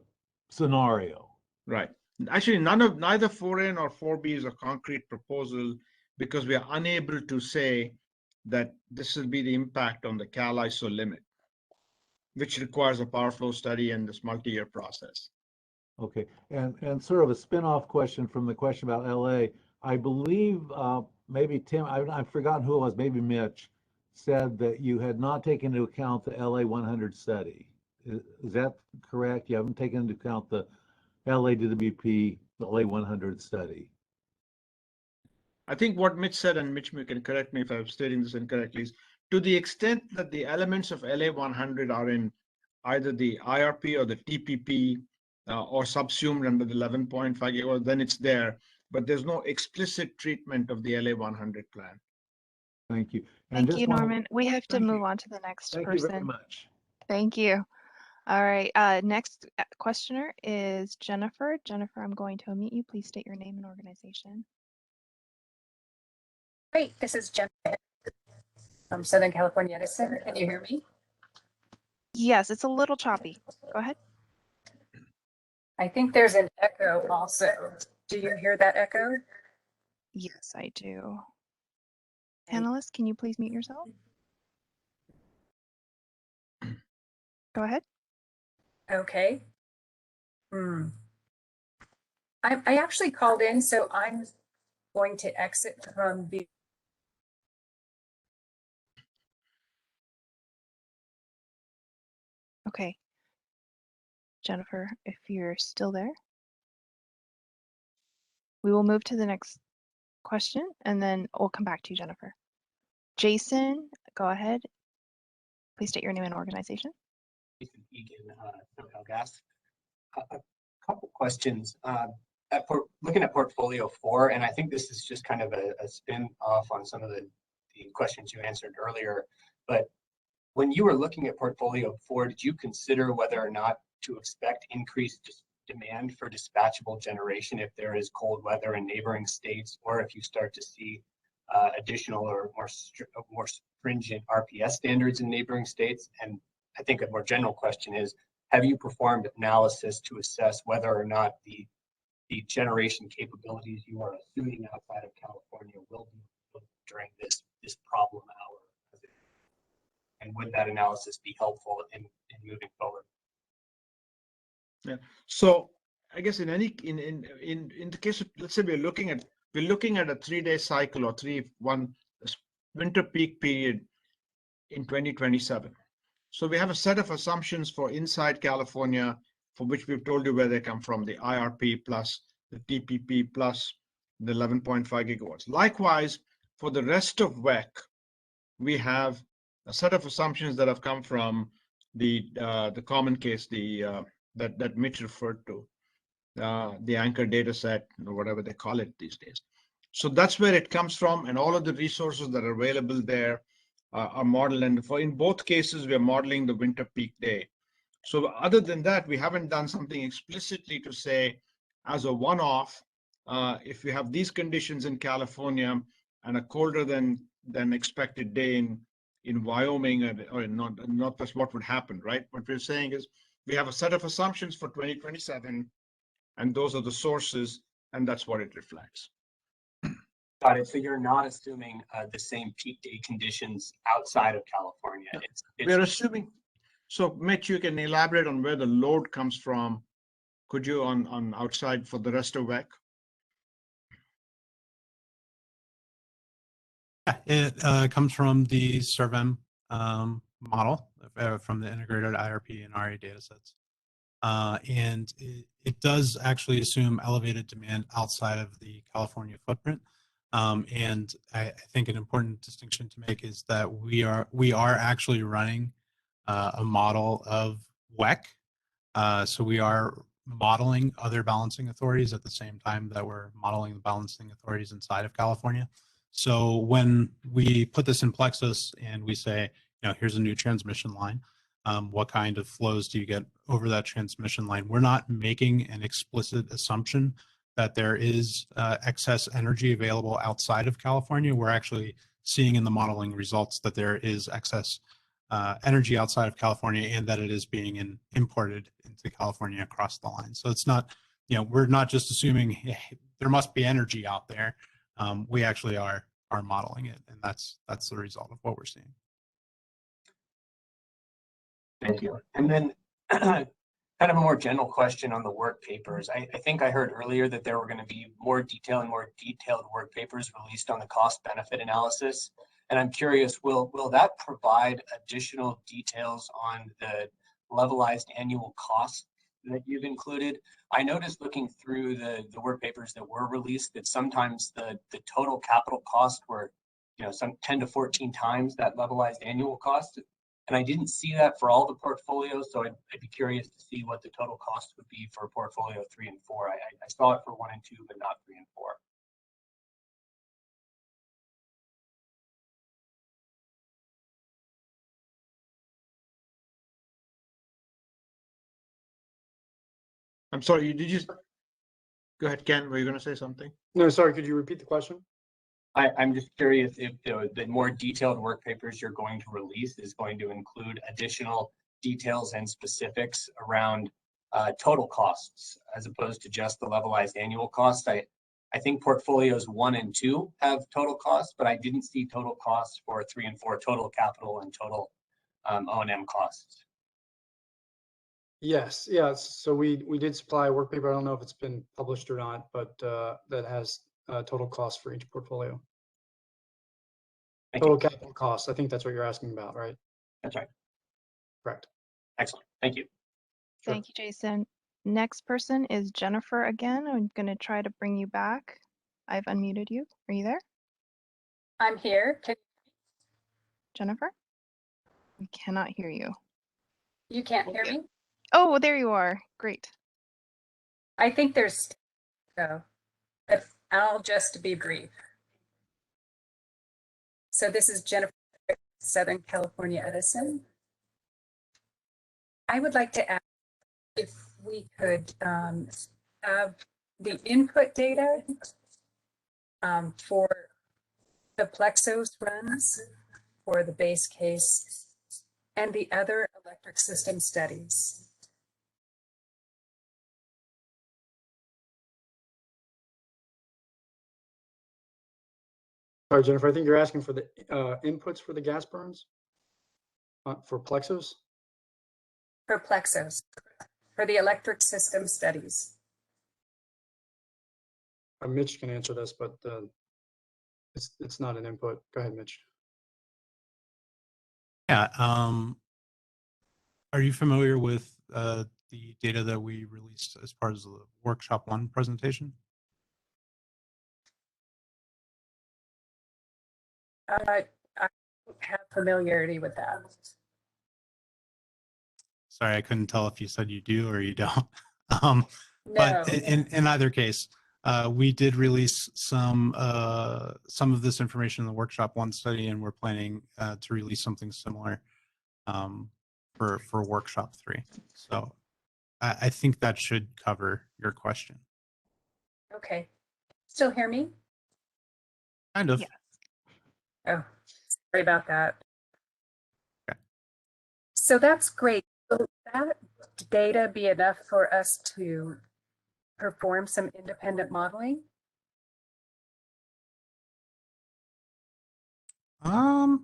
[SPEAKER 19] scenario.
[SPEAKER 12] Right. Actually, neither 4A nor 4B is a concrete proposal because we are unable to say that this will be the impact on the CAISO limit, which requires a power flow study and this multi-year process.
[SPEAKER 19] Okay, and sort of a spin-off question from the question about LA. I believe maybe Tim, I've forgotten who it was, maybe Mitch, said that you had not taken into account the LA 100 study. Is that correct? You haven't taken into account the LAWP, the LA 100 study.
[SPEAKER 12] I think what Mitch said, and Mitch, you can correct me if I'm stating this incorrectly, is to the extent that the elements of LA 100 are in either the IRP or the TPP or subsumed under the 11.5 gigawatt, then it's there, but there's no explicit treatment of the LA 100 plan.
[SPEAKER 19] Thank you. And
[SPEAKER 17] Thank
[SPEAKER 19] just
[SPEAKER 17] you,
[SPEAKER 19] one,
[SPEAKER 17] Norman. We have to
[SPEAKER 19] thank
[SPEAKER 17] move
[SPEAKER 19] you.
[SPEAKER 17] on to the next
[SPEAKER 19] Thank you very
[SPEAKER 17] person.
[SPEAKER 19] much.
[SPEAKER 17] Thank you. All right, next questioner is Jennifer. Jennifer, I'm going to unmute you. Please state your name and organization.
[SPEAKER 20] Great, this is Jennifer from Southern California Edison. Can you hear me?
[SPEAKER 17] Yes, it's a little choppy. Go ahead.
[SPEAKER 20] I think there's an echo also. Do you hear that echo?
[SPEAKER 17] Yes, I do. Panelists, can you please mute yourself? Go ahead.
[SPEAKER 20] Okay. I actually called in, so I'm going to exit from the.
[SPEAKER 17] Okay. Jennifer, if you're still there, we will move to the next question and then we'll come back to you, Jennifer. Jason, go ahead. Please state your name and organization.
[SPEAKER 10] Jason Egan, SoCal Gas. A couple questions. Looking at portfolio 4, and I think this is just kind of a spin off on some of the questions you answered earlier, but when you were looking at portfolio 4, did you consider whether or not to expect increased demand for dispatchable generation if there is cold weather in neighboring states, or if you start to see additional or more stringent RPS standards in neighboring states? And I think a more general question is, have you performed analysis to assess whether or not the generation capabilities you are assuming outside of California will be during this problem hour? And would that analysis be helpful in moving forward?
[SPEAKER 12] Yeah. So I guess in the case of, let's say we're looking at a 3-day cycle or one winter peak period in 2027. So we have a set of assumptions for inside California, for which we've told you where they come from, the IRP plus the TPP plus the 11.5 gigawatts. Likewise, for the rest of WEC, we have a set of assumptions that have come from the common case, that Mitch referred to, the anchor data set, or whatever they call it these days. So that's where it comes from, and all of the resources that are available there are modeled. And in both cases, we are modeling the winter peak day. So other than that, we haven't done something explicitly to say, as a one-off, if we have these conditions in California and a colder than expected day in Wyoming or in Northwest, what would happen, right? What we're saying is we have a set of assumptions for 2027, and those are the sources, and that's what it reflects.
[SPEAKER 10] Got it. So you're not assuming the same peak day conditions outside of California.
[SPEAKER 12] We're assuming. So Mitch, you can elaborate on where the load comes from. Could you on outside for the rest of WEC?
[SPEAKER 8] Yeah, it comes from the SERVM model from the integrated IRP and RA datasets. And it does actually assume elevated demand outside of the California footprint. And I think an important distinction to make is that we are actually running a model of WEC. So we are modeling other balancing authorities at the same time that we're modeling the balancing authorities inside of California. So when we put this in Plexus and we say, here's a new transmission line, what kind of flows do you get over that transmission line? We're not making an explicit assumption that there is excess energy available outside of California. We're actually seeing in the modeling results that there is excess energy outside of California and that it is being imported into California across the line. So it's not, we're not just assuming hey, there must be energy out there. We actually are modeling it, and that's the result of what we're seeing.
[SPEAKER 10] Thank you. And then kind of a more general question on the work papers. I think I heard earlier that there were going to be more detailed work papers released on the cost benefit analysis. And I'm curious, will that provide additional details on the levelized annual cost that you've included? I noticed looking through the work papers that were released that sometimes the total capital cost were, some 10 to 14 times that levelized annual cost. And I didn't see that for all the portfolios, so I'd be curious to see what the total cost would be for portfolio 3 and 4. I saw it for 1 and 2, but not 3 and 4.
[SPEAKER 12] I'm sorry, did you? Go ahead, Ken, were you going to say something?
[SPEAKER 7] No, sorry, could you repeat the question?
[SPEAKER 10] I'm just curious if the more detailed work papers you're going to release is going to include additional details and specifics around total costs as opposed to just the levelized annual cost. I think portfolios 1 and 2 have total costs, but I didn't see total costs for 3 and 4, total capital and total O&M costs.
[SPEAKER 7] Yes, so we did supply a work paper. I don't know if it's been published or not, but that has total cost for each portfolio. Total capital costs. I think that's what you're asking about, right?
[SPEAKER 10] That's right.
[SPEAKER 7] Correct.
[SPEAKER 10] Excellent. Thank you.
[SPEAKER 7] Sure.
[SPEAKER 2] Thank you, Jason. Next person is Jennifer again. I'm going to try to bring you back. I've unmuted you. Are you there,
[SPEAKER 20] I'm here.
[SPEAKER 2] Jennifer? We cannot hear you.
[SPEAKER 20] You can't hear me?
[SPEAKER 2] Oh, there you are. Great.
[SPEAKER 20] I think there's go, but I'll just be brief. So this is Jennifer, Southern California Edison. I would like to ask if we could have the input data for the Plexos runs for the base case and the other electric system studies.
[SPEAKER 7] All right, Jennifer, I think you're asking for the inputs for the gas burns for Plexos.
[SPEAKER 20] For Plexos, for the electric system studies.
[SPEAKER 7] Mitch can answer this, but it's not an input. Go ahead, Mitch.
[SPEAKER 8] Yeah. Are you familiar with the data that we released as part of the workshop 1 presentation?
[SPEAKER 20] I have familiarity with that.
[SPEAKER 8] Sorry, I couldn't tell if you said you do or you don't.
[SPEAKER 20] No.
[SPEAKER 8] But in either case, we did release some of this information in the workshop 1 study, and we're planning to release something similar for workshop 3. So I think that should cover your question.
[SPEAKER 20] Okay. Still hear me?
[SPEAKER 8] Kind of.
[SPEAKER 2] Yes.
[SPEAKER 20] Oh, sorry about that.
[SPEAKER 8] Okay.
[SPEAKER 20] So that's great. Will that data be enough for us to perform some independent modeling?
[SPEAKER 8] I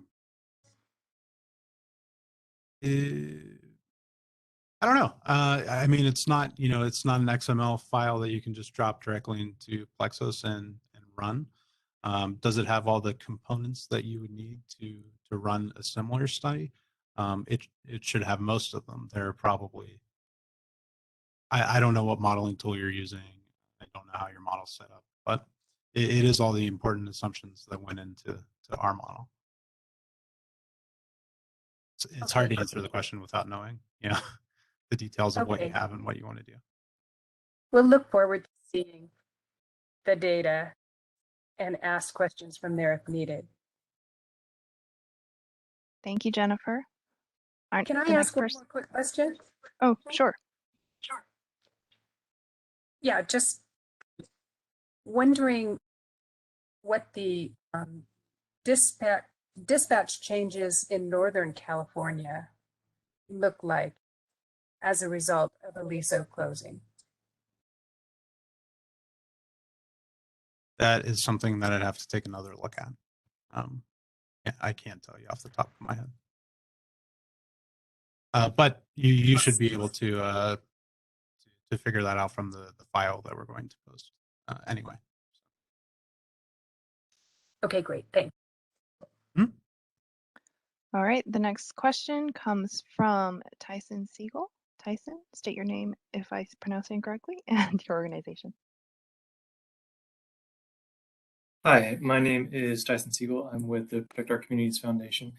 [SPEAKER 8] don't know. I mean, it's not, it's not an XML file that you can just drop directly into Plexos and run. Does it have all the components that you would need to run a similar study? It should have most of them. There are probably, I don't know what modeling tool you're using. I don't know how your model's set up, but it is all the important assumptions that went into our model. It's hard to answer the question without knowing, the details of what you have and what you want to do.
[SPEAKER 20] We'll look forward to seeing the data and ask questions from there if needed.
[SPEAKER 2] Thank you, Jennifer.
[SPEAKER 20] Can I ask one more quick question?
[SPEAKER 2] Oh, sure.
[SPEAKER 20] Sure. Yeah, just wondering what the dispatch changes in Northern California look like as a result of Aliso closing.
[SPEAKER 8] That is something that I'd have to take another look at. Yeah, I can't tell you off the top of my head. But you should be able to figure that out from the file that we're going to post anyway.
[SPEAKER 20] Okay, great. Thanks.
[SPEAKER 2] All right, the next question comes from Tyson Siegel. Tyson, state your name if I pronounce it incorrectly and your organization.
[SPEAKER 21] Hi, my name is Tyson Siegel. I'm with the Protect Our Communities Foundation,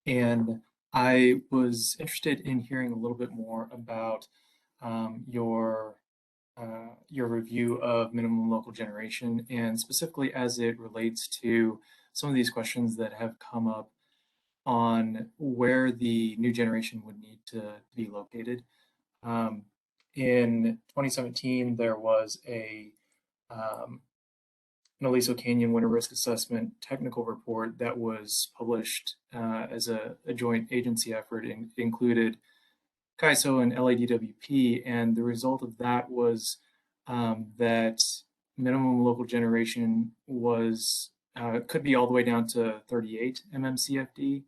[SPEAKER 21] and I was interested in hearing a little bit more about your review of minimum local generation, and specifically as it relates to some of these questions that have come up on where the new generation would need to be located. in 2017, there was an Aliso Canyon Winter Risk Assessment technical report that was published as a joint agency effort. It included CAISO and LADWP, and the result of that was that minimum local generation was could be all the way down to 38 mmCFD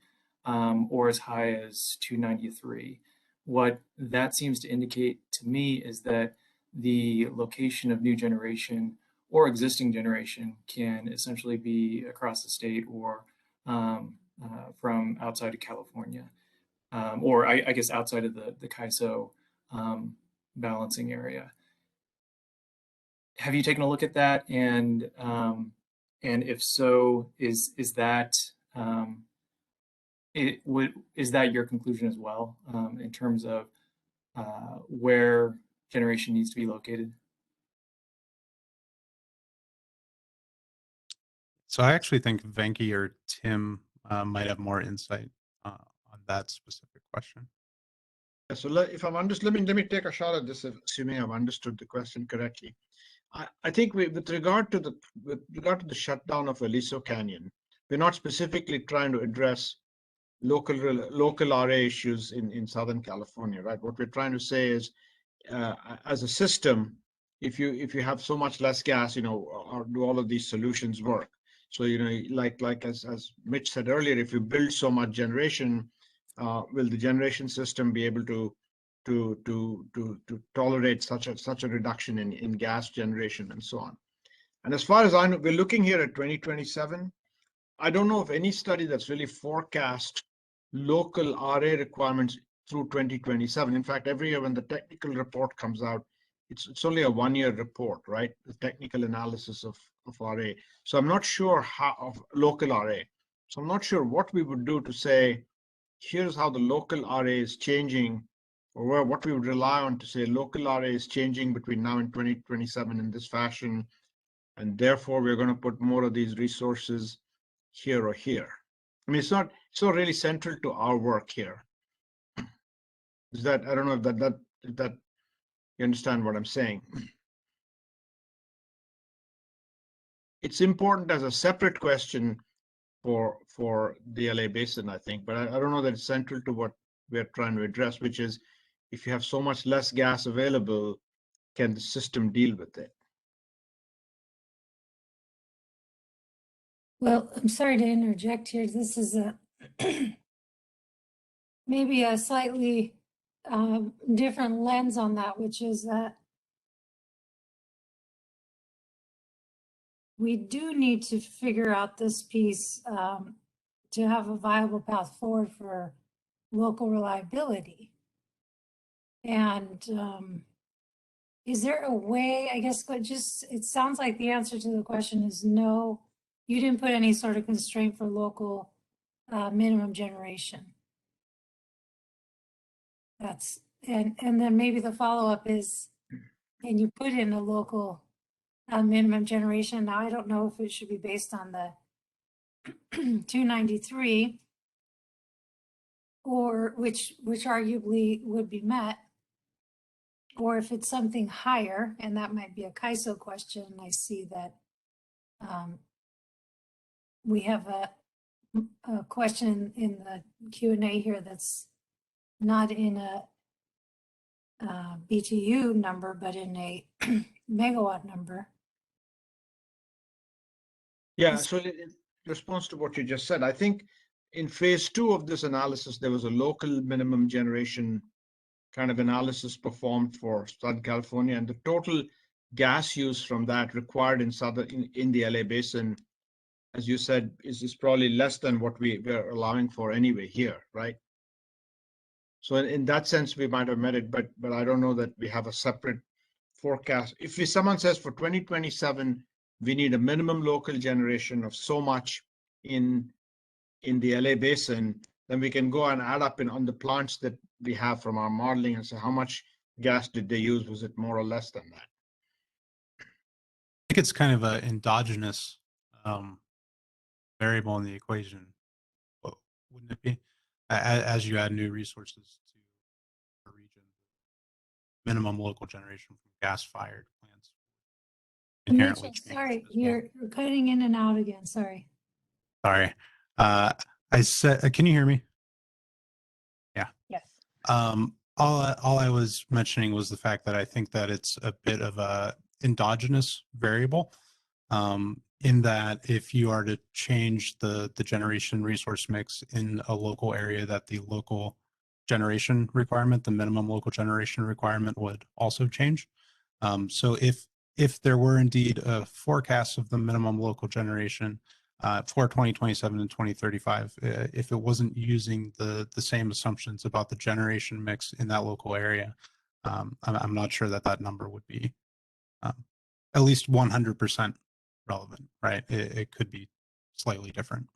[SPEAKER 21] or as high as 293. What that seems to indicate to me is that the location of new generation or existing generation can essentially be across the state or from outside of California, or I guess outside of the CAISO balancing area. Have you taken a look at that? And if so, is that is that your conclusion as well in terms of where generation needs to be located?
[SPEAKER 8] So I actually think Venki or Tim might have more insight on that specific question.
[SPEAKER 12] Yeah, so if I'm let me take a shot at this, assuming I've understood the question correctly. I think with regard to the shutdown of Aliso Canyon, we're not specifically trying to address local RA issues in Southern California, right? What we're trying to say is, as a system, if you have so much less gas, or do all of these solutions work? So like as Mitch said earlier, if you build so much generation, will the generation system be able to tolerate such a reduction in gas generation and so on? And as far as I know, we're looking here at 2027. I don't know of any study that's really forecast local RA requirements through 2027. In fact, every year when the technical report comes out, it's only a 1-year report, right? The technical analysis of RA. So I'm not sure how of local RA. So I'm not sure what we would do to say, here's how the local RA is changing, or what we would rely on to say local RA is changing between now and 2027 in this fashion, and therefore we're going to put more of these resources here or here. I mean, it's not really central to our work here. Is that, I don't know if that you understand what I'm saying. It's important as a separate question for the LA Basin, I think, but I don't know that it's central to what we're trying to address, which is if you have so much less gas available, can the system deal with it?
[SPEAKER 3] Well, I'm sorry to interject here. This is a maybe a slightly different lens on that, which is that we do need to figure out this piece to have a viable path forward for local reliability. And is there a way, I guess, but just, it sounds like the answer to the question is no, you didn't put any sort of constraint for local minimum generation. That's, and then maybe the follow-up is, can you put in a local minimum generation? Now, I don't know if it should be based on the 293 or which arguably would be met, or if it's something higher, and that might be a CAISO question. I see that we have a question in the Q&A here that's not in a BTU number, but in a megawatt number.
[SPEAKER 12] Yeah, so in response to what you just said, I think in phase 2 of this analysis, there was a local minimum generation kind of analysis performed for Southern California, and the total gas use from that required in the LA Basin, as you said, is probably less than what we're allowing for anyway here, right? So in that sense, we might have met it, but I don't know that we have a separate forecast. If someone says for 2027, we need a minimum local generation of so much in the LA Basin, then we can go and add up on the plants that we have from our modeling and say how much gas did they use? Was it more or less than that?
[SPEAKER 8] I think it's kind of an endogenous variable in the equation, wouldn't it be? As you add new resources to a region, minimum local generation from gas-fired plants inherently
[SPEAKER 3] Mitchell,
[SPEAKER 8] change.
[SPEAKER 3] sorry, you're cutting in and out again. Sorry.
[SPEAKER 8] Sorry. I said, can you hear me? Yeah.
[SPEAKER 2] Yes.
[SPEAKER 8] All I was mentioning was the fact that I think that it's a bit of a endogenous variable, in that if you are to change the generation resource mix in a local area, that the local generation requirement, the minimum local generation requirement, would also change. So if there were indeed a forecast of the minimum local generation for 2027 and 2035, if it wasn't using the same assumptions about the generation mix in that local area, I'm not sure that that number would be at least 100% relevant, right? It could be slightly different.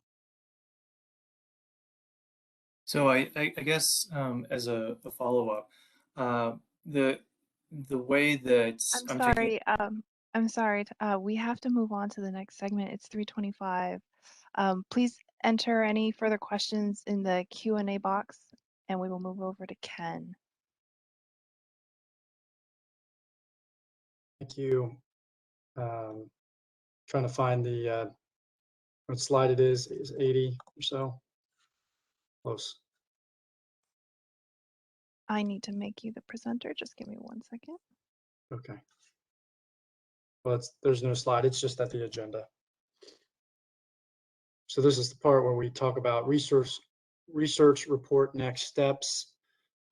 [SPEAKER 21] So I guess as a follow-up, the way that
[SPEAKER 2] I'm
[SPEAKER 21] I'm
[SPEAKER 2] sorry. I'm sorry. We have to move on to the next segment. It's 3:25. Please enter any further questions in the Q&A box, and we will move over to Ken.
[SPEAKER 7] Thank you. Trying to find the what slide it is 80 or so. Close.
[SPEAKER 2] I need to make you the presenter. Just give me 1 second.
[SPEAKER 7] Okay. Well, there's no slide. It's just at the agenda. So this is the part where we talk about research report next steps.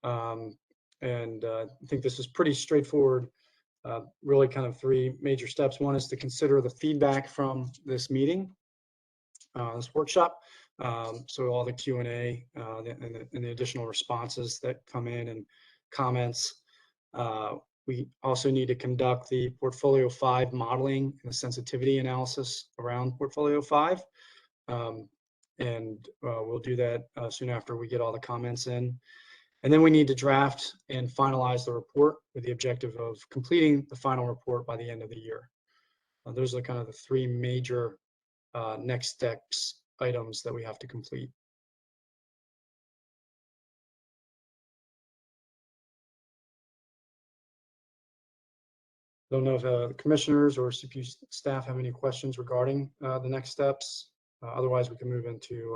[SPEAKER 7] And I think this is pretty straightforward. Really kind of three major steps. One is to consider the feedback from this meeting, this workshop. So all the Q&A and the additional responses that come in and comments. We also need to conduct the Portfolio 5 modeling and the sensitivity analysis around Portfolio 5. And we'll do that soon after we get all the comments in. And then we need to draft and finalize the report with the objective of completing the final report by the end of the year. Those are kind of the three major next steps items that we have to complete. Don't know if the commissioners or CPUC staff have any questions regarding the next steps. Otherwise, we can move into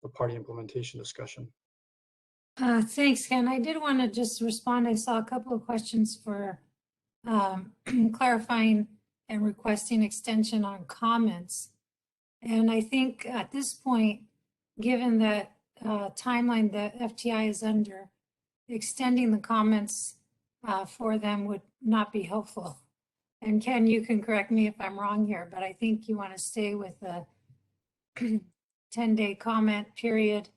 [SPEAKER 7] the party implementation discussion.
[SPEAKER 3] Thanks, Ken. I did want to just respond. I saw a couple of questions for clarifying and requesting extension on comments. And I think at this point, given that timeline that FTI is under, extending the comments for them would not be helpful. And Ken, you can correct me if I'm wrong here, but I think you want to stay with the 10-day comment period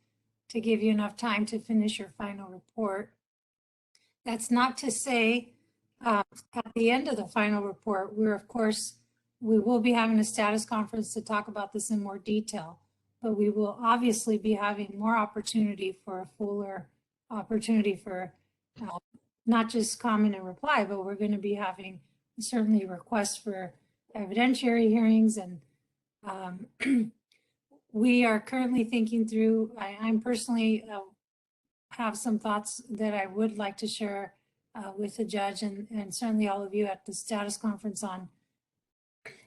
[SPEAKER 3] to give you enough time to finish your final report. That's not to say at the end of the final report, we will be having a status conference to talk about this in more detail, but we will obviously be having more opportunity for a fuller opportunity for not just comment and reply, but we're going to be having certainly requests for evidentiary hearings. And we are currently thinking through, I'm personally have some thoughts that I would like to share with the judge and certainly all of you at the status conference on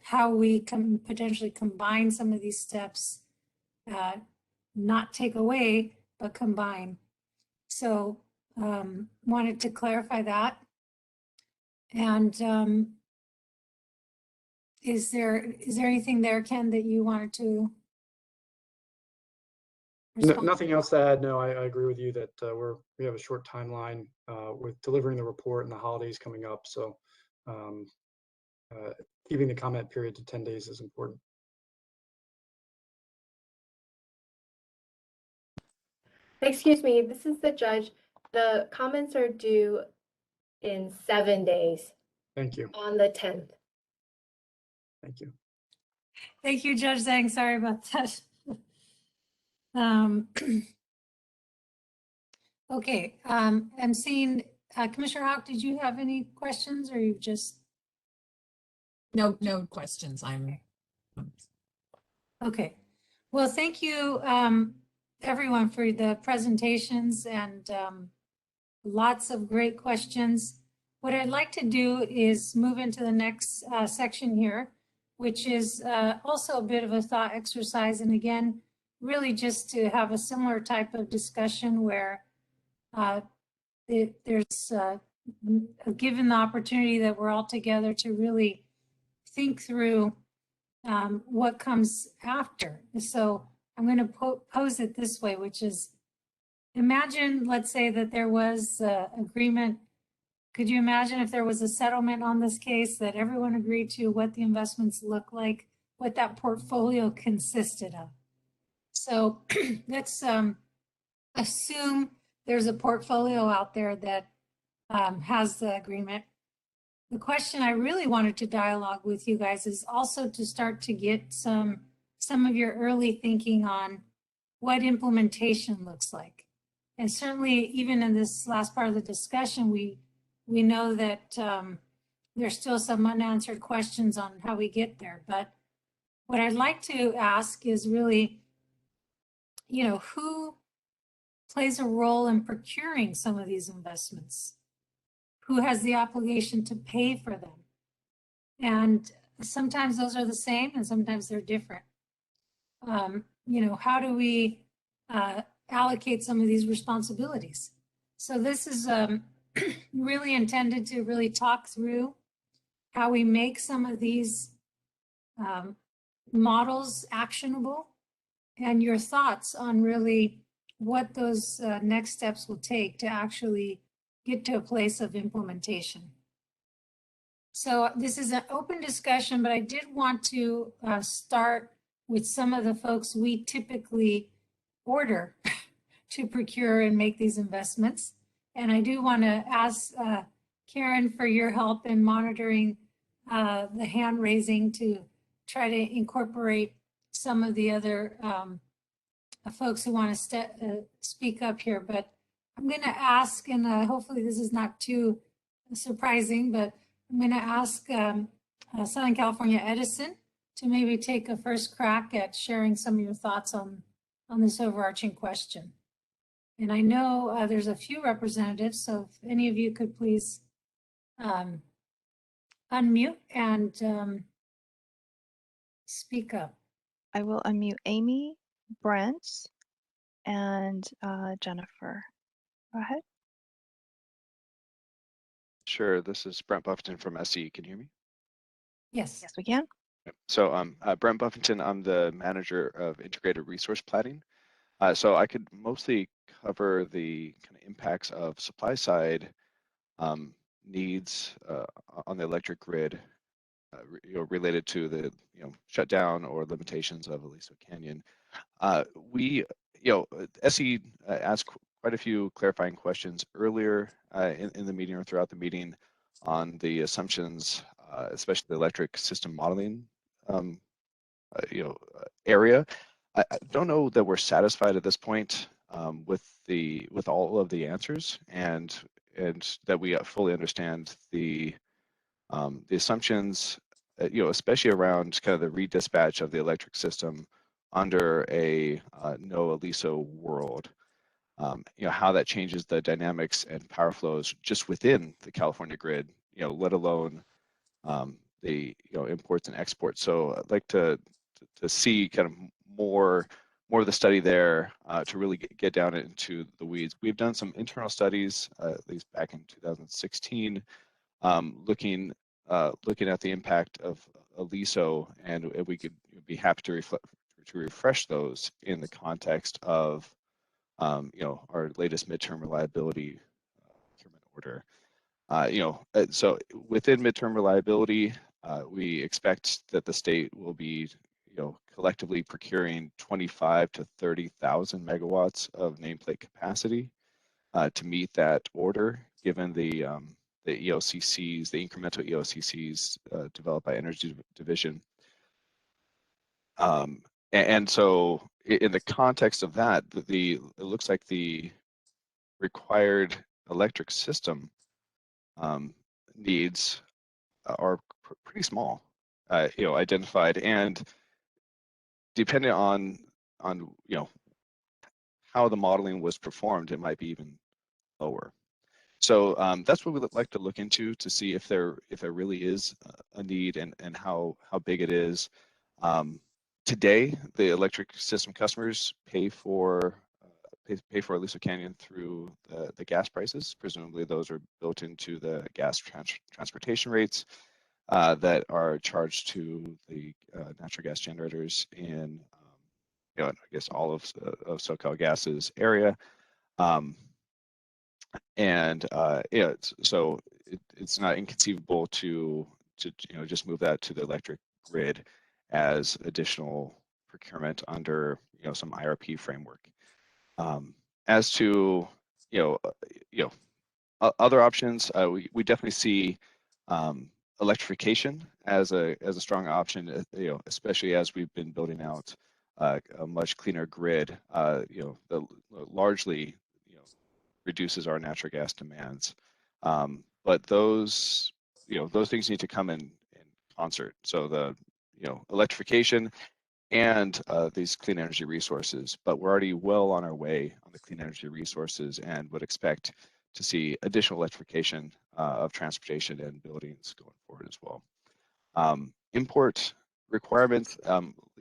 [SPEAKER 3] how we can potentially combine some of these steps, not take away, but combine. So wanted to clarify that. And is there anything there, Ken, that you wanted to respond?
[SPEAKER 7] Nothing else to add. No, I agree with you that we have a short timeline with delivering the report and the holidays coming up. So keeping the comment period to 10 days is important.
[SPEAKER 1] Excuse me, this is the judge. The comments are due in 7 days.
[SPEAKER 7] Thank you.
[SPEAKER 1] On the 10th.
[SPEAKER 7] Thank you.
[SPEAKER 3] Thank you, Judge Zhang. Sorry about that. Okay, I'm seeing Commissioner Houck, did you have any questions or you just?
[SPEAKER 4] No questions.
[SPEAKER 3] Okay. Well, thank you, everyone, for the presentations and lots of great questions. What I'd like to do is move into the next section here, which is also a bit of a thought exercise. And again, really just to have a similar type of discussion where there's given the opportunity that we're all together to really think through what comes after. So I'm going to pose it this way, which is, imagine, let's say that there was agreement. Could you imagine if there was a settlement on this case that everyone agreed to, what the investments look like, what that portfolio consisted of? So let's assume there's a portfolio out there that has the agreement. The question I really wanted to dialogue with you guys is also to start to get some of your early thinking on what implementation looks like. And certainly even in this last part of the discussion, we know that there's still some unanswered questions on how we get there. But what I'd like to ask is really, who plays a role in procuring some of these investments? Who has the obligation to pay for them? And sometimes those are the same and sometimes they're different. How do we allocate some of these responsibilities? So this is really intended to really talk through how we make some of these models actionable and your thoughts on really what those next steps will take to actually get to a place of implementation. So this is an open discussion, but I did want to start with some of the folks we typically order to procure and make these investments. And I do want to ask Karen for your help in monitoring the hand raising to try to incorporate some of the other folks who want to speak up here. But I'm going to ask, and hopefully this is not too surprising, but I'm going to ask Southern California Edison to maybe take a first crack at sharing some of your thoughts on this overarching question. And I know there's a few representatives, so if any of you could please unmute and speak up.
[SPEAKER 2] I will unmute Amy, Brent, and Jennifer. Go ahead.
[SPEAKER 13] Sure, this is Brent Buffington from SE. Can you hear me?
[SPEAKER 3] Yes.
[SPEAKER 2] Yes, we can.
[SPEAKER 13] So Brent Buffington, I'm the manager of integrated resource planning. So I could mostly cover the kind of impacts of supply side needs on the electric grid related to the shutdown or limitations of Aliso Canyon. SE asked quite a few clarifying questions earlier in the meeting or throughout the meeting on the assumptions, especially the electric system modeling area. I don't know that we're satisfied at this point with all of the answers, and that we fully understand the assumptions, especially around kind of the redispatch of the electric system under a no Aliso world. How that changes the dynamics and power flows just within the California grid, let alone the imports and exports. So I'd like to see kind of more of the study there to really get down into the weeds. We've done some internal studies, at least back in 2016, looking at the impact of Aliso, and we could be happy to refresh those in the context of our latest midterm reliability procurement order. So within midterm reliability, we expect that the state will be, collectively procuring 25 to 30,000 megawatts of nameplate capacity to meet that order, given the EOCCs, the incremental EOCCs developed by Energy Division. And so in the context of that, it looks like the required electric system needs are pretty small, identified, and depending on how the modeling was performed, it might be even lower. So that's what we would like to look into to see if there really is a need and how big it is. Today, the electric system customers pay for Aliso Canyon through the gas prices. Presumably, those are built into the gas transportation rates that are charged to the natural gas generators in, I guess all of SoCal Gas's area. So it's not inconceivable to just move that to the electric grid as additional procurement under some IRP framework. As to other options, we definitely see electrification as a strong option. Especially as we've been building out a much cleaner grid. That largely reduces our natural gas demands. But those things need to come in concert. So the electrification and these clean energy resources, but we're already well on our way on the clean energy resources and would expect to see additional electrification of transportation and buildings going forward as well. Import requirements,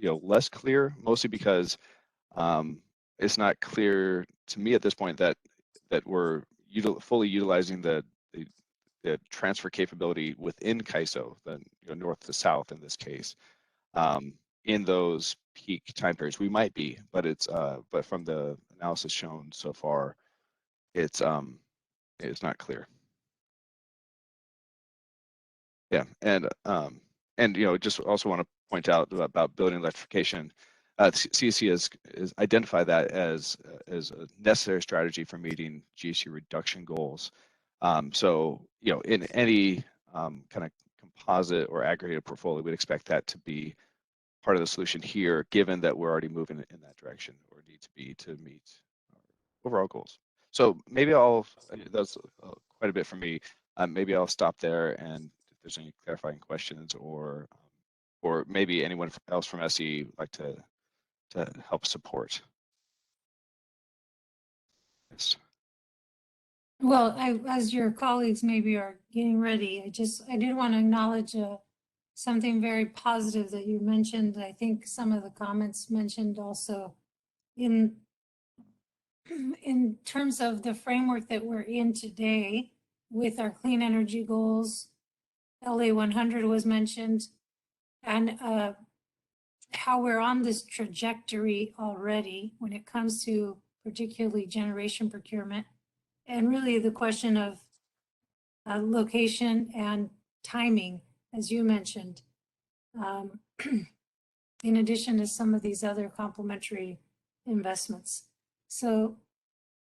[SPEAKER 13] less clear, mostly because it's not clear to me at this point that we're fully utilizing the transfer capability within CAISO, the north to south in this case. In those peak time periods, we might be, but but from the analysis shown so far, it's not clear. Yeah, and just also want to point out about building electrification. CEC has identified that as a necessary strategy for meeting GHG reduction goals. So in any kind of composite or aggregated portfolio, we'd expect that to be part of the solution here, given that we're already moving in that direction or need to be to meet our overall goals. So maybe that's quite a bit from me. Maybe I'll stop there, and if there's any clarifying questions or maybe anyone else from SE would like to help support. Yes.
[SPEAKER 3] Well, as your colleagues maybe are getting ready, I did want to acknowledge something very positive that you mentioned. I think some of the comments mentioned also in terms of the framework that we're in today with our clean energy goals. LA 100 was mentioned, and how we're on this trajectory already when it comes to particularly generation procurement, and really the question of location and timing, as you mentioned, in addition to some of these other complementary investments. So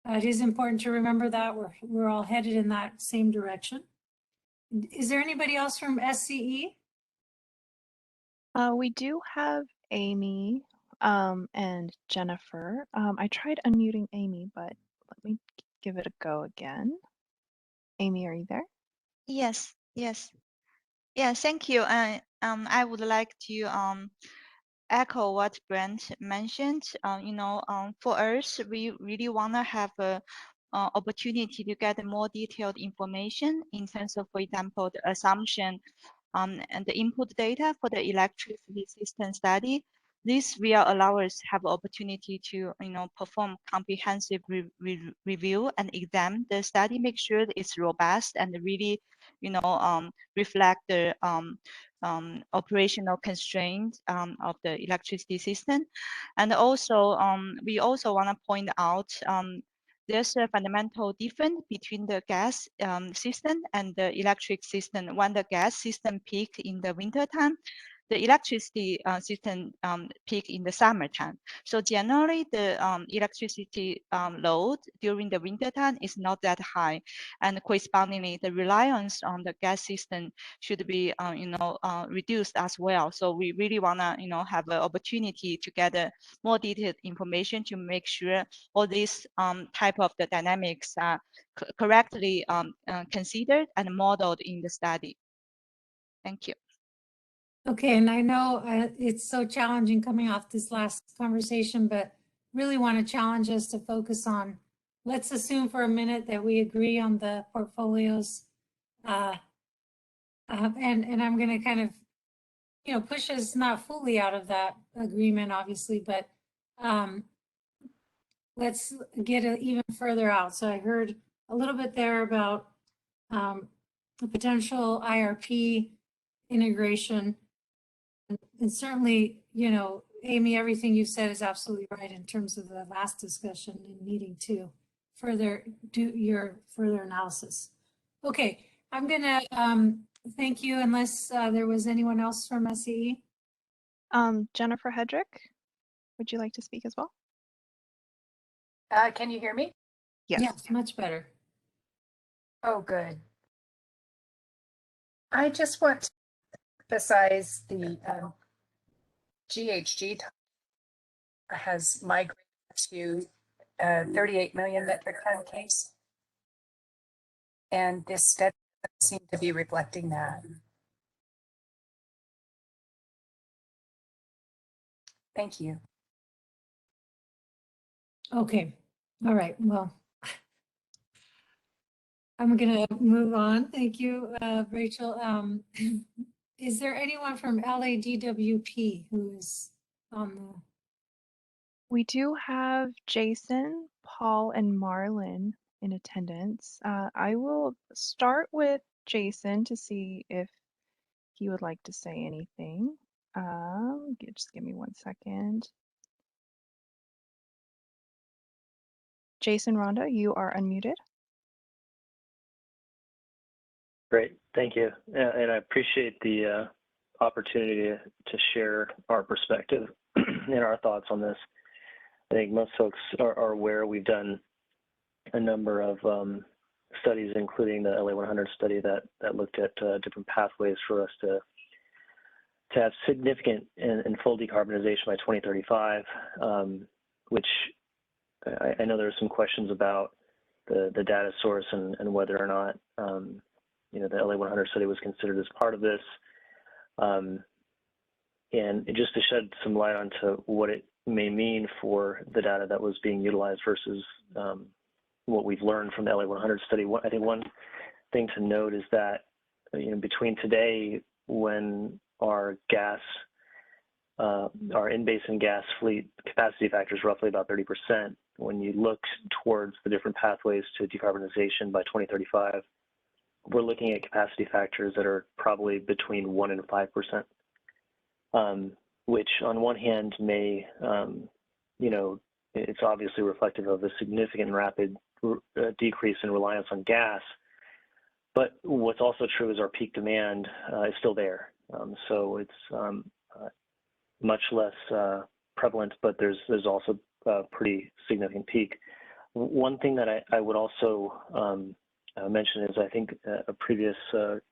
[SPEAKER 3] it is important to remember that we're all headed in that same direction. Is there anybody else from SCE?
[SPEAKER 2] We do have Amy and Jennifer. I tried unmuting Amy, but let me give it a go again. Amy, are you there?
[SPEAKER 17] Yes, yes. Yeah, thank you. I would like to echo what Brent mentioned. For us, we really want to have a opportunity to get more detailed information in terms of, for example, the assumption and the input data for the electricity system study. This will allow us to have opportunity to, perform comprehensive review and examine the study, make sure that it's robust and really, reflect the operational constraints of the electricity system. And also, we also want to point out there's a fundamental difference between the gas system and the electric system. When the gas system peak in the winter time, the electricity system peak in the summertime. So generally, the electricity load during the winter time is not that high, and correspondingly, the reliance on the gas system should be, reduced as well. So we really wanna, have an opportunity to gather more detailed information to make sure all these type of the dynamics are correctly considered and modeled in the study. Thank you.
[SPEAKER 3] Okay, and I know it's so challenging coming off this last conversation, but really want to challenge us to focus on let's assume for a minute that we agree on the portfolios. And I'm going to kind of, push us not fully out of that agreement, obviously, but let's get it even further out. So I heard a little bit there about the potential IRP integration. And certainly, Amy, everything you said is absolutely right in terms of the last discussion and needing to further do your further analysis. Okay, I'm gonna thank you unless there was anyone else from SCE.
[SPEAKER 2] Jennifer Hedrick, would you like to speak as well?
[SPEAKER 20] Can you hear me?
[SPEAKER 3] Yes, much better.
[SPEAKER 20] Oh, good. I just want to emphasize the GHG has migrated to 38 million metric ton case. And this study doesn't seem to be reflecting that. Thank you.
[SPEAKER 3] Okay, all right, well, I'm gonna move on. Thank you, Rachel. Is there anyone from LADWP who is on the?
[SPEAKER 2] We do have Jason, Paul, and Marlon in attendance. I will start with Jason to see if he would like to say anything. Just give me 1 second. Jason Ronda, you are unmuted.
[SPEAKER 14] Great, thank you. And I appreciate the opportunity to share our perspective and our thoughts on this. I think most folks are aware we've done a number of studies, including the LA100 study that looked at different pathways for us to have significant and full decarbonization by 2035, which I know there are some questions about the data source and whether or not the LA100 study was considered as part of this. And just to shed some light onto what it may mean for the data that was being utilized versus what we've learned from the LA100 study. I think one thing to note is that between today, when our in-basin gas fleet capacity factor is roughly about 30%, when you look towards the different pathways to decarbonization by 2035, we're looking at capacity factors that are probably between 1 and 5%. Which on one hand may, it's obviously reflective of a significant and rapid decrease in reliance on gas. But what's also true is our peak demand is still there. So it's much less prevalent, but there's also a pretty significant peak. One thing that I would also mention is I think a previous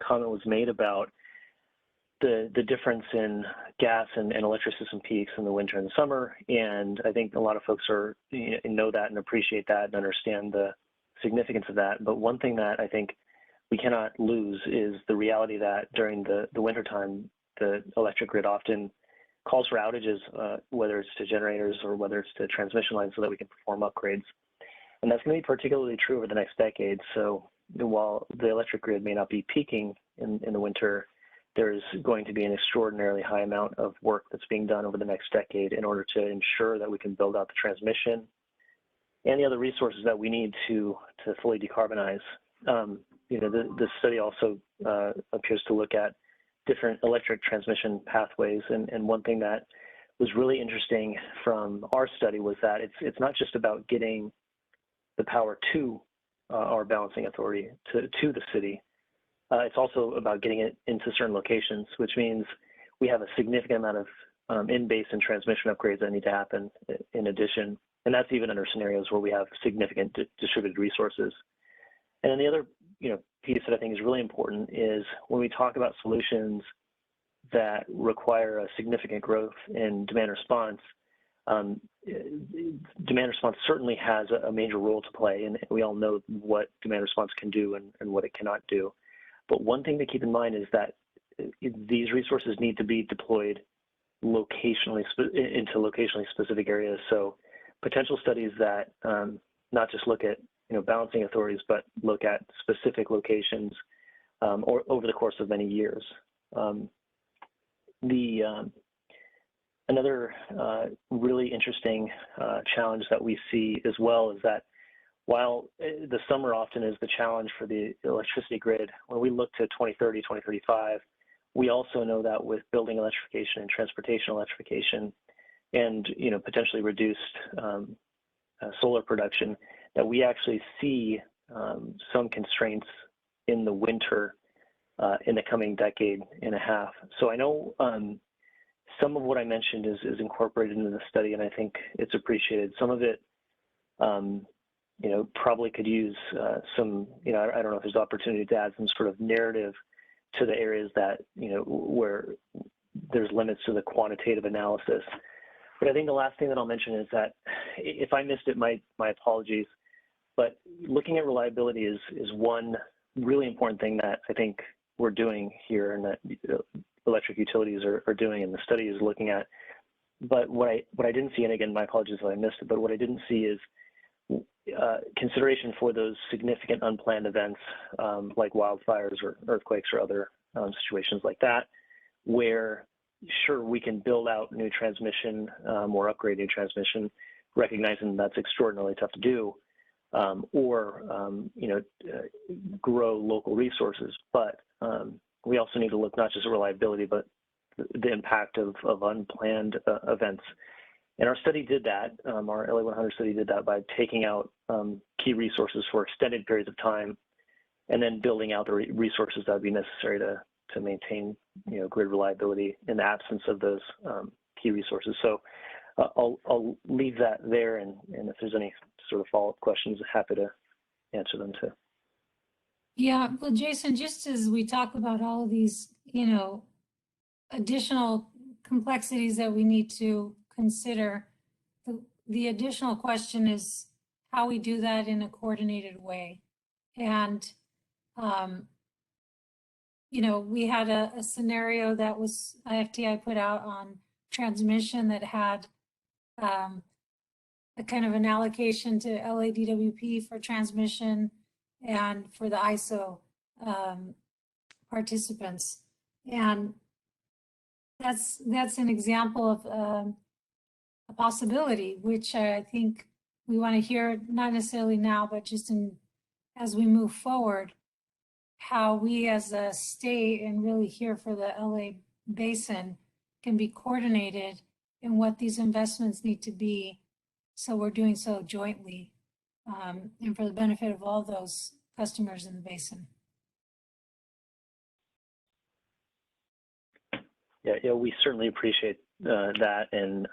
[SPEAKER 14] comment was made about the difference in gas and electric system peaks in the winter and the summer, and I think a lot of folks know that and appreciate that and understand the significance of that. But one thing that I think we cannot lose is the reality that during the wintertime, the electric grid often calls for outages, whether it's to generators or whether it's to transmission lines, so that we can perform upgrades. And that's going to be particularly true over the next decade. So while the electric grid may not be peaking in the winter, there's going to be an extraordinarily high amount of work that's being done over the next decade in order to ensure that we can build out the transmission and the other resources that we need to fully decarbonize. The study also appears to look at different electric transmission pathways, and one thing that was really interesting from our study was that it's not just about getting the power to our balancing authority, to the city. It's also about getting it into certain locations, which means we have a significant amount of in-basin transmission upgrades that need to happen in addition. And that's even under scenarios where we have significant distributed resources. And then the other piece that I think is really important is when we talk about solutions that require a significant growth in demand response, demand response certainly has a major role to play, and we all know what demand response can do and what it cannot do. But one thing to keep in mind is that these resources need to be deployed into locationally specific areas. So potential studies that not just look at balancing authorities, but look at specific locations or over the course of many years. Another really interesting challenge that we see as well is that while the summer often is the challenge for the electricity grid, when we look to 2030, 2035, we also know that with building electrification and transportation electrification and potentially reduced solar production, that we actually see some constraints in the winter in the coming decade and a half. So I know some of what I mentioned is incorporated into the study, and I think it's appreciated. Some of it, probably could use some, I don't know if there's opportunity to add some sort of narrative to the areas that, where there's limits to the quantitative analysis. But I think the last thing that I'll mention is that if I missed it, my apologies, but looking at reliability is one really important thing that I think we're doing here and that electric utilities are doing, and the study is looking at. But what I didn't see, and again, my apologies if I missed it, but what I didn't see is consideration for those significant unplanned events like wildfires or earthquakes or other situations like that, where sure, we can build out new transmission or upgrade new transmission, recognizing that's extraordinarily tough to do, or grow local resources. But we also need to look not just at reliability, but the impact of unplanned events. And our study did that, our LA100 study did that by taking out key resources for extended periods of time and then building out the resources that would be necessary to maintain grid reliability in the absence of those key resources. So I'll leave that there, and if there's any sort of follow-up questions, happy to answer them too.
[SPEAKER 3] Yeah, well, Jason, just as we talk about all of these, additional complexities that we need to consider, the additional question is how we do that in a coordinated way. And, we had a scenario that was FTI put out on transmission that had a kind of an allocation to LADWP for transmission and for the ISO participants. And that's an example of a possibility, which I think we want to hear, not necessarily now, but just as we move forward, how we as a state and really here for the LA Basin can be coordinated in what these investments need to be. So we're doing so jointly and for the benefit of all those customers in the basin.
[SPEAKER 14] Yeah, we certainly appreciate that. And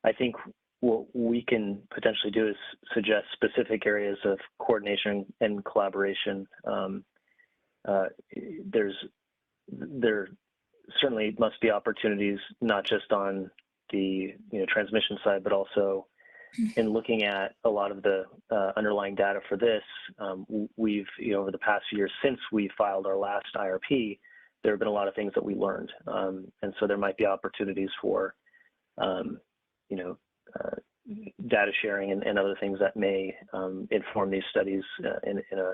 [SPEAKER 14] I think what we can potentially do is suggest specific areas of coordination and collaboration. There certainly must be opportunities, not just on the transmission side, but also in looking at a lot of the underlying data for this. We've, over the past year since we filed our last IRP, there have been a lot of things that we learned. And so there might be opportunities for, data sharing and other things that may inform these studies in a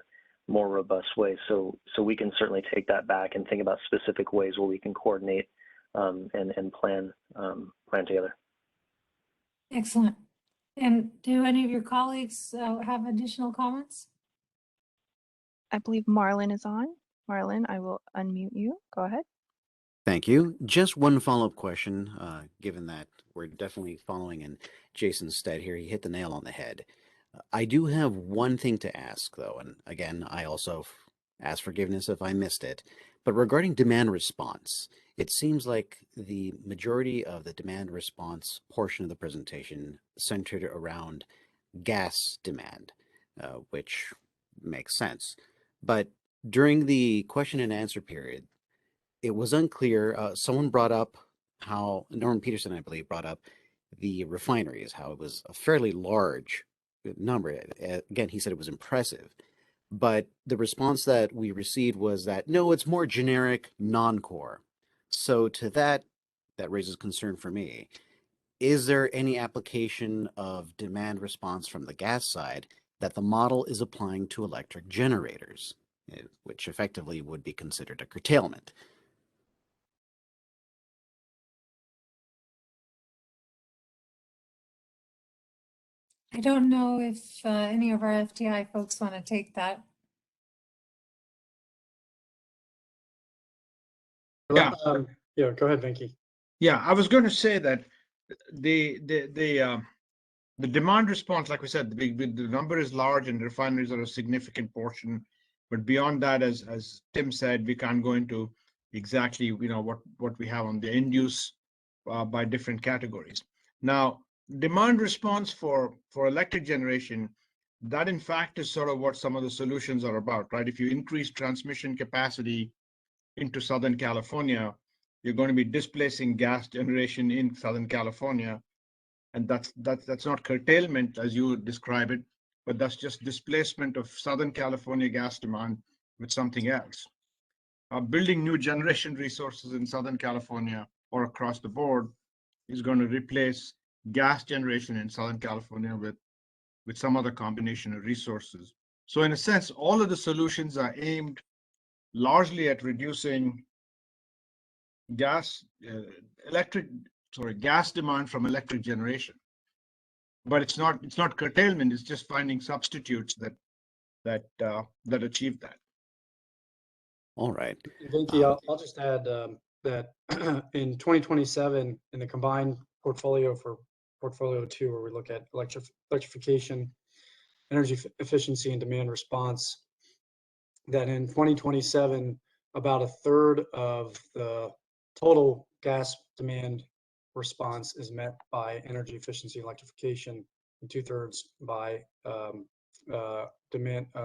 [SPEAKER 14] more robust way. So we can certainly take that back and think about specific ways where we can coordinate and plan together.
[SPEAKER 3] Excellent. And do any of your colleagues have additional comments?
[SPEAKER 2] I believe Marlon is on. Marlon, I will unmute you. Go ahead.
[SPEAKER 6] Thank you. Just one follow-up question, given that we're definitely following in Jason's stead here. He hit the nail on the head. I do have one thing to ask, though, and again, I also ask forgiveness if I missed it, but regarding demand response, it seems like the majority of the demand response portion of the presentation centered around gas demand, which makes sense. But during the question and answer period, it was unclear. Someone brought up how, Norman Peterson, I believe, brought up the refineries, how it was a fairly large number. Again, he said it was impressive. But the response that we received was that, no, it's more generic, non-core. So to that raises concern for me. is there any application of demand response from the gas side that the model is applying to electric generators, which effectively would be considered a curtailment?
[SPEAKER 3] I don't know if any of our FTI folks want to take that.
[SPEAKER 12] Yeah.
[SPEAKER 7] Yeah, go ahead, Venki.
[SPEAKER 12] Yeah, I was going to say that the demand response, like we said, the number is large and refineries are a significant portion. But beyond that, as Tim said, we can't go into exactly what we have on the end use by different categories. Now, demand response for electric generation, that in fact is sort of what some of the solutions are about, right? If you increase transmission capacity into Southern California, you're going to be displacing gas generation in Southern California. And that's not curtailment as you describe it, but that's just displacement of Southern California gas demand with something else. Building new generation resources in Southern California or across the board is going to replace gas generation in Southern California with some other combination of resources. So in a sense, all of the solutions are aimed largely at reducing gas demand from electric generation. But it's not curtailment, it's just finding substitutes that achieve that.
[SPEAKER 6] All right.
[SPEAKER 7] Venki, I'll just add that in 2027, in the combined portfolio for portfolio 2, where we look at electrification, energy efficiency, and demand response, that in 2027, about a third of the total gas demand response is met by energy efficiency and electrification, and 2/3 by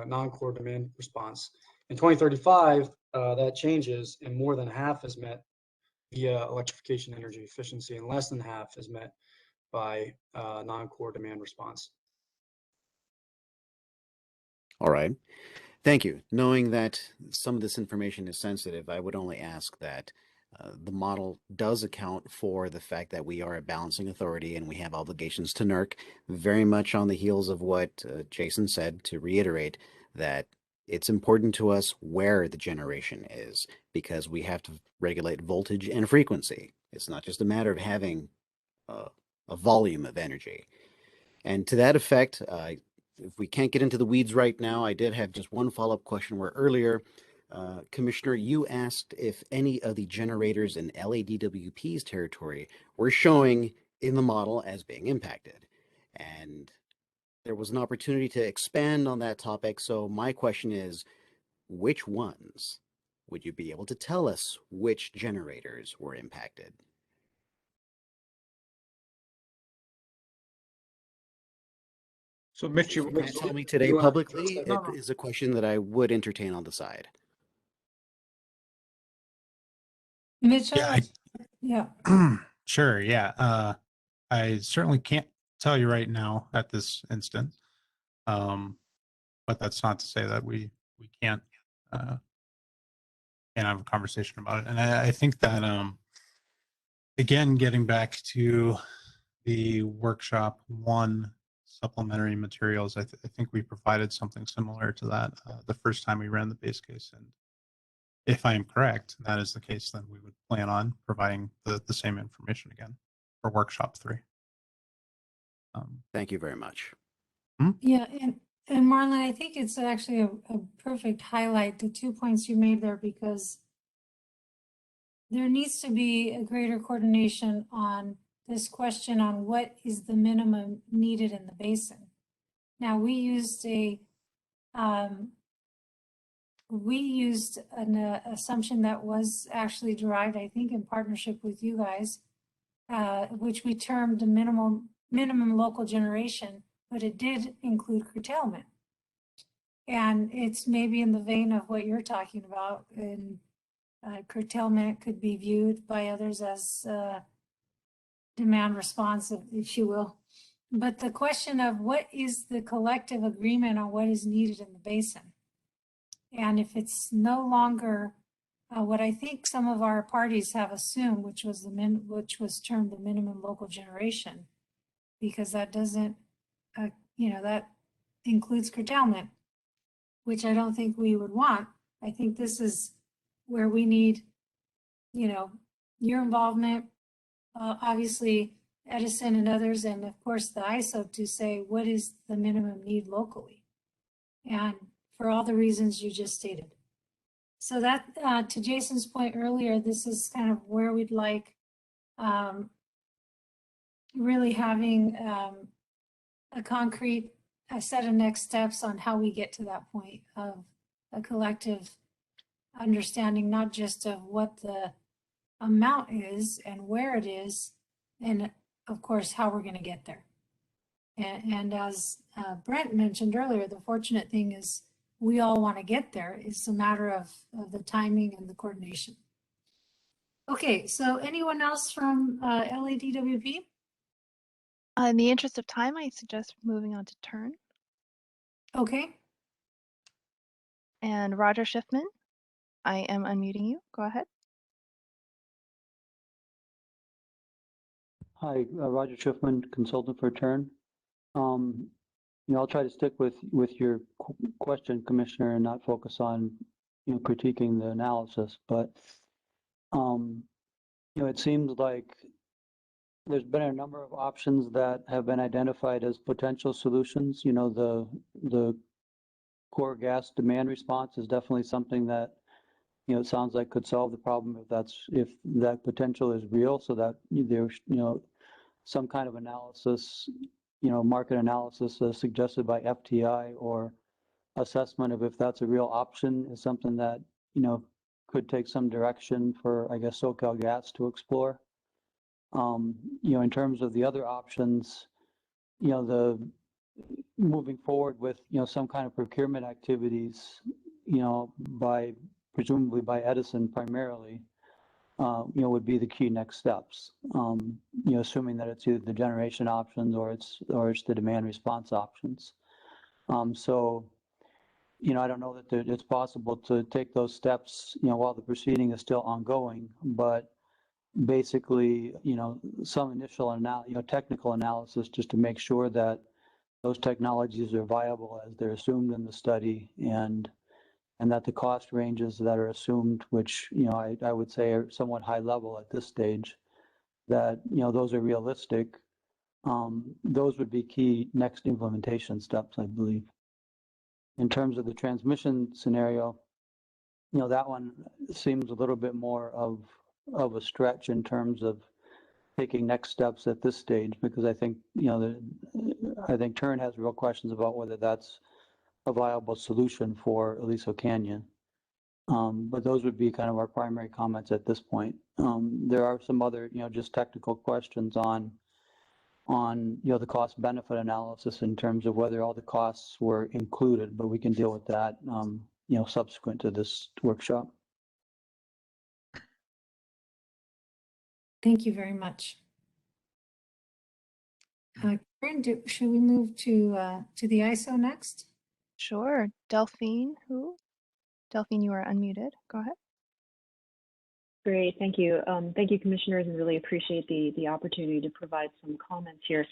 [SPEAKER 7] non-core demand response. In 2035, that changes, and more than half is met via electrification energy efficiency, and less than half is met by non-core demand response.
[SPEAKER 6] All right. Thank you. Knowing that some of this information is sensitive, I would only ask that the model does account for the fact that we are a balancing authority and we have obligations to NERC, very much on the heels of what Jason said, to reiterate that it's important to us where the generation is, because we have to regulate voltage and frequency. It's not just a matter of having a volume of energy. And to that effect, if we can't get into the weeds right now, I did have just one follow-up question where earlier, Commissioner, you asked if any of the generators in LADWP's territory were showing in the model as being impacted. And there was an opportunity to expand on that topic. So my question is, which ones? Would you be able to tell us which generators were impacted?
[SPEAKER 12] So Mitch,
[SPEAKER 6] you can't tell me today publicly. It is a question that I would entertain on the side.
[SPEAKER 3] Mitchell?
[SPEAKER 8] Yeah.
[SPEAKER 3] Yeah.
[SPEAKER 8] Sure. Yeah. I certainly can't tell you right now at this instant. But that's not to say that we can't have a conversation about it. And I think that again, getting back to the workshop 1 supplementary materials, I think we provided something similar to that the first time we ran the base case. And if I am correct, that is the case, then we would plan on providing the same information again for workshop 3.
[SPEAKER 6] Thank you very much.
[SPEAKER 3] Yeah, and Marlon, I think it's actually a perfect highlight, the 2 points you made there, because there needs to be a greater coordination on this question on what is the minimum needed in the basin. Now, we used an assumption that was actually derived, I think, in partnership with you guys, which we termed the minimum local generation, but it did include curtailment. And it's maybe in the vein of what you're talking about, and curtailment could be viewed by others as demand response, if you will. But the question of what is the collective agreement on what is needed in the basin? And if it's no longer what I think some of our parties have assumed, which was termed the minimum local generation, because that doesn't, that includes curtailment, which I don't think we would want. I think this is where we need, your involvement, obviously Edison and others, and of course the ISO, to say what is the minimum need locally, and for all the reasons you just stated. So that, to Jason's point earlier, this is kind of where we'd like really having a concrete set of next steps on how we get to that point of a collective understanding, not just of what the amount is and where it is, and of course, how we're going to get there. And as Brent mentioned earlier, the fortunate thing is we all want to get there. It's a matter of the timing and the coordination. Okay, so anyone else from LADWP?
[SPEAKER 2] In the interest of time, I suggest moving on to turn.
[SPEAKER 3] Okay.
[SPEAKER 2] And Roger Schiffman, I am unmuting you. Go ahead.
[SPEAKER 5] Hi, Roger Schiffman, consultant for Turn. I'll try to stick with your question, Commissioner, and not focus on critiquing the analysis. But it seems like there's been a number of options that have been identified as potential solutions. The core gas demand response is definitely something that it sounds like could solve the problem if that potential is real, so that there's some kind of analysis, market analysis suggested by FTI, or assessment of if that's a real option is something that could take some direction for, I guess, SoCal Gas to explore. In terms of the other options, the moving forward with some kind of procurement activities, presumably by Edison primarily, would be the key next steps. Assuming that it's either the generation options or it's the demand response options. So, I don't know that it's possible to take those steps, while the proceeding is still ongoing, but basically, some initial technical analysis just to make sure that those technologies are viable as they're assumed in the study, and that the cost ranges that are assumed, which I would say are somewhat high level at this stage, that those are realistic. Those would be key next implementation steps, I believe. In terms of the transmission scenario, that one seems a little bit more of a stretch in terms of taking next steps at this stage, because I think I think Turn has real questions about whether that's a viable solution for Aliso Canyon. But those would be kind of our primary comments at this point. There are some other, just technical questions on the cost benefit analysis in terms of whether all the costs were included, but we can deal with that, subsequent to this workshop.
[SPEAKER 3] Thank you very much. Karen, should we move to the ISO next?
[SPEAKER 2] Sure. Delphine, Delphine, you are unmuted. Go ahead.
[SPEAKER 22] Great, thank you. Thank you, commissioners, and really appreciate the opportunity to provide some comments here.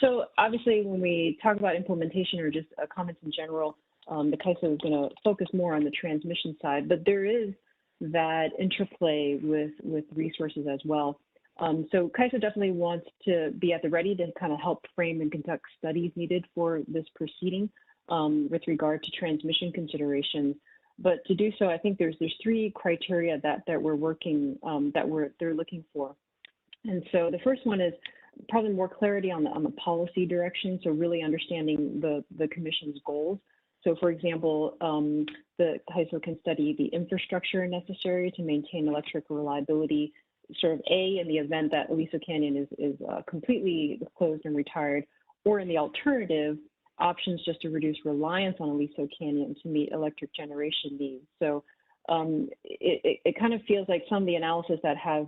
[SPEAKER 22] So obviously, when we talk about implementation or just comments in general, the CAISO is going to focus more on the transmission side, but there is that interplay with resources as well. So CAISO definitely wants to be at the ready to kind of help frame and conduct studies needed for this proceeding with regard to transmission considerations. But to do so, I think there's three criteria that we're working they're looking for. And so the first one is probably more clarity on the policy direction. So really understanding the commission's goals. So for example, the CAISO can study the infrastructure necessary to maintain electric reliability, sort of in the event that Aliso Canyon is completely closed and retired, or in the alternative, options just to reduce reliance on Aliso Canyon to meet electric generation needs. So it kind of feels like some of the analysis that has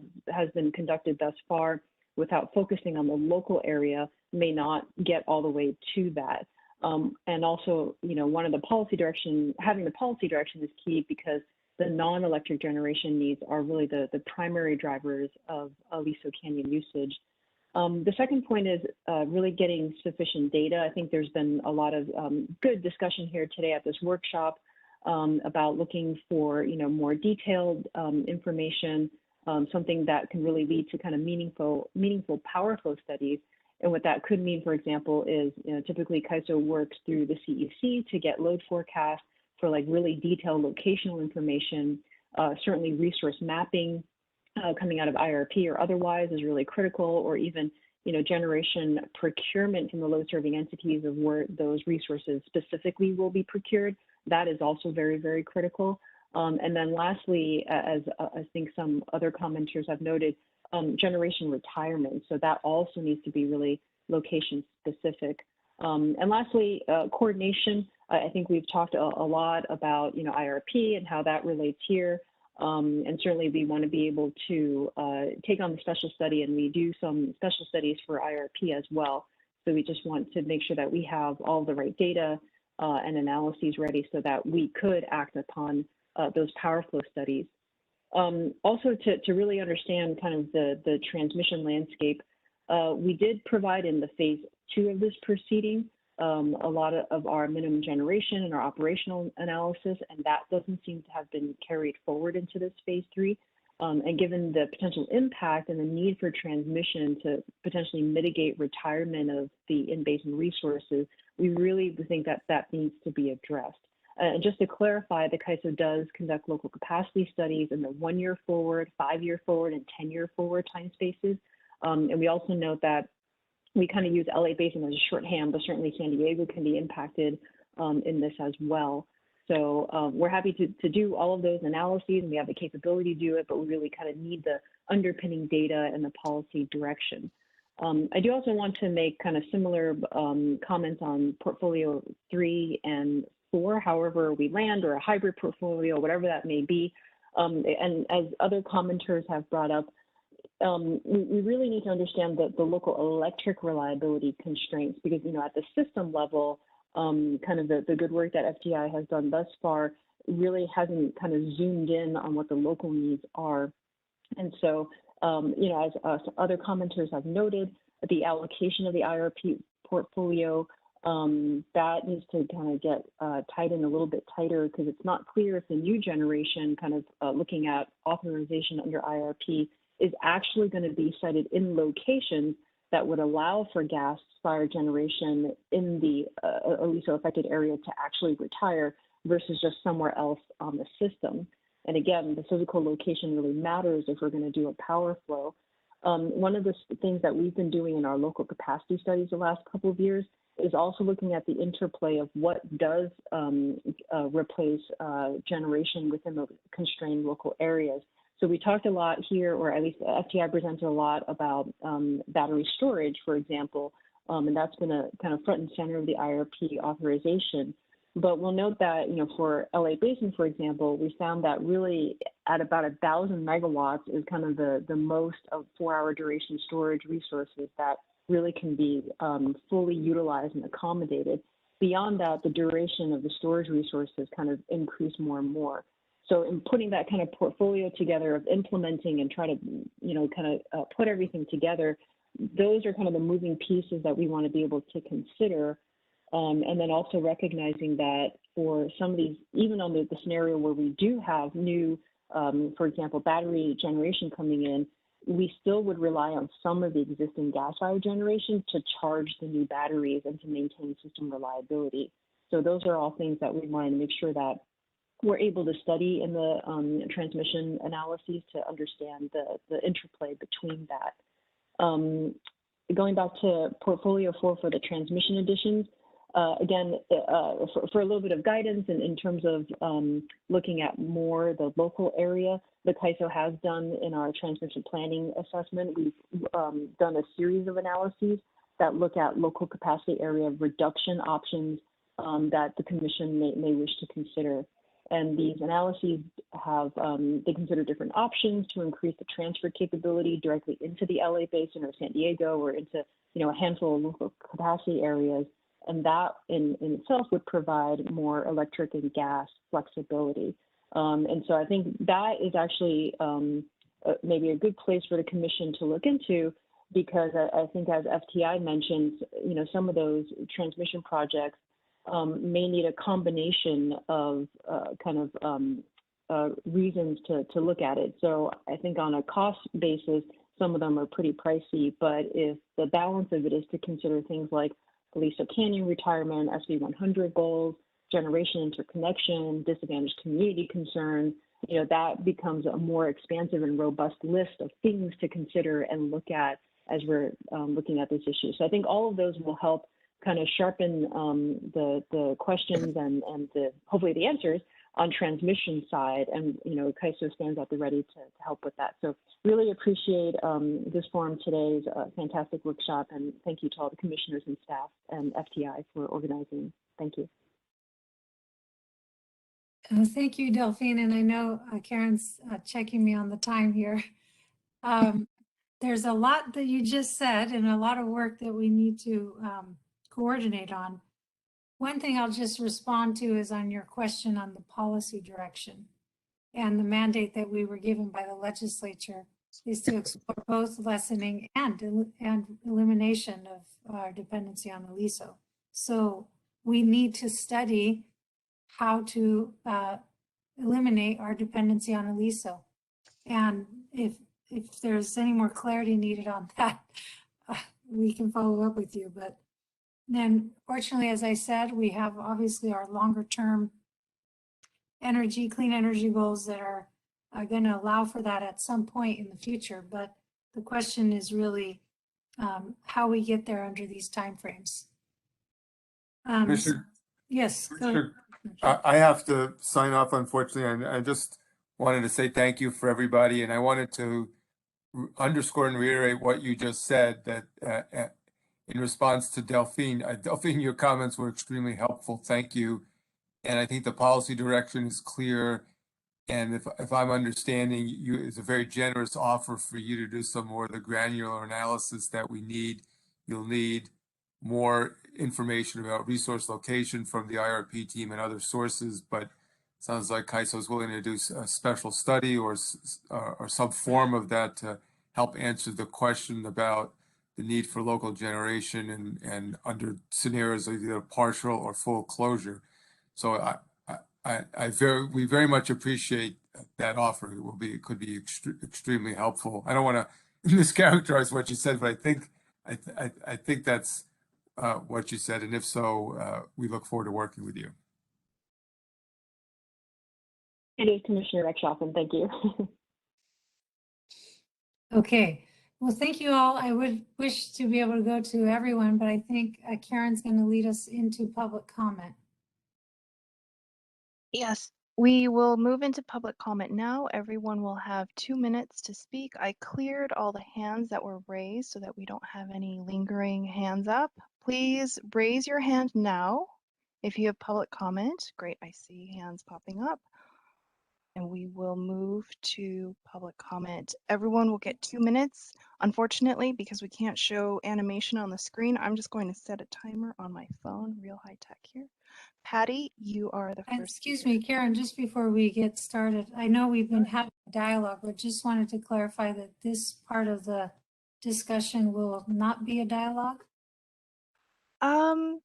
[SPEAKER 22] been conducted thus far without focusing on the local area may not get all the way to that. And also, having the policy direction is key, because the non-electric generation needs are really the primary drivers of Aliso Canyon usage. The second point is really getting sufficient data. I think there's been a lot of good discussion here today at this workshop about looking for more detailed information, something that can really lead to kind of meaningful power flow studies. And what that could mean, for example, is typically CAISO works through the CPUC to get load forecasts for like really detailed locational information. Certainly resource mapping coming out of IRP or otherwise is really critical, or even generation procurement from the load serving entities of where those resources specifically will be procured. That is also very, very critical. And then lastly, as I think some other commenters have noted, generation retirement. So that also needs to be really location specific. And lastly, coordination. I think we've talked a lot about IRP and how that relates here. And certainly we want to be able to take on the special study, and we do some special studies for IRP as well. So we just want to make sure that we have all the right data and analyses ready so that we could act upon those power flow studies. Also to really understand kind of the transmission landscape, we did provide in the phase 2 of this proceeding a lot of our minimum generation and our operational analysis, and that doesn't seem to have been carried forward into this phase 3. And given the potential impact and the need for transmission to potentially mitigate retirement of the in-basin resources, we really think that that needs to be addressed. And just to clarify, the CAISO does conduct local capacity studies in the 1-year forward, 5-year forward, and 10-year forward time spaces. And we also note that we kind of use LA Basin as a shorthand, but certainly San Diego can be impacted in this as well. So we're happy to do all of those analyses, and we have the capability to do it, but we really kind of need the underpinning data and the policy direction. I do also want to make kind of similar comments on portfolio 3 and 4, however we land, or a hybrid portfolio, whatever that may be. And as other commenters have brought up, we really need to understand the local electric reliability constraints, because at the system level, kind of the good work that FTI has done thus far really hasn't kind of zoomed in on what the local needs are. And so, as other commenters have noted, the allocation of the IRP portfolio, that needs to kind of get tightened a little bit tighter, because it's not clear if the new generation kind of looking at authorization under IRP is actually going to be sited in locations that would allow for gas-fired generation in the Aliso affected area to actually retire versus just somewhere else on the system. And again, the physical location really matters if we're going to do a power flow. One of the things that we've been doing in our local capacity studies the last couple of years is also looking at the interplay of what does replace generation within the constrained local areas. So we talked a lot here, or at least FTI presented a lot about battery storage, for example, and that's been a kind of front and center of the IRP authorization. But we'll note that, for LA Basin, for example, we found that really at about 1,000 megawatts is kind of the most of 4-hour duration storage resources that really can be fully utilized and accommodated. Beyond that, the duration of the storage resources kind of increase more and more. So in putting that kind of portfolio together of implementing and try to, put everything together, those are kind of the moving pieces that we want to be able to consider. And then also recognizing that for some of these, even on the scenario where we do have new, for example, battery generation coming in, we still would rely on some of the existing gas-fired generation to charge the new batteries and to maintain system reliability. So those are all things that we want to make sure that we're able to study in the transmission analyses to understand the interplay between that. Going back to portfolio 4 for the transmission additions, again, for a little bit of guidance in terms of looking at more the local area, the CAISO has done in our transmission planning assessment. We've done a series of analyses that look at local capacity area reduction options that the Commission may wish to consider. And these analyses have, they consider different options to increase the transfer capability directly into the LA Basin or San Diego or into, a handful of local capacity areas. And that in itself would provide more electric and gas flexibility. And so I think that is actually maybe a good place for the commission to look into, because I think, as FTI mentioned, some of those transmission projects may need a combination of reasons to look at it. So I think on a cost basis, some of them are pretty pricey, but if the balance of it is to consider things like Aliso Canyon retirement, SB 100 goals, generation interconnection, disadvantaged community concerns, that becomes a more expansive and robust list of things to consider and look at as we're looking at this issue. So I think all of those will help kind of sharpen the questions and hopefully the answers on transmission side, and CAISO stands at the ready to help with that. So really appreciate this forum today's fantastic workshop, and thank you to all the commissioners and staff and FTI for organizing. Thank you.
[SPEAKER 3] Thank you, Delphine, and I know Karen's checking me on the time here. There's a lot that you just said and a lot of work that we need to coordinate on. One thing I'll just respond to is on your question on the policy direction, and the mandate that we were given by the legislature is to explore both lessening and elimination of our dependency on Aliso. So we need to study how to eliminate our dependency on Aliso. And if there's any more clarity needed on that, we can follow up with you. But then, fortunately, as I said, we have obviously our longer term clean energy goals that are going to allow for that at some point in the future. But the question is really how we get there under these timeframes. Yes.
[SPEAKER 16] I have to sign off, unfortunately, and I just wanted to say thank you for everybody, and I wanted to underscore and reiterate what you just said, that in response to Delphine, Delphine, your comments were extremely helpful. Thank you. And I think the policy direction is clear. And if I'm understanding you, it's a very generous offer for you to do some more of the granular analysis that we need. You'll need more information about resource location from the IRP team and other sources, but it sounds like CAISO is willing to do a special study or some form of that to help answer the question about the need for local generation and under scenarios of either partial or full closure. So we very much appreciate that offer. It could be extremely helpful. I don't want to mischaracterize what you said, but I think that's what you said, and if so, we look forward to working with you.
[SPEAKER 22] It is Commissioner Rexhoffen. Thank you.
[SPEAKER 3] Okay. Well, thank you all. I would wish to be able to go to everyone, but I think Karen's going to lead us into public comment.
[SPEAKER 2] Yes, we will move into public comment now. Everyone will have 2 minutes to speak. I cleared all the hands that were raised so that we don't have any lingering hands up. Please raise your hand now if you have public comment. Great, I see hands popping up. And we will move to public comment. Everyone will get 2 minutes. Unfortunately, because we can't show animation on the screen, I'm just going to set a timer on my phone, real high tech here. Patty, you are the first.
[SPEAKER 3] Excuse me, Karen, just before we get started, I know we've been having a dialogue, but just wanted to clarify that this part of the discussion will not be a dialogue.
[SPEAKER 2] I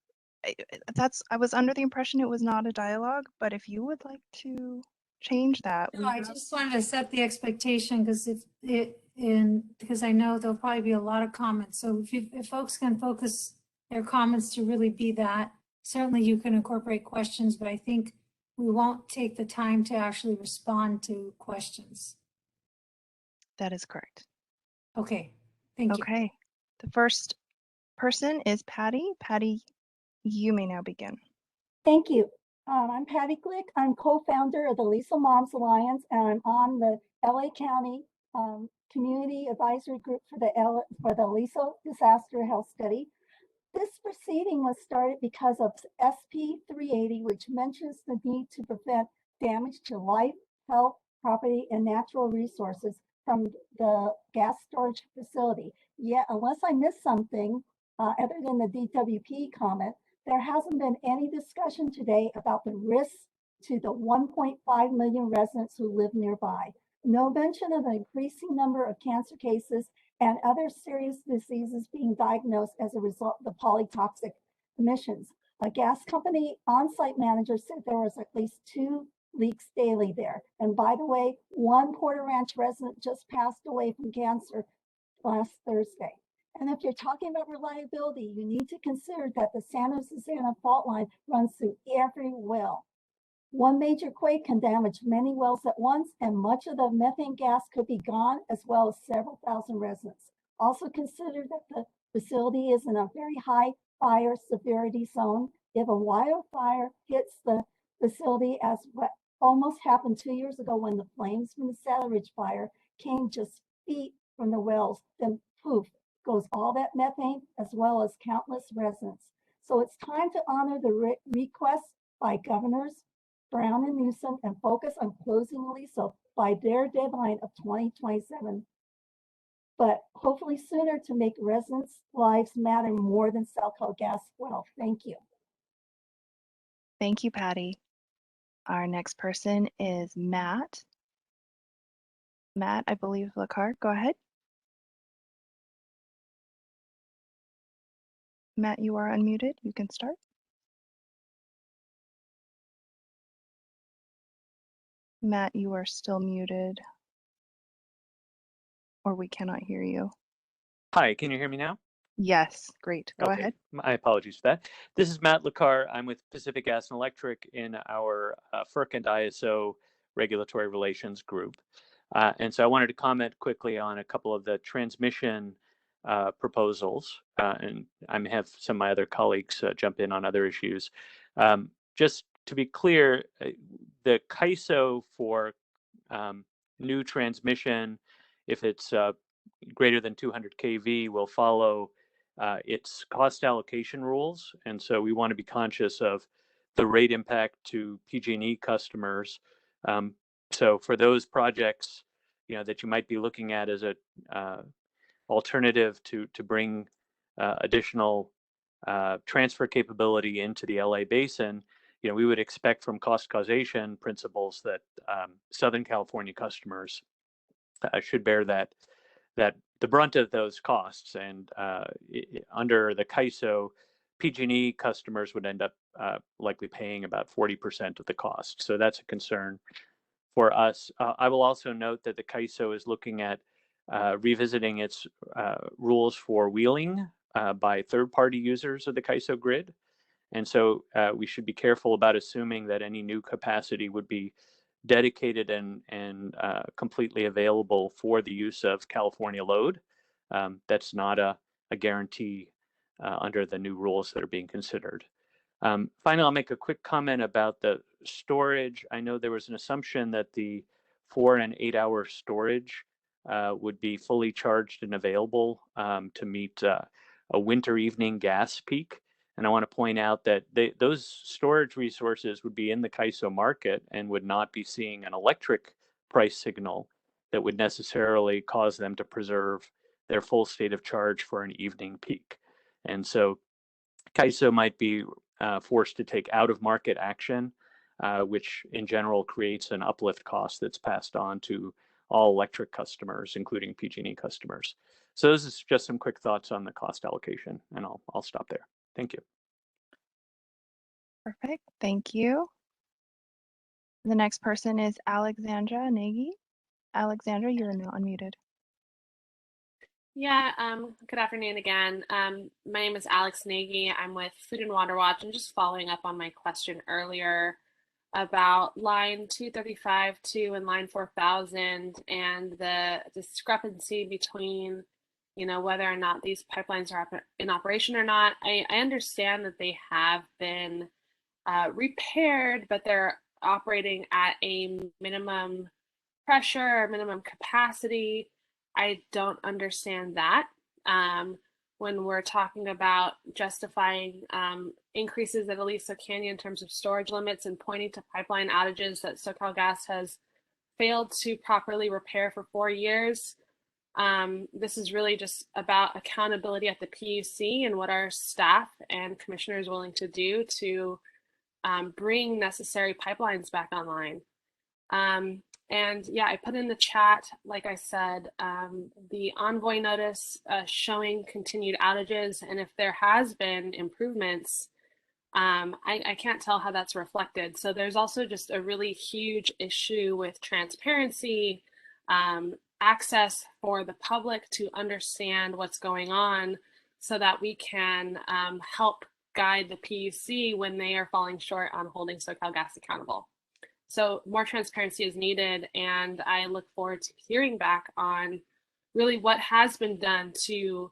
[SPEAKER 2] was under the impression it was not a dialogue, but if you would like to change that.
[SPEAKER 3] No, I just wanted to set the expectation because because I know there'll probably be a lot of comments. So if folks can focus their comments to really be that, certainly you can incorporate questions, but I think we won't take the time to actually respond to questions.
[SPEAKER 2] That is correct.
[SPEAKER 3] Okay, thank you.
[SPEAKER 2] Okay, the first person is Patty. Patty, you may now begin.
[SPEAKER 18] Thank you. I'm Patty Glick. I'm co-founder of the Aliso Moms Alliance, and I'm on the LA County Community Advisory Group for the Aliso Disaster Health Study. This proceeding was started because of SP 380, which mentions the need to prevent damage to life, health, property, and natural resources from the gas storage facility. Yet, unless I missed something, other than the DWP comment, there hasn't been any discussion today about the risks to the 1.5 million residents who live nearby. No mention of an increasing number of cancer cases and other serious diseases being diagnosed as a result of the polytoxic emissions. A gas company on-site manager said there was at least 2 leaks daily there. And by the way, one Porter Ranch resident just passed away from cancer last Thursday. And if you're talking about reliability, you need to consider that the Santa Susana fault line runs through every well. One major quake can damage many wells at once, and much of the methane gas could be gone, as well as several thousand residents. Also consider that the facility is in a very high fire severity zone. If a wildfire hits the facility, as what almost happened 2 years ago when the flames from the Saddle Ridge fire came just feet from the wells, then poof, goes all that methane, as well as countless residents. So it's time to honor the request by Governors Brown and Newsom and focus on closing Aliso by their deadline of 2027, but hopefully sooner to make residents' lives matter more than SoCal Gas well. Thank you.
[SPEAKER 2] Thank you, Patty. Our next person is Matt. Matt, I believe Lacar, go ahead. Matt, you are unmuted. You can start. Matt, you are still muted, or we cannot hear you.
[SPEAKER 11] Hi, can you hear me now?
[SPEAKER 2] Yes, great. Go
[SPEAKER 11] Okay,
[SPEAKER 2] ahead.
[SPEAKER 11] my apologies for that. This is Matt Lacar. I'm with Pacific Gas and Electric in our FERC and ISO regulatory relations group. And so I wanted to comment quickly on a couple of the transmission proposals, and I may have some of my other colleagues jump in on other issues. Just to be clear, the CAISO for new transmission, if it's greater than 200 kV, will follow its cost allocation rules. And so we want to be conscious of the rate impact to PG&E customers. So for those projects, that you might be looking at as a alternative to bring additional transfer capability into the LA basin, we would expect from cost causation principles that Southern California customers should bear that the brunt of those costs. And under the CAISO, PG&E customers would end up likely paying about 40% of the cost. So that's a concern for us. I will also note that the CAISO is looking at revisiting its rules for wheeling by third-party users of the CAISO grid. And so we should be careful about assuming that any new capacity would be dedicated and completely available for the use of California load. That's not a guarantee under the new rules that are being considered. Finally, I'll make a quick comment about the storage. I know there was an assumption that the 4 and 8 hour storage would be fully charged and available to meet a winter evening gas peak. And I want to point out that those storage resources would be in the CAISO market and would not be seeing an electric price signal that would necessarily cause them to preserve their full state of charge for an evening peak. And so CAISO might be forced to take out of market action, which in general creates an uplift cost that's passed on to all electric customers, including PG&E customers. So this is just some quick thoughts on the cost allocation, and I'll stop there. Thank you.
[SPEAKER 2] Perfect. Thank you. The next person is Alexandra Nagy. Alexandra, you are now unmuted.
[SPEAKER 15] Yeah, good afternoon again. My name is Alex Nagy. I'm with Food and Water Watch. I'm just following up on my question earlier about line 235-2 and line 4000 and the discrepancy between, whether or not these pipelines are in operation or not. I understand that they have been repaired, but they're operating at a minimum pressure or minimum capacity. I don't understand that. When we're talking about justifying increases at Aliso Canyon in terms of storage limits and pointing to pipeline outages that SoCalGas has failed to properly repair for 4 years, this is really just about accountability at the PUC and what our staff and commissioners are willing to do to bring necessary pipelines back online. And yeah, I put in the chat, like I said, the envoy notice showing continued outages. And if there has been improvements, I can't tell how that's reflected. So there's also just a really huge issue with transparency, access for the public to understand what's going on so that we can help guide the PUC when they are falling short on holding SoCalGas accountable. So more transparency is needed, and I look forward to hearing back on really what has been done to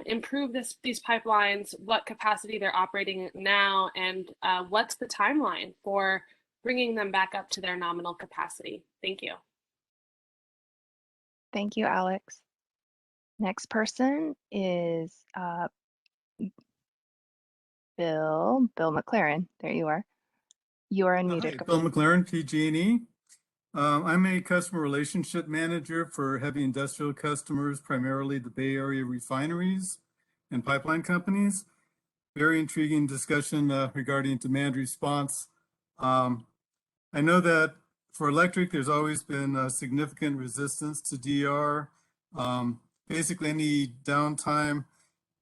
[SPEAKER 15] improve these pipelines, what capacity they're operating at now, and what's the timeline for bringing them back up to their nominal capacity. Thank you.
[SPEAKER 2] Thank you, Alex. Next person is Bill McLaren. There you are. You are unmuted.
[SPEAKER 9] Hi, Bill McLaren, PG&E. I'm a customer relationship manager for heavy industrial customers, primarily the Bay Area refineries and pipeline companies. Very intriguing discussion regarding demand response. I know that for electric, there's always been significant resistance to DR. Basically, any downtime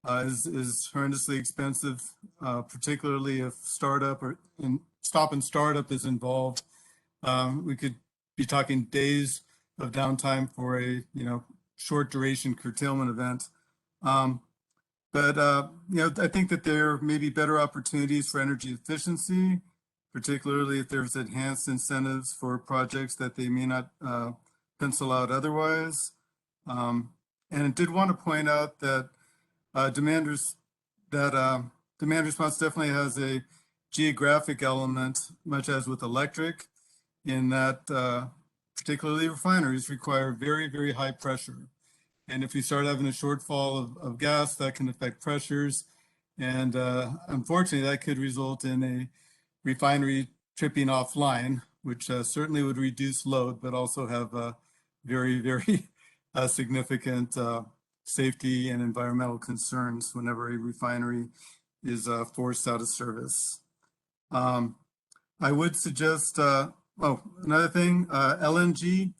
[SPEAKER 9] is horrendously expensive, particularly if startup or stop and startup is involved. We could be talking days of downtime for a short duration curtailment event. I think that there may be better opportunities for energy efficiency, particularly if there's enhanced incentives for projects that they may not pencil out otherwise. And I did want to point out that demand response definitely has a geographic element, much as with electric, in that particularly refineries require very, very high pressure. And if you start having a shortfall of gas, that can affect pressures. And unfortunately, that could result in a refinery tripping offline, which certainly would reduce load, but also have very, very significant safety and environmental concerns whenever a refinery is forced out of service. I would suggest, another thing, LNG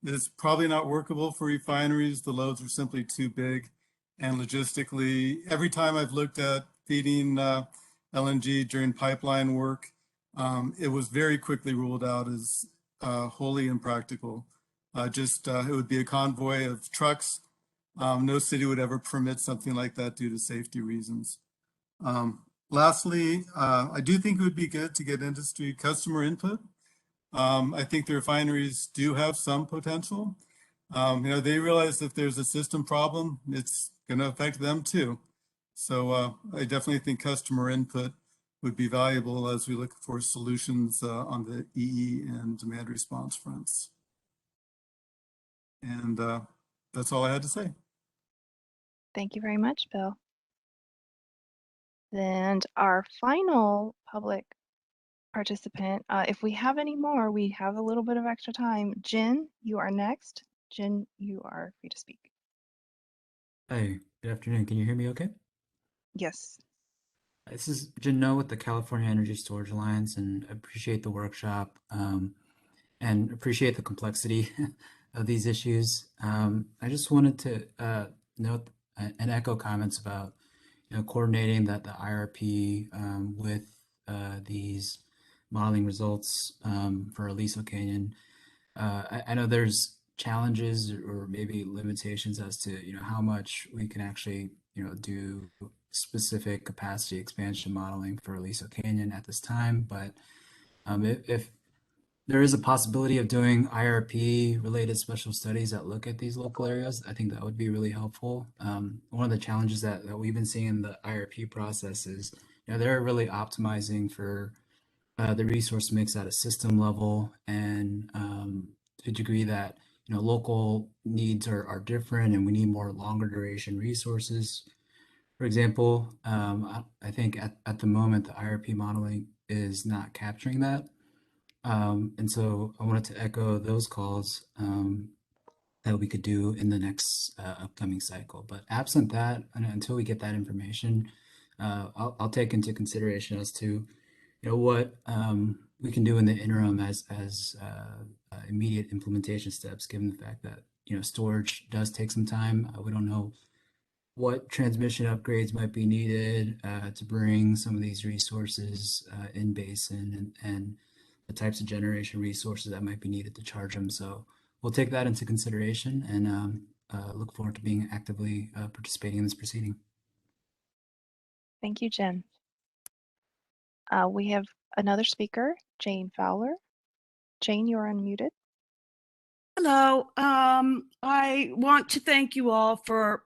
[SPEAKER 9] is probably not workable for refineries. The loads are simply too big. And logistically, every time I've looked at feeding LNG during pipeline work, it was very quickly ruled out as wholly impractical. It would be a convoy of trucks. No city would ever permit something like that due to safety reasons. Lastly, I do think it would be good to get industry customer input. I think the refineries do have some potential. They realize if there's a system problem, it's going to affect them too. So I definitely think customer input would be valuable as we look for solutions on the EE and demand response fronts. And that's all I had to say.
[SPEAKER 2] Thank you very much, Bill. And our final public participant, if we have any more, we have a little bit of extra time. Jen, you are next. Jen, you are free to speak.
[SPEAKER 19] Hi, good afternoon. Can you hear me okay?
[SPEAKER 2] Yes.
[SPEAKER 19] This is Jin No with the California Energy Storage Alliance, and appreciate the workshop and appreciate the complexity of these issues. I just wanted to note and echo comments about coordinating the IRP with these modeling results for Aliso Canyon. I know there's challenges or maybe limitations as to how much we can actually do specific capacity expansion modeling for Aliso Canyon at this time, but if there is a possibility of doing IRP related special studies that look at these local areas, I think that would be really helpful. One of the challenges that we've been seeing in the IRP process is they're really optimizing for the resource mix at a system level, and to a degree that local needs are different and we need more longer duration resources. For example, I think at the moment the IRP modeling is not capturing that. And so I wanted to echo those calls that we could do in the next upcoming cycle. But absent that, and until we get that information, I'll take into consideration as to what we can do in the interim as immediate implementation steps, given the fact that storage does take some time. We don't know what transmission upgrades might be needed to bring some of these resources in basin, and the types of generation resources that might be needed to charge them. So we'll take that into consideration and look forward to being actively participating in this proceeding.
[SPEAKER 2] Thank you, Jen. We have another speaker, Jane Fowler. Jane, you're unmuted.
[SPEAKER 10] Hello. I want to thank you all for,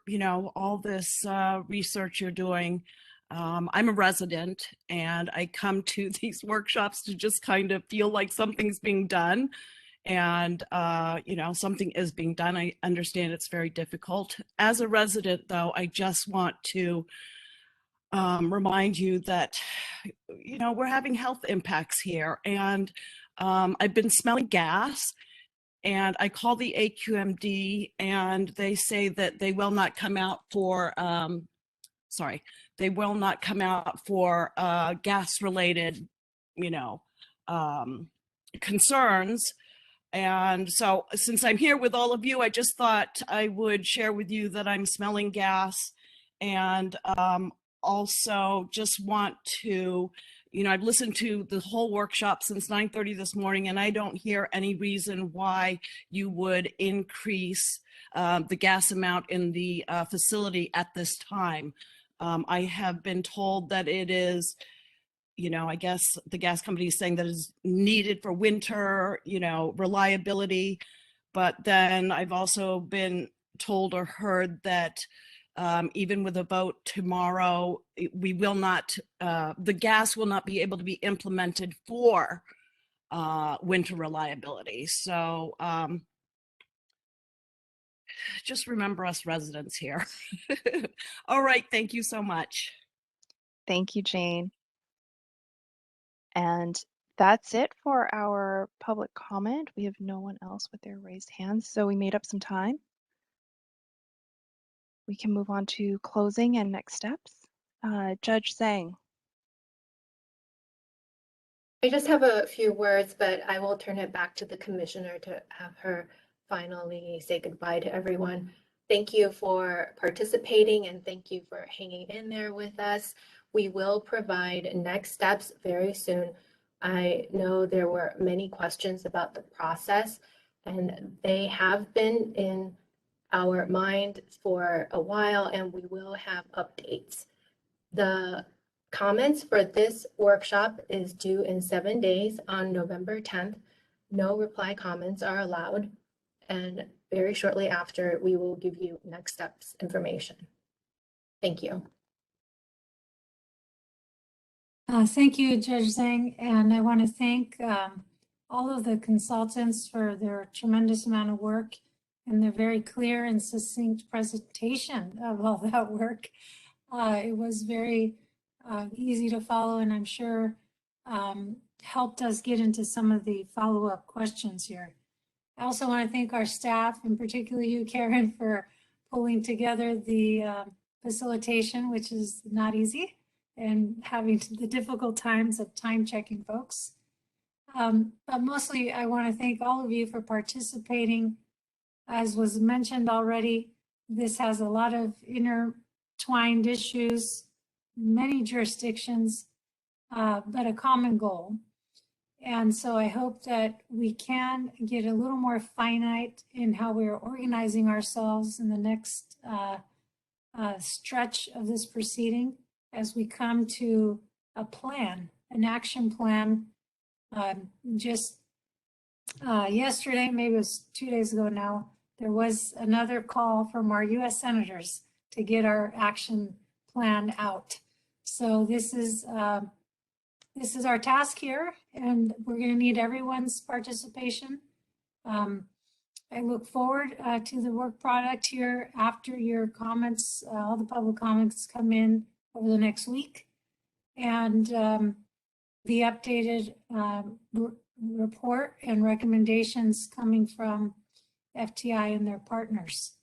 [SPEAKER 10] all this research you're doing. I'm a resident and I come to these workshops to just kind of feel like something's being done. And, something is being done. I understand it's very difficult. As a resident, though, I just want to remind you that, we're having health impacts here. And I've been smelling gas. And I call the AQMD and they say that they will not come out for, gas related, concerns. And so since I'm here with all of you, I just thought I would share with you that I'm smelling gas, and also just want to, I've listened to the whole workshop since 9:30 this morning, and I don't hear any reason why you would increase the gas amount in the facility at this time. I have been told that it is, I guess the gas company is saying that is needed for winter, reliability. But then I've also been told or heard that even with a vote tomorrow, we will not, the gas will not be able to be implemented for winter reliability. So just remember us residents here. All right, thank you so much.
[SPEAKER 2] Thank you, Jane. And that's it for our public comment. We have no one else with their raised hands, so we made up some time. We can move on to closing and next steps. Judge Zhang.
[SPEAKER 1] I just have a few words, but I will turn it back to the commissioner to have her finally say goodbye to everyone. Thank you for participating and thank you for hanging in there with us. We will provide next steps very soon. I know there were many questions about the process, and they have been in our mind for a while, and we will have updates. The comments for this workshop is due in 7 days on November 10th. No reply comments are allowed, and very shortly after, we will give you next steps information. Thank you.
[SPEAKER 3] Thank you, Judge Zhang, and I want to thank all of the consultants for their tremendous amount of work and their very clear and succinct presentation of all that work. It was very easy to follow, and I'm sure helped us get into some of the follow-up questions here. I also want to thank our staff, and particularly you, Karen, for pulling together the facilitation, which is not easy, and having the difficult times of time checking folks. But mostly I want to thank all of you for participating. As was mentioned already, this has a lot of intertwined issues, many jurisdictions, but a common goal. And so I hope that we can get a little more finite in how we are organizing ourselves in the next stretch of this proceeding as we come to a plan, an action plan. Just yesterday, maybe it was 2 days ago now, there was another call from our US senators to get our action plan out. So this is our task here, and we're going to need everyone's participation. I look forward to the work product here after your comments, all the public comments come in over the next week, and the updated report and recommendations coming from FTI and their partners.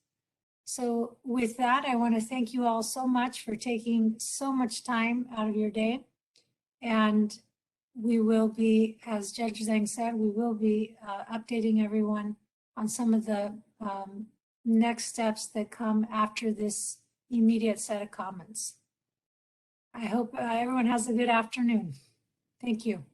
[SPEAKER 3] So with that, I want to thank you all so much for taking so much time out of your day. And we will be, as Judge Zhang said, we will be updating everyone on some of the next steps that come after this immediate set of comments. I hope everyone has a good afternoon. Thank you.